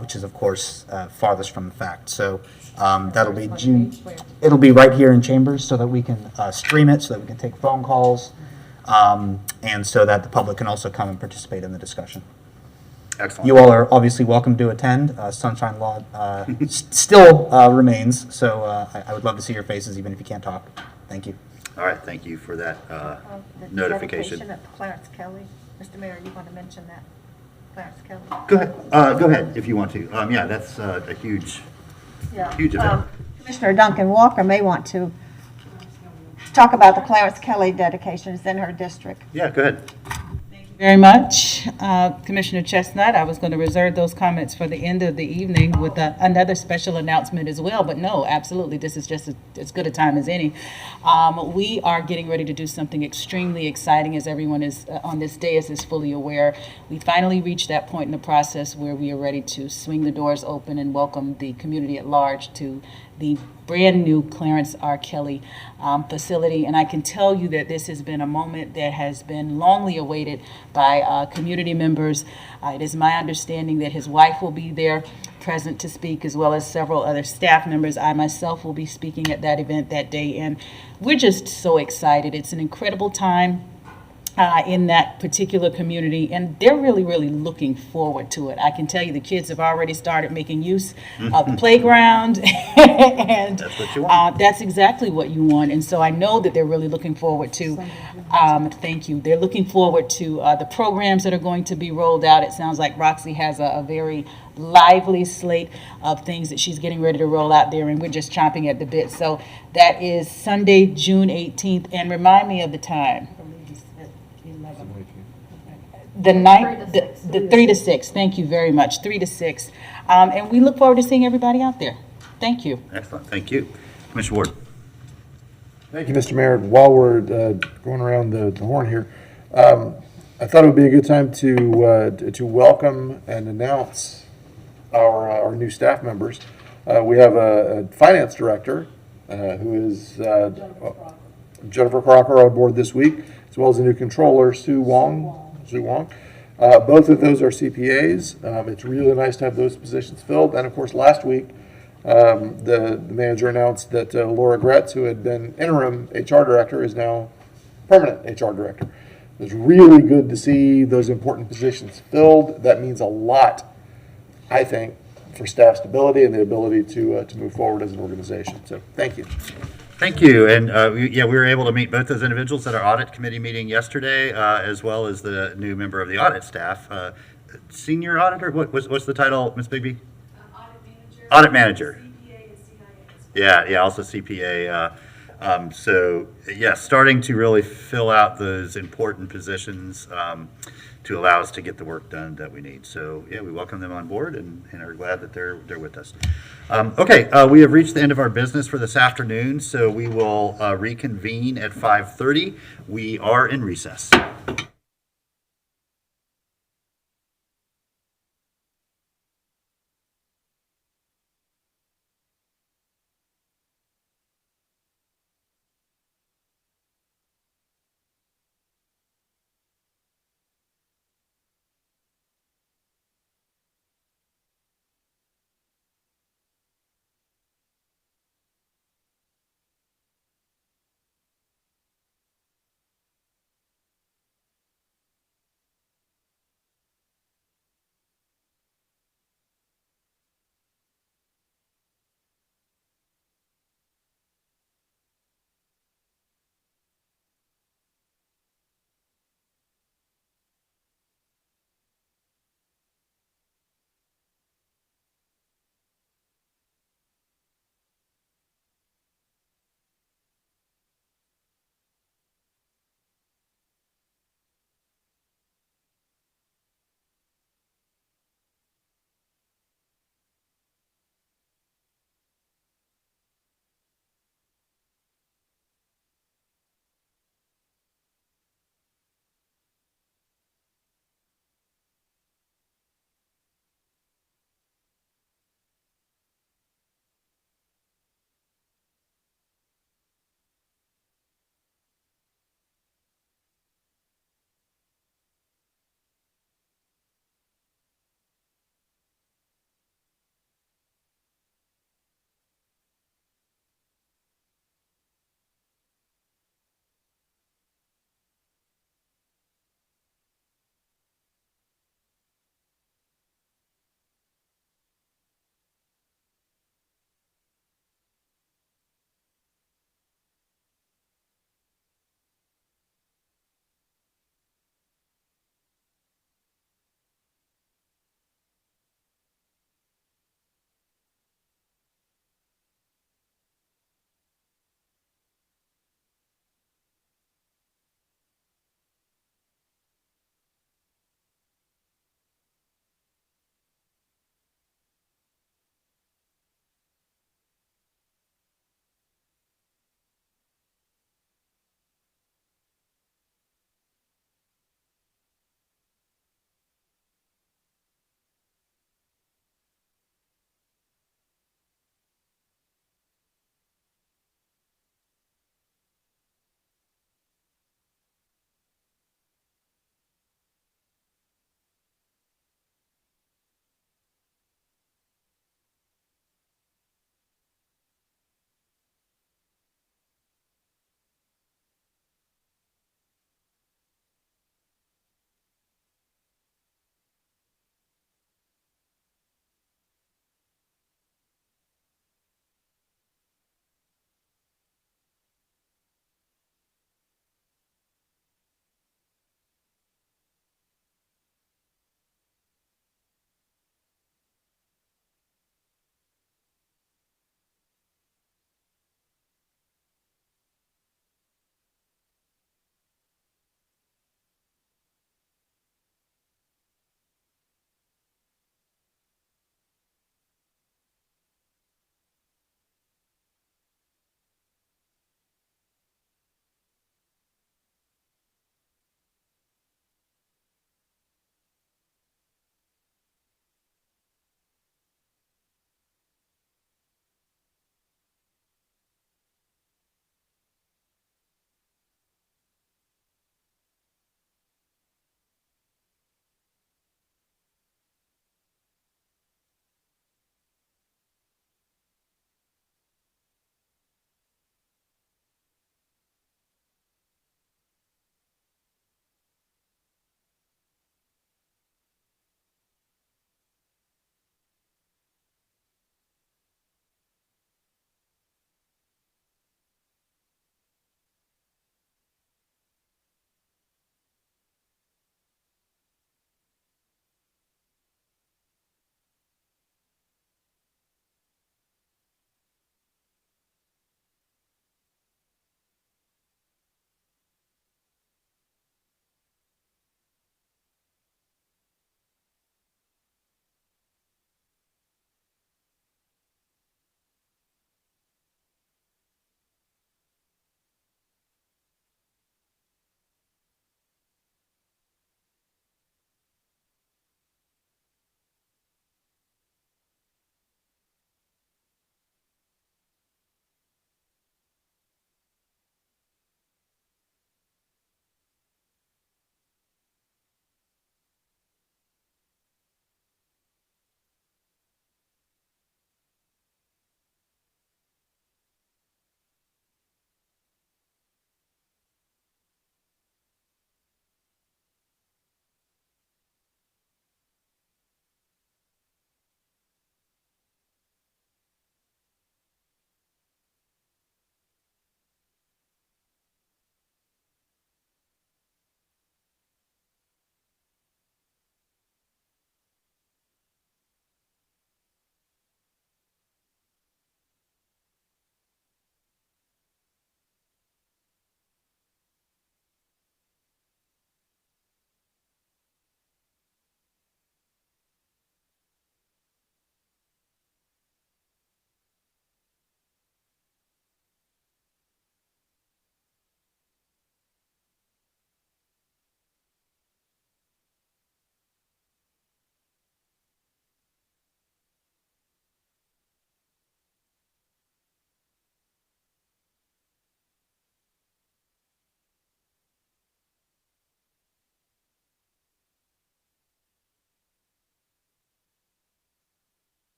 which is, of course, farthest from the fact. So that'll be June. It'll be right here in Chambers so that we can stream it, so that we can take phone calls, and so that the public can also come and participate in the discussion. Excellent. You all are obviously welcome to attend. Sunshine Law still remains, so I would love to see your faces even if you can't talk. Thank you. All right, thank you for that The notification. dedication of Clarence Kelly. Mr. Mayor, you want to mention that? Clarence Kelly. Go ahead if you want to. Yeah, that's a huge event. Commissioner Duncan Walker may want to talk about the Clarence Kelly dedications in her district. Yeah, go ahead. Very much. Commissioner Chestnut, I was going to reserve those comments for the end of the evening with another special announcement as well, but no, absolutely, this is just as good a time as any. We are getting ready to do something extremely exciting, as everyone is on this dais is fully aware. We finally reached that point in the process where we are ready to swing the doors open and welcome the community at large to the brand new Clarence R. Kelly facility. And I can tell you that this has been a moment that has been longly awaited by community members. It is my understanding that his wife will be there present to speak, as well as several other staff members. I myself will be speaking at that event that day, and we're just so excited. It's an incredible time in that particular community, and they're really, really looking forward to it. I can tell you the kids have already started making use of the playground, and that's what you want. That's exactly what you want. And so I know that they're really looking forward to, thank you, they're looking forward to the programs that are going to be rolled out. It sounds like Roxy has a very lively slate of things that she's getting ready to roll out there, and we're just chomping at the bit. So that is Sunday, June 18th, and remind me of the time. The night, the 3 to 6. Thank you very much. 3 to 6. And we look forward to seeing everybody out there. Thank you. Excellent. Thank you. Commissioner Ward. Thank you, Mr. Mayor. While we're going around the horn here, I thought it would be a good time to welcome and announce our new staff members. We have a finance director who is Jennifer Crocker on board this week, as well as a new controller, Sue Wong. Both of those are CPAs. It's really nice to have those positions filled. And of course, last week, the manager announced that Laura Gretz, who had been interim HR director, is now permanent HR director. It's really good to see those important positions filled. That means a lot, I think, for staff stability and the ability to move forward as an organization. So thank you. Thank you. And we were able to meet both those individuals at our audit committee meeting yesterday, as well as the new member of the audit staff. Senior auditor, what's the title, Ms. Bigby? Audit manager. Yeah, also CPA. So, yeah, starting to really fill out those important positions to allow us to get the work done that we need. So, yeah, we welcome them on board and are glad that they're with us. Okay, we have reached the end of our business for this afternoon, so we will reconvene at 5:30. We are in recess.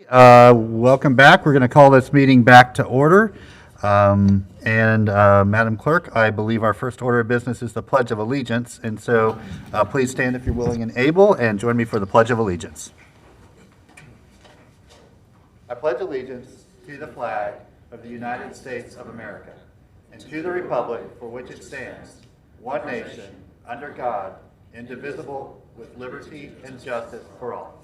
Welcome back. We're going to call this meeting back to order. Madam Clerk, I believe our first order of business is the Pledge of Allegiance. And so please stand if you're willing and able and join me for the Pledge of Allegiance. I pledge allegiance to the flag of the United States of America and to the republic for which it stands, one nation, under God, indivisible, with liberty and justice for all.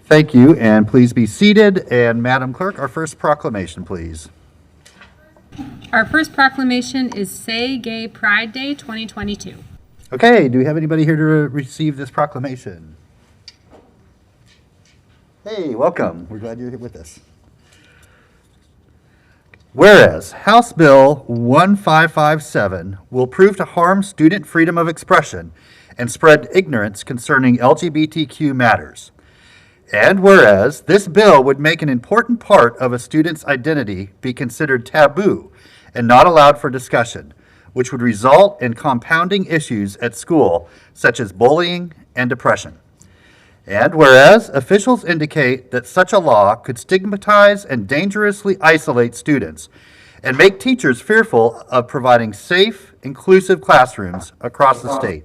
Thank you, and please be seated. And Madam Clerk, our first proclamation, please. Our first proclamation is Say Gay Pride Day 2022. Okay, do we have anybody here to receive this proclamation? Hey, welcome. We're glad you're here with us. Whereas House Bill 1557 will prove to harm student freedom of expression and spread ignorance concerning LGBTQ matters. And whereas this bill would make an important part of a student's identity be considered taboo and not allowed for discussion, which would result in compounding issues at school, such as bullying and depression. And whereas officials indicate that such a law could stigmatize and dangerously isolate students and make teachers fearful of providing safe, inclusive classrooms across the state.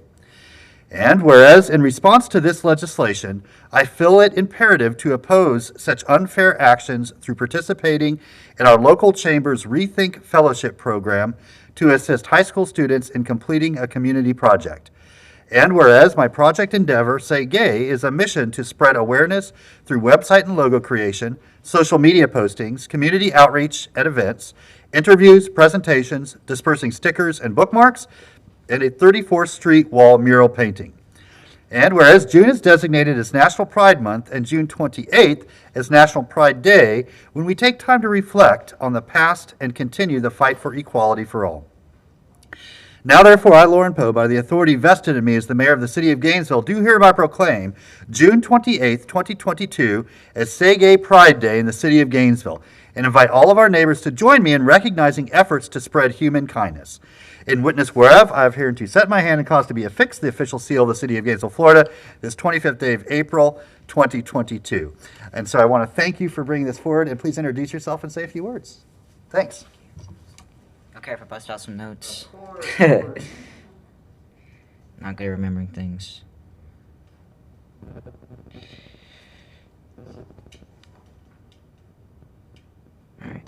And whereas, in response to this legislation, I feel it imperative to oppose such unfair actions through participating in our local chamber's Rethink Fellowship program to assist high school students in completing a community project. And whereas my project endeavor, Say Gay, is a mission to spread awareness through website and logo creation, social media postings, community outreach at events, interviews, presentations, dispersing stickers and bookmarks, and a 34th Street wall mural painting. And whereas June is designated as National Pride Month and June 28th as National Pride Day, when we take time to reflect on the past and continue the fight for equality for all. Now therefore, I, Lauren Poe, by the authority vested in me as the mayor of the city of Gainesville, do hereby proclaim June 28th, 2022 as Say Gay Pride Day in the city of Gainesville, and invite all of our neighbors to join me in recognizing efforts to spread human kindness. In witness whereof, I have hereunto set my hand and caused to be affixed the official seal of the city of Gainesville, Florida, this 25th day of April, 2022. And so I want to thank you for bringing this forward, and please introduce yourself and say a few words. Thanks. Okay, if I bust out some notes. Not good at remembering things. Alright.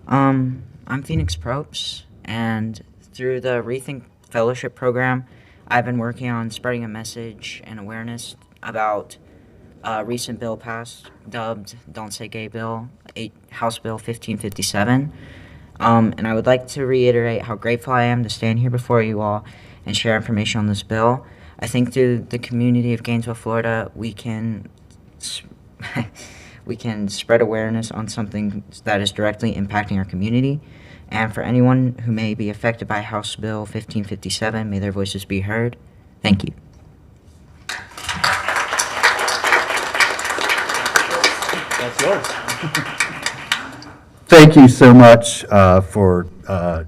I'm Phoenix Probst, and through the Rethink Fellowship program, I've been working on spreading a message and awareness about a recent bill passed, dubbed Don't Say Gay Bill, House Bill 1557. And I would like to reiterate how grateful I am to stand here before you all and share information on this bill. I think through the community of Gainesville, Florida, we can spread awareness on something that is directly impacting our community. And for anyone who may be affected by House Bill 1557, may their voices be heard. Thank you. That's yours. Thank you so much for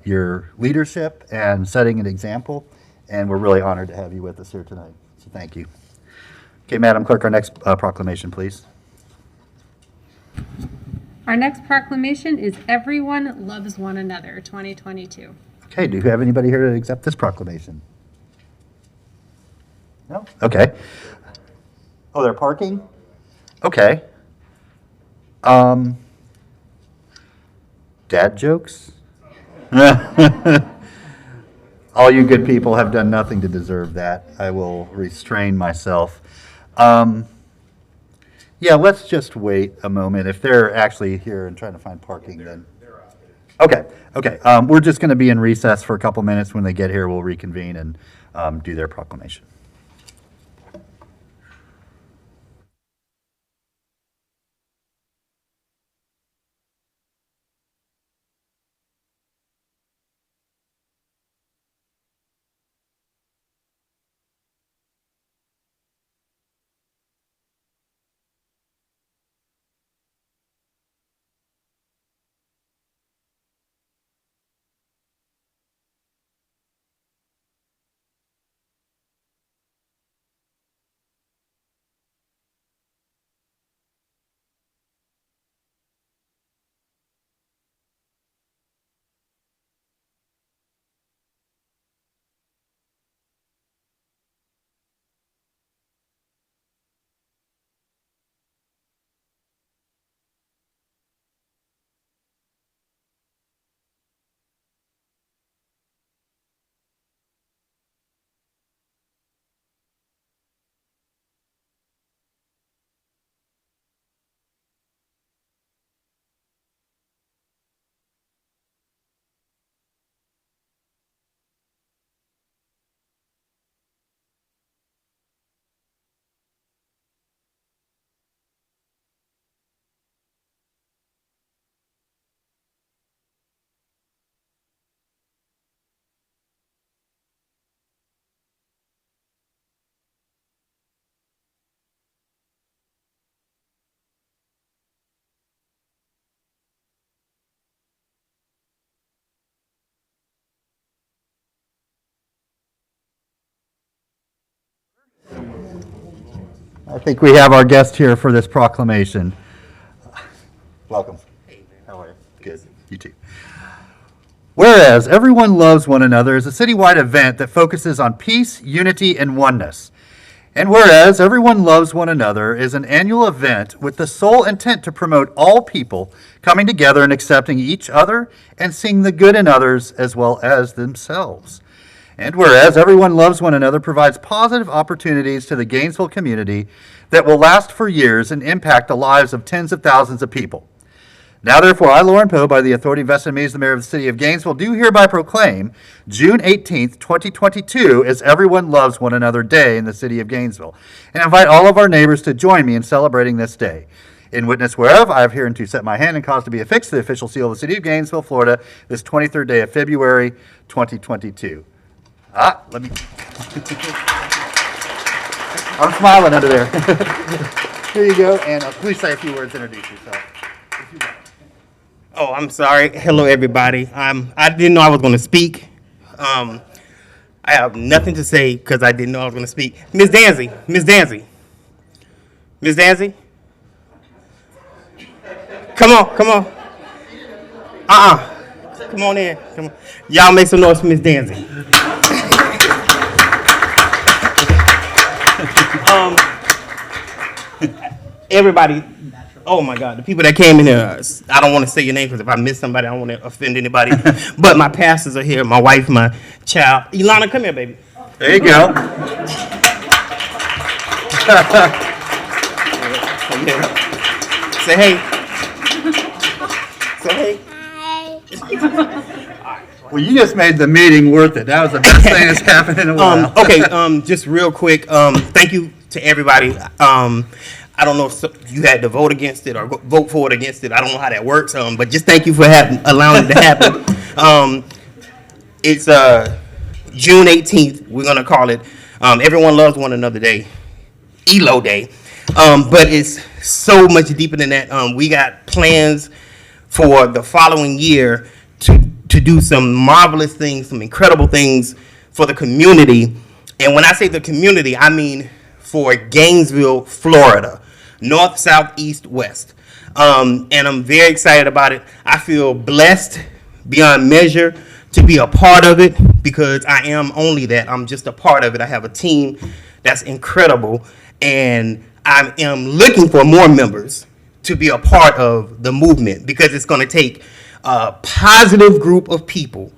your leadership and setting an example, and we're really honored to have you with us here tonight. So thank you. Okay, Madam Clerk, our next proclamation, please. Our next proclamation is Everyone Loves One Another 2022. Okay, do you have anybody here to accept this proclamation? No? Okay. Oh, they're parking? Okay. Dad jokes? All you good people have done nothing to deserve that. I will restrain myself. Yeah, let's just wait a moment. If they're actually here and trying to find parking, then. Okay. We're just going to be in recess for a couple minutes. When they get here, we'll reconvene and do their proclamation. I think we have our guest here for this proclamation. Welcome. How are you? Good. You too. Whereas Everyone Loves One Another is a citywide event that focuses on peace, unity, and oneness. And whereas Everyone Loves One Another is an annual event with the sole intent to promote all people coming together and accepting each other and seeing the good in others as well as themselves. And whereas Everyone Loves One Another provides positive opportunities to the Gainesville community that will last for years and impact the lives of tens of thousands of people. Now, therefore, I, Lauren Poe, by the authority vested in me as the mayor of the city of Gainesville, do hereby proclaim June 18th, 2022 as Everyone Loves One Another Day in the city of Gainesville, and invite all of our neighbors to join me in celebrating this day. In witness whereof, I have hereunto set my hand and caused to be affixed to the official seal of the city of Gainesville, Florida, this 23rd day of February, 2022. Let me... I'm smiling under there. Here you go, and please say a few words to introduce yourself. Oh, I'm sorry. Hello, everybody. I didn't know I was going to speak. I have nothing to say because I didn't know I was going to speak. Ms. Danzy. Come on. Come on in. Come on. Y'all make some noise for Ms. Danzy. Everybody. Oh my God, the people that came in here, I don't want to say your name because if I miss somebody, I don't want to offend anybody. But my pastors are here, my wife, my child. Ilana, come here, baby. There you go. Say hey. Say hey. Well, you just made the meeting worth it. That was the best thing that's happened in a while. Okay, just real quick, thank you to everybody. I don't know if you had to vote against it or vote for it against it. I don't know how that works, but just thank you for allowing it to happen. It's June 18th. We're going to call it Everyone Loves One Another Day, ELO Day. But it's so much deeper than that. We got plans for the following year to do some marvelous things, some incredible things for the community. And when I say the community, I mean for Gainesville, Florida, north, south, east, west. And I'm very excited about it. I feel blessed beyond measure to be a part of it because I am only that. I'm just a part of it. I have a team that's incredible, and I am looking for more members to be a part of the movement because it's going to take a positive group of people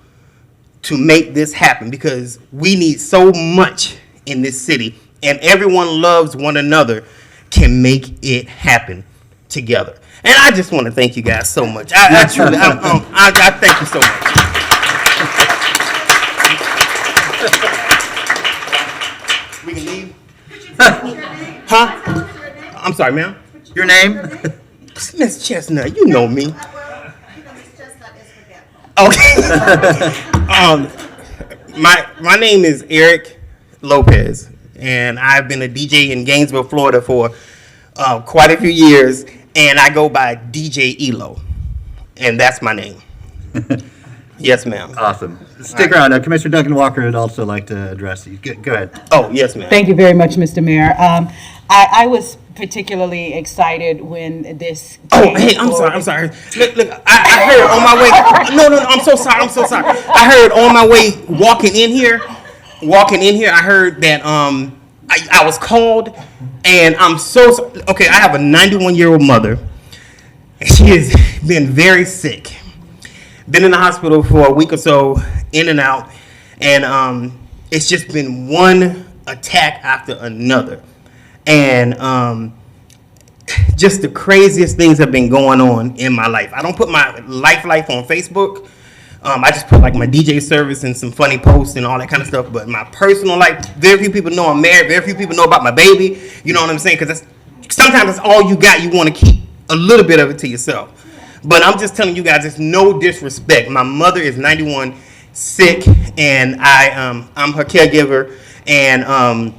to make this happen because we need so much in this city. And Everyone Loves One Another can make it happen together. And I just want to thank you guys so much. I truly, I thank you so much. We can leave? Huh? I'm sorry, ma'am. Your name? Miss Chestnut, you know me. Okay. My name is Eric Lopez. And I've been a DJ in Gainesville, Florida for quite a few years, and I go by DJ ELO, and that's my name. Yes, ma'am. Awesome. Stick around. Commissioner Duncan Walker would also like to address you. Go ahead. Oh, yes, ma'am. Thank you very much, Mr. Mayor. I was particularly excited when this. Oh, hey, I'm sorry. Look, I heard on my way. No, I'm so sorry. I heard on my way walking in here, I heard that I was called, and I'm so okay. I have a 91-year-old mother, and she has been very sick. Been in the hospital for a week or so, in and out, and it's just been one attack after another, and just the craziest things have been going on in my life. I don't put my life on Facebook. I just put like my DJ service and some funny posts and all that kind of stuff. But my personal life, very few people know I'm married. Very few people know about my baby. You know what I'm saying? Because sometimes that's all you got. You want to keep a little bit of it to yourself. But I'm just telling you guys, it's no disrespect. My mother is 91, sick, and I'm her caregiver. And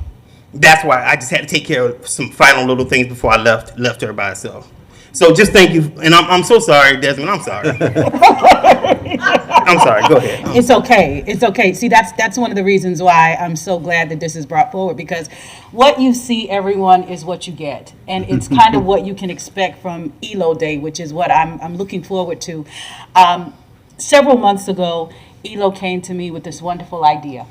that's why I just had to take care of some final little things before I left her by herself. So just thank you. And I'm so sorry, Desmond. I'm sorry. I'm sorry, go ahead. It's okay. It's okay. See, that's one of the reasons why I'm so glad that this is brought forward, because what you see, everyone, is what you get. And it's kind of what you can expect from ELO Day, which is what I'm looking forward to. Several months ago, ELO came to me with this wonderful idea.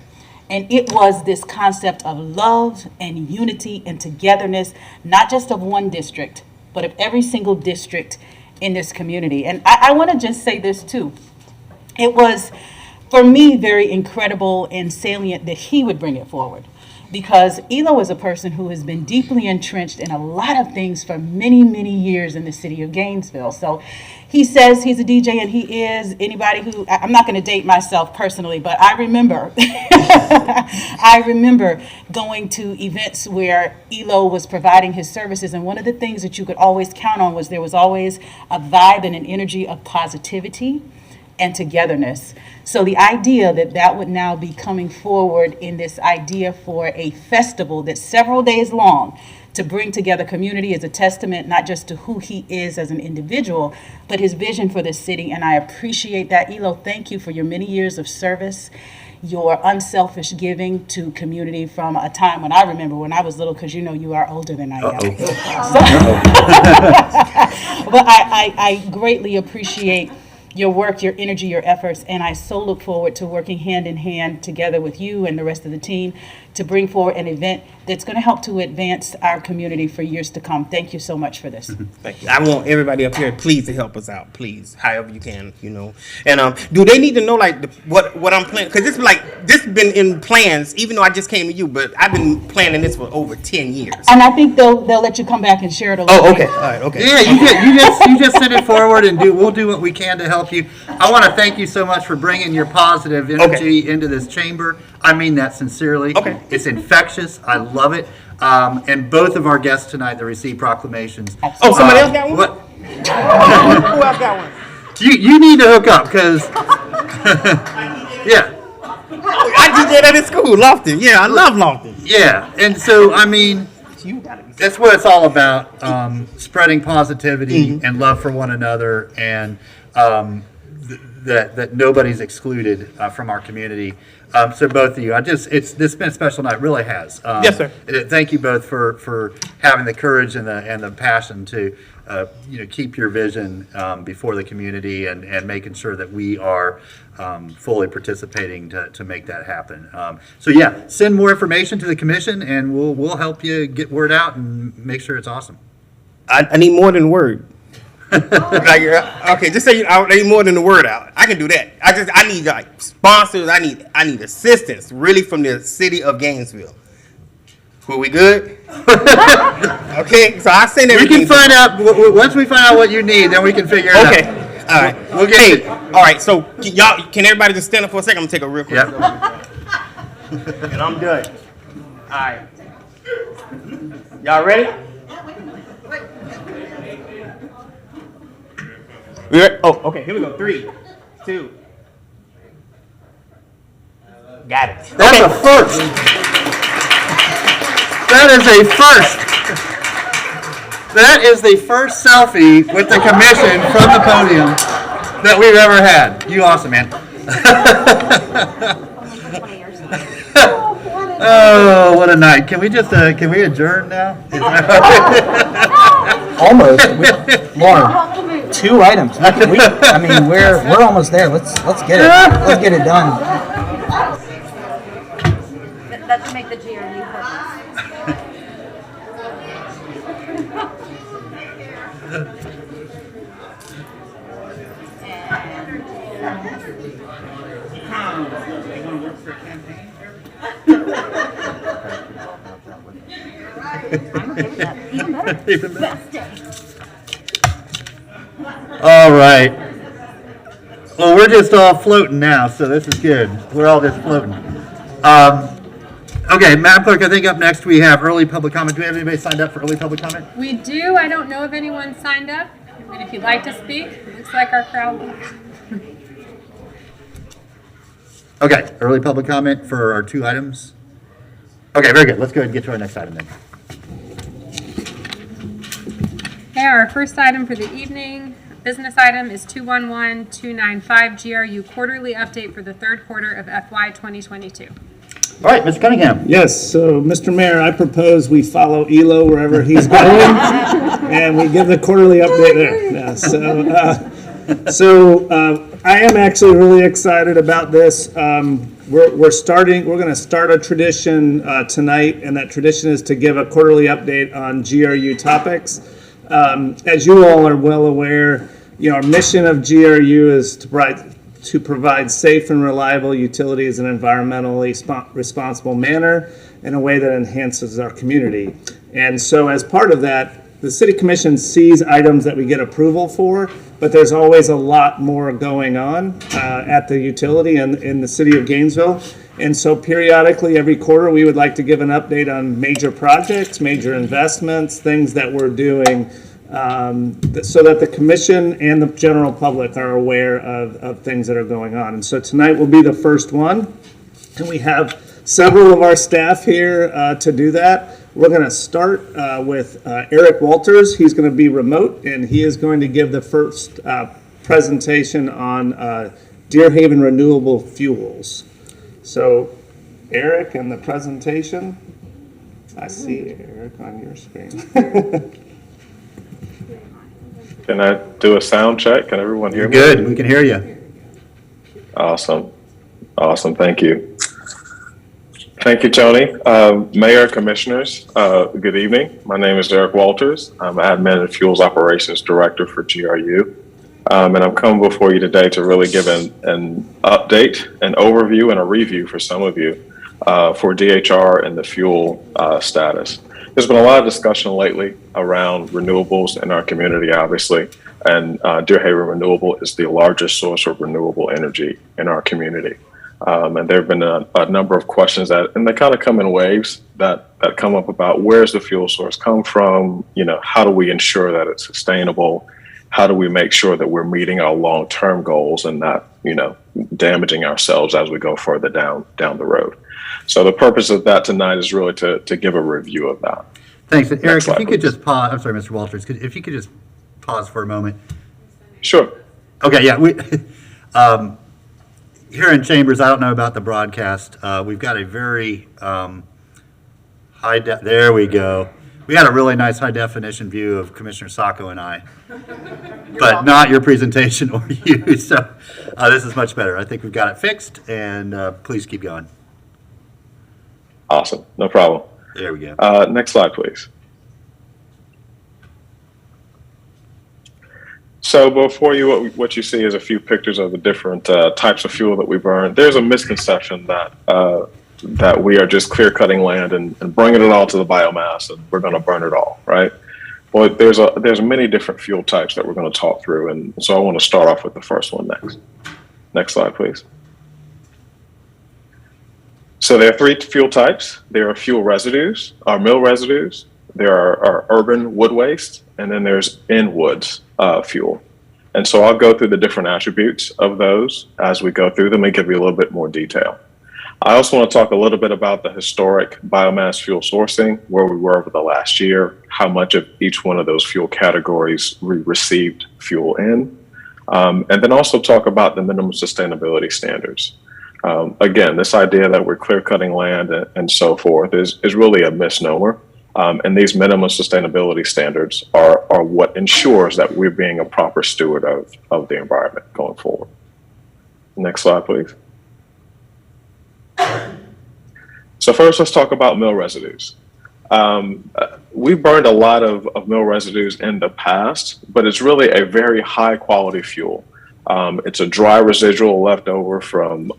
And it was this concept of love and unity and togetherness, not just of one district, but of every single district in this community. And I want to just say this too. It was, for me, very incredible and salient that he would bring it forward, because Elo is a person who has been deeply entrenched in a lot of things for many, many years in the city of Gainesville. So he says he's a DJ, and he is. Anybody who, I'm not going to date myself personally, but I remember, I remember going to events where Elo was providing his services, and one of the things that you could always count on was there was always a vibe and an energy of positivity and togetherness. So the idea that that would now be coming forward in this idea for a festival that's several days long to bring together community is a testament not just to who he is as an individual, but his vision for the city. And I appreciate that. Elo, thank you for your many years of service, your unselfish giving to community from a time when I remember when I was little, because you know you are older than I am. But I greatly appreciate your work, your energy, your efforts, and I so look forward to working hand in hand together with you and the rest of the team to bring forward an event that's going to help to advance our community for years to come. Thank you so much for this. Thank you. I want everybody up here, please, to help us out, please, however you can, you know. And do they need to know like what I'm planning? Because this been in plans, even though I just came to you, but I've been planning this for over 10 years. And I think they'll let you come back and share it a little Oh, bit. okay, all right, okay. Yeah, you just send it forward, and we'll do what we can to help you. I want to thank you so much for bringing your positive energy into this chamber. I mean that sincerely. Okay. It's infectious. I love it. And both of our guests tonight that received proclamations. Oh, somebody else got one? What? Who else got one? You need to hook up, because yeah. I DJed at his school, Lofton. Yeah, I love Lofton. Yeah, and so I mean, that's what it's all about: spreading positivity and love for one another, and that nobody's excluded from our community. So both of you, this has been a special night. It really has. Yes, sir. Thank you both for having the courage and the passion to keep your vision before the community and making sure that we are fully participating to make that happen. So yeah, send more information to the commission, and we'll help you get word out and make sure it's awesome. I need more than word. Okay, just say I need more than the word out. I can do that. I need like sponsors. I need assistance, really, from the city of Gainesville. Were we good? Okay, so I send everything. We can find out once we find out what you need, then we can figure it out. Okay, all right. We'll get it. All right. So can everybody just stand up for a second? I'm gonna take a real quick. And I'm done. All right. Y'all ready? Oh, okay, here we go. 3, 2. Got it. That's a first. That is a first. That is the first selfie with the commission from the podium that we've ever had. You awesome, man. Oh, what a night. Can we adjourn now? Almost. Lauren, 2 items. We're almost there. Let's get it. Let's get it done. That should make the GRU purpose. Even better. All right. Well, we're just all floating now, so this is good. We're all just floating. Okay, Madam Clerk, I think up next we have early public comment. Do we have anybody signed up for early public comment? We do. I don't know if anyone signed up. And if you'd like to speak, it looks like our crowd. Okay, early public comment for our 2 items. Okay, very good. Let's go ahead and get to our next item then. Okay, our first item for the evening business item is 211295 GRU quarterly update for the third quarter of FY 2022. All right, Mr. Cunningham. Yes, so Mr. Mayor, I propose we follow Elo wherever he's going, and we give the quarterly update there. Yeah, so I am actually really excited about this. We're going to start a tradition tonight, and that tradition is to give a quarterly update on GRU topics. As you all are well aware, our mission of GRU is to provide safe and reliable utilities in an environmentally responsible manner in a way that enhances our community. And so as part of that, the City Commission sees items that we get approval for, but there's always a lot more going on at the utility and in the City of Gainesville. And so periodically, every quarter, we would like to give an update on major projects, major investments, things that we're doing, so that the commission and the general public are aware of things that are going on. And so tonight will be the first one, and we have several of our staff here to do that. We're going to start with Eric Walters. He's going to be remote, and he is going to give the first presentation on Deerhaven Renewable Fuels. So Eric and the presentation. I see Eric on your screen. Can I do a sound check? Can everyone hear me? Good, we can hear you. Awesome. Thank you. Thank you, Tony. Mayor, Commissioners, good evening. My name is Eric Walters. I'm Admin and Fuels Operations Director for GRU. And I'm coming before you today to really give an update, an overview, and a review for some of you for DHR and the fuel status. There's been a lot of discussion lately around renewables in our community, obviously, and Deerhaven Renewable is the largest source of renewable energy in our community. And there have been a number of questions and they kind of come in waves that come up about where's the fuel source come from, how do we ensure that it's sustainable? How do we make sure that we're meeting our long-term goals and not, damaging ourselves as we go further down the road? So the purpose of that tonight is really to give a review of that. Thanks. And Eric, if you could just pause, I'm sorry, Mr. Walters, if you could just pause for a moment. Sure. Okay, yeah. Here in Chambers, I don't know about the broadcast. We've got a very there we go. We had a really nice high definition view of Commissioner Sacco and I, but not your presentation or you. So this is much better. I think we've got it fixed, and please keep going. Awesome. No problem. There we go. Next slide, please. So before you, what you see is a few pictures of the different types of fuel that we burn. There's a misconception that we are just clear cutting land and bringing it all to the biomass and we're going to burn it all, right? Well, there's many different fuel types that we're going to talk through, and so I want to start off with the first one next. Next slide, please. So there are three fuel types. There are fuel residues, or mill residues. There are urban wood waste, and then there's in-woods fuel. And so I'll go through the different attributes of those as we go through them and give you a little bit more detail. I also want to talk a little bit about the historic biomass fuel sourcing, where we were over the last year, how much of each one of those fuel categories we received fuel in, and then also talk about the minimum sustainability standards. Again, this idea that we're clear cutting land and so forth is really a misnomer. And these minimum sustainability standards are what ensures that we're being a proper steward of the environment going forward. Next slide, please. So first, let's talk about mill residues. We burned a lot of mill residues in the past, but it's really a very high quality fuel. It's a dry residual left over from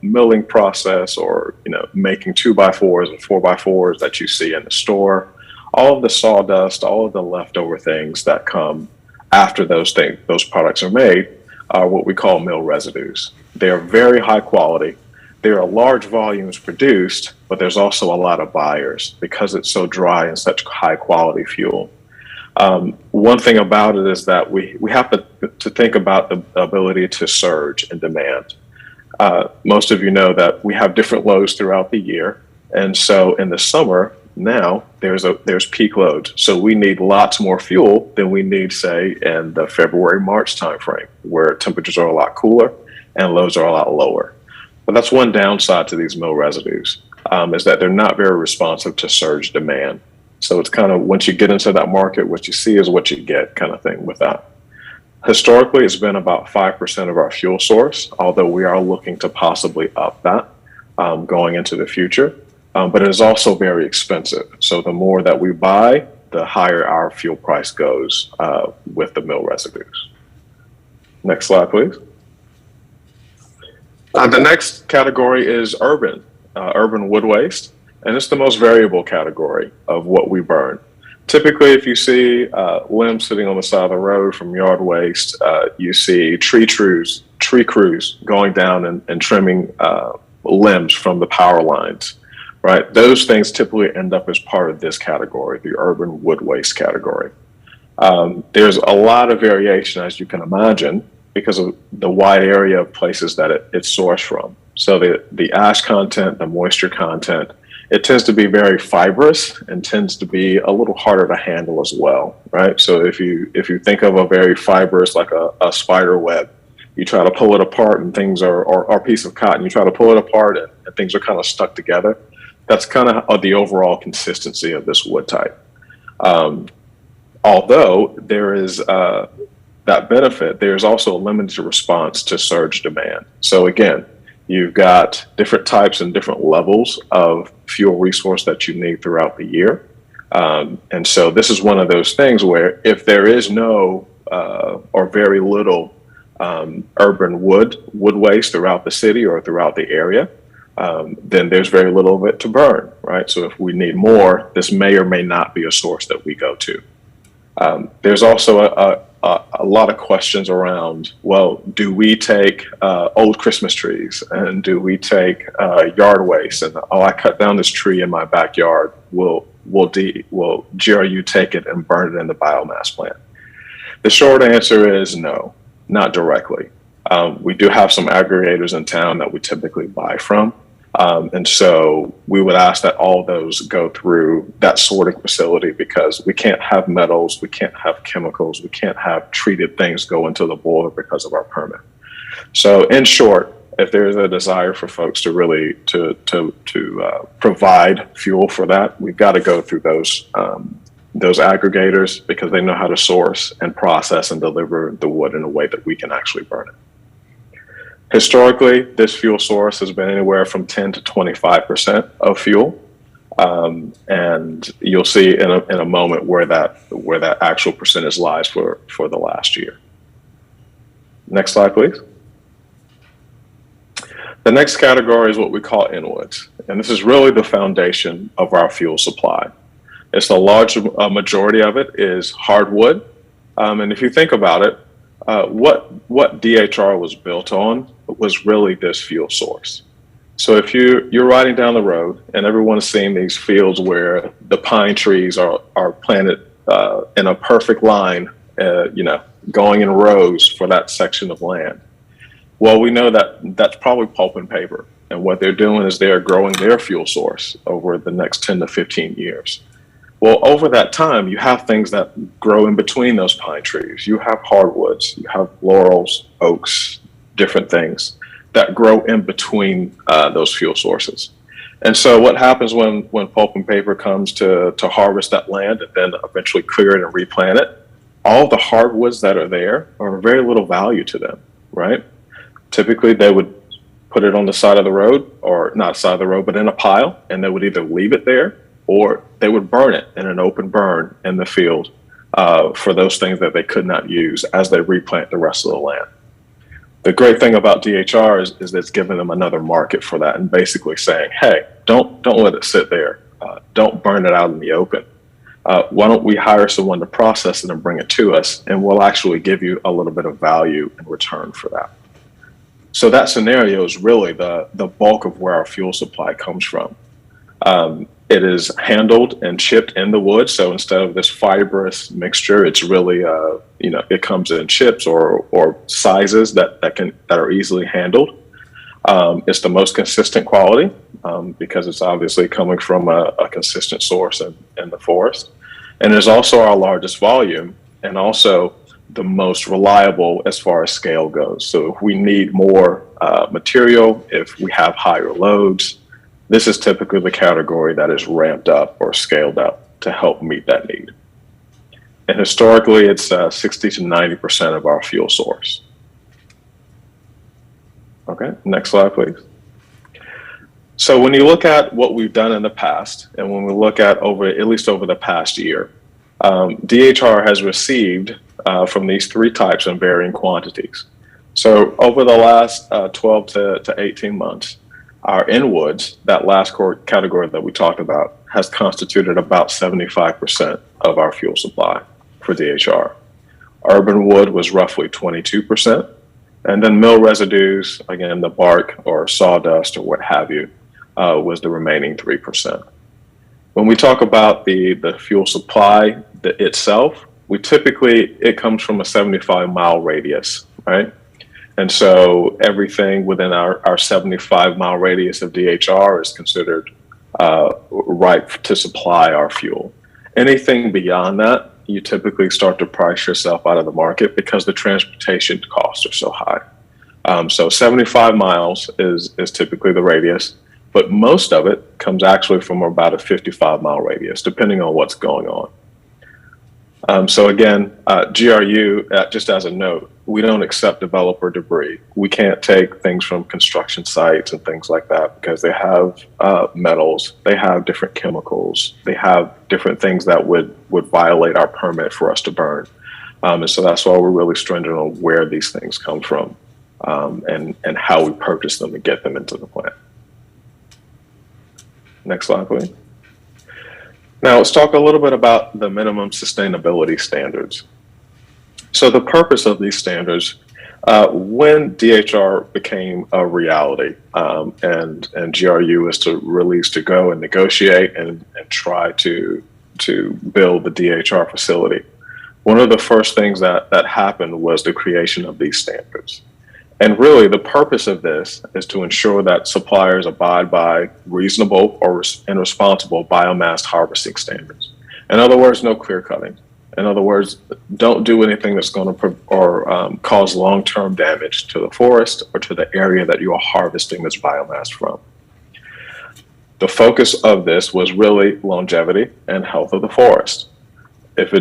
milling process or making 2x4s and 4x4s that you see in the store. All of the sawdust, all of the leftover things that come after those products are made are what we call mill residues. They are very high quality. There are large volumes produced, but there's also a lot of buyers because it's so dry and such high quality fuel. One thing about it is that we have to think about the ability to surge in demand. Most of you know that we have different lows throughout the year. And so in the summer, Now there's peak loads. So we need lots more fuel than we need, say, in the February, March timeframe, where temperatures are a lot cooler and loads are a lot lower. But that's one downside to these mill residues, is that they're not very responsive to surge demand. So it's kind of, once you get into that market, what you see is what you get kind of thing with that. Historically, it's been about 5% of our fuel source, although we are looking to possibly up that going into the future. But it is also very expensive. So the more that we buy, the higher our fuel price goes with the mill residues. Next slide, please. The next category is urban wood waste, and it's the most variable category of what we burn. Typically, if you see limbs sitting on the side of the road from yard waste, you see tree crews going down and trimming limbs from the power lines, right? Those things typically end up as part of this category, the urban wood waste category. There's a lot of variation, as you can imagine, because of the wide area of places that it's sourced from. So the ash content, the moisture content, it tends to be very fibrous and tends to be a little harder to handle as well, right? So if you think of a very fibrous, like a spider web, you try to pull it apart and things are, or a piece of cotton, you try to pull it apart and things are kind of stuck together. That's kind of the overall consistency of this wood type. Although there is that benefit, there's also a limited response to surge demand. So again, you've got different types and different levels of fuel resource that you need throughout the year. And so this is one of those things where if there is no or very little urban wood waste throughout the city or throughout the area, then there's very little of it to burn, right? So if we need more, this may or may not be a source that we go to. There's also a lot of questions around, well, do we take old Christmas trees and do we take yard waste? And I cut down this tree in my backyard. Will GRU take it and burn it in the biomass plant? The short answer is no, not directly. We do have some aggregators in town that we typically buy from. And so we would ask that all those go through that sorting facility, because we can't have metals, we can't have chemicals, we can't have treated things go into the boiler because of our permit. So in short, if there's a desire for folks to really to provide fuel for that, we've got to go through those aggregators, because they know how to source and process and deliver the wood in a way that we can actually burn it. Historically, this fuel source has been anywhere from 10 to 25% of fuel. And you'll see in a moment where that actual percentage lies for the last year. Next slide, please. The next category is what we call inwoods. And this is really the foundation of our fuel supply. It's the large majority of it is hardwood. And if you think about it, what DHR was built on was really this fuel source. So if you're riding down the road and everyone's seeing these fields where the pine trees are planted in a perfect line, going in rows for that section of land. Well, we know that that's probably pulp and paper. And what they're doing is they're growing their fuel source over the next 10 to 15 years. Well, over that time, you have things that grow in between those pine trees. You have hardwoods, you have laurels, oaks, different things that grow in between those fuel sources. And so what happens when pulp and paper comes to harvest that land and then eventually clear it and replant it, all the hardwoods that are there are very little value to them, right? Typically, they would put it on the side of the road, or not side of the road, but in a pile, and they would either leave it there or they would burn it in an open burn in the field for those things that they could not use as they replant the rest of the land. The great thing about DHR is that it's giving them another market for that, and basically saying, hey, don't let it sit there. Don't burn it out in the open. Why don't we hire someone to process it and bring it to us, and we'll actually give you a little bit of value in return for that. So that scenario is really the bulk of where our fuel supply comes from. It is handled and chipped in the wood. So instead of this fibrous mixture, it's really, it comes in chips or sizes that are easily handled. It's the most consistent quality because it's obviously coming from a consistent source in the forest. And it's also our largest volume and also the most reliable as far as scale goes. So if we need more material, if we have higher loads, this is typically the category that is ramped up or scaled up to help meet that need. And historically, it's 60 to 90% of our fuel source. Okay, next slide, please. So when you look at what we've done in the past, and when we look at at least over the past year, DHR has received from these three types in varying quantities. So over the last 12 to 18 months, our in-woods, that last category that we talked about, has constituted about 75% of our fuel supply for DHR. Urban wood was roughly 22%. And then mill residues, again, the bark or sawdust or what have you, was the remaining 3%. When we talk about the fuel supply itself, it comes from a 75-mile radius, right? And so everything within our 75-mile radius of DHR is considered right to supply our fuel. Anything beyond that, you typically start to price yourself out of the market because the transportation costs are so high. So 75 miles is typically the radius, but most of it comes actually from about a 55-mile radius, depending on what's going on. So again, GRU, just as a note, we don't accept developer debris. We can't take things from construction sites and things like that because they have metals, they have different chemicals, they have different things that would violate our permit for us to burn. And so that's why we're really stringent on where these things come from and how we purchase them and get them into the plant. Next slide, please. Now let's talk a little bit about the minimum sustainability standards. So the purpose of these standards, when DHR became a reality and GRU is to go and negotiate and try to build the DHR facility, one of the first things that happened was the creation of these standards. And really the purpose of this is to ensure that suppliers abide by reasonable and responsible biomass harvesting standards. In other words, no clear cutting. In other words, don't do anything that's going to cause long-term damage to the forest or to the area that you are harvesting this biomass from. The focus of this was really longevity and health of the forest. If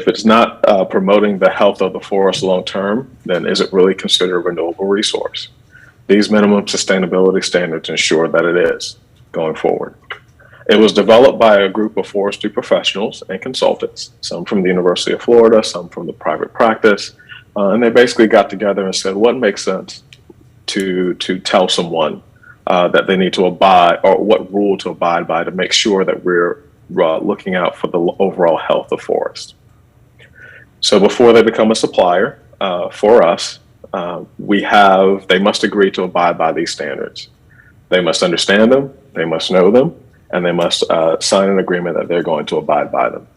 it's not promoting the health of the forest long-term, then is it really considered a renewable resource? These minimum sustainability standards ensure that it is going forward. It was developed by a group of forestry professionals and consultants, some from the University of Florida, some from the private practice, and they basically got together and said, what makes sense to tell someone that they need to abide, or what rule to abide by to make sure that we're looking out for the overall health of forest. So before they become a supplier for us, they must agree to abide by these standards. They must understand them, they must know them, and they must sign an agreement that they're going to abide by them.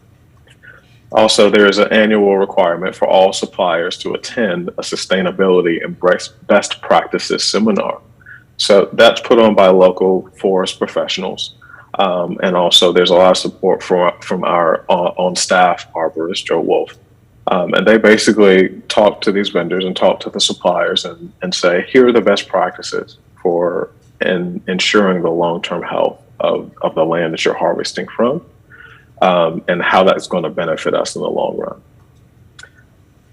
Also, there is an annual requirement for all suppliers to attend a sustainability and best practices seminar. So that's put on by local forest professionals. And also there's a lot of support from our on-staff arborist, Joe Wolf. And they basically talk to these vendors and talk to the suppliers and say, here are the best practices for ensuring the long-term health of the land that you're harvesting from, and how that's going to benefit us in the long run.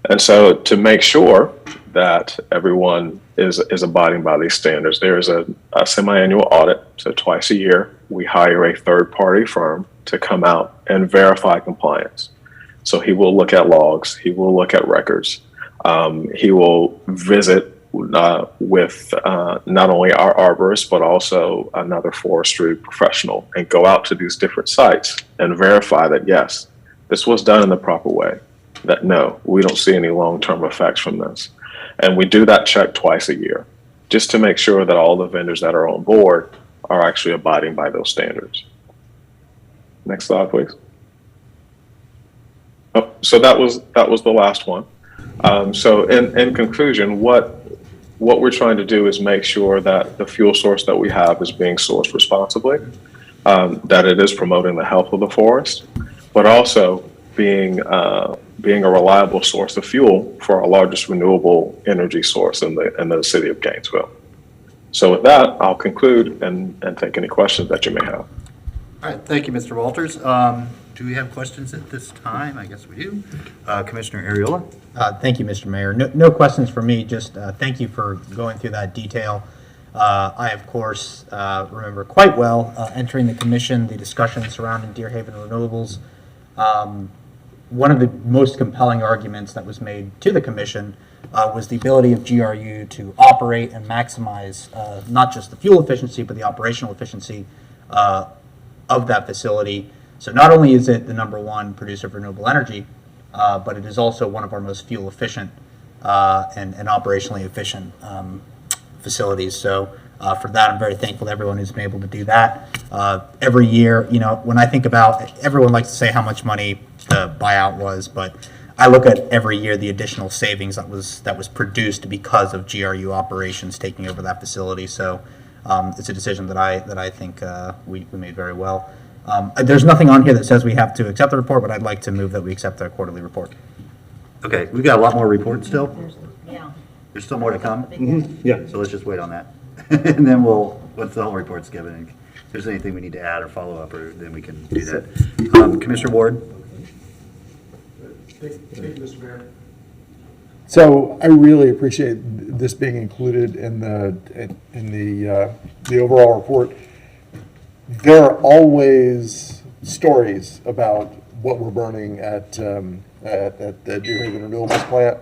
And so to make sure that everyone is abiding by these standards, there is a semi-annual audit. So twice a year, we hire a third-party firm to come out and verify compliance. So he will look at logs, he will look at records, he will visit with not only our arborist, but also another forestry professional, and go out to these different sites and verify that, yes, this was done in the proper way, that no, we don't see any long-term effects from this. And we do that check twice a year, just to make sure that all the vendors that are on board are actually abiding by those standards. Next slide, please. Oh, so that was the last one. So in conclusion, what what we're trying to do is make sure that the fuel source that we have is being sourced responsibly, that it is promoting the health of the forest, but also being a reliable source of fuel for our largest renewable energy source in the city of Gainesville. So with that, I'll conclude and take any questions that you may have. All right, thank you, Mr. Walters. Do we have questions at this time? I guess we do. Commissioner Ariola? Thank you, Mr. Mayor. No questions for me, just thank you for going through that detail. I, of course, remember quite well entering the commission, the discussion surrounding Deer Haven Renewables. One of the most compelling arguments that was made to the commission was the ability of GRU to operate and maximize not just the fuel efficiency, but the operational efficiency of that facility. So not only is it the #1 producer of renewable energy, but it is also one of our most fuel efficient and operationally efficient facilities. So for that, I'm very thankful to everyone who's been able to do that. Every year, you know, when I think about, everyone likes to say how much money the buyout was, but I look at every year the additional savings that was produced because of GRU operations taking over that facility. So it's a decision that I think we made very well. There's nothing on here that says we have to accept the report, but I'd like to move that we accept the quarterly report. Okay, we've got a lot more reports still. Yeah. There's still more to come. Yeah. So let's just wait on that. And then once the whole report's given, if there's anything we need to add or follow up, or then we can do that. Commissioner Ward? Thank you, Mr. Mayor. So I really appreciate this being included in the overall report. There are always stories about what we're burning at the Deer Haven Renewables plant,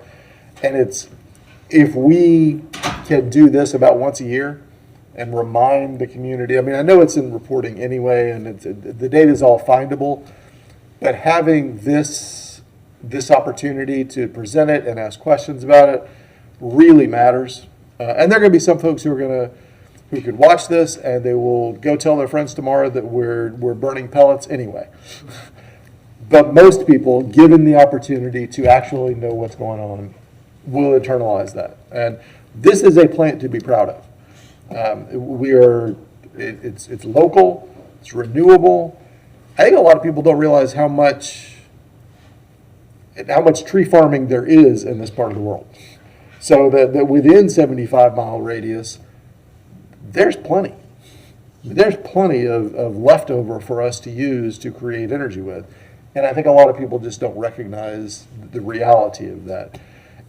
and if we can do this about once a year and remind the community. I mean, I know it's in reporting anyway, and the data is all findable, but having this opportunity to present it and ask questions about it really matters. And there are going to be some folks who could watch this and they will go tell their friends tomorrow that we're burning pellets anyway. But most people, given the opportunity to actually know what's going on, will internalize that. And this is a plant to be proud of. It's local, it's renewable. I think a lot of people don't realize how much tree farming there is in this part of the world. So that within 75-mile radius, there's plenty. There's plenty of leftover for us to use to create energy with. And I think a lot of people just don't recognize the reality of that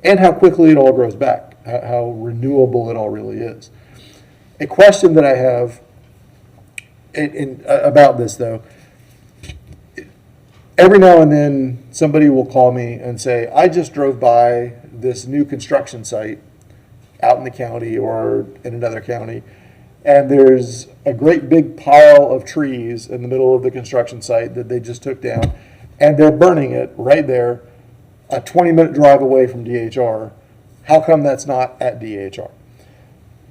and how quickly it all grows back, how renewable it all really is. A question that I have about this, though, every now and then somebody will call me and say, I just drove by this new construction site out in the county or in another county, and there's a great big pile of trees in the middle of the construction site that they just took down, and they're burning it right there, a 20-minute drive away from DHR. How come that's not at DHR?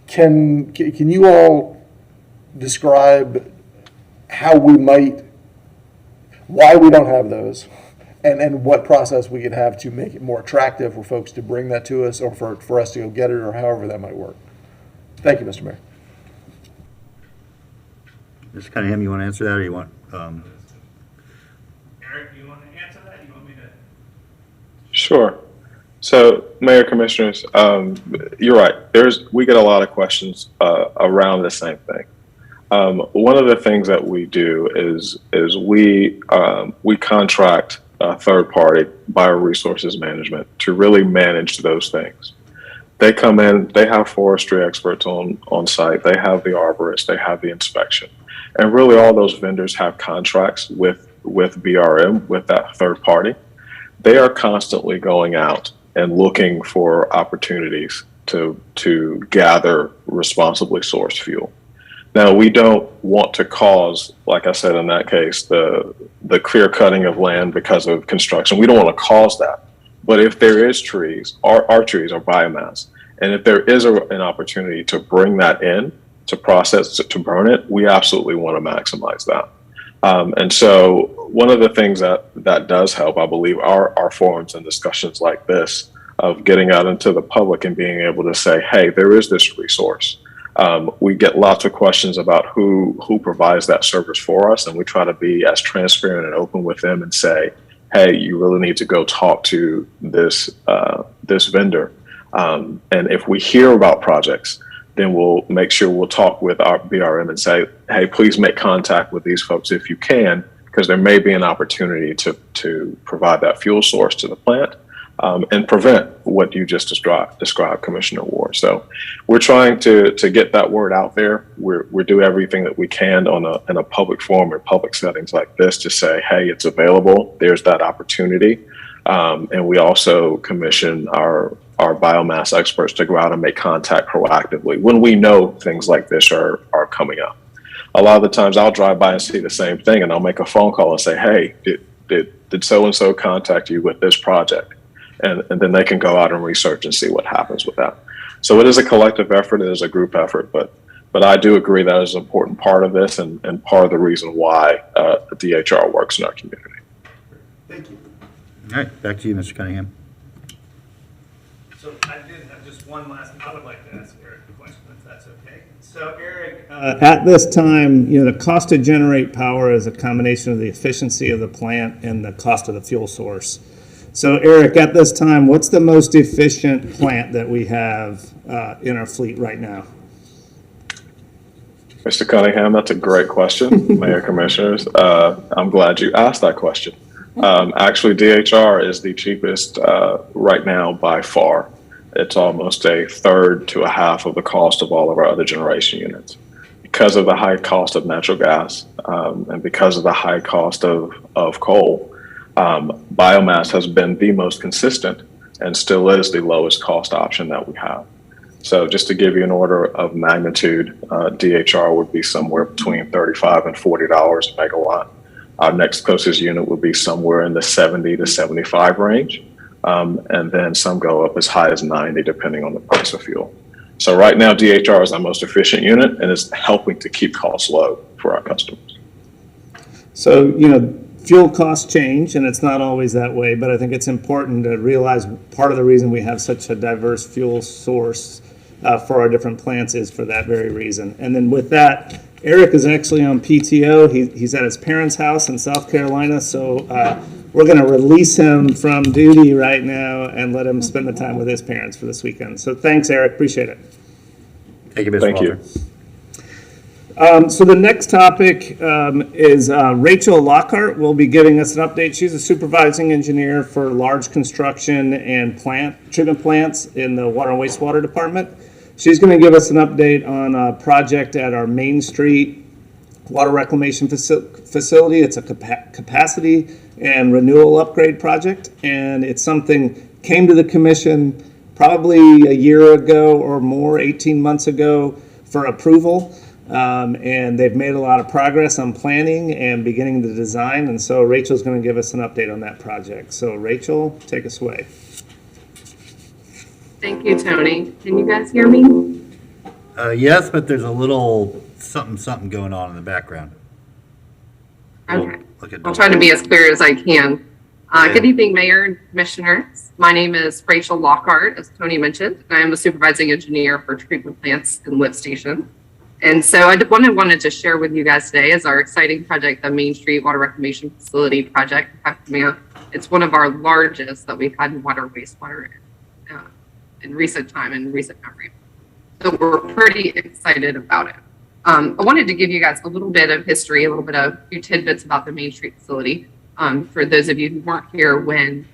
Can you all describe why we don't have those, and what process we could have to make it more attractive for folks to bring that to us, or for us to go get it, or however that might work? Thank you, Mr. Mayor. Mr. Cunningham, you want to answer that, or you want? Eric, you want to answer that? You want me to? Sure. So, Mayor, Commissioners, you're right. We get a lot of questions around the same thing. One of the things that we do is we contract third-party bioresources management to really manage those things. They come in, they have forestry experts on site, they have the arborist, they have the inspection, and really all those vendors have contracts with BRM, with that third party. They are constantly going out and looking for opportunities to gather responsibly sourced fuel. Now, we don't want to cause, like I said in that case, the clear cutting of land because of construction. We don't want to cause that. But if there is trees, our trees are biomass, and if there is an opportunity to bring that in, to process, to burn it, we absolutely want to maximize that. And so one of the things that does help, I believe, are forums and discussions like this, of getting out into the public and being able to say, hey, there is this resource. We get lots of questions about who provides that service for us, and we try to be as transparent and open with them and say, hey, you really need to go talk to this vendor. And if we hear about projects, then we'll make sure we'll talk with our BRM and say, hey, please make contact with these folks if you can, because there may be an opportunity to provide that fuel source to the plant and prevent what you just described, Commissioner Ward. So we're trying to get that word out there. We do everything that we can in a public forum or public settings like this to say, hey, it's available. There's that opportunity. And we also commission our biomass experts to go out and make contact proactively when we know things like this are coming up. A lot of the times I'll drive by and see the same thing, and I'll make a phone call and say, hey, did so-and-so contact you with this project? And then they can go out and research and see what happens with that. So it is a collective effort, it is a group effort, but I do agree that is an important part of this and part of the reason why the DHR works in our community. Thank you. All right, back to you, Mr. Cunningham. So I did have just one last, I would like to ask Eric a question, if that's okay. So Eric, at this time, the cost to generate power is a combination of the efficiency of the plant and the cost of the fuel source. So Eric, at this time, what's the most efficient plant that we have in our fleet right now? Mr. Cunningham, that's a great question, Mayor Commissioners. I'm glad you asked that question. Actually, DHR is the cheapest right now by far. It's almost a third to a half of the cost of all of our other generation units. Because of the high cost of natural gas and because of the high cost of coal, biomass has been the most consistent and still is the lowest cost option that we have. So just to give you an order of magnitude, DHR would be somewhere between $35 and $40 a megawatt. Our next closest unit would be somewhere in the 70 to 75 range. And then some go up as high as 90, depending on the price of fuel. So right now, DHR is our most efficient unit and is helping to keep costs low for our customers. So, fuel costs change, and it's not always that way, but I think it's important to realize part of the reason we have such a diverse fuel source for our different plants is for that very reason. And then with that, Eric is actually on PTO. He's at his parents' house in South Carolina, so we're going to release him from duty right now and let him spend the time with his parents for this weekend. So thanks, Eric. Appreciate it. Thank you, Mr. Thank Walter. you. So the next topic is Rachel Lockhart will be giving us an update. She's a supervising engineer for large construction and treatment plants in the Water and Wastewater Department. She's going to give us an update on a project at our Main Street water reclamation facility. It's a capacity and renewal upgrade project, and it's something came to the commission probably a year ago or more, 18 months ago, for approval. And they've made a lot of progress on planning and beginning the design, and so Rachel's going to give us an update on that project. So Rachel, take us away. Thank you, Tony. Can you guys hear me? Yes, but there's a little something going on in the background. Okay. I'll try to be as clear as I can. Good evening, Mayor and Commissioners. My name is Rachel Lockhart, as Tony mentioned, and I am a supervising engineer for treatment plants and lift stations. And so wanted to share with you guys today is our exciting project, the Main Street Water Reclamation Facility project. It's one of our largest that we've had in water and wastewater in recent memory. So we're pretty excited about it. I wanted to give you guys a little bit of history, a few tidbits about the Main Street facility. For those of you who weren't here when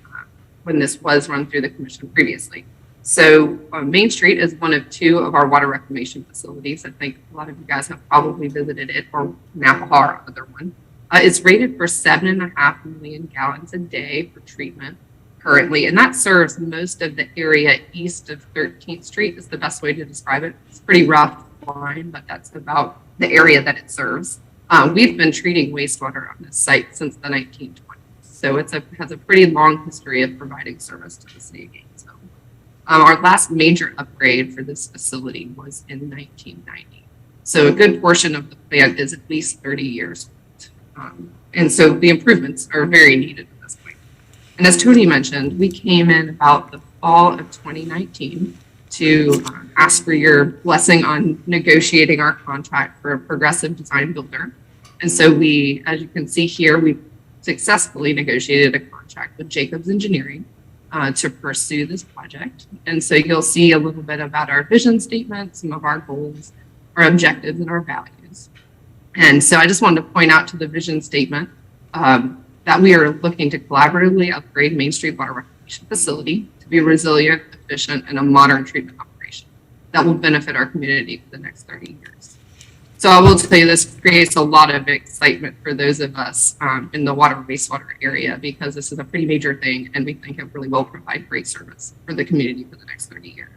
this was run through the commission previously. So Main Street is one of two of our water reclamation facilities. I think a lot of you guys have probably visited it, or Napa, our other one. It's rated for 7.5 million gallons a day for treatment currently, and that serves most of the area east of 13th Street is the best way to describe it. It's pretty rough line, but that's about the area that it serves. We've been treating wastewater on this site since the 1920s, so it has a pretty long history of providing service to the city of Gainesville. Our last major upgrade for this facility was in 1990, so a good portion of the plant is at least 30 years old. And so the improvements are very needed at this point. And as Tony mentioned, we came in about the fall of 2019 to ask for your blessing on negotiating our contract for a progressive design builder. And so we, as you can see here, we successfully negotiated a contract with Jacobs Engineering to pursue this project. And so you'll see a little bit about our vision statement, some of our goals, our objectives, and our values. And so I just wanted to point out to the vision statement that we are looking to collaboratively upgrade Main Street Water Reclamation Facility to be resilient, efficient, and a modern treatment operation that will benefit our community for the next 30 years. So I will tell you, this creates a lot of excitement for those of us in the water wastewater area, because this is a pretty major thing, and we think it really will provide great service for the community for the next 30 years.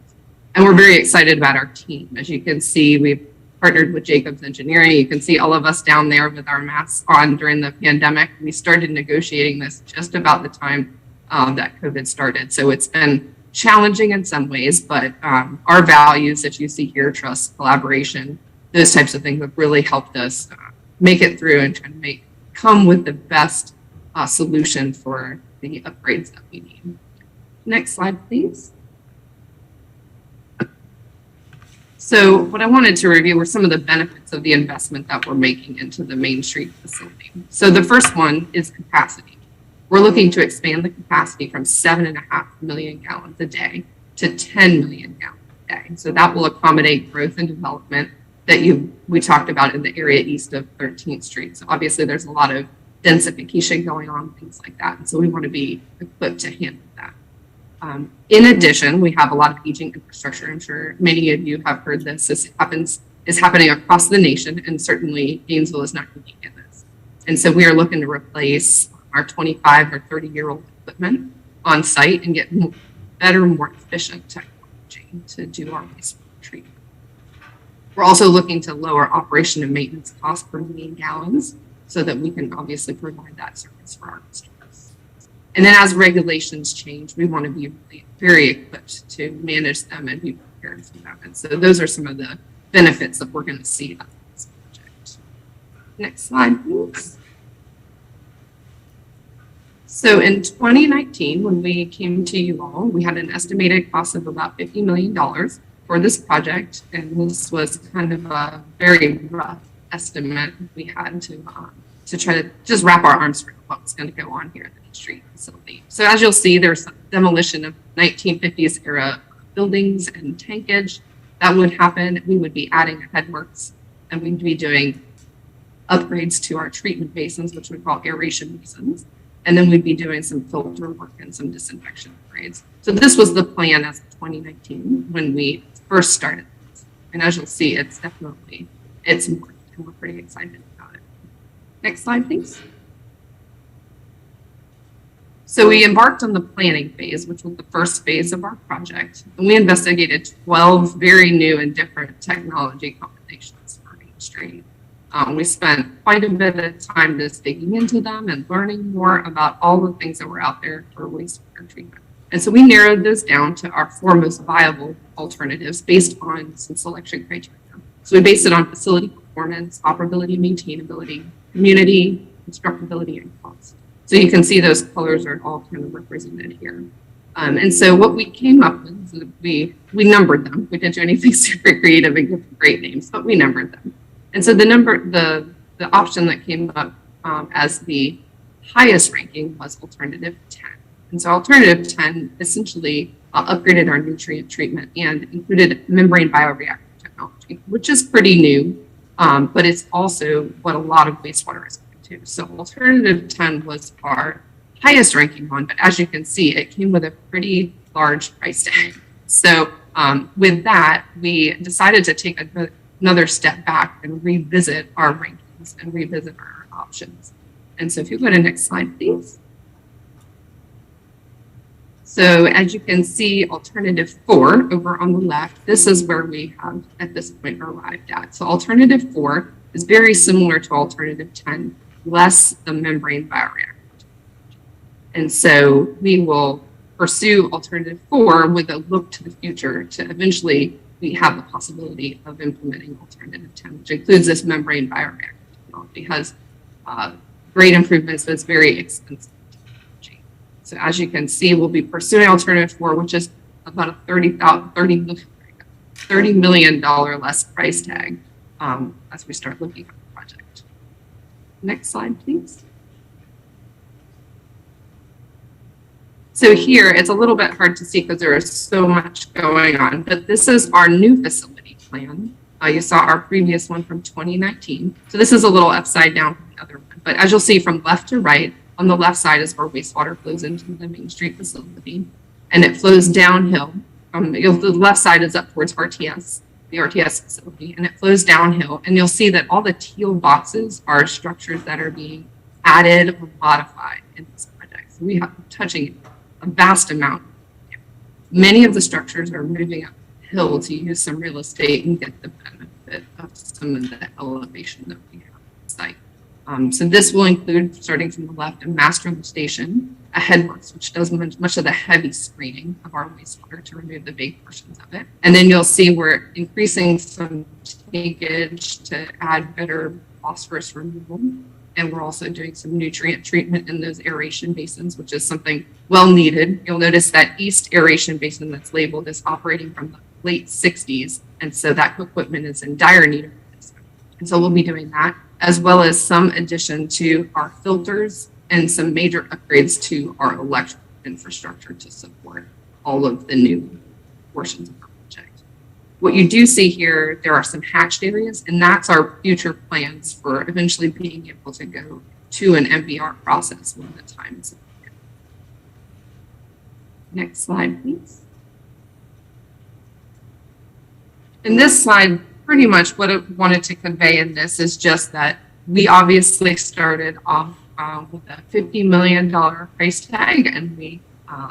And we're very excited about our team. As you can see, we've partnered with Jacobs Engineering. You can see all of us down there with our masks on during the pandemic. We started negotiating this just about the time that COVID started. So it's been challenging in some ways, but our values that you see here, trust, collaboration, those types of things have really helped us make it through and try to come with the best solution for the upgrades that we need. Next slide, please. So what I wanted to review were some of the benefits of the investment that we're making into the Main Street facility. So the first one is capacity. We're looking to expand the capacity from 7.5 million gallons a day to 10 million gallons a day. So that will accommodate growth and development that we talked about in the area east of 13th Street. So obviously there's a lot of densification going on, things like that. And so we want to be equipped to handle that. In addition, we have a lot of aging infrastructure. I'm sure many of you have heard this. This is happening across the nation, and certainly Gainesville is not unique in this. And so we are looking to replace our 25 or 30-year-old equipment on site and get better, more efficient technology to do our wastewater treatment. We're also looking to lower operation and maintenance costs per million gallons so that we can obviously provide that service for our customers. And then as regulations change, we want to be really very equipped to manage them and be prepared for them. And so those are some of the benefits that we're going to see out of this project. Next slide, please. So in 2019, when we came to you all, we had an estimated cost of about $50 million for this project. And this was kind of a very rough estimate we had to try to just wrap our arms around what's going to go on here at the Main Street facility. So as you'll see, there's some demolition of 1950s era buildings and tankage that would happen. We would be adding a headworks, and we'd be doing upgrades to our treatment basins, which we call aeration basins. And then we'd be doing some filter work and some disinfection upgrades. So this was the plan as of 2019 when we first started this. And as you'll see, it's more, and we're pretty excited about it. Next slide, please. So we embarked on the planning phase, which was the first phase of our project. And we investigated 12 very new and different technology combinations for Main Street. We spent quite a bit of time just digging into them and learning more about all the things that were out there for wastewater treatment. And so we narrowed those down to our 4 most viable alternatives based on some selection criteria. So we based it on facility performance, operability, maintainability, community, constructability, and cost. So you can see those colors are all kind of represented here. And so what we came up with is we numbered them. We didn't do anything super creative and give great names, but we numbered them. And so the option that came up as the highest ranking was alternative 10. And so alternative 10 essentially upgraded our nutrient treatment and included membrane bioreactor technology, which is pretty new, but it's also what a lot of wastewater is going to. So alternative 10 was our highest ranking one, but as you can see, it came with a pretty large price tag. So with that, we decided to take another step back and revisit our rankings and revisit our options. And so if you go to next slide, please. So as you can see, alternative 4 over on the left, this is where we have at this point arrived at. So alternative 4 is very similar to alternative 10, less the membrane bioreactor. And so we will pursue alternative 4 with a look to the future to eventually we have the possibility of implementing alternative 10, which includes this membrane bioreactor technology. It has great improvements, but it's very expensive technology. So as you can see, we'll be pursuing alternative 4, which is about a $30 million less price tag as we start looking at the project. Next slide, please. So here, it's a little bit hard to see because there is so much going on, but this is our new facility plan. You saw our previous one from 2019. So this is a little upside down from the other one. But as you'll see from left to right, on the left side is where wastewater flows into the Main Street facility, and it flows downhill. The left side is up towards RTS, the RTS facility, and it flows downhill. And you'll see that all the teal boxes are structures that are being added or modified in this project. So we have touching a vast amount. Many of the structures are moving uphill to use some real estate and get the benefit of some of the elevation that we have on the site. So this will include, starting from the left, a master lift station, a headworks, which does much of the heavy screening of our wastewater to remove the big portions of it. And then you'll see we're increasing some tankage to add better phosphorus removal. And we're also doing some nutrient treatment in those aeration basins, which is something well needed. You'll notice that east aeration basin that's labeled is operating from the late 60s. And so that equipment is in dire need of replacement. And so we'll be doing that, as well as some addition to our filters and some major upgrades to our electrical infrastructure to support all of the new portions of our project. What you do see here, there are some hatched areas, and that's our future plans for eventually being able to go to an MBR process when the time is appropriate. Next slide, please. In this slide, pretty much what I wanted to convey in this is just that we obviously started off with a $50 million price tag, and we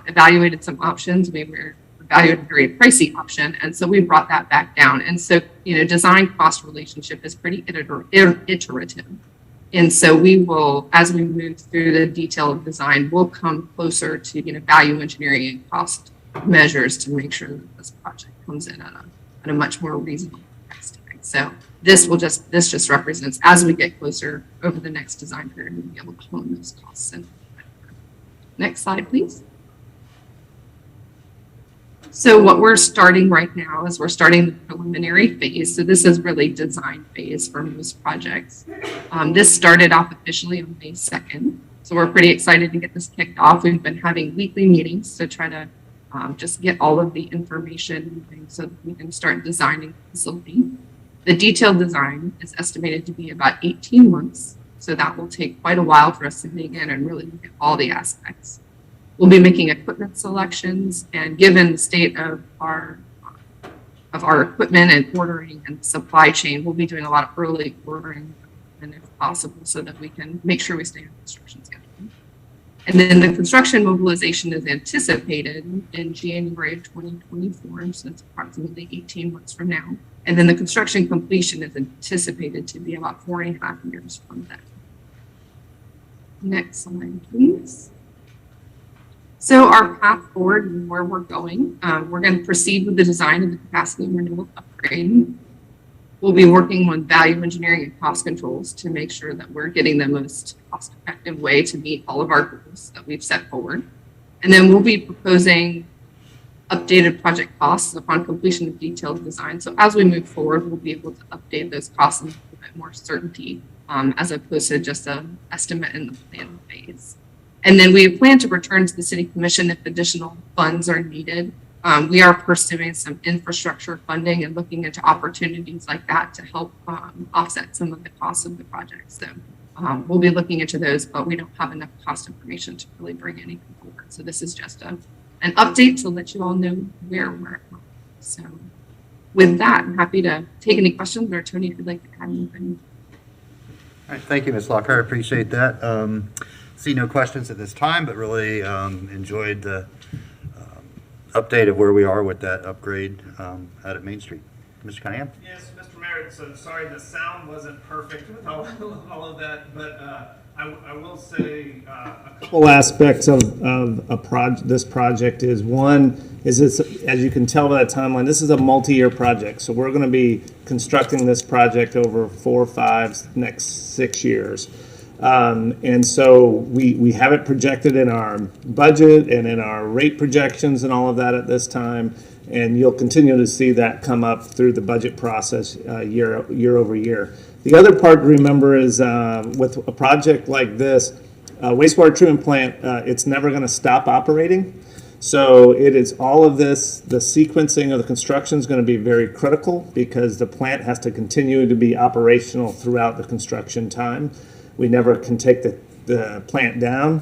evaluated some options. We were evaluated a very pricey option, and so we brought that back down. And so, design cost relationship is pretty iterative. And so we will, as we move through the detail of design, we'll come closer to value engineering and cost measures to make sure that this project comes in at a much more reasonable price tag. So this just represents, as we get closer over the next design period, we'll be able to hone those costs in. Next slide, please. So what we're starting right now is we're starting the preliminary phase. So this is really design phase for most projects. This started off officially on May 2nd. So we're pretty excited to get this kicked off. We've been having weekly meetings to try to just get all of the information so that we can start designing the facility. The detailed design is estimated to be about 18 months. So that will take quite a while for us to dig in and really look at all the aspects. We'll be making equipment selections, and given the state of our equipment and ordering and supply chain, we'll be doing a lot of early ordering, and if possible, so that we can make sure we stay on construction schedule. And then the construction mobilization is anticipated in January of 2024, so it's approximately 18 months from now. And then the construction completion is anticipated to be about 4.5 years from that. Next slide, please. So our path forward and where we're going, we're going to proceed with the design of the capacity renewal upgrade. We'll be working on value engineering and cost controls to make sure that we're getting the most cost-effective way to meet all of our goals that we've set forward. And then we'll be proposing updated project costs upon completion of detailed design. So as we move forward, we'll be able to update those costs with a little bit more certainty, as opposed to just an estimate in the plan phase. And then we plan to return to the City Commission if additional funds are needed. We are pursuing some infrastructure funding and looking into opportunities like that to help offset some of the costs of the project. So we'll be looking into those, but we don't have enough cost information to really bring anything forward. So this is just an update to let you all know where we're at. So with that, I'm happy to take any questions, or Tony, if you'd like to add anything. All right, thank you, Ms. Lockhart. I appreciate that. See no questions at this time, but really enjoyed the update of where we are with that upgrade out at Main Street. Mr. Cunningham? Yes, Mr. Mayor, so sorry the sound wasn't perfect with all of that, but I will say a couple aspects of this project is, one is this, as you can tell by the timeline, this is a multi-year project. So we're going to be constructing this project over 4, 5, next 6 years. And so we have it projected in our budget and in our rate projections and all of that at this time. And you'll continue to see that come up through the budget process year over year. The other part to remember is with a project like this, wastewater treatment plant, it's never going to stop operating. So it is all of this, the sequencing of the construction is going to be very critical because the plant has to continue to be operational throughout the construction time. We never can take the plant down.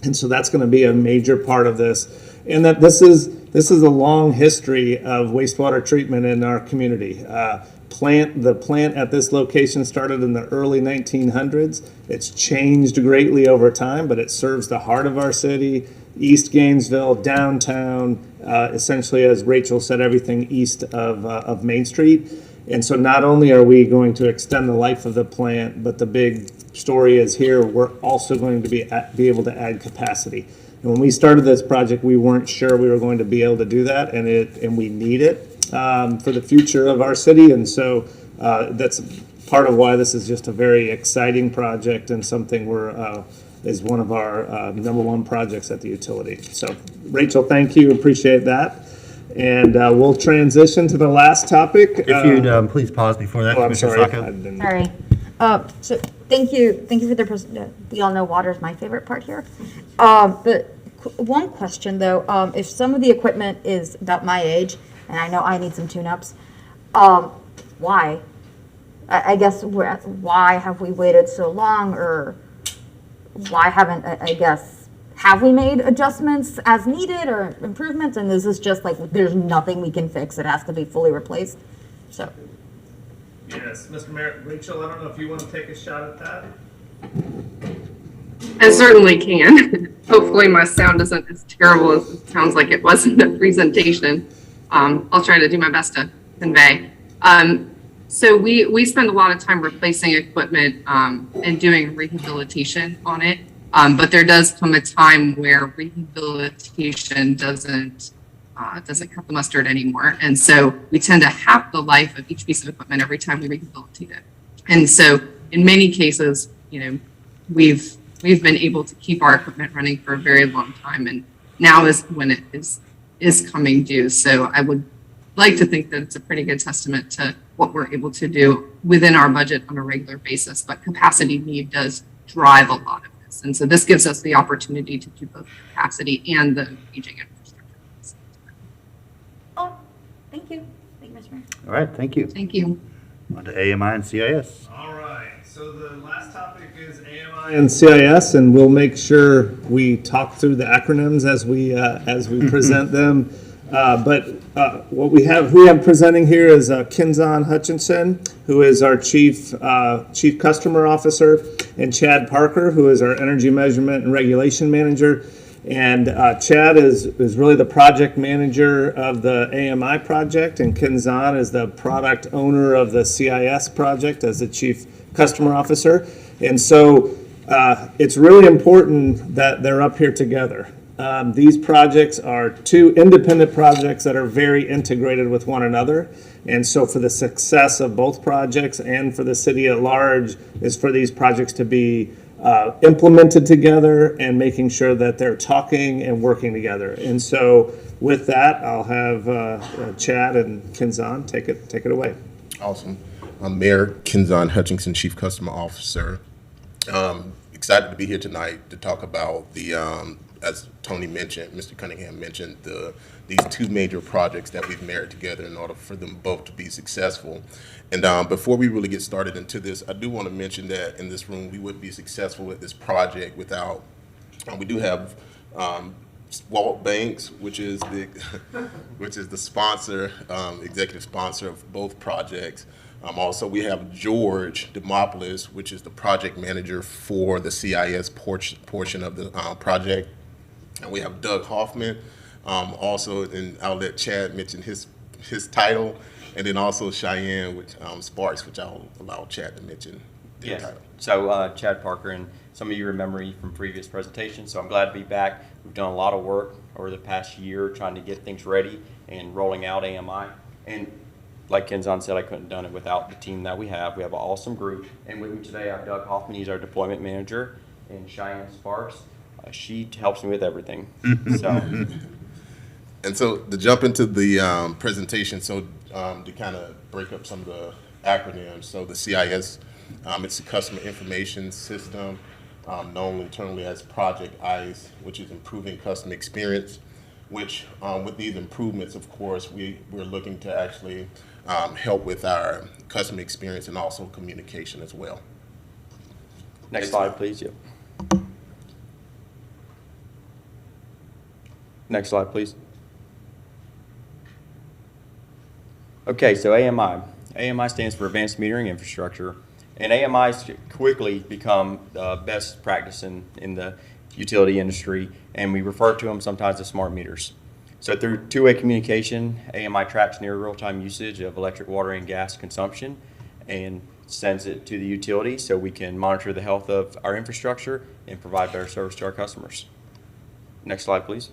And so that's going to be a major part of this. And that this is a long history of wastewater treatment in our community. The plant at this location started in the early 1900s. It's changed greatly over time, but it serves the heart of our city, East Gainesville, downtown, essentially, as Rachel said, everything east of Main Street. And so not only are we going to extend the life of the plant, but the big story is here, we're also going to be able to add capacity. And when we started this project, we weren't sure we were going to be able to do that, and we need it for the future of our city. And so that's part of why this is just a very exciting project and something is one of our #1 projects at the utility. So Rachel, thank you, appreciate that. And we'll transition to the last topic. If you'd please pause before that, I'm Commissioner sorry. Sacco. Sorry. So thank you for the person. We all know water is my favorite part here. But one question though, if some of the equipment is about my age, and I know I need some tune-ups, why? I guess why have we waited so long, or why haven't have we made adjustments as needed or improvements? And is this just like there's nothing we can fix? It has to be fully replaced. So. Yes, Mr. Mayor, Rachel, I don't know if you want to take a shot at that. I certainly can. Hopefully my sound isn't as terrible as it sounds like it was in the presentation. I'll try to do my best to convey. So we spend a lot of time replacing equipment and doing rehabilitation on it. But there does come a time where rehabilitation doesn't cut the mustard anymore. And so we tend to half the life of each piece of equipment every time we rehabilitate it. And so in many cases, we've been able to keep our equipment running for a very long time. And now is when it is coming due. So I would like to think that it's a pretty good testament to what we're able to do within our budget on a regular basis, but capacity need does drive a lot of this. And so this gives us the opportunity to do both capacity and the aging infrastructure. Oh, thank you. Thank you, Mr. Mayor. All right, thank you. Thank you. On to AMI and CIS. All right, so the last topic is AMI and CIS, and we'll make sure we talk through the acronyms as we present them. But what we have presenting here is Kinzon Hutchinson, who is our chief customer officer, and Chad Parker, who is our energy measurement and regulation manager. And Chad is really the project manager of the AMI project, and Kinzon is the product owner of the CIS project as the chief customer officer. And so it's really important that they're up here together. These projects are two independent projects that are very integrated with one another. And so for the success of both projects and for the city at large is for these projects to be implemented together and making sure that they're talking and working together. And so with that, I'll have Chad and Kinzon take it away. Awesome. I'm Mayor Kinzon Hutchinson, Chief Customer Officer. Excited to be here tonight to talk about the, as Tony mentioned, Mr. Cunningham mentioned, these two major projects that we've married together in order for them both to be successful. And before we really get started into this, I do want to mention that in this room, we wouldn't be successful with this project without, we do have Walt Banks, which is the sponsor, executive sponsor of both projects. Also, we have George Demopoulos, which is the project manager for the CIS portion of the project. And we have Doug Hoffman, also, and I'll let Chad mention his title. And then also Cheyenne with Sparks, which I'll allow Chad to mention their title. So Chad Parker, and some of you remember me from previous presentations, so I'm glad to be back. We've done a lot of work over the past year trying to get things ready and rolling out AMI. And like Kenzon said, I couldn't have done it without the team that we have. We have an awesome group. And with me today, I have Doug Hoffman. He's our deployment manager. And Cheyenne Sparks. She helps me with everything. So. And so to jump into the presentation, so to kind of break up some of the acronyms, so the CIS, it's the Customer Information System, known internally as Project ICE, which is improving customer experience, which with these improvements, of course, we're looking to actually help with our customer experience and also communication as well. Next slide, please. Yep. Next slide, please. Okay, so AMI. AMI stands for Advanced Metering Infrastructure, and AMIs quickly become the best practice in the utility industry, and we refer to them sometimes as smart meters. So through two-way communication, AMI tracks near real-time usage of electric, water, and gas consumption and sends it to the utility so we can monitor the health of our infrastructure and provide better service to our customers. Next slide, please.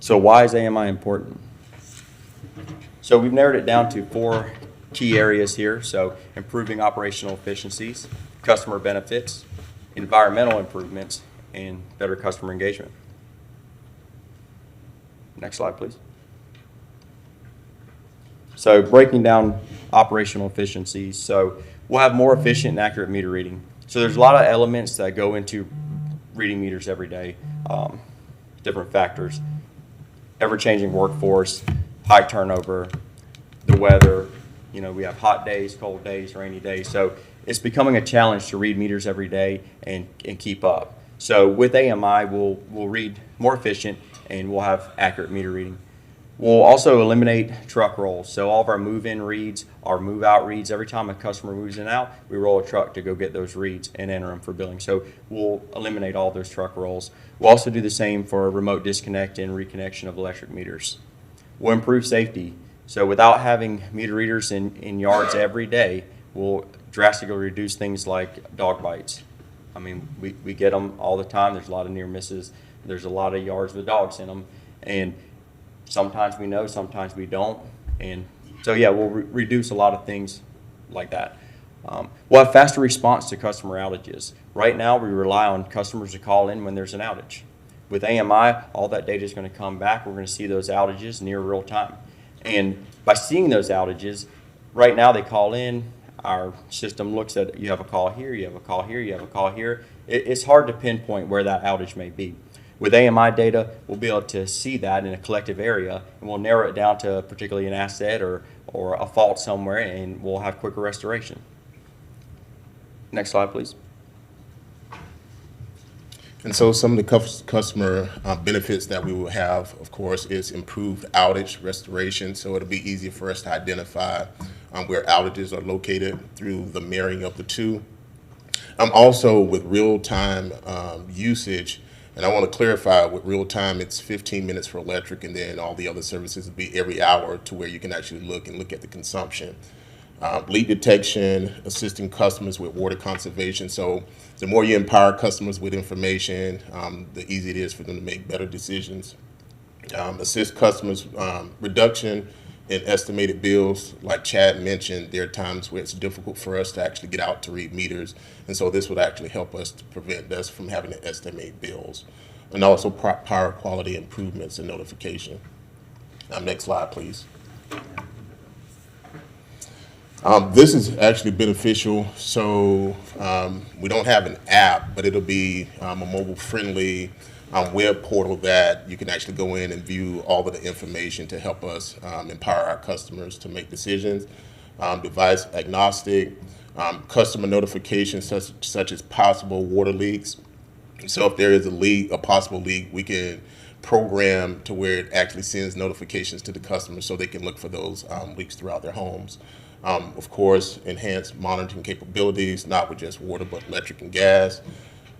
So why is AMI important? So we've narrowed it down to 4 key areas here. So improving operational efficiencies, customer benefits, environmental improvements, and better customer engagement. Next slide, please. So breaking down operational efficiencies. So we'll have more efficient and accurate meter reading. So there's a lot of elements that go into reading meters every day, different factors. Ever-changing workforce, high turnover, the weather, you know, we have hot days, cold days, rainy days. So it's becoming a challenge to read meters every day and keep up. So with AMI, we'll read more efficient and we'll have accurate meter reading. We'll also eliminate truck rolls. So all of our move-in reads, our move-out reads, every time a customer moves in and out, we roll a truck to go get those reads and enter them for billing. So we'll eliminate all those truck rolls. We'll also do the same for remote disconnect and reconnection of electric meters. We'll improve safety. So without having meter readers in yards every day, we'll drastically reduce things like dog bites. I mean, we get them all the time. There's a lot of near misses. There's a lot of yards with dogs in them. And sometimes we know, sometimes we don't. And so, yeah, we'll reduce a lot of things like that. We'll have faster response to customer outages. Right now, we rely on customers to call in when there's an outage. With AMI, all that data is going to come back. We're going to see those outages near real time. And by seeing those outages, right now they call in, our system looks at, you have a call here, you have a call here, you have a call here. It's hard to pinpoint where that outage may be. With AMI data, we'll be able to see that in a collective area, and we'll narrow it down to particularly an asset or a fault somewhere, and we'll have quicker restoration. Next slide, please. And so some of the customer benefits that we will have, of course, is improved outage restoration. So it'll be easier for us to identify where outages are located through the marrying of the two. Also with real-time usage, and I want to clarify, with real-time, it's 15 minutes for electric, and then all the other services will be every hour to where you can actually look at the consumption. Leak detection, assisting customers with water conservation. So the more you empower customers with information, the easier it is for them to make better decisions. Assist customers, reduction in estimated bills. Like Chad mentioned, there are times where it's difficult for us to actually get out to read meters. And so this would actually help us to prevent us from having to estimate bills. And also power quality improvements and notification. Next slide, please. This is actually beneficial. So we don't have an app, but it'll be a mobile-friendly web portal that you can actually go in and view all of the information to help us empower our customers to make decisions. Device agnostic, customer notifications such as possible water leaks. So if there is a possible leak, we can program to where it actually sends notifications to the customer so they can look for those leaks throughout their homes. Of course, enhanced monitoring capabilities, not with just water, but electric and gas.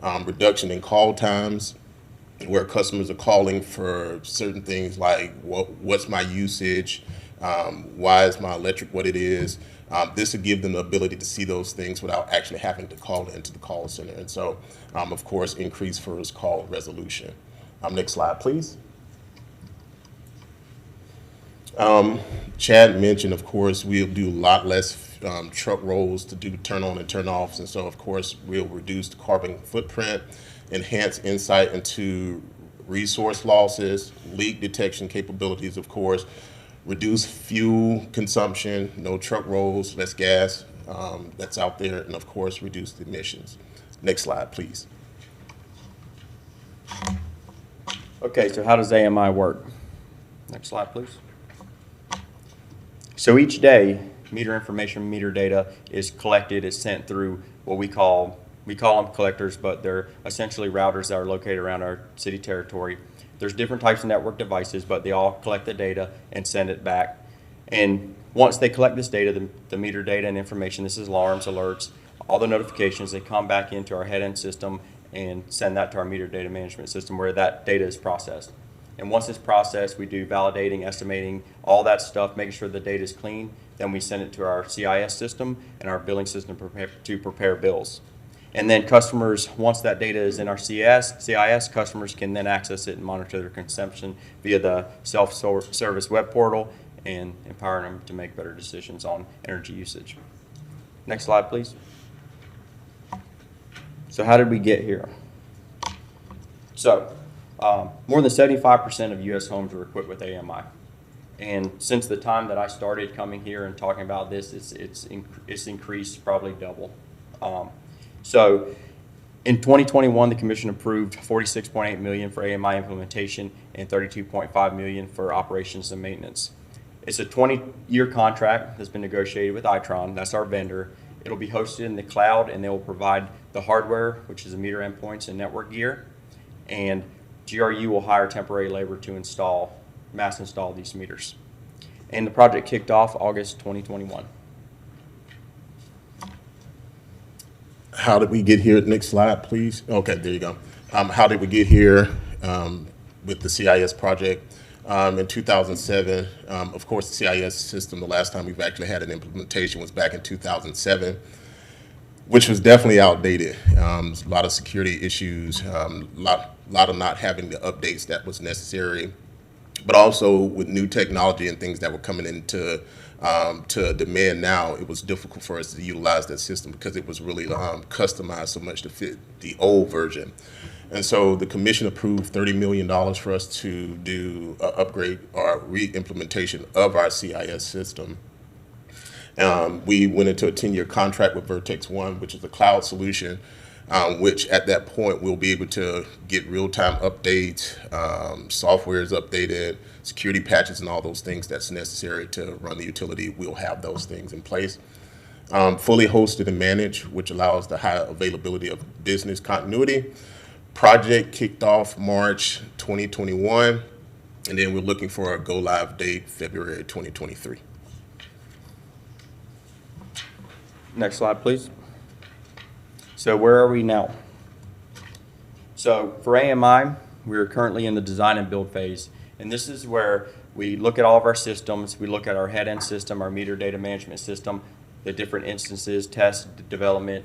Reduction in call times, where customers are calling for certain things like what's my usage, why is my electric what it is. This will give them the ability to see those things without actually having to call into the call center. And so, of course, increase first call resolution. Next slide, please. Chad mentioned, of course, we'll do a lot less truck rolls to do turn on and turn offs. And so, of course, we'll reduce the carbon footprint, enhance insight into resource losses, leak detection capabilities, of course, reduce fuel consumption, no truck rolls, less gas that's out there, and of course, reduce the emissions. Next slide, please. Okay, so how does AMI work? Next slide, please. So each day, meter information, meter data is collected, is sent through what we call them collectors, but they're essentially routers that are located around our city territory. There's different types of network devices, but they all collect the data and send it back. And once they collect this data, the meter data and information, this is alarms, alerts, all the notifications, they come back into our head-end system and send that to our meter data management system where that data is processed. And once it's processed, we do validating, estimating, all that stuff, making sure the data is clean. Then we send it to our CIS system and our billing system to prepare bills. And then customers, once that data is in our CIS, customers can then access it and monitor their consumption via the self-service web portal and empowering them to make better decisions on energy usage. Next slide, please. So how did we get here? So more than 75% of U.S. homes are equipped with AMI. And since the time that I started coming here and talking about this, it's increased probably double. So in 2021, the commission approved $46.8 million for AMI implementation and $32.5 million for operations and maintenance. It's a 20-year contract that's been negotiated with Itron. That's our vendor. It'll be hosted in the cloud, and they will provide the hardware, which is the meter endpoints and network gear. And GRU will hire temporary labor to mass install these meters. And the project kicked off August 2021. How did we get here? Next slide, please. Okay, there you go. How did we get here with the CIS project? In 2007, of course, the CIS system, the last time we've actually had an implementation was back in 2007, which was definitely outdated. A lot of security issues, a lot of not having the updates that was necessary, but also with new technology and things that were coming into to demand now, it was difficult for us to utilize that system because it was really customized so much to fit the old version. And so the commission approved $30 million for us to do an upgrade or re-implementation of our CIS system. We went into a 10-year contract with Vertex One, which is a cloud solution, which at that point we'll be able to get real-time updates, software is updated, security patches and all those things that's necessary to run the utility. We'll have those things in place. Fully hosted and managed, which allows the high availability of business continuity. Project kicked off March 2021, and then we're looking for a go-live date February 2023. Next slide, please. So where are we now? So for AMI, we're currently in the design and build phase. And this is where we look at all of our systems. We look at our head-end system, our meter data management system, the different instances, test, development,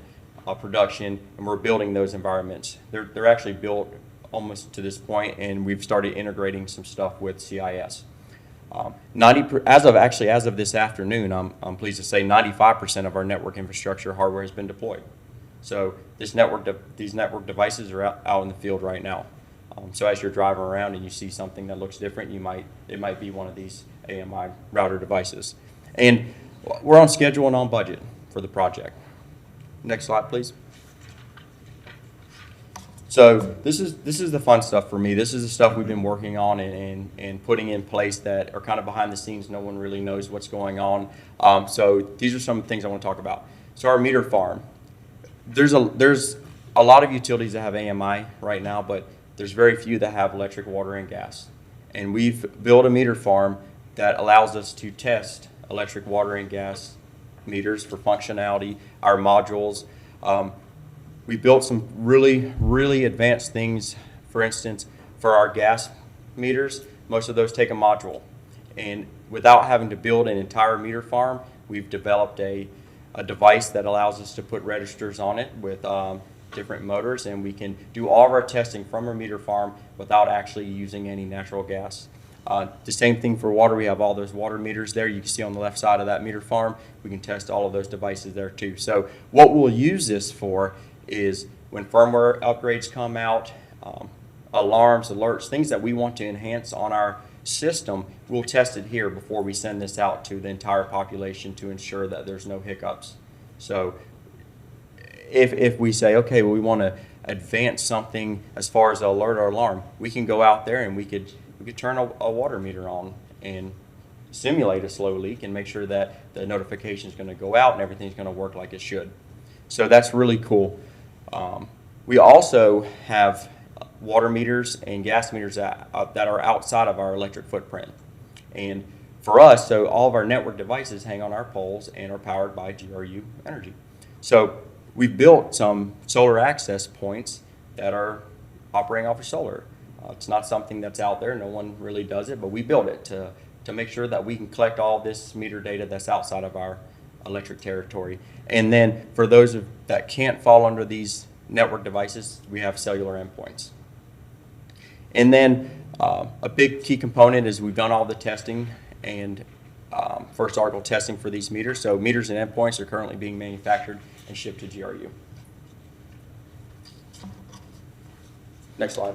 production, and we're building those environments. They're actually built almost to this point, and we've started integrating some stuff with CIS. As of this afternoon, I'm pleased to say 95% of our network infrastructure hardware has been deployed. So these network devices are out in the field right now. So as you're driving around and you see something that looks different, it might be one of these AMI router devices. And we're on schedule and on budget for the project. Next slide, please. So this is the fun stuff for me. This is the stuff we've been working on and putting in place that are kind of behind the scenes. No one really knows what's going on. So these are some things I want to talk about. So our meter farm. There's a lot of utilities that have AMI right now, but there's very few that have electric, water, and gas. And we've built a meter farm that allows us to test electric, water, and gas meters for functionality, our modules. We built some really, really advanced things. For instance, for our gas meters, most of those take a module. And without having to build an entire meter farm, we've developed a device that allows us to put registers on it with different motors, and we can do all of our testing from our meter farm without actually using any natural gas. The same thing for water. We have all those water meters there. You can see on the left side of that meter farm. We can test all of those devices there too. So what we'll use this for is when firmware upgrades come out, alarms, alerts, things that we want to enhance on our system, we'll test it here before we send this out to the entire population to ensure that there's no hiccups. So if we say, okay, well, we want to advance something as far as the alert or alarm, we can go out there and we could turn a water meter on and simulate a slow leak and make sure that the notification is going to go out and everything's going to work like it should. So that's really cool. We also have water meters and gas meters that are outside of our electric footprint. And for us, so all of our network devices hang on our poles and are powered by GRU energy. So we've built some solar access points that are operating off of solar. It's not something that's out there. No one really does it, but we built it to make sure that we can collect all this meter data that's outside of our electric territory. And then for those that can't fall under these network devices, we have cellular endpoints. And then a big key component is we've done all the testing and first article testing for these meters. So meters and endpoints are currently being manufactured and shipped to GRU. Next slide.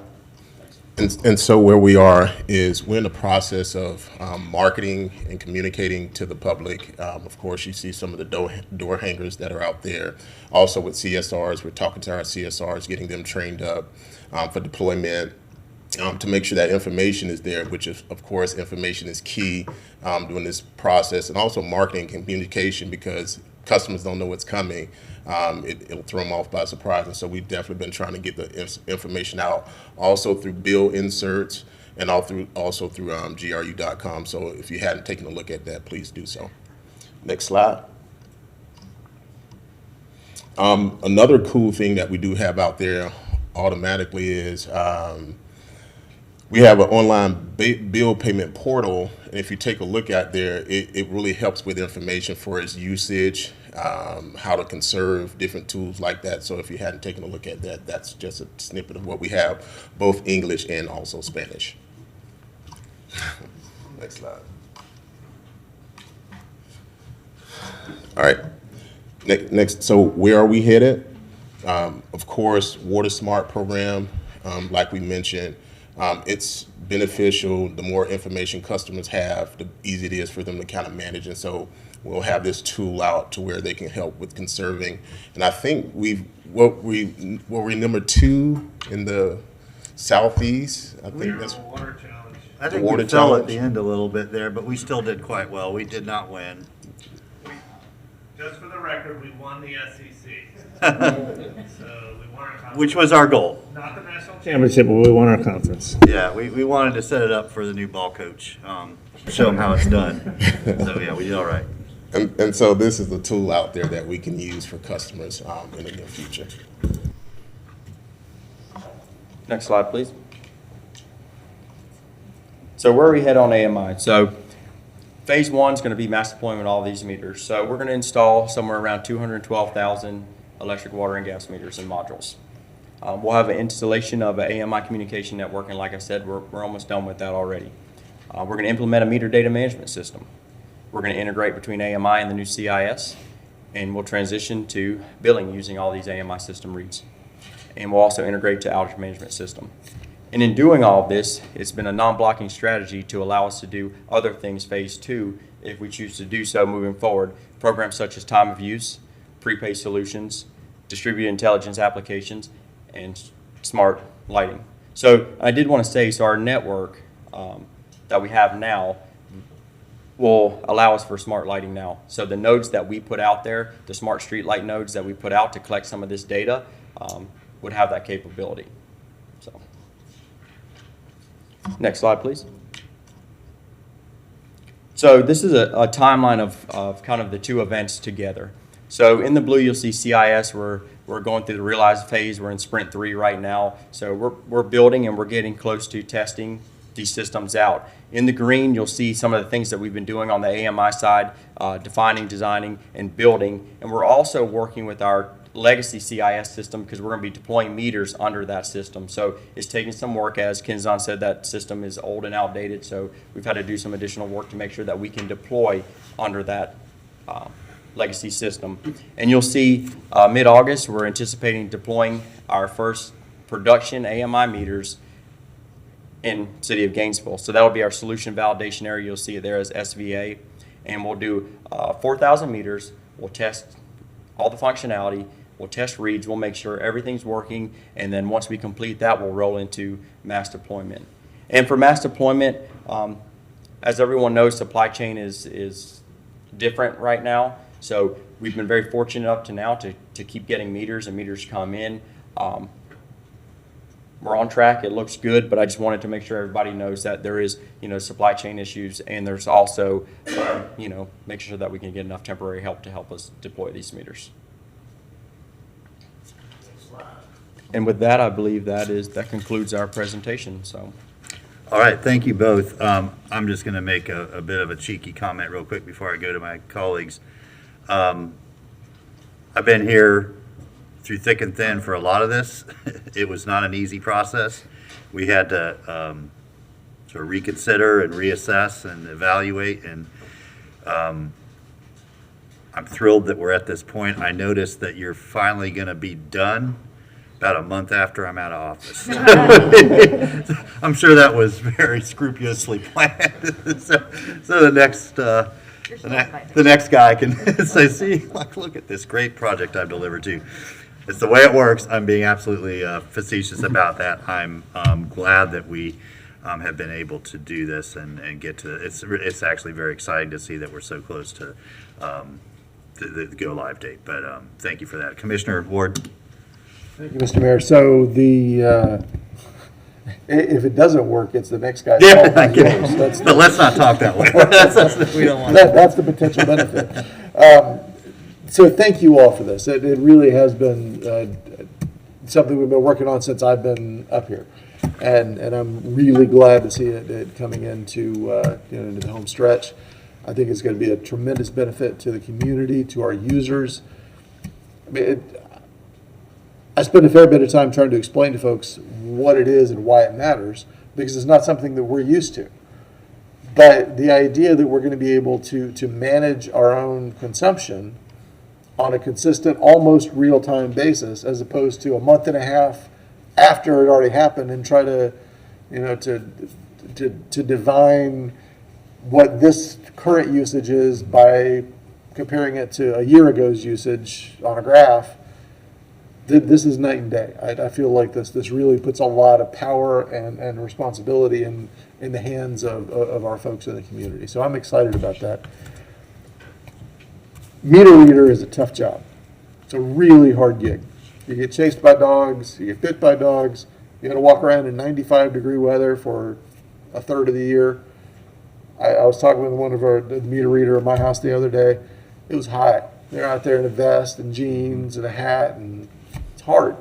And so where we are is we're in the process of marketing and communicating to the public. Of course, you see some of the door hangers that are out there. Also with CSRs, we're talking to our CSRs, getting them trained up for deployment. To make sure that information is there, which is, of course, information is key during this process, and also marketing and communication, because customers don't know what's coming. It'll throw them off by surprise, and so we've definitely been trying to get the information out, also through bill inserts and also through GRU.com. So if you hadn't taken a look at that, please do so. Next slide. Another cool thing that we do have out there automatically is we have an online bill payment portal, and if you take a look at there, it really helps with information for its usage, how to conserve different tools like that. So if you hadn't taken a look at that, that's just a snippet of what we have, both English and also Spanish. Next slide. All right. Next, so where are we headed? Of course, Water Smart program, like we mentioned. It's beneficial. The more information customers have, the easier it is for them to kind of manage. And so we'll have this tool out to where they can help with conserving. And I think we're number 2 in the Southeast. I think that's water challenge. I think we fell at the end a little bit there, but we still did quite well. We did not win. Just for the record, we won the SEC. So we won our conference. Which was our goal. Not the national championship, but we won our conference. Yeah, we wanted to set it up for the new ball coach, show him how it's done. So yeah, we did all right. And so this is a tool out there that we can use for customers in the near future. Next slide, please. So where are we head on AMI? So phase 1 is going to be mass deployment of all these meters. So we're going to install somewhere around 212,000 electric, water, and gas meters and modules. We'll have an installation of an AMI communication network, and like I said, we're almost done with that already. We're going to implement a meter data management system. We're going to integrate between AMI and the new CIS, and we'll transition to billing using all these AMI system reads. And we'll also integrate to outage management system. And in doing all of this, it's been a non-blocking strategy to allow us to do other things phase 2 if we choose to do so moving forward. Programs such as time of use, prepaid solutions, distributed intelligence applications, and smart lighting. So I did want to say, so our network that we have now will allow us for smart lighting now. So the nodes that we put out there, the smart street light nodes that we put out to collect some of this data would have that capability. So, next slide, please. So this is a timeline of kind of the 2 events together. So in the blue, you'll see CIS. We're going through the realize phase. We're in sprint 3 right now. So we're building and we're getting close to testing these systems out. In the green, you'll see some of the things that we've been doing on the AMI side, defining, designing, and building. And we're also working with our legacy CIS system because we're going to be deploying meters under that system. So it's taking some work. As Kenzon said, that system is old and outdated. So we've had to do some additional work to make sure that we can deploy under that legacy system. And you'll see mid-August, we're anticipating deploying our first production AMI meters in City of Gainesville. So that'll be our solution validation area. You'll see it there as SVA. And we'll do 4,000 meters. We'll test all the functionality. We'll test reads. We'll make sure everything's working. And then once we complete that, we'll roll into mass deployment. And for mass deployment, as everyone knows, supply chain is different right now. So we've been very fortunate up to now to keep getting meters, and meters come in. We're on track. It looks good, but I just wanted to make sure everybody knows that there is, supply chain issues, and there's also, making sure that we can get enough temporary help to help us deploy these meters. And with that, I believe that concludes our presentation. So. All right, thank you both. I'm just going to make a bit of a cheeky comment real quick before I go to my colleagues. I've been here through thick and thin for a lot of this. It was not an easy process. We had to sort of reconsider and reassess and evaluate, and I'm thrilled that we're at this point. I noticed that you're finally going to be done about a month after I'm out of office. I'm sure that was very scrupulously planned. so the next guy can say, see, look at this great project I've delivered to you. It's the way it works. I'm being absolutely facetious about that. I'm glad that we have been able to do this and get to it. It's actually very exciting to see that we're so close to the go live date. But thank you for that. Commissioner Ward. Thank you, Mr. Mayor. So if it doesn't work, it's the next guy's fault. But let's not talk that way. We don't want that's the potential benefit. So thank you all for this. It really has been something we've been working on since I've been up here, and I'm really glad to see it coming into into the home stretch. I think it's going to be a tremendous benefit to the community, to our users. I mean, I spend a fair bit of time trying to explain to folks what it is and why it matters, because it's not something that we're used to. But the idea that we're going to be able to manage our own consumption on a consistent, almost real-time basis, as opposed to a month and a half after it already happened, and try to, to divine what this current usage is by comparing it to a year ago's usage on a graph. This is night and day. I feel like this really puts a lot of power and responsibility in the hands of our folks in the community. So I'm excited about that. Meter reader is a tough job. It's a really hard gig. You get chased by dogs, you get bit by dogs, you got to walk around in 95-degree weather for a third of the year. I was talking with one of the meter reader at my house the other day. It was hot. They're out there in a vest and jeans and a hat, and it's hard.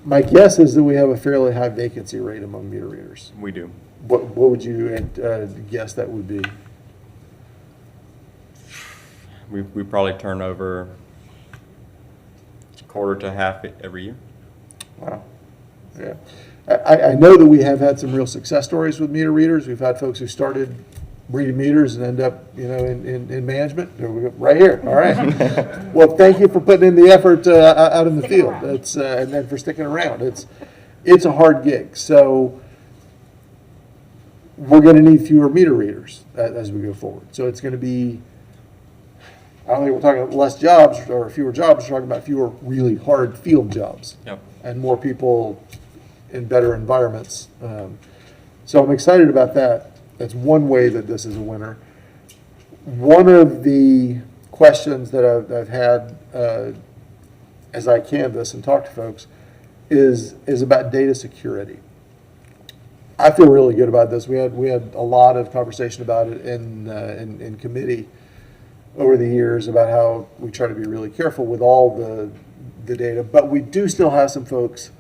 My guess is that we have a fairly high vacancy rate among meter readers. We do. What would you guess that would be? We probably turn over a quarter to half every year. Wow. Yeah. I know that we have had some real success stories with meter readers. We've had folks who started reading meters and end up, in management. There we go, right here. All right. Well, thank you for putting in the effort out in the field. It's and then for sticking around. It's a hard gig. So we're going to need fewer meter readers as we go forward. So it's going to be. I don't think we're talking about less jobs or fewer jobs. We're talking about fewer really hard field jobs. Yep. And more people in better environments. So I'm excited about that. That's one way that this is a winner. One of the questions that I've had as I canvass and talk to folks is about data security. I feel really good about this. We had a lot of conversation about it in committee over the years about how we try to be really careful with all the data, but we do still have some folks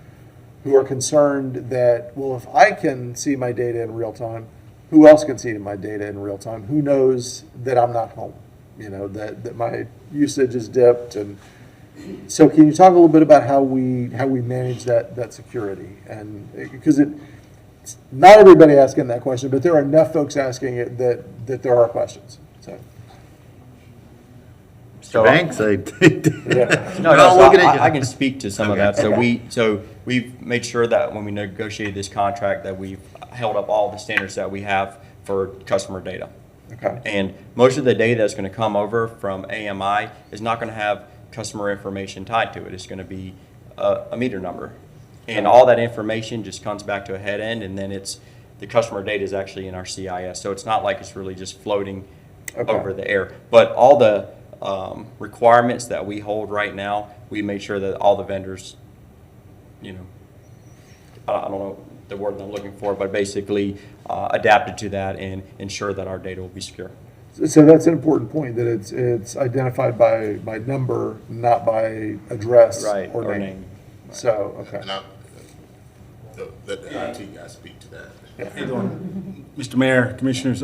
who are concerned that, well, if I can see my data in real time, who else can see my data in real time? Who knows that I'm not home? That my usage is dipped, and So can you talk a little bit about how we manage that security? And because not everybody asking that question, but there are enough folks asking it that there are questions. So Banks, I can speak to some of that. So we've made sure that when we negotiated this contract that we've held up all the standards that we have for customer data. Okay. And most of the data that's going to come over from AMI is not going to have customer information tied to it. It's going to be a meter number. And all that information just comes back to a head end, and then the customer data is actually in our CIS. So it's not like it's really just floating over the air. But all the requirements that we hold right now, we made sure that all the vendors, I don't know the word that I'm looking for, but basically adapted to that and ensure that our data will be secure. So that's an important point, that it's identified by number, not by address or name. Right. So, okay. And let the IT guys speak to that. How you doing? Mr. Mayor, Commissioners,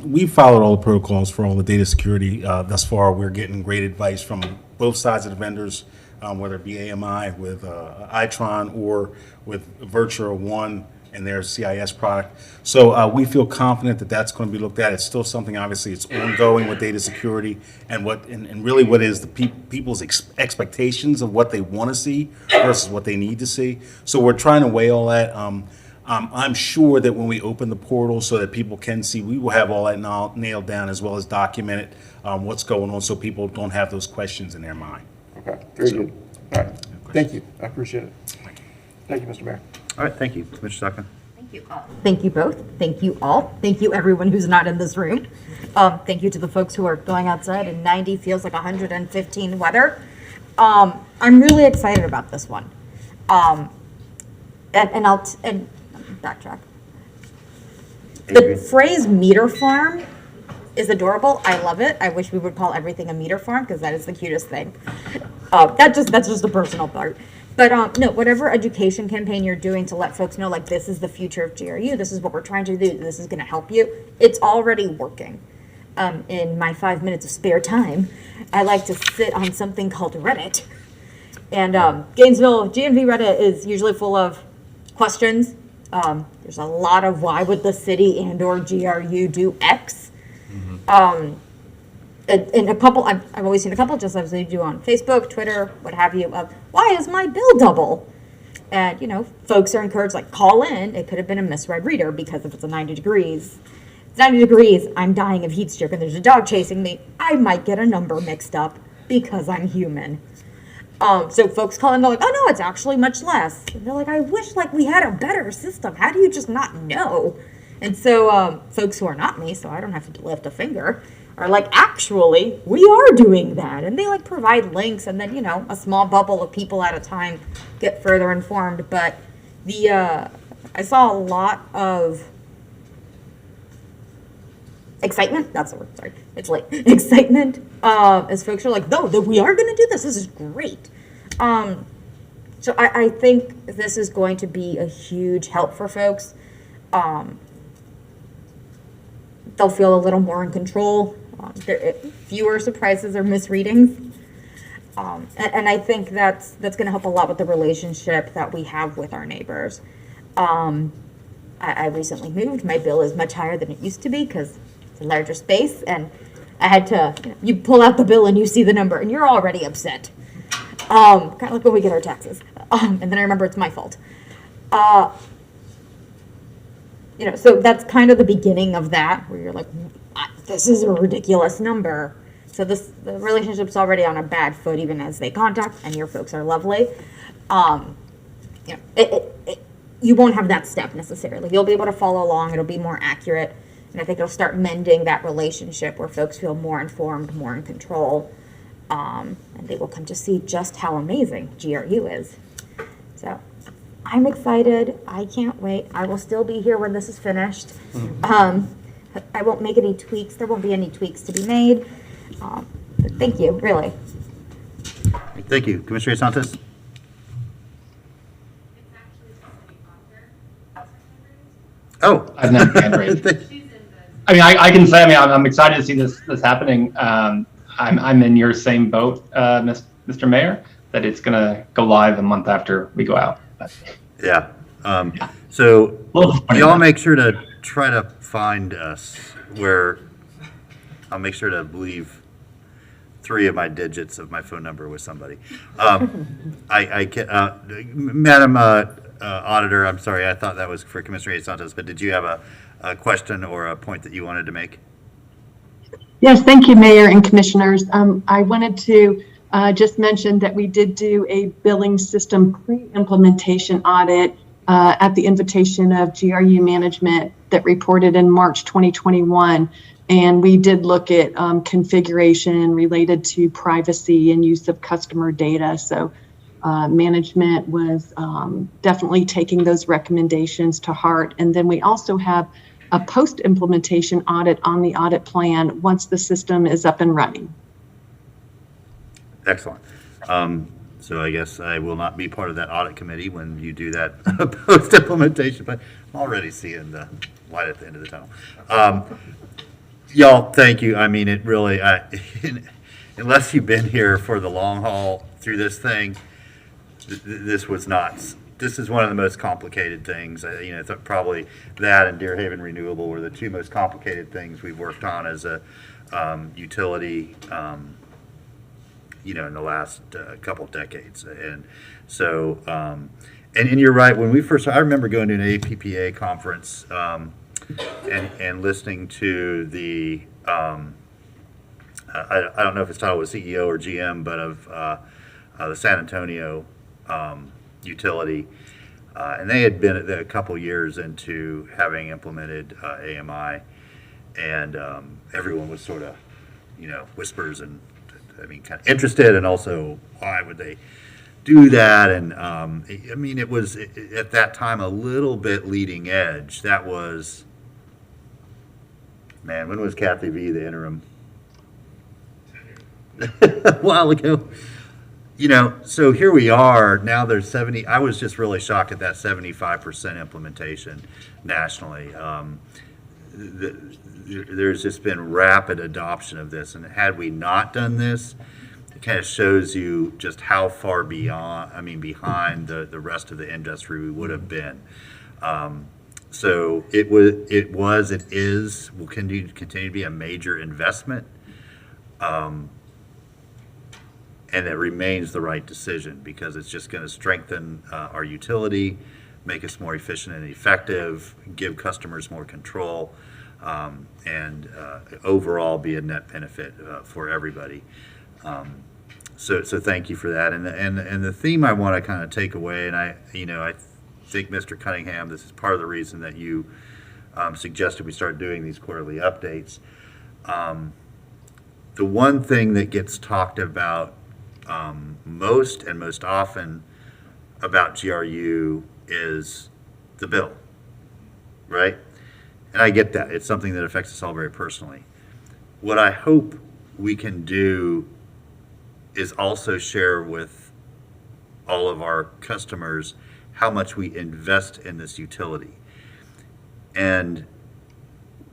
we followed all the protocols for all the data security. Thus far, we're getting great advice from both sides of the vendors, whether it be AMI with Itron or with Virtua One and their CIS product. So we feel confident that that's going to be looked at. It's still something, obviously, it's ongoing with data security and really what is the people's expectations of what they want to see versus what they need to see. So we're trying to weigh all that. I'm sure that when we open the portal so that people can see, we will have all that nailed down as well as documented what's going on so people don't have those questions in their mind. Okay, very good. All right, thank you. I appreciate it. Thank you, Mr. Mayor. All right, thank you. Commissioner Zucman. Thank you all. Thank you both. Thank you all. Thank you everyone who's not in this room. Thank you to the folks who are going outside and 90 feels like 115 weather. I'm really excited about this one. And backtrack. The phrase meter farm is adorable. I love it. I wish we would call everything a meter farm because that is the cutest thing. That's just a personal part. But no, whatever education campaign you're doing to let folks know, like, this is the future of GRU, this is what we're trying to do, this is going to help you, it's already working. In my 5 minutes of spare time, I like to sit on something called Reddit. And Gainesville, GNV Reddit is usually full of questions. There's a lot of why would the city and or GRU do X? And a couple, I've always seen a couple, just as they do on Facebook, Twitter, what have you, of why is my bill double? And, folks are encouraged, like, call in. It could have been a misread reader because if it's a 90 degrees, it's 90 degrees, I'm dying of heat stroke and there's a dog chasing me, I might get a number mixed up because I'm human. So folks call in, they're like, oh no, it's actually much less. And they're like, I wish we had a better system. How do you just not know? And so folks who are not me, so I don't have to lift a finger, are like, actually, we are doing that. And they provide links and then, a small bubble of people at a time get further informed. But I saw a lot of excitement. That's the word, sorry. It's late. Excitement as folks are like, no, we are going to do this. This is great. So I think this is going to be a huge help for folks. They'll feel a little more in control. Fewer surprises or misreadings. And I think that's going to help a lot with the relationship that we have with our neighbors. I recently moved. My bill is much higher than it used to be because it's a larger space. And I had to, you pull out the bill and you see the number and you're already upset. Kind of like when we get our taxes. And then I remember it's my fault. So that's kind of the beginning of that, where you're like, this is a ridiculous number. So the relationship's already on a bad foot, even as they contact, and your folks are lovely. You won't have that step necessarily. You'll be able to follow along. It'll be more accurate. And I think it'll start mending that relationship where folks feel more informed, more in control. And they will come to see just how amazing GRU is. So I'm excited. I can't wait. I will still be here when this is finished. I won't make any tweaks. There won't be any tweaks to be made. But thank you, really. Thank you. Commissioner Santos? Oh. I've not hand raised. I can say, I'm excited to see this happening. I'm in your same boat, Mr. Mayor, that it's going to go live a month after we go out. Yeah. So funny y'all enough. make sure to try to find us where I'll make sure to leave 3 of my digits of my phone number with somebody. I can, Madam Auditor, I'm sorry, I thought that was for Commissioner Santos, but did you have a question or a point that you wanted to make? Yes, thank you, Mayor and Commissioners. I wanted to just mention that we did do a billing system pre-implementation audit at the invitation of GRU management that reported in March 2021. And we did look at configuration related to privacy and use of customer data. So management was definitely taking those recommendations to heart. And then we also have a post-implementation audit on the audit plan once the system is up and running. Excellent. So I guess I will not be part of that audit committee when you do that post-implementation, but I'm already seeing the light at the end of the tunnel. Y'all, thank you. I mean, it really, unless you've been here for the long haul through this thing, this was not. This is one of the most complicated things. Probably that and Deer Haven Renewable were the 2 most complicated things we've worked on as a utility, in the last couple decades. And so, and you're right. When we first, I remember going to an APPA conference and listening to the, I don't know if his title was CEO or GM, but of the San Antonio utility, and they had been a couple years into having implemented AMI, and everyone was sort of, whispers and kind of interested, and also why would they do that? And I mean, it was at that time a little bit leading edge. That was, man, when was Kathy V the interim? A while ago. So here we are, now there's 70, I was just really shocked at that 75% implementation nationally. There's just been rapid adoption of this, and had we not done this, it kind of shows you just how far behind the rest of the industry we would have been. So it is, will continue to be a major investment. And it remains the right decision because it's just going to strengthen our utility, make us more efficient and effective, give customers more control, and overall be a net benefit for everybody. So thank you for that. And the theme I want to kind of take away, and I think Mr. Cunningham, this is part of the reason that you suggested we start doing these quarterly updates. The one thing that gets talked about most often about GRU is the bill, right? And I get that. It's something that affects us all very personally. What I hope we can do is also share with all of our customers how much we invest in this utility. And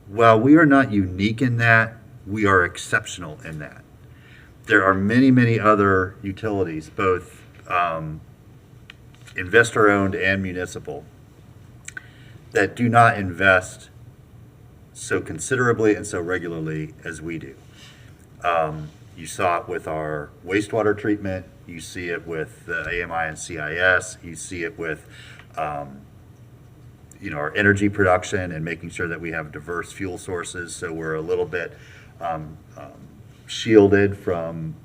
while we are not unique in that, we are exceptional in that. There are many, many other utilities, both investor-owned and municipal, that do not invest so considerably and so regularly as we do. You saw it with our wastewater treatment. You see it with the AMI and CIS. You see it with our energy production and making sure that we have diverse fuel sources, so we're a little bit shielded from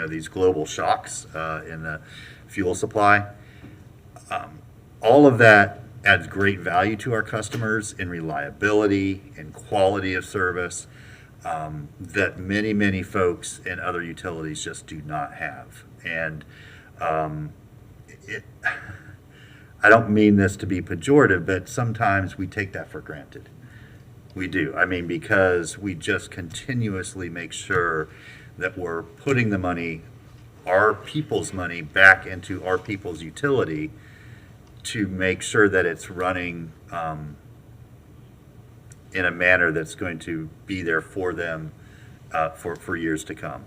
these global shocks in the fuel supply. All of that adds great value to our customers in reliability and quality of service that many, many folks in other utilities just do not have. And I don't mean this to be pejorative, but sometimes we take that for granted. We do. I mean, because we just continuously make sure that we're putting the money, our people's money, back into our people's utility to make sure that it's running in a manner that's going to be there for them for years to come.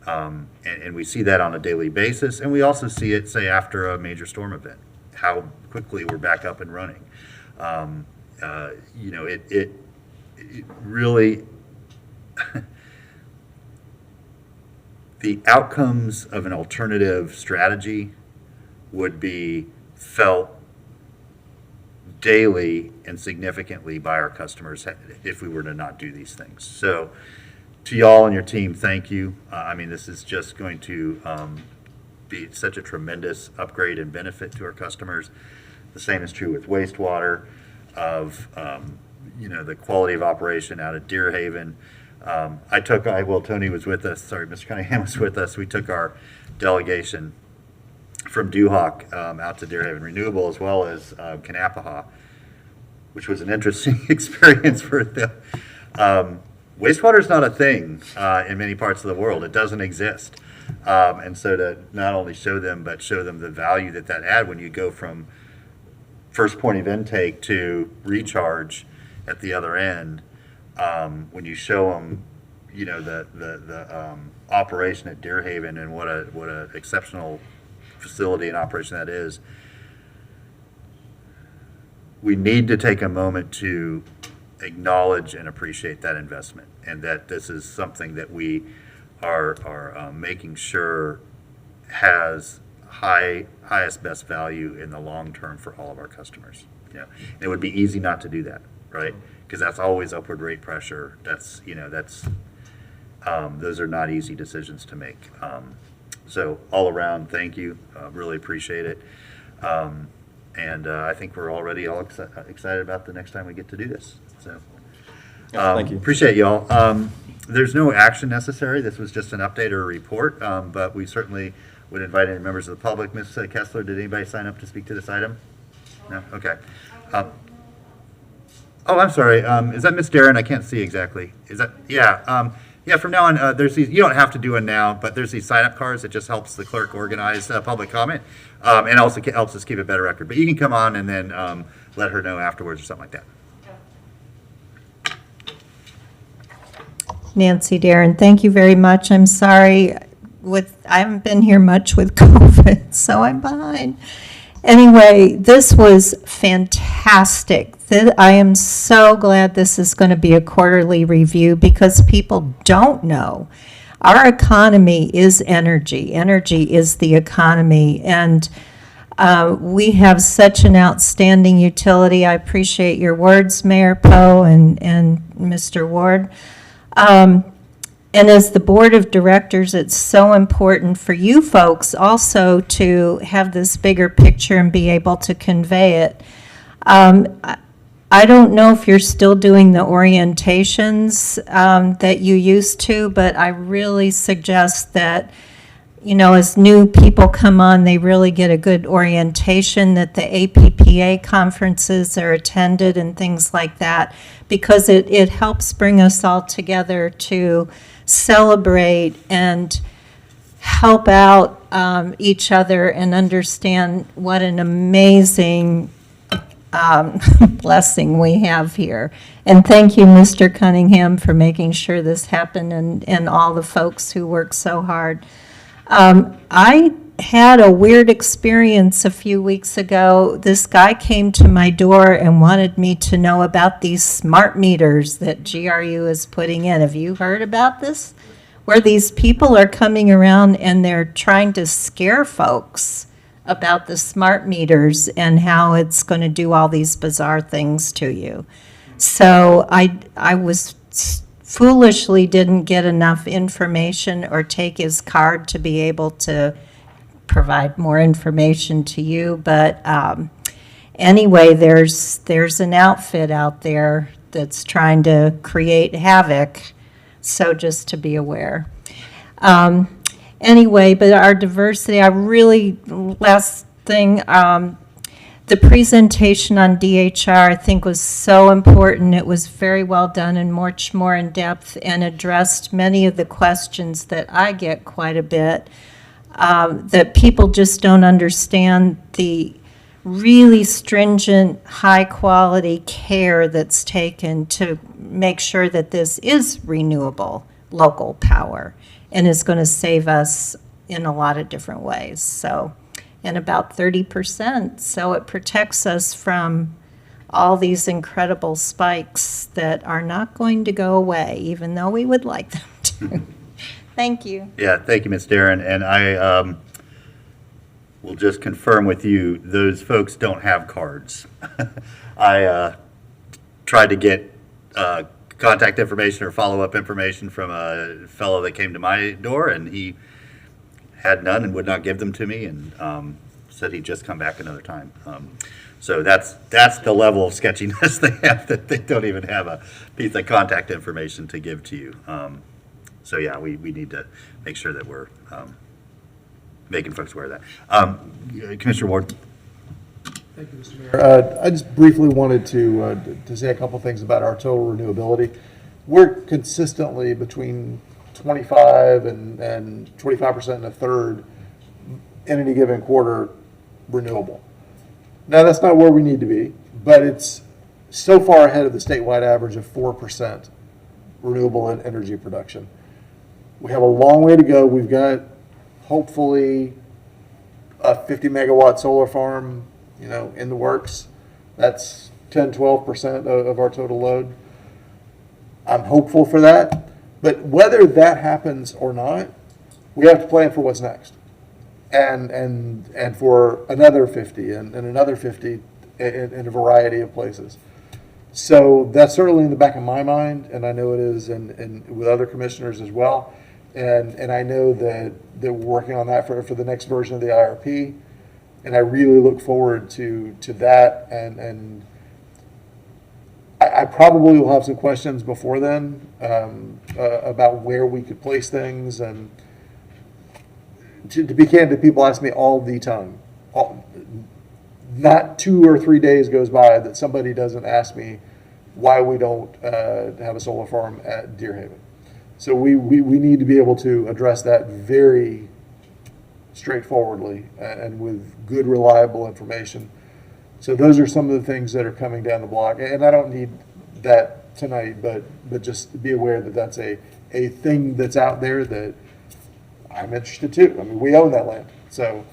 And we see that on a daily basis, and we also see it, say, after a major storm event, how quickly we're back up and running. You know, it really, the outcomes of an alternative strategy would be felt daily and significantly by our customers if we were to not do these things. So to y'all and your team, thank you. I mean, this is just going to be such a tremendous upgrade and benefit to our customers. The same is true with wastewater, of you know, the quality of operation out of Deer Haven. Tony was with us, sorry, Mr. Cunningham was with us. We took our delegation from Duhawk out to Deer Haven Renewable, as well as Kanapaha, which was an interesting experience for them. Wastewater is not a thing in many parts of the world. It doesn't exist. And so to not only show them, but show them the value that had when you go from first point of intake to recharge at the other end, when you show them, you know, the operation at Deer Haven and what a exceptional facility and operation that is. We need to take a moment to acknowledge and appreciate that investment, and that this is something that we are making sure has highest best value in the long term for all of our customers. You know, it would be easy not to do that, right? Because that's always upward rate pressure. That's, you know, that's those are not easy decisions to make. So all around, thank you. Really appreciate it. And I think we're already all excited about the next time we get to do this. So Thank you. Appreciate y'all. There's no action necessary. This was just an update or a report, but we certainly would invite any members of the public. Ms. Kessler, did anybody sign up to speak to this item? No? Okay. Oh, I'm sorry. Is that Ms. Darren? I can't see exactly. Is that, yeah. Yeah, from now on, there's these, you don't have to do one now, but there's these sign-up cards that just helps the clerk organize public comment, and also helps us keep a better record. But you can come on and then let her know afterwards or something like that. Nancy Darren, thank you very much. I'm sorry, I haven't been here much with COVID, so I'm behind. Anyway, this was fantastic. I am so glad this is going to be a quarterly review, because people don't know. Our economy is energy. Energy is the economy, and we have such an outstanding utility. I appreciate your words, Mayor Poe and Mr. Ward. And as the board of directors, it's so important for you folks also to have this bigger picture and be able to convey it. I don't know if you're still doing the orientations that you used to, but I really suggest that, you know, as new people come on, they really get a good orientation, that the APPA conferences are attended and things like that, because it helps bring us all together to celebrate and help out each other and understand what an amazing blessing we have here. And thank you, Mr. Cunningham, for making sure this happened, and all the folks who worked so hard. I had a weird experience a few weeks ago. This guy came to my door and wanted me to know about these smart meters that GRU is putting in. Have you heard about this? Where these people are coming around and they're trying to scare folks about the smart meters and how it's going to do all these bizarre things to you. So I was foolishly didn't get enough information or take his card to be able to provide more information to you. But anyway, there's an outfit out there that's trying to create havoc. So just to be aware. Anyway, but our diversity, last thing, the presentation on DHR I think was so important. It was very well done and much more in depth, and addressed many of the questions that I get quite a bit, that people just don't understand the really stringent, high-quality care that's taken to make sure that this is renewable, local power, and is going to save us in a lot of different ways. So, and about 30%. So it protects us from all these incredible spikes that are not going to go away, even though we would like them to. Thank you. Yeah, thank you, Ms. Darren. And I will just confirm with you, those folks don't have cards. I tried to get contact information or follow-up information from a fellow that came to my door, and he had none and would not give them to me, and said he'd just come back another time. So that's the level of sketchiness they have, that they don't even have a piece of contact information to give to you. So yeah, we need to make sure that we're making folks aware of that. Commissioner Ward. Thank you, Mr. Mayor. I just briefly wanted to say a couple things about our total renewability. We're consistently between 25 and 25% and a third in any given quarter renewable. Now, that's not where we need to be, but it's so far ahead of the statewide average of 4% renewable energy production. We have a long way to go. We've got hopefully a 50 megawatt solar farm, in the works. That's 10-12% of our total load. I'm hopeful for that, but whether that happens or not, we have to plan for what's next, and for another 50 and another 50 in a variety of places. So that's certainly in the back of my mind, and I know it is and with other commissioners as well. And I know that we're working on that for the next version of the IRP, and I really look forward to that. And I probably will have some questions before then about where we could place things. And to be candid, people ask me all the time. Not 2 or 3 days goes by that somebody doesn't ask me why we don't have a solar farm at Deer Haven. So we need to be able to address that very straightforwardly and with good, reliable information. So those are some of the things that are coming down the block. And I don't need that tonight, but just be aware that that's a thing that's out there that I'm interested too. I mean, we own that land. So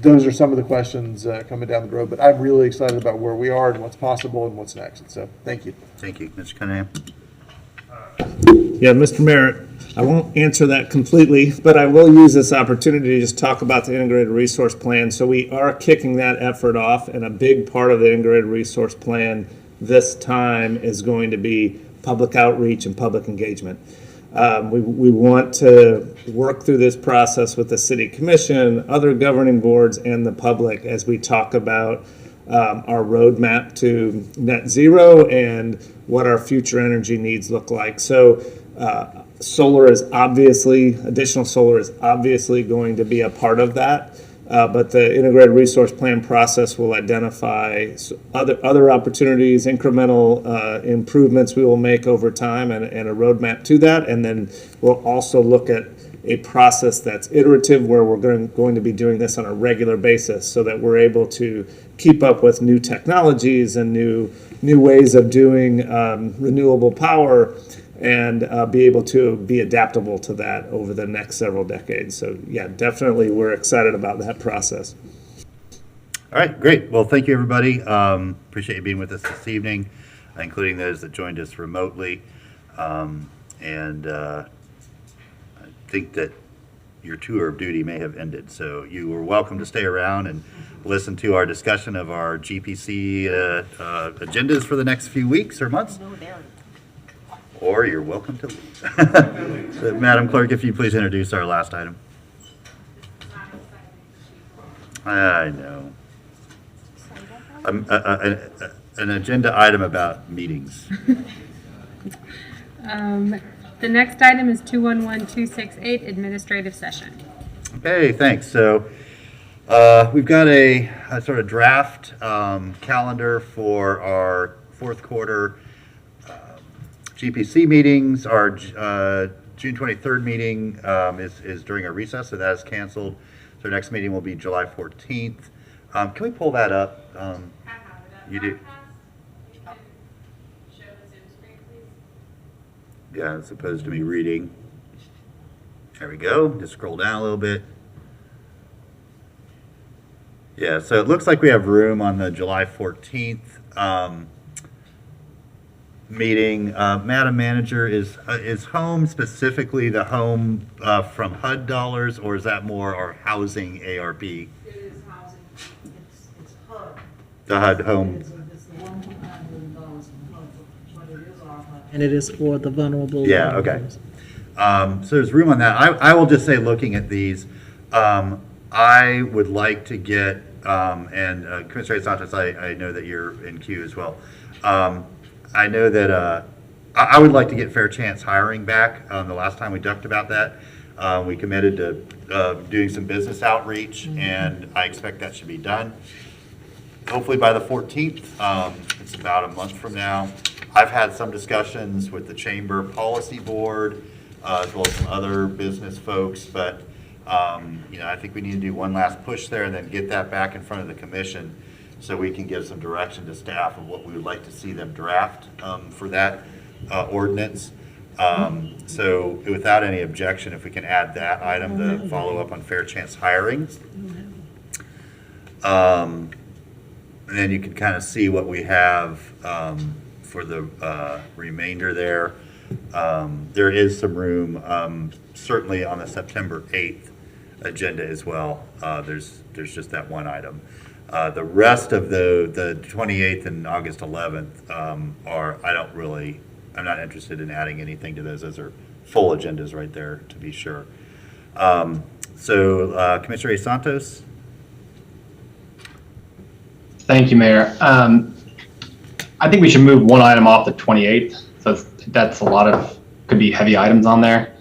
those are some of the questions coming down the road. But I'm really excited about where we are and what's possible and what's next. So thank you. Thank you. Mr. Cunningham. Yeah, Mr. Mayor, I won't answer that completely, but I will use this opportunity to just talk about the integrated resource plan. So we are kicking that effort off, and a big part of the integrated resource plan this time is going to be public outreach and public engagement. We want to work through this process with the city commission, other governing boards, and the public as we talk about our roadmap to net zero and what our future energy needs look like. So solar is obviously, additional solar is obviously going to be a part of that. But the integrated resource plan process will identify other opportunities, incremental improvements we will make over time, and a roadmap to that. And then we'll also look at a process that's iterative, where we're going to be doing this on a regular basis, so that we're able to keep up with new technologies and new ways of doing renewable power, and be able to be adaptable to that over the next several decades. So yeah, definitely we're excited about that process. All right, great. Well, thank you, everybody. Appreciate you being with us this evening, including those that joined us remotely. I think that your tour of duty may have ended, so you are welcome to stay around and listen to our discussion of our GPC agendas for the next few weeks or months. Or you're welcome to leave. So, Madam Clerk, if you please introduce our last item. I know. An agenda item about meetings. The next item is 211268, administrative session. Okay, thanks. So we've got a sort of draft calendar for our fourth quarter GPC meetings. Our June 23rd meeting is during a recess, so that is canceled. So our next meeting will be July 14th. Can we pull that up? You do. Yeah, as opposed to me reading. There we go. Just scroll down a little bit. Yeah, so it looks like we have room on the July 14th meeting. Madam Manager, is home specifically the home from HUD dollars, or is that more our housing ARP? It is housing, it's HUD. The HUD home. It's the $1.9 million from HUD, but it is our HUD. And it is for the vulnerable. Yeah, okay. So there's room on that. I will just say, looking at these, I would like to get, and Commissioner Santos, I know that you're in queue as well. I know that I would like to get Fair Chance Hiring back. The last time we talked about that, we committed to doing some business outreach, and I expect that should be done. Hopefully by the 14th. It's about a month from now. I've had some discussions with the Chamber Policy Board, as well as some other business folks, but I think we need to do one last push there and then get that back in front of the commission so we can give some direction to staff of what we would like to see them draft for that ordinance. So without any objection, if we can add that item, the follow up on Fair Chance Hiring. And then you can kind of see what we have for the remainder there. There is some room, certainly on the September 8th agenda as well. There's just that one item. The rest of the 28th and August 11th I'm not interested in adding anything to those. Those are full agendas right there, to be sure. Commissioner A. Santos? Thank you, Mayor. I think we should move one item off the 28th. So that's could be heavy items on there.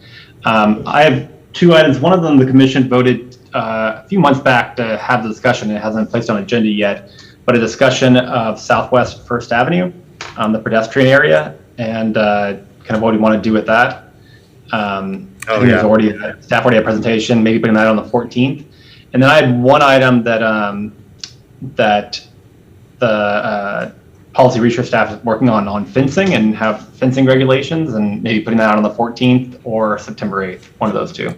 I have two items. One of them, the commission voted a few months back to have the discussion. It hasn't been placed on agenda yet, but a discussion of Southwest First Avenue, the pedestrian area, and kind of what we want to do with that. Staff already had a presentation, maybe putting that on the 14th. And then I had one item that the policy research staff is working on fencing and have fencing regulations, and maybe putting that out on the 14th or September 8th, one of those two.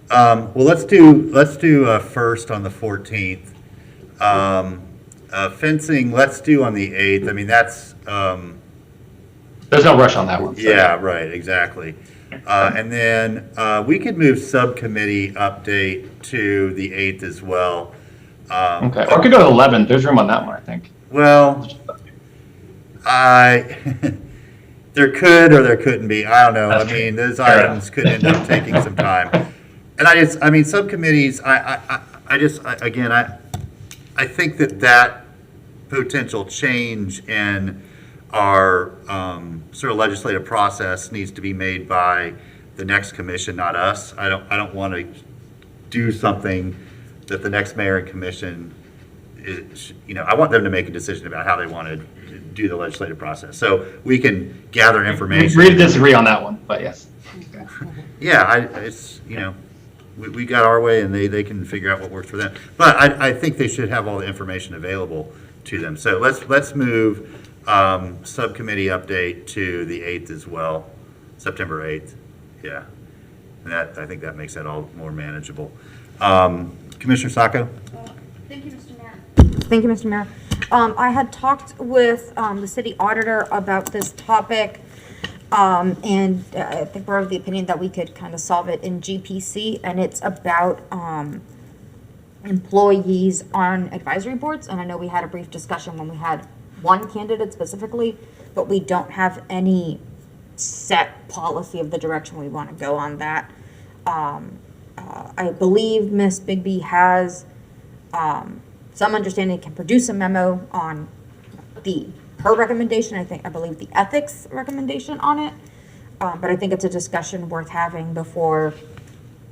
Well, let's do first on the 14th. Fencing, let's do on the 8th. I mean, that's there's no rush on that one. So. Yeah, right, exactly. And then we could move subcommittee update to the 8th as well. Okay, or could go to 11th. There's room on that one, I think. Well, there could or there couldn't be. I don't know. I mean, those items could end up taking some time. And subcommittees, I think that potential change in our sort of legislative process needs to be made by the next commission, not us. I don't want to do something that the next mayor and commission is, I want them to make a decision about how they want to do the legislative process. So we can gather information. We disagree on that one, but yes. Yeah, we got our way, and they can figure out what works for them. But I think they should have all the information available to them. So let's move subcommittee update to the 8th as well, September 8th. Yeah, and I think that makes that all more manageable. Commissioner Sacco? Thank you, Mr. Mayor. Thank you, Mr. Mayor. I had talked with the city auditor about this topic, and I think we're of the opinion that we could kind of solve it in GPC, and it's about employees on advisory boards. And I know we had a brief discussion when we had one candidate specifically, but we don't have any set policy of the direction we want to go on that. I believe Ms. Bigby has some understanding, can produce a memo on her recommendation. I believe the ethics recommendation on it. But I think it's a discussion worth having before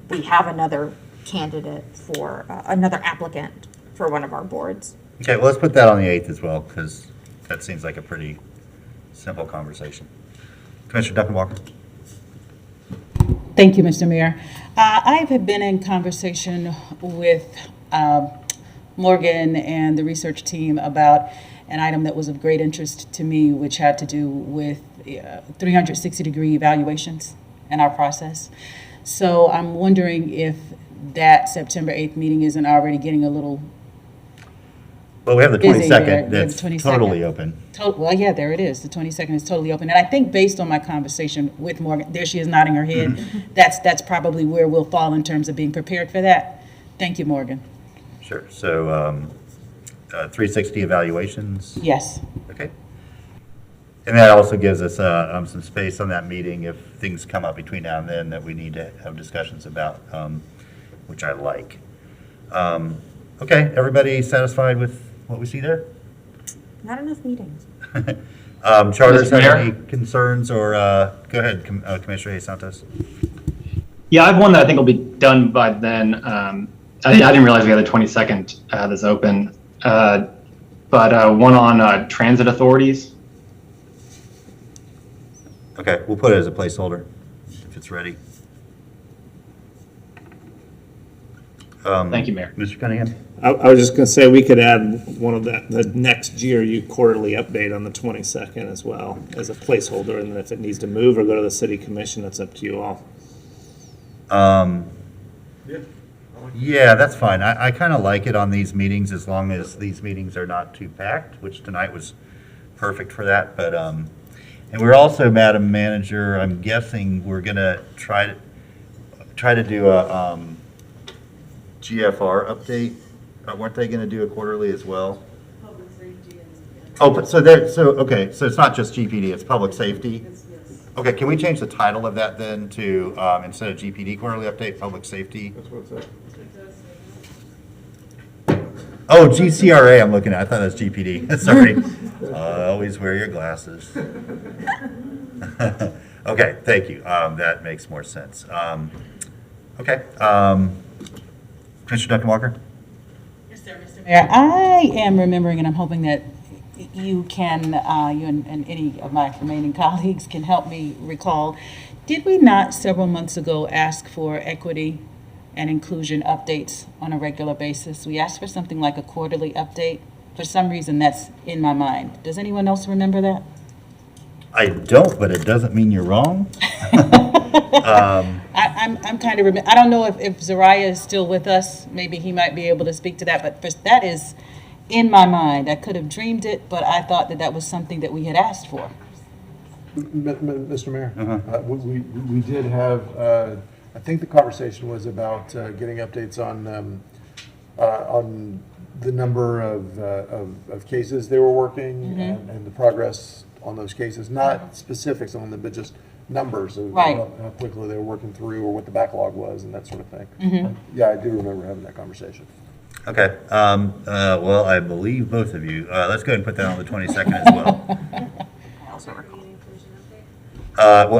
we have another candidate for another applicant for one of our boards. Okay, well, let's put that on the 8th as well, because that seems like a pretty simple conversation. Commissioner Duncan Walker. Thank you, Mr. Mayor. I have been in conversation with Morgan and the research team about an item that was of great interest to me, which had to do with 360-degree evaluations in our process. So I'm wondering if that September 8th meeting isn't already getting a little Well, we have the busy there. 22nd, We have that's the 22nd. totally open. Well, yeah, there it is. The 22nd is totally open. And I think based on my conversation with Morgan, there she is nodding her head, that's probably where we'll fall in terms of being prepared for that. Thank you, Morgan. Sure, so 360 evaluations? Yes. Okay. And that also gives us some space on that meeting if things come up between now and then that we need to have discussions about, which I like. Okay, everybody satisfied with what we see there? Not enough meetings. Charters Mr. have Mayor? any concerns or, go ahead, Commissioner Hayes Santos. Yeah, I have one that I think will be done by then. I didn't realize we had the 22nd that's open, but one on transit authorities. Okay, we'll put it as a placeholder if it's ready. Thank you, Mayor. Mr. Cunningham? I was just going to say, we could add one of the next GRU quarterly update on the 22nd as well as a placeholder, and then if it needs to move or go to the city commission, that's up to you all. Yeah, that's fine. I kind of like it on these meetings as long as these meetings are not too packed, which tonight was perfect for that. But and we're also, Madam Manager, I'm guessing we're gonna try to do a GFR update. Weren't they gonna do a quarterly as well? Oh, but so okay, so it's not just GPD, it's public safety? Okay, can we change the title of that then to, instead of GPD quarterly update, public safety? That's what it's Oh, GCRA I'm looking at. I thought that was GPD. Sorry. Always wear your glasses. Okay, thank you. That makes more sense. Okay. Commissioner Duncan Walker? Mayor, I am remembering, and I'm hoping that you can, you and any of my remaining colleagues can help me recall, did we not several months ago ask for equity and inclusion updates on a regular basis? We asked for something like a quarterly update. For some reason, that's in my mind. Does anyone else remember that? I don't, but it doesn't mean you're wrong. I'm kind of, I don't know if Zariah is still with us. Maybe he might be able to speak to that, but that is in my mind. I could have dreamed it, but I thought that was something that we had asked for. Mr. Mayor, we did have, I think the conversation was about getting updates on the number of cases they were working and the progress on those cases, not specifics on them, but just numbers of how quickly they were working through or what the backlog was and that sort of thing. Yeah, I do remember having that conversation. Okay. Well, I believe both of you. Let's go ahead and put that on the 22nd as well.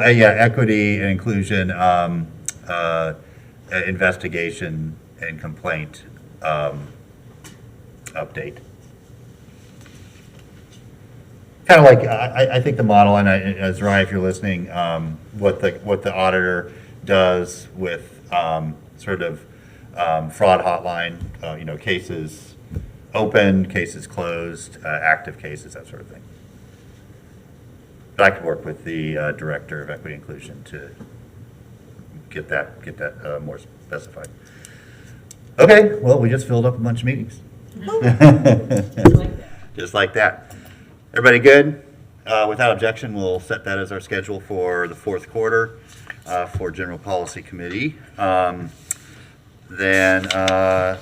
Yeah, equity and inclusion, investigation and complaint update. Kind of like, I think the model, and as Ryan, if you're listening, what the auditor does with sort of fraud hotline, cases open, cases closed, active cases, that sort of thing. But I could work with the Director of Equity Inclusion to get that more specified. Okay, well, we just filled up a bunch of meetings. Just like that. Everybody good? Without objection, we'll set that as our schedule for the fourth quarter for General Policy Committee. Then the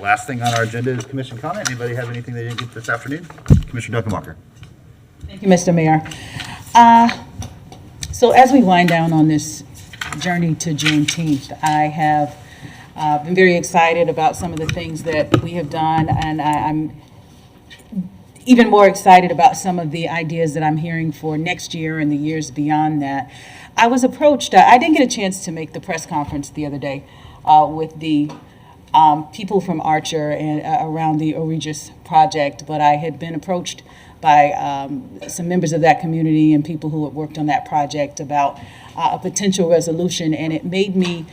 last thing on our agenda is commission comment. Anybody have anything they didn't get this afternoon? Commissioner Duncan Walker. Thank you, Mr. Mayor. So as we wind down on this journey to Juneteenth, I have been very excited about some of the things that we have done, and I'm even more excited about some of the ideas that I'm hearing for next year and the years beyond that. I was approached, I didn't get a chance to make the press conference the other day with the people from Archer and around the Regis project, but I had been approached by some members of that community and people who had worked on that project about a potential resolution, and it made me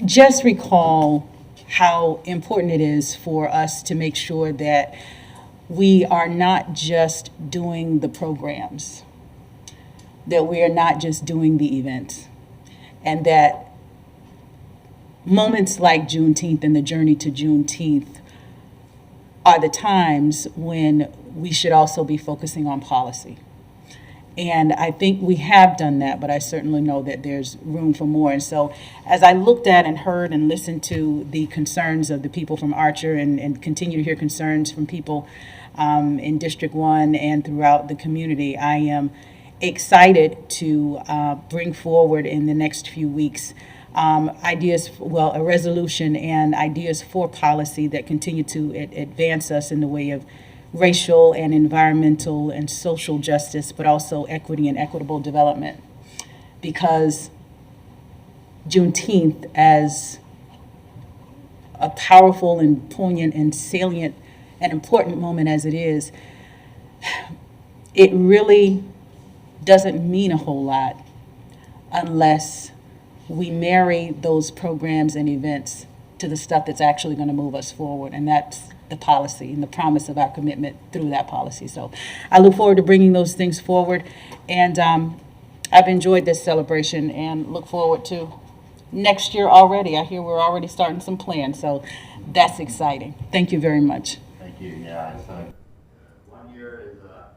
just recall how important it is for us to make sure that we are not just doing the programs, that we are not just doing the events, and that moments like Juneteenth and the journey to Juneteenth are the times when we should also be focusing on policy. And I think we have done that, but I certainly know that there's room for more. And so as I looked at and heard and listened to the concerns of the people from Archer and continue to hear concerns from people in District 1 and throughout the community, I am excited to bring forward in the next few weeks ideas, well, a resolution and ideas for policy that continue to advance us in the way of racial and environmental and social justice, but also equity and equitable development. Because Juneteenth, as a powerful and poignant and salient and important moment as it is, it really doesn't mean a whole lot unless we marry those programs and events to the stuff that's actually going to move us forward, and that's the policy and the promise of our commitment through that policy. So I look forward to bringing those things forward, and I've enjoyed this celebration and look forward to next year already. I hear we're already starting some plans, so that's exciting. Thank you very much. Thank you. Yeah, it's 1 year is a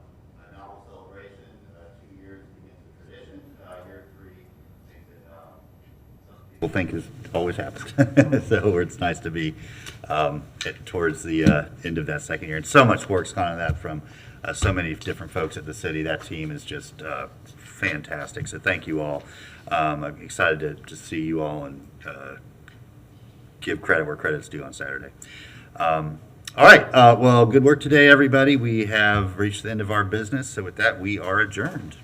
novel celebration. 2 years begins a tradition. Year 3, things that some people think has always happened. So it's nice to be towards the end of that second year. And so much work's gone on that from so many different folks at the city. That team is just fantastic. So thank you all. I'm excited to see you all and give credit where credit's due on Saturday. All right. Well, good work today, everybody. We have reached the end of our business. So with that, we are adjourned.